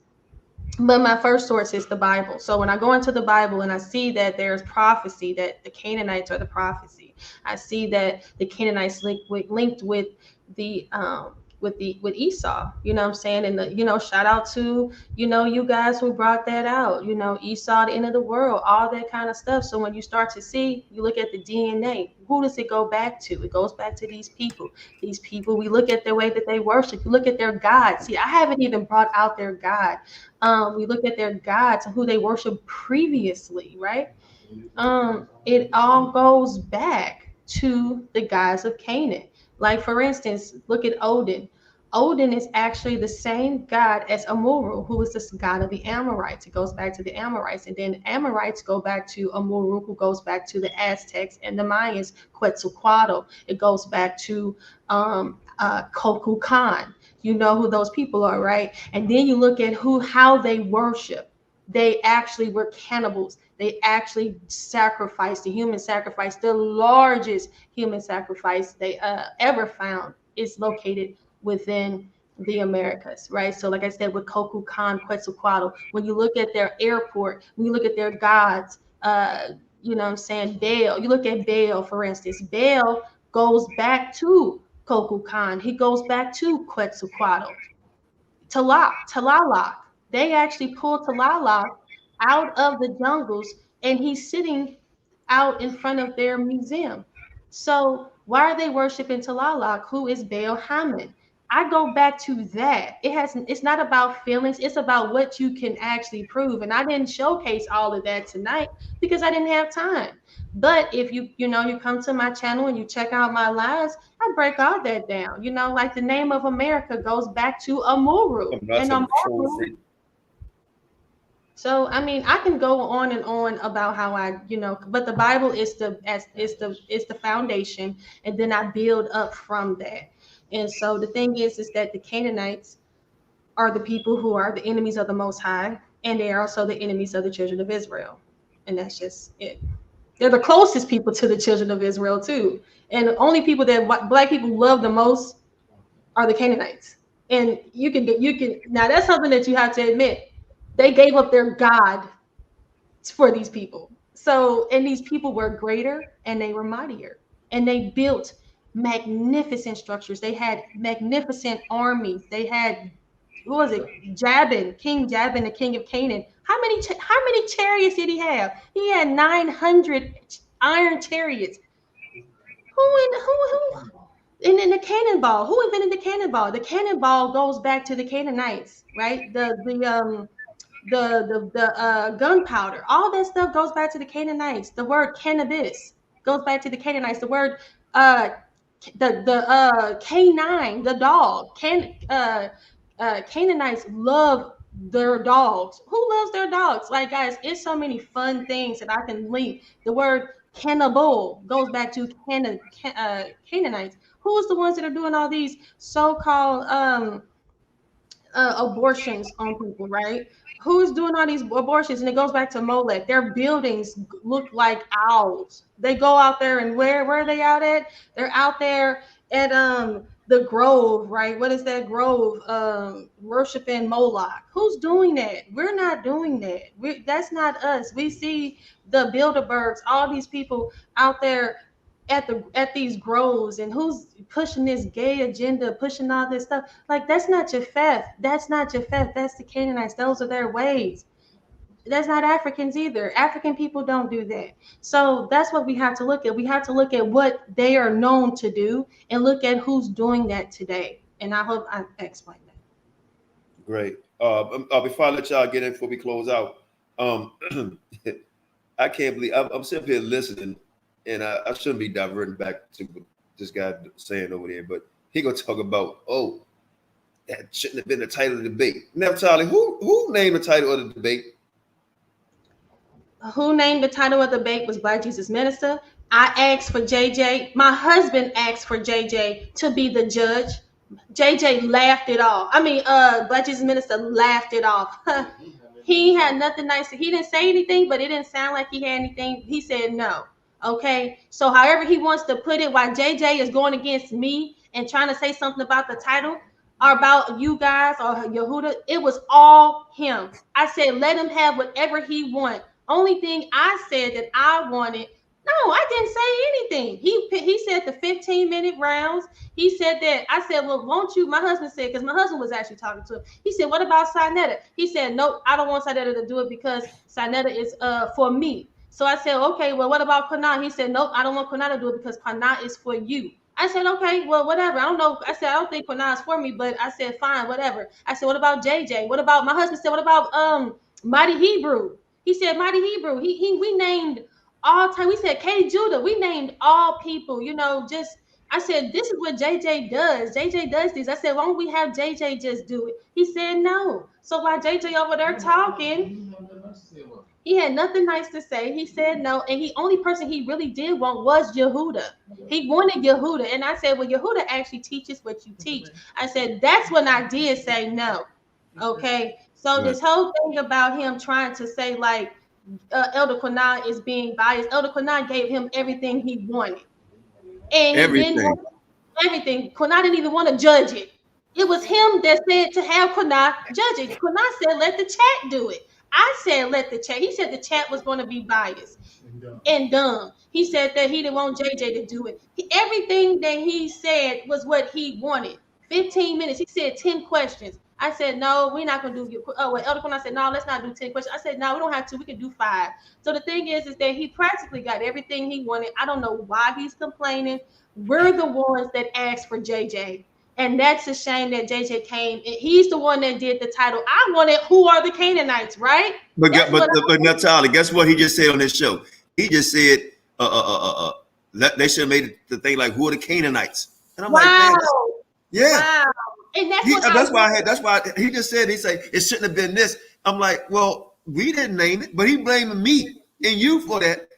But my first source is the Bible. So when I go into the Bible and I see that there's prophecy that the Canaanites are the prophecy, I see that the Canaanites linked with Esau, you know what I'm saying? And shout out to, you guys who brought that out, Esau, the end of the world, all that kind of stuff. So when you start to see, you look at the DNA, who does it go back to? It goes back to these people. These people, we look at the way that they worship. You look at their God. See, I haven't even brought out their God. We look at their gods and who they worship previously, right? It all goes back to the gods of Canaan. Like, for instance, look at Odin. Odin is actually the same god as Amuru, who is the god of the Amorites. It goes back to the Amorites. And then Amorites go back to Amuru, who goes back to the Aztecs and the Mayans, Quetzalcoatl. It goes back to Kukulkan. You know who those people are, right? And then you look at how they worship. They actually were cannibals. They actually sacrificed, the human sacrifice. The largest human sacrifice they ever found is located within the Americas, right? So like I said, with Kukulkan, Quetzalcoatl, when you look at their airport, when you look at their gods, you know what I'm saying, Baal, you look at Baal, for instance, Baal goes back to Kukulkan. He goes back to Quetzalcoatl. Talaloc. They actually pulled Talaloc out of the jungles, and he's sitting out in front of their museum. So why are they worshiping Talaloc, who is Baal Hamon? I go back to that. It's not about feelings, it's about what you can actually prove. And I didn't showcase all of that tonight because I didn't have time. But if you come to my channel and you check out my lives, I break all that down. Like the name of America goes back to Amuru. And Amuru. So I mean, I can go on and on about how but the Bible is the foundation, and then I build up from that. And so the thing is that the Canaanites are the people who are the enemies of the Most High, and they are also the enemies of the children of Israel. And that's just it. They're the closest people to the children of Israel too. And the only people that Black people love the most are the Canaanites. And you can now that's something that you have to admit. They gave up their God for these people. So, and these people were greater and they were mightier, and they built magnificent structures. They had magnificent armies. They had, who was it? King Jabin, the king of Canaan. How many chariots did he have? He had 900 iron chariots. And then the cannonball. Who invented the cannonball? The cannonball goes back to the Canaanites, right? The gunpowder. All that stuff goes back to the Canaanites. The word cannabis goes back to the Canaanites. The word the canine, the dog. Canaanites love their dogs. Who loves their dogs? Like, guys, it's so many fun things that I can link. The word cannibal goes back to Canaanites. Who's the ones that are doing all these so-called abortions on people, right? Who's doing all these abortions? And it goes back to Molech. Their buildings look like owls. They go out there, and where are they out at? They're out there at the Grove, right? What is that Grove? Worshiping Moloch. Who's doing that? We're not doing that. That's not us. We see the Bilderbergs, all these people out there at these groves, and who's pushing this gay agenda, pushing all this stuff. Like, that's not Japheth. That's not Japheth. That's the Canaanites. Those are their ways. That's not Africans either. African people don't do that. So that's what we have to look at. We have to look at what they are known to do and look at who's doing that today. And I hope I explained that. Great. Before I let y'all get in, before we close out, I can't believe I'm sitting here listening, and I shouldn't be diverting back to what this guy saying over there, but he gonna talk about, that shouldn't have been the title of the debate. Naphtali, who named the title of the debate? Who named the title of the debate was Black Jesus Minister. I asked for JJ. My husband asked for JJ to be the judge. JJ laughed it off. I mean, Black Jesus Minister laughed it off. He had nothing nice. He didn't say anything, but it didn't sound like he had anything. He said no. Okay. So however he wants to put it, while JJ is going against me and trying to say something about the title or about you guys or Yehuda, it was all him. I said, let him have whatever he wants. Only thing I said that I wanted, no, I didn't say anything. He said the 15-minute rounds. He said that. I said, well, won't you? My husband said, because my husband was actually talking to him. He said, what about Sinetta? He said, nope, I don't want Sinetta to do it because Sinetta is for me. So I said, okay, well, what about Qanath? He said, nope, I don't want Qanath to do it because Qanath is for you. I said, okay, well, whatever. I don't know. I said, I don't think Qanath is for me, but I said, fine, whatever. I said, what about JJ? What about, my husband said, what about Mighty Hebrew? He said, Mighty Hebrew. We named all time. We said K Judah. We named all people, I said, this is what JJ does. JJ does this. I said, why don't we have JJ just do it? He said no. So while JJ over there talking, he had nothing nice to say. He said no. And the only person he really did want was Yehuda. He wanted Yehuda. And I said, well, Yehuda actually teaches what you teach. I said, that's when I did say no. Okay. So this whole thing about him trying to say like Elder Qanath is being biased. Elder Qanath gave him everything he wanted. And everything. He didn't everything. Qanath didn't even want to judge it. It was him that said to have Qanath judge it. Qanath said, let the chat do it. I said, let the chat. He said the chat was going to be biased and dumb. He said that he didn't want JJ to do it. Everything that he said was what he wanted. 15 minutes. He said 10 questions. I said, no, we're not going to do. Elder Qanath said, no, let's not do 10 questions. I said, no, we don't have to. We can do 5. So the thing is that he practically got everything he wanted. I don't know why he's complaining. We're the ones that asked for JJ. And that's a shame that JJ came. He's the one that did the title. I wanted Who Are the Canaanites, right? But Naphtali, guess what he just said on this show? He just said they should have made the thing like Who Are the Canaanites? And I'm like, yeah. Wow. And that's why he just said, he said it shouldn't have been this. I'm like, well, we didn't name it, but he blaming me and you for that.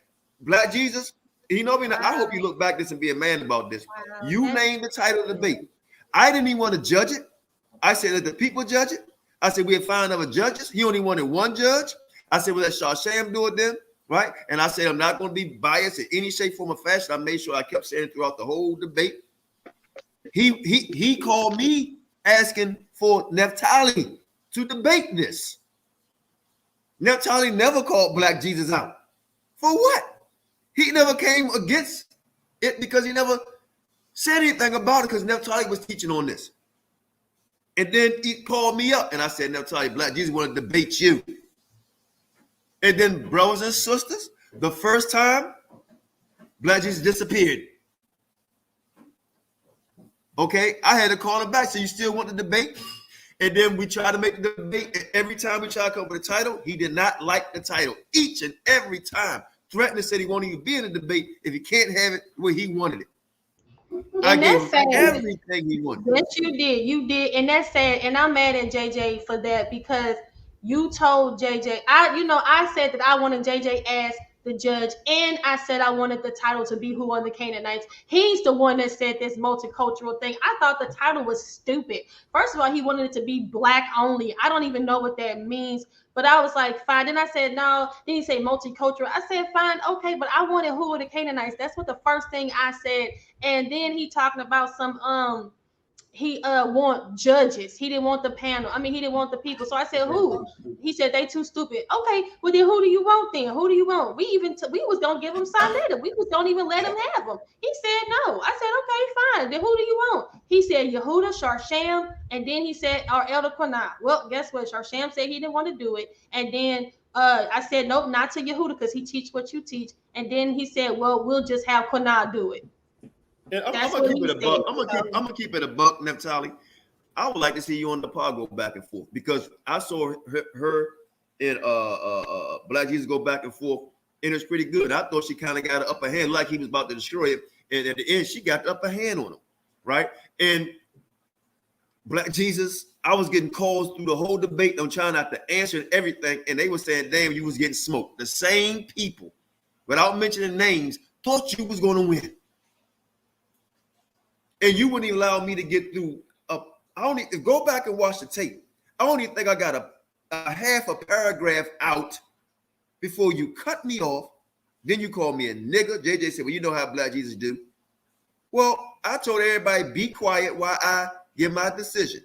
Black Jesus, you know me. I hope you look back this and be a man about this. You named the title of the debate. I didn't even want to judge it. I said, let the people judge it. I said, we'll find other judges. He only wanted one judge. I said, well, let Shasham do it then, right? And I said, I'm not going to be biased in any shape, form, or fashion. I made sure I kept saying throughout the whole debate. He called me asking for Naphtali to debate this. Naphtali never called Black Jesus out. For what? He never came against it because he never said anything about it because Naphtali was teaching on this. And then he called me up and I said, Naphtali, Black Jesus want to debate you. And then brothers and sisters, the first time, Black Jesus disappeared. Okay, I had to call him back. So you still want the debate? And then we try to make the debate. And every time we try to come up with a title, he did not like the title. Each and every time. Threatened and said he won't even be in the debate if he can't have it the way he wanted it. I gave him everything he wanted. Yes, you did. You did. And that's sad. And I'm mad at JJ for that because you told JJ, I said that I wanted JJ as the judge, and I said I wanted the title to be Who Are the Canaanites. He's the one that said this multicultural thing. I thought the title was stupid. First of all, he wanted it to be Black only. I don't even know what that means, but I was like, fine. Then I said, no. Then he said multicultural. I said, fine, okay, but I wanted Who Are the Canaanites. That's what the first thing I said. And then he talking about some he want judges. He didn't want the panel. I mean, he didn't want the people. So I said, who? He said they too stupid. Okay, well then who do you want then? Who do you want? We was gonna give him Saletta. We was gonna even let him have him. He said no. I said, okay, fine. Then who do you want? He said Yehuda, Sharsham, and then he said our Elder Qanath. Well, guess what? Sharsham said he didn't want to do it. And then I said, nope, not to Yehuda, because he teach what you teach. And then he said, well, we'll just have Qanath do it. And I'm gonna keep it a buck. I'm gonna keep it a buck, Naphtali. I would like to see you on the pod go back and forth because I saw her and Black Jesus go back and forth, and it's pretty good. I thought she kind of got an upper hand, like he was about to destroy it, and at the end she got the upper hand on him, right? And Black Jesus, I was getting calls through the whole debate. I'm trying not to answer everything, and they were saying, "Damn, you was getting smoked." The same people, without mentioning names, thought you was going to win. And you wouldn't even allow me to get through. I don't need to go back and watch the tape. I don't even think I got a half a paragraph out before you cut me off. Then you called me a nigger. JJ said, well, you know how Black Jesus do. Well, I told everybody, be quiet while I give my decision.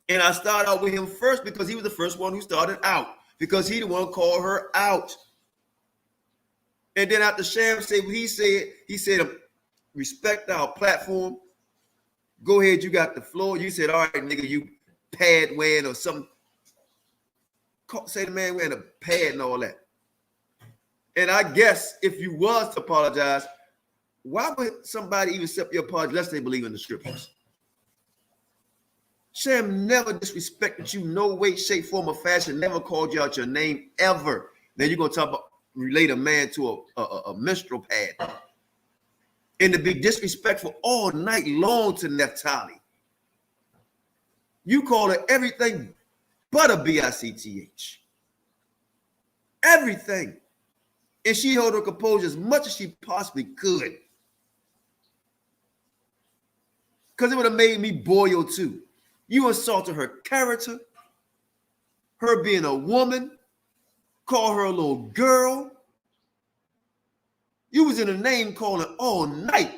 And I started out with him first because he was the first one who started out. Because he the one who called her out. And then after Sham said what he said, respect our platform. Go ahead, you got the floor. You said, all right, nigga, you pad wearing or something. Say the man wearing a pad and all that. And I guess if you was to apologize, why would somebody even accept your apology unless they believe in the scriptures? Sham never disrespected you, no way, shape, form, or fashion, never called you out your name ever. Then you're going to relate a man to a menstrual pad. and to be disrespectful all night long to Naphtali. You call her everything but a BICTH. Everything. And she held her composure as much as she possibly could. Because it would have made me boil too. You insulted her character, her being a woman, call her a little girl. You was in a name calling all night.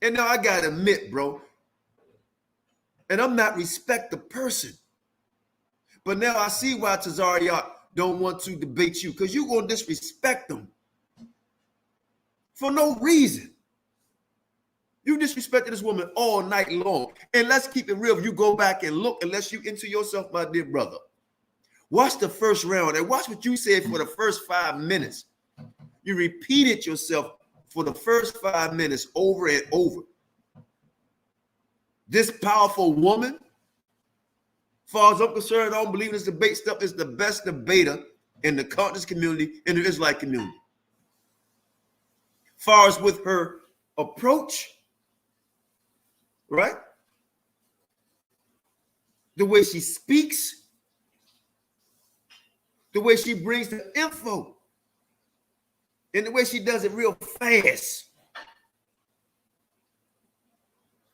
And now I gotta admit, bro, and I'm not respect the person. But now I see why Tazariot don't want to debate you, because you're gonna disrespect them for no reason. You disrespected this woman all night long. And let's keep it real. If you go back and look, unless you into yourself, my dear brother, watch the first round and watch what you said for the first 5 minutes. You repeated yourself for the first 5 minutes over and over. This powerful woman, as far as I'm concerned, I don't believe in this debate stuff, is the best debater in the conscious community, in the Israelite community. As far as with her approach, right? The way she speaks, the way she brings the info, and the way she does it real fast.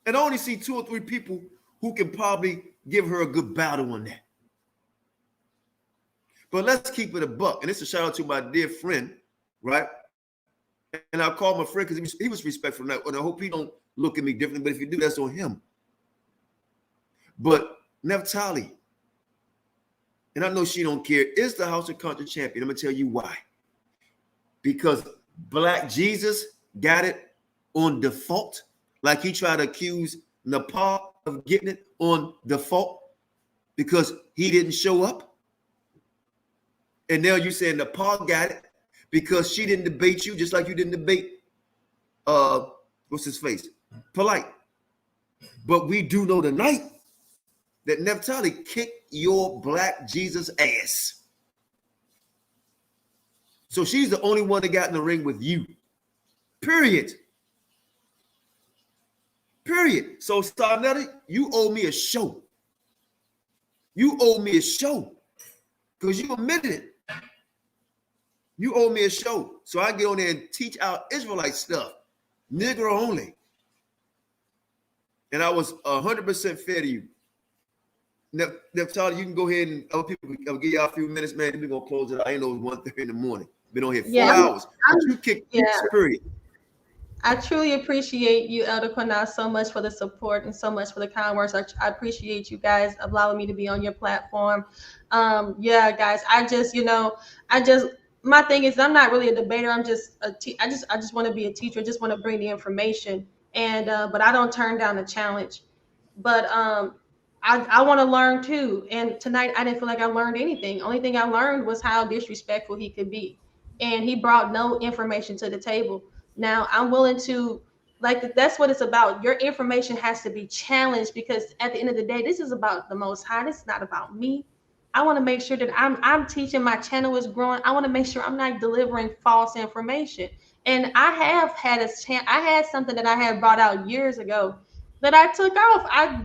And I only see 2 or 3 people who can probably give her a good battle on that. But let's keep it a buck. And it's a shout out to my dear friend, right? And I call my friend because he was respectful. And I hope he don't look at me differently. But if you do, that's on him. But Naphtali, and I know she don't care, is the House of Country champion. I'm going to tell you why. Because Black Jesus got it on default. Like he tried to accuse Nepal of getting it on default because he didn't show up. And now you're saying Nepal got it because she didn't debate you, just like you didn't debate, what's his face? Polite. But we do know tonight that Naphtali kicked your Black Jesus ass. So she's the only one that got in the ring with you. Period. Period. So Starnetti, you owe me a show. You owe me a show. Because you admitted it. You owe me a show. So I get on there and teach our Israelite stuff. Negro only. And I was 100% fair to you. Naphtali, you can go ahead and other people, I'll give y'all a few minutes, man. We're going to close it. I ain't know it was 1:30 in the morning. Been on here 4 hours. But you kicked period. I truly appreciate you, Elder Qanath, so much for the support and so much for the kind words. I appreciate you guys allowing me to be on your platform. Yeah, guys, my thing is I'm not really a debater. I'm just I just want to be a teacher. I just want to bring the information, and but I don't turn down a challenge. But I want to learn too. And tonight I didn't feel like I learned anything. Only thing I learned was how disrespectful he could be, and he brought no information to the table. Now I'm willing to, that's what it's about. Your information has to be challenged, because at the end of the day, this is about the Most High. This is not about me. I want to make sure that I'm teaching, my channel is growing. I want to make sure I'm not delivering false information. And I have had I had something that I had brought out years ago that I took off. I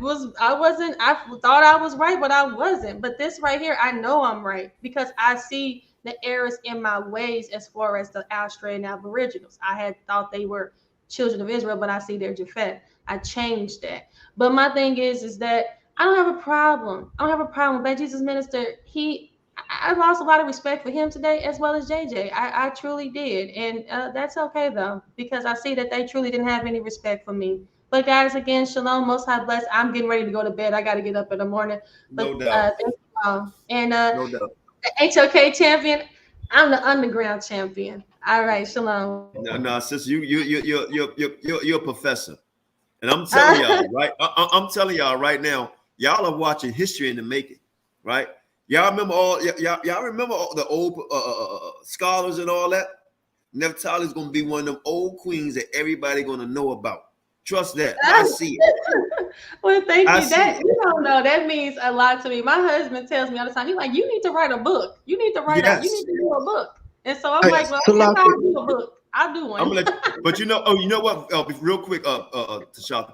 thought I was right, but I wasn't. But this right here, I know I'm right, because I see the errors in my ways as far as the Australian Aboriginals. I had thought they were children of Israel, but I see they're Japhet. I changed that. But my thing is that I don't have a problem. I don't have a problem with Black Jesus Minister. I lost a lot of respect for him today, as well as JJ. I truly did. And that's okay, though, because I see that they truly didn't have any respect for me. But guys, again, shalom, Most High bless. I'm getting ready to go to bed. I got to get up in the morning. But, no doubt. No doubt. HOK champion, I'm the underground champion. All right, shalom. No, sister, you're a professor, and I'm telling y'all right. I'm telling y'all right now, y'all are watching history in the making, right? Y'all remember all the old scholars and all that. Naphtali is gonna be one of them old queens that everybody gonna know about. Trust that. I see it. Well, thank you. You don't know. That means a lot to me. My husband tells me all the time, he's like, you need to write a book. You need to write you need to do a book. And so I'm like, well, I'll do a book. I'll do one. I'm gonna let you, but you know what? Real quick, Tashaka,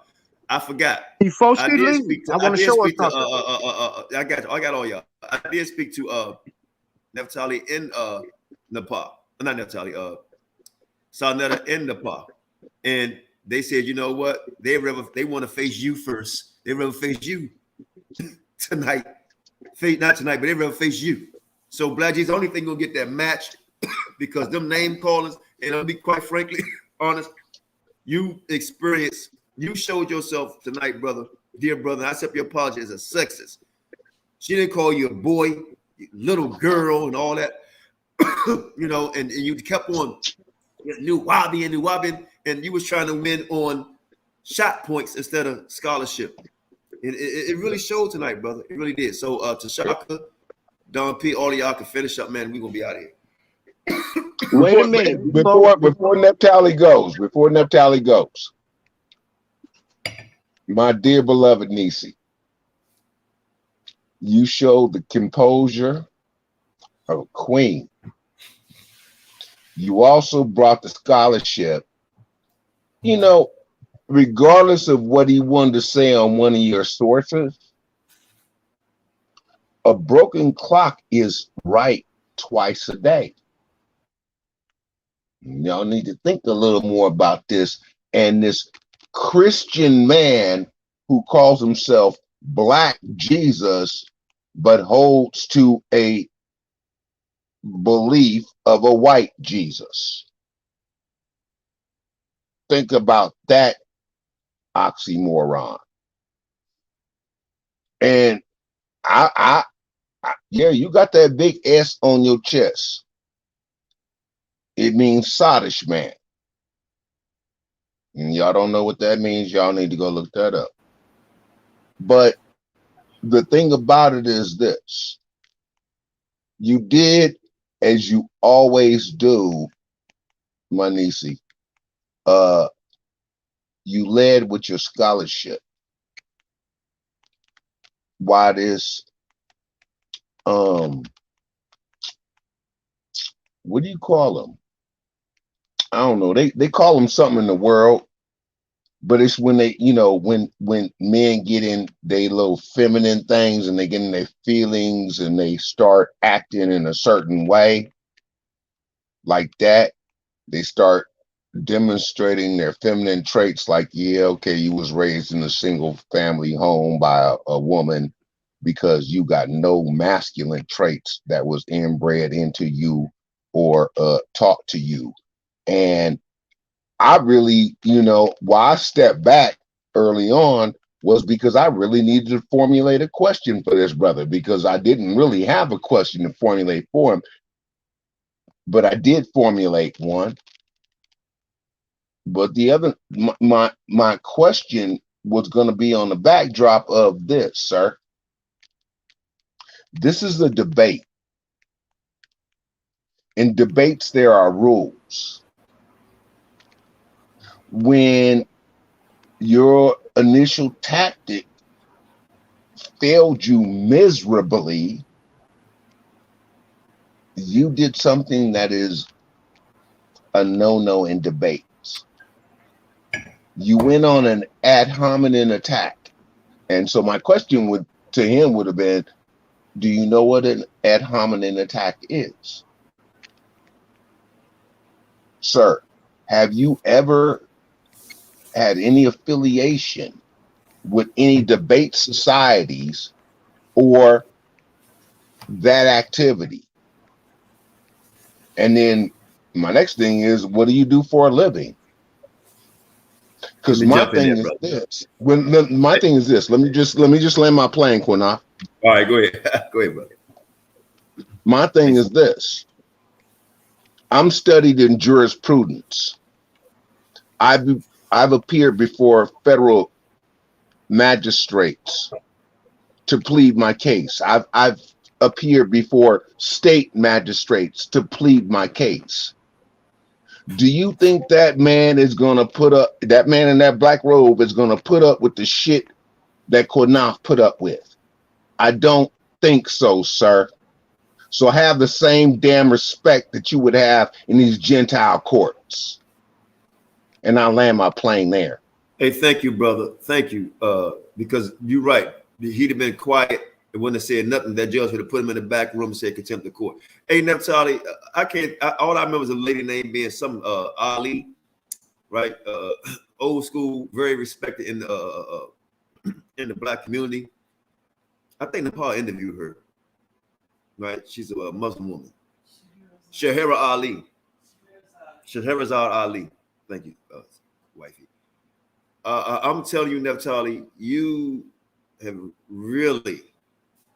I forgot. Before I she did leaves, speak to. I I want to did show us speak to. something. I got all y'all. I did speak to Naphtali in Nepal. Not Naphtali. Sarnetta in Nepal, and they said, you know what? They want to face you first. They rather face you tonight. Not tonight, but they rather face you. So Black G's the only thing gonna get that match because them name callers, and I'll be quite frankly honest, you showed yourself tonight, brother, dear brother. I accept your apology as a sexist. She didn't call you a boy, little girl, and all that, you know, and you kept on new wobbing, and you was trying to win on shot points instead of scholarship. And it really showed tonight, brother. It really did. So Tashaka, Don P, all of y'all can finish up, man. We're gonna be out of here. Wait a minute. Before Naphtali goes, my dear beloved Nisi, you showed the composure of a queen. You also brought the scholarship. You know, regardless of what he wanted to say on one of your sources, a broken clock is right twice a day. Y'all need to think a little more about this. And this Christian man who calls himself Black Jesus, but holds to a belief of a white Jesus. Think about that oxymoron. And I yeah, you got that big S on your chest. It means sottish man. And y'all don't know what that means. Y'all need to go look that up. But the thing about it is this. You did as you always do, Manisi. You led with your scholarship. Why this what do you call them? I don't know. They call them something in the world, but it's when they, you know, when men get in they little feminine things and they get in their feelings and they start acting in a certain way like that. They start demonstrating their feminine traits like, yeah, okay, you was raised in a single family home by a woman because you got no masculine traits that was inbred into you or taught to you. And I really, you know, why I stepped back early on was because I really needed to formulate a question for this brother, because I didn't really have a question to formulate for him, but I did formulate one. But the other, my question was going to be on the backdrop of this, sir. This is a debate. In debates, there are rules. When your initial tactic failed you miserably, you did something that is a no-no in debates. You went on an ad hominem attack. And so my question to him would have been, do you know what an ad hominem attack is? Sir, have you ever had any affiliation with any debate societies or that activity? And then my next thing is, what do you do for a living? Because my thing is this. My thing is this. Let me just land my plane, Qanath. All right, go ahead. Go ahead, brother. My thing is this. I'm studied in jurisprudence. I've appeared before federal magistrates to plead my case. I've appeared before state magistrates to plead my case. Do you think that man is gonna that man in that black robe is gonna put up with the shit that Qanath put up with? I don't think so, sir. So have the same damn respect that you would have in these Gentile courts. And I'll land my plane there. Hey, thank you, brother. Thank you. Because you're right. He'd have been quiet and wouldn't have said nothing. That judge would have put him in the back room and said contempt of court. Hey, Naphtali, all I remember is a lady name being some Ali, right? Old school, very respected in the black community. I think Nepal interviewed her, right? She's a Muslim woman. Shahira Ali. Shahrazad Ali. Thank you, wifey. I'm telling you, Naphtali, you have really,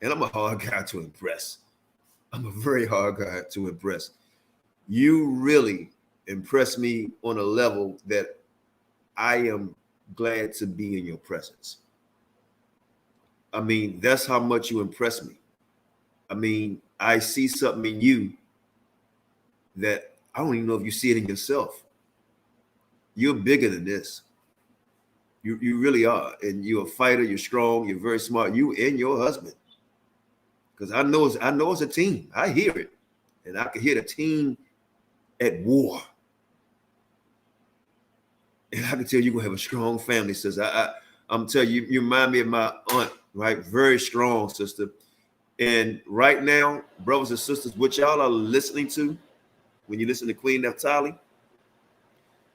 and I'm a hard guy to impress. I'm a very hard guy to impress. You really impress me on a level that I am glad to be in your presence. I mean, that's how much you impress me. I mean, I see something in you that I don't even know if you see it in yourself. You're bigger than this. You really are. And you're a fighter, you're strong, you're very smart. You and your husband. Because I know it's a team. I hear it. And I can hear the team at war. And I can tell you're gonna have a strong family, sister. I'm telling you, you remind me of my aunt, right? Very strong, sister. And right now, brothers and sisters, what y'all are listening to, when you listen to Queen Naphtali,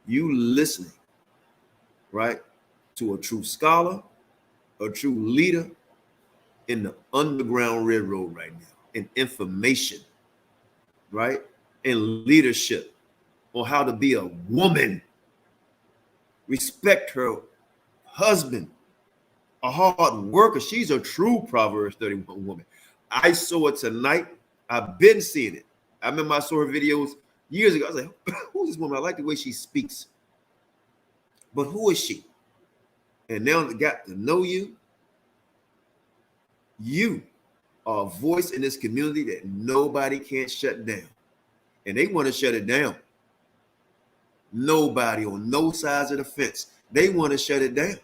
you listening, right, to a true scholar, a true leader in the Underground Railroad right now, in information, right, in leadership, on how to be a woman, respect her husband, a hard worker. She's a true Proverbs 31 woman. I saw it tonight. I've been seeing it. I remember I saw her videos years ago. I was like, who's this woman? I like the way she speaks. But who is she? And now that I got to know you, you are a voice in this community that nobody can shut down. And they want to shut it down. Nobody on no sides of the fence. They want to shut it down.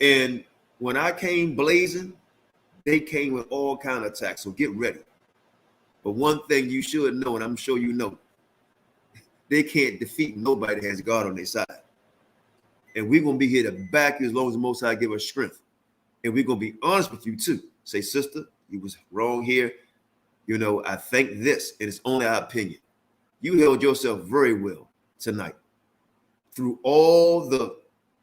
And when I came blazing, they came with all kinds of attacks. So get ready. But one thing you should know, and I'm sure you know, they can't defeat nobody that has God on their side. And we're going to be here to back you as long as the Most High give us strength. And we're going to be honest with you too. Say, sister, you was wrong here. You know, I think this, and it's only our opinion. You held yourself very well tonight. Through all the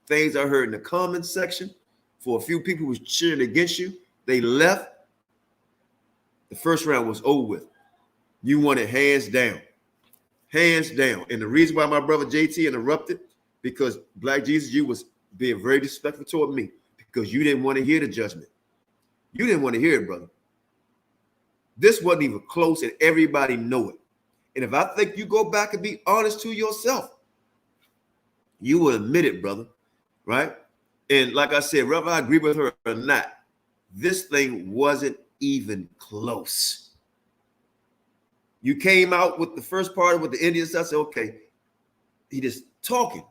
things I heard in the comments section, for a few people who was cheering against you, they left. The first round was over with. You won it hands down. Hands down. And the reason why my brother JT interrupted, because Black Jesus, you was being very disrespectful toward me because you didn't want to hear the judgment. You didn't want to hear it, brother. This wasn't even close, and everybody know it. And if I think you go back and be honest to yourself, you will admit it, brother, right? And like I said, whether I agree with her or not, this thing wasn't even close. You came out with the first part with the Indians. I said, okay, he just talking.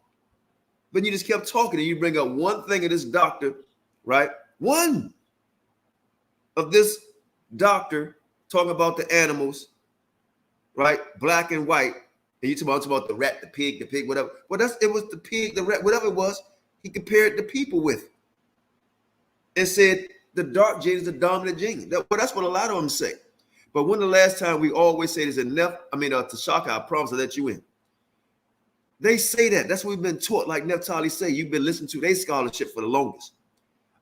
But you just kept talking, and you bring up one thing of this doctor, right? One of this doctor talking about the animals, right? Black and white. And you talk about the rat, the pig, whatever. Well, it was the pig, the rat, whatever it was, he compared the people with. And said the dark gene is the dominant gene. That's what a lot of them say. But when the last time we always say this enough, Tashaka, I promise I'll let you in. They say that. That's what we've been taught. Like Naphtali say, you've been listening to their scholarship for the longest.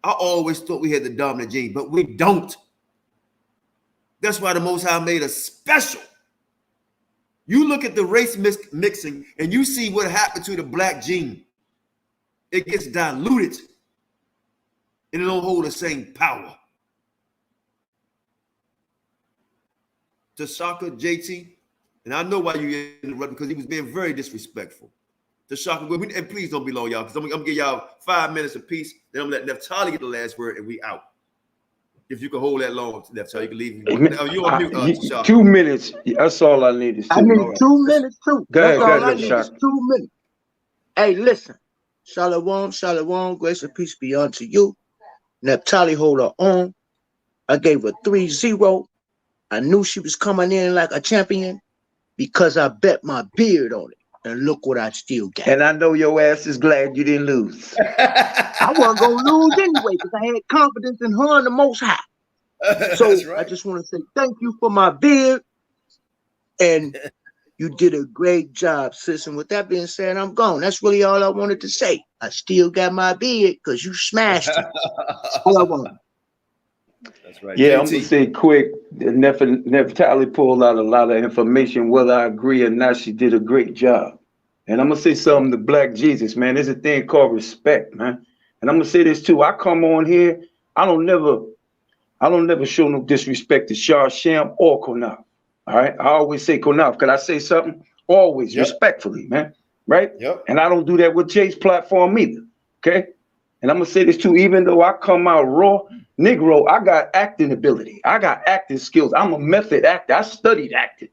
I always thought we had the dominant gene, but we don't. That's why the Most High made us special. You look at the race mixing and you see what happened to the black gene. It gets diluted and it don't hold the same power. Tashaka, JT, and I know why you interrupted because he was being very disrespectful. Tashaka, and please don't be long, y'all, because I'm going to give y'all 5 minutes apiece. Then I'm going to let Naphtali get the last word and we out. If you can hold that long, Naphtali, you can leave. You on mute, Tashaka. 2 minutes. That's all I need is 2 I need minutes. 2 minutes too. Go That's all I ahead, need is 2 minutes. Hey, listen. Shalom, shalom, grace and peace be unto you. Naphtali hold her on. I gave her 3-0. I knew she was coming in like a champion because I bet my beard on it. And look what I still got. And I know your ass is glad you didn't lose. I wasn't going to lose anyway because I had confidence in her and the Most High. So right. I just want to say thank you for my beard. And you did a great job, sis. And with that being said, I'm gone. That's really all I wanted to say. I still got my beard because you smashed it. That's all I wanted. That's right. Yeah, JT. I'm gonna say quick. Naphtali pulled out a lot of information. Whether I agree or not, she did a great job. And I'm gonna say something to Black Jesus, man. There's a thing called respect, man. And I'm gonna say this too. I come on here. I don't never show no disrespect to Sham or Qanath. All right. I always say Qanath. Could I say something? Always respectfully, man. Right. Yep. And I don't do that with Jay's platform either. Okay. And I'm gonna say this too. Even though I come out raw, Negro, I got acting ability. I got acting skills. I'm a method actor. I studied acting.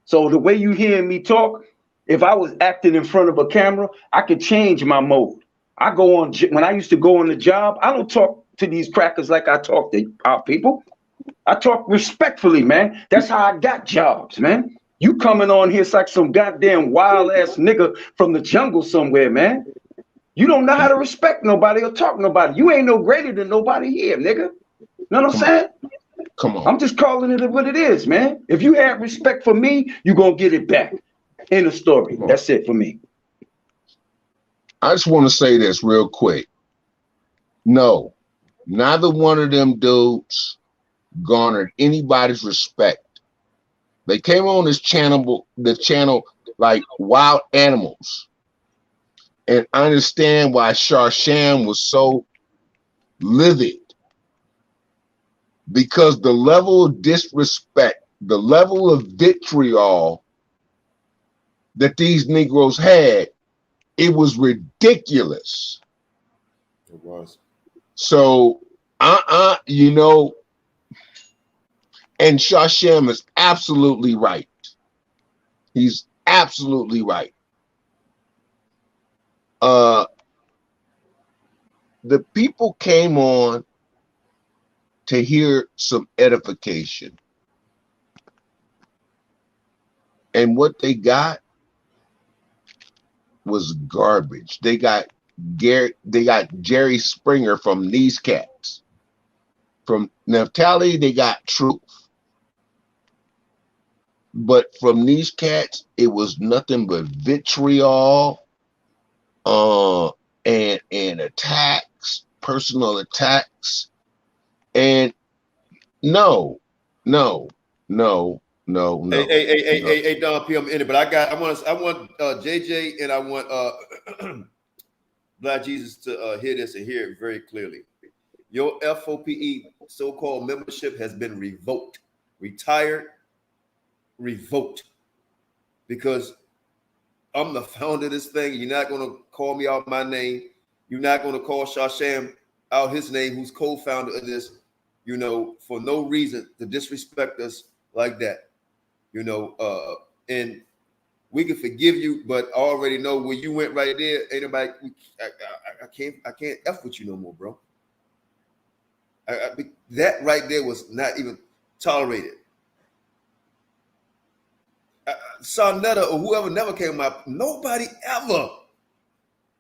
So the way you hear me talk, if I was acting in front of a camera, I could change my mode. I go on, when I used to go on the job, I don't talk to these crackers like I talk to our people. I talk respectfully, man. That's how I got jobs, man. You coming on here like some goddamn wild ass nigga from the jungle somewhere, man. You don't know how to respect nobody or talk to nobody. You ain't no greater than nobody here, nigga. Know what I'm saying? Come on. I'm just calling it what it is, man. If you have respect for me, you gonna get it back. End of story. That's it for me. I just want to say this real quick. No, neither one of them dudes garnered anybody's respect. They came on the channel like wild animals. And I understand why Sham was so livid. Because the level of disrespect, the level of vitriol that these Negroes had, it was ridiculous. It was. So, you know, and Sham is absolutely right. He's absolutely right. The people came on to hear some edification. And what they got was garbage. They got Jerry Springer from these cats. From Naphtali, they got truth. But from these cats, it was nothing but vitriol, and attacks, personal attacks. And no. Hey, Don P, I'm in it, but I want JJ and I want Black Jesus to hear this and hear it very clearly. Your F.O.P.E. so-called membership has been revoked, revoked, because I'm the founder of this thing. You're not going to call me out my name. You're not going to call Sham out his name, who's co-founder of this, you know, for no reason to disrespect us like that, you know. And we can forgive you, but I already know where you went right there. Ain't nobody, I can't F with you no more, bro. That right there was not even tolerated. Sonetta or whoever never came out. Nobody ever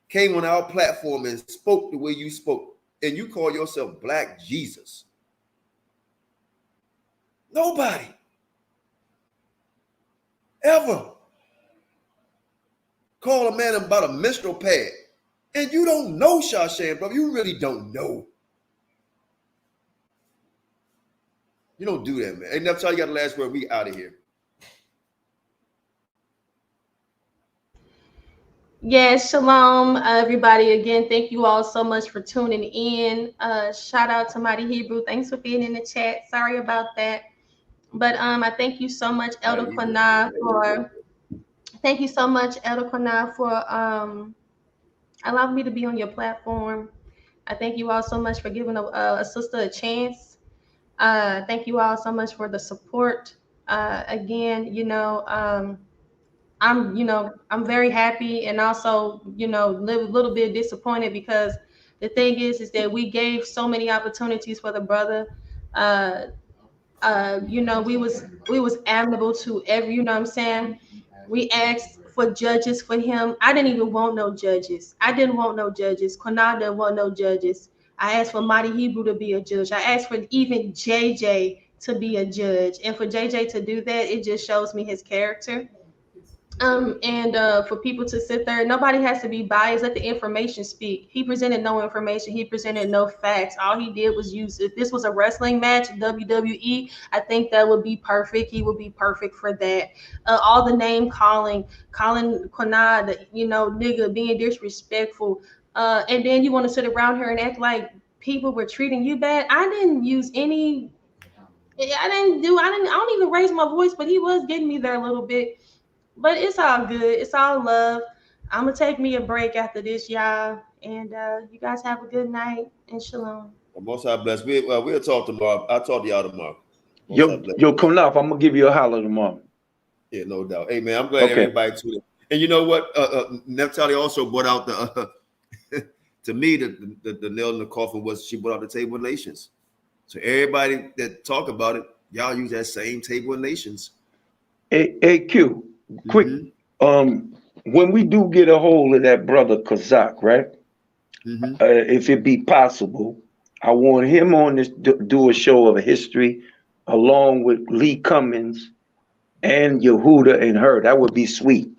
came on our platform and spoke the way you spoke. And you call yourself Black Jesus. Nobody ever call a man about a menstrual pad. And you don't know Sham, bro. You really don't know. You don't do that, man. Ain't enough time. You got the last word. We out of here. Yes, shalom, everybody. Again, thank you all so much for tuning in. Shout out to Mighty Hebrew. Thanks for being in the chat. Sorry about that. But I thank you so much, Elder Qanath, for allowing me to be on your platform. I thank you all so much for giving a sister a chance. Thank you all so much for the support. Again, I'm very happy and also, a little bit disappointed because the thing is that we gave so many opportunities for the brother You know, we was amenable to every, you know what I'm saying? We asked for judges for him. I didn't even want no judges. I didn't want no judges. Qanath didn't want no judges. I asked for Mighty Hebrew to be a judge. I asked for even JJ to be a judge. And for JJ to do that, it just shows me his character. And for people to sit there, nobody has to be biased. Let the information speak. He presented no information. He presented no facts. All he did was use, if this was a wrestling match, WWE, I think that would be perfect. He would be perfect for that. All the name calling Qanath, you know, nigga, being disrespectful. And then you want to sit around here and act like people were treating you bad. I didn't use any, I don't even raise my voice, but he was getting me there a little bit. But it's all good. It's all love. I'm gonna take me a break after this, y'all. And you guys have a good night and shalom. Well, most High bless. We'll talk tomorrow. I'll talk to y'all tomorrow. Yo, Qanath, I'm gonna give you a holler tomorrow. Yeah, no doubt. Hey man, I'm glad everybody tuned in. And you know what? Naphtali also brought out the to me the nail in the coffin was she brought out the table of nations. So everybody that talk about it, y'all use that same table of nations. Hey Q, quick. When we do get a hold of that brother Kazak, right? If it be possible, I want him on this do a show of history along with Lee Cummins and Yehuda and her. That would be sweet.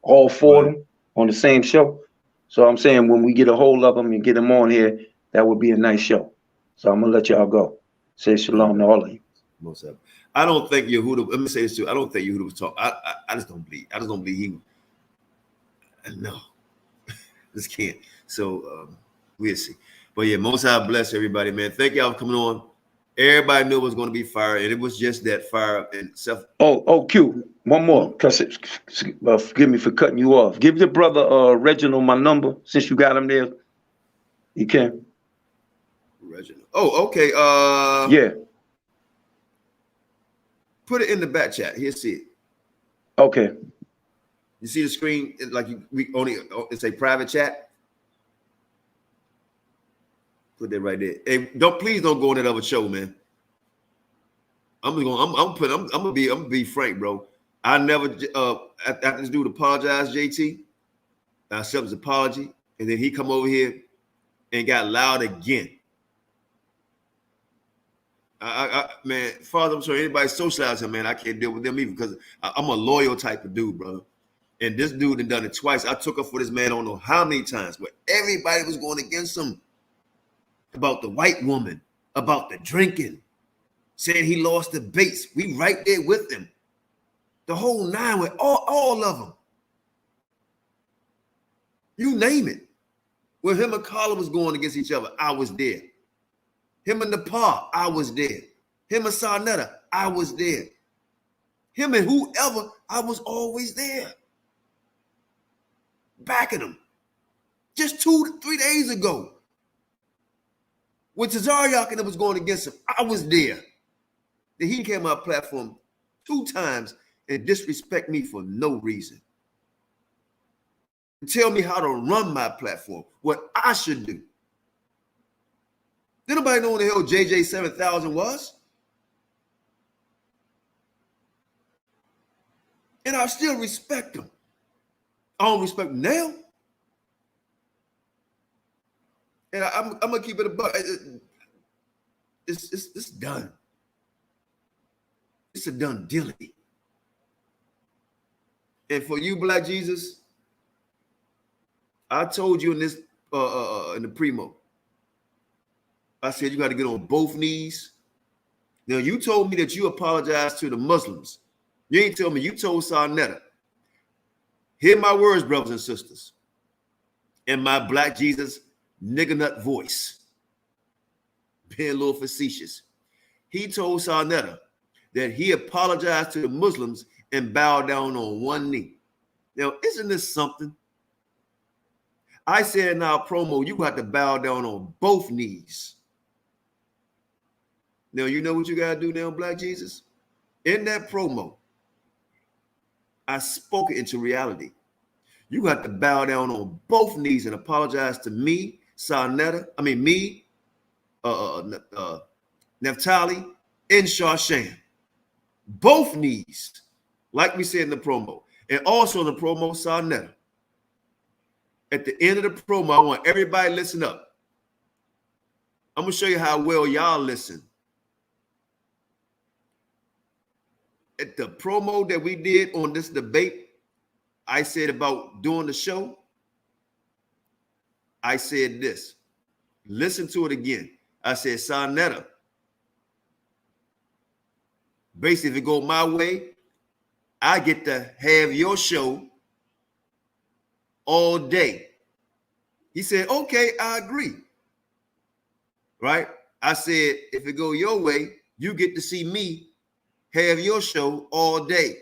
All four of them on the same show. So I'm saying when we get a hold of them and get them on here, that would be a nice show. So I'm gonna let y'all go. Say shalom to all of you. Most of them. I don't think Yehuda. Let me say this too. I don't think Yehuda was talking. I just don't believe. I just don't believe he. No, just can't. So we'll see. But yeah, most High bless everybody, man. Thank y'all for coming on. Everybody knew it was going to be fire, and it was just that fire and self. Oh, Q. One more. Forgive me for cutting you off. Give your brother Reginald my number since you got him there. You can. Reginald. Oh, okay. Yeah. Put it in the back chat. He'll see it. Okay. You see the screen? Like we only it's a private chat. Put that right there. Hey, please don't go on that other show, man. I'm gonna be frank, bro. I never after this dude apologized, JT. I accept his apology, and then he come over here and got loud again. Man, Father, I'm sorry, anybody socialize him, man. I can't deal with them either because I'm a loyal type of dude, brother. And this dude had done it twice. I took up for this man, I don't know how many times, but everybody was going against him about the white woman, about the drinking, saying he lost the base. We right there with him. The whole nine with all of them. You name it. When him and Carla was going against each other, I was there. Him and Nepal, I was there. Him and Sarnetta, I was there. Him and whoever, I was always there. Backing them. Just 2 to 3 days ago. When Tazaryak and it was going against him, I was there. Then he came on my platform 2 times and disrespect me for no reason. And tell me how to run my platform, what I should do. Did nobody know what the hell JJ 7000 was? And I still respect him. I don't respect him now. And I'm gonna keep it a buck. It's done. It's a done deal. And for you, Black Jesus, I told you in this in the primo. I said you got to get on both knees. Now you told me that you apologized to the Muslims. You ain't tell me. You told Sarnetta. Hear my words, brothers and sisters. In my Black Jesus nigger nut voice, being a little facetious. He told Sarnetta that he apologized to the Muslims and bowed down on one knee. Now, isn't this something? I said in our promo, you got to bow down on both knees. Now, you know what you got to do now, Black Jesus? In that promo, I spoke it into reality. You got to bow down on both knees and apologize to me, Sarnetta, Naphtali, in Shawshan. Both knees, like we said in the promo. And also in the promo, Sarnetta. At the end of the promo, I want everybody to listen up. I'm going to show you how well y'all listen. At the promo that we did on this debate, I said about doing the show, I said this. Listen to it again. I said, Sarnetta, basically, if it go my way, I get to have your show all day. He said, okay, I agree. Right? I said, if it go your way, you get to see me have your show all day.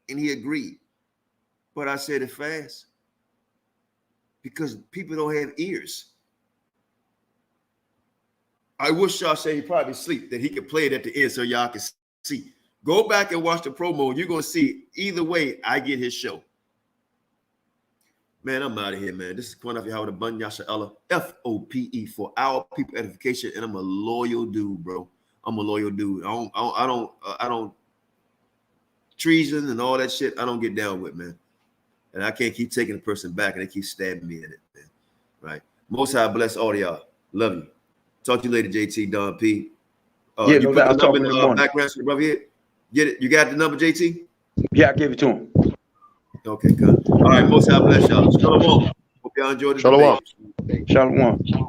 And he agreed. But I said it fast. Because people don't have ears. I wish y'all say he probably sleep, that he could play it at the end so y'all can see. Go back and watch the promo, and you're going to see either way I get his show. Man, I'm out of here, man. This is Qanath Yahawashi, F.O.P.E for our people edification, and I'm a loyal dude, bro. I'm a loyal dude. I don't treason and all that shit. I don't get down with, man. And I can't keep taking the person back, and they keep stabbing me in it, man. Right? Most High bless all of y'all. Love you. Talk to you later, JT, Don P. Yeah, You no put doubt. the I'll number talk in in the the morning. background so the brother here. Get it? You got the number, JT? Yeah, I gave it to him. Okay, good. All right, most High bless y'all. Shalom. Hope y'all enjoyed the debate. Shalom.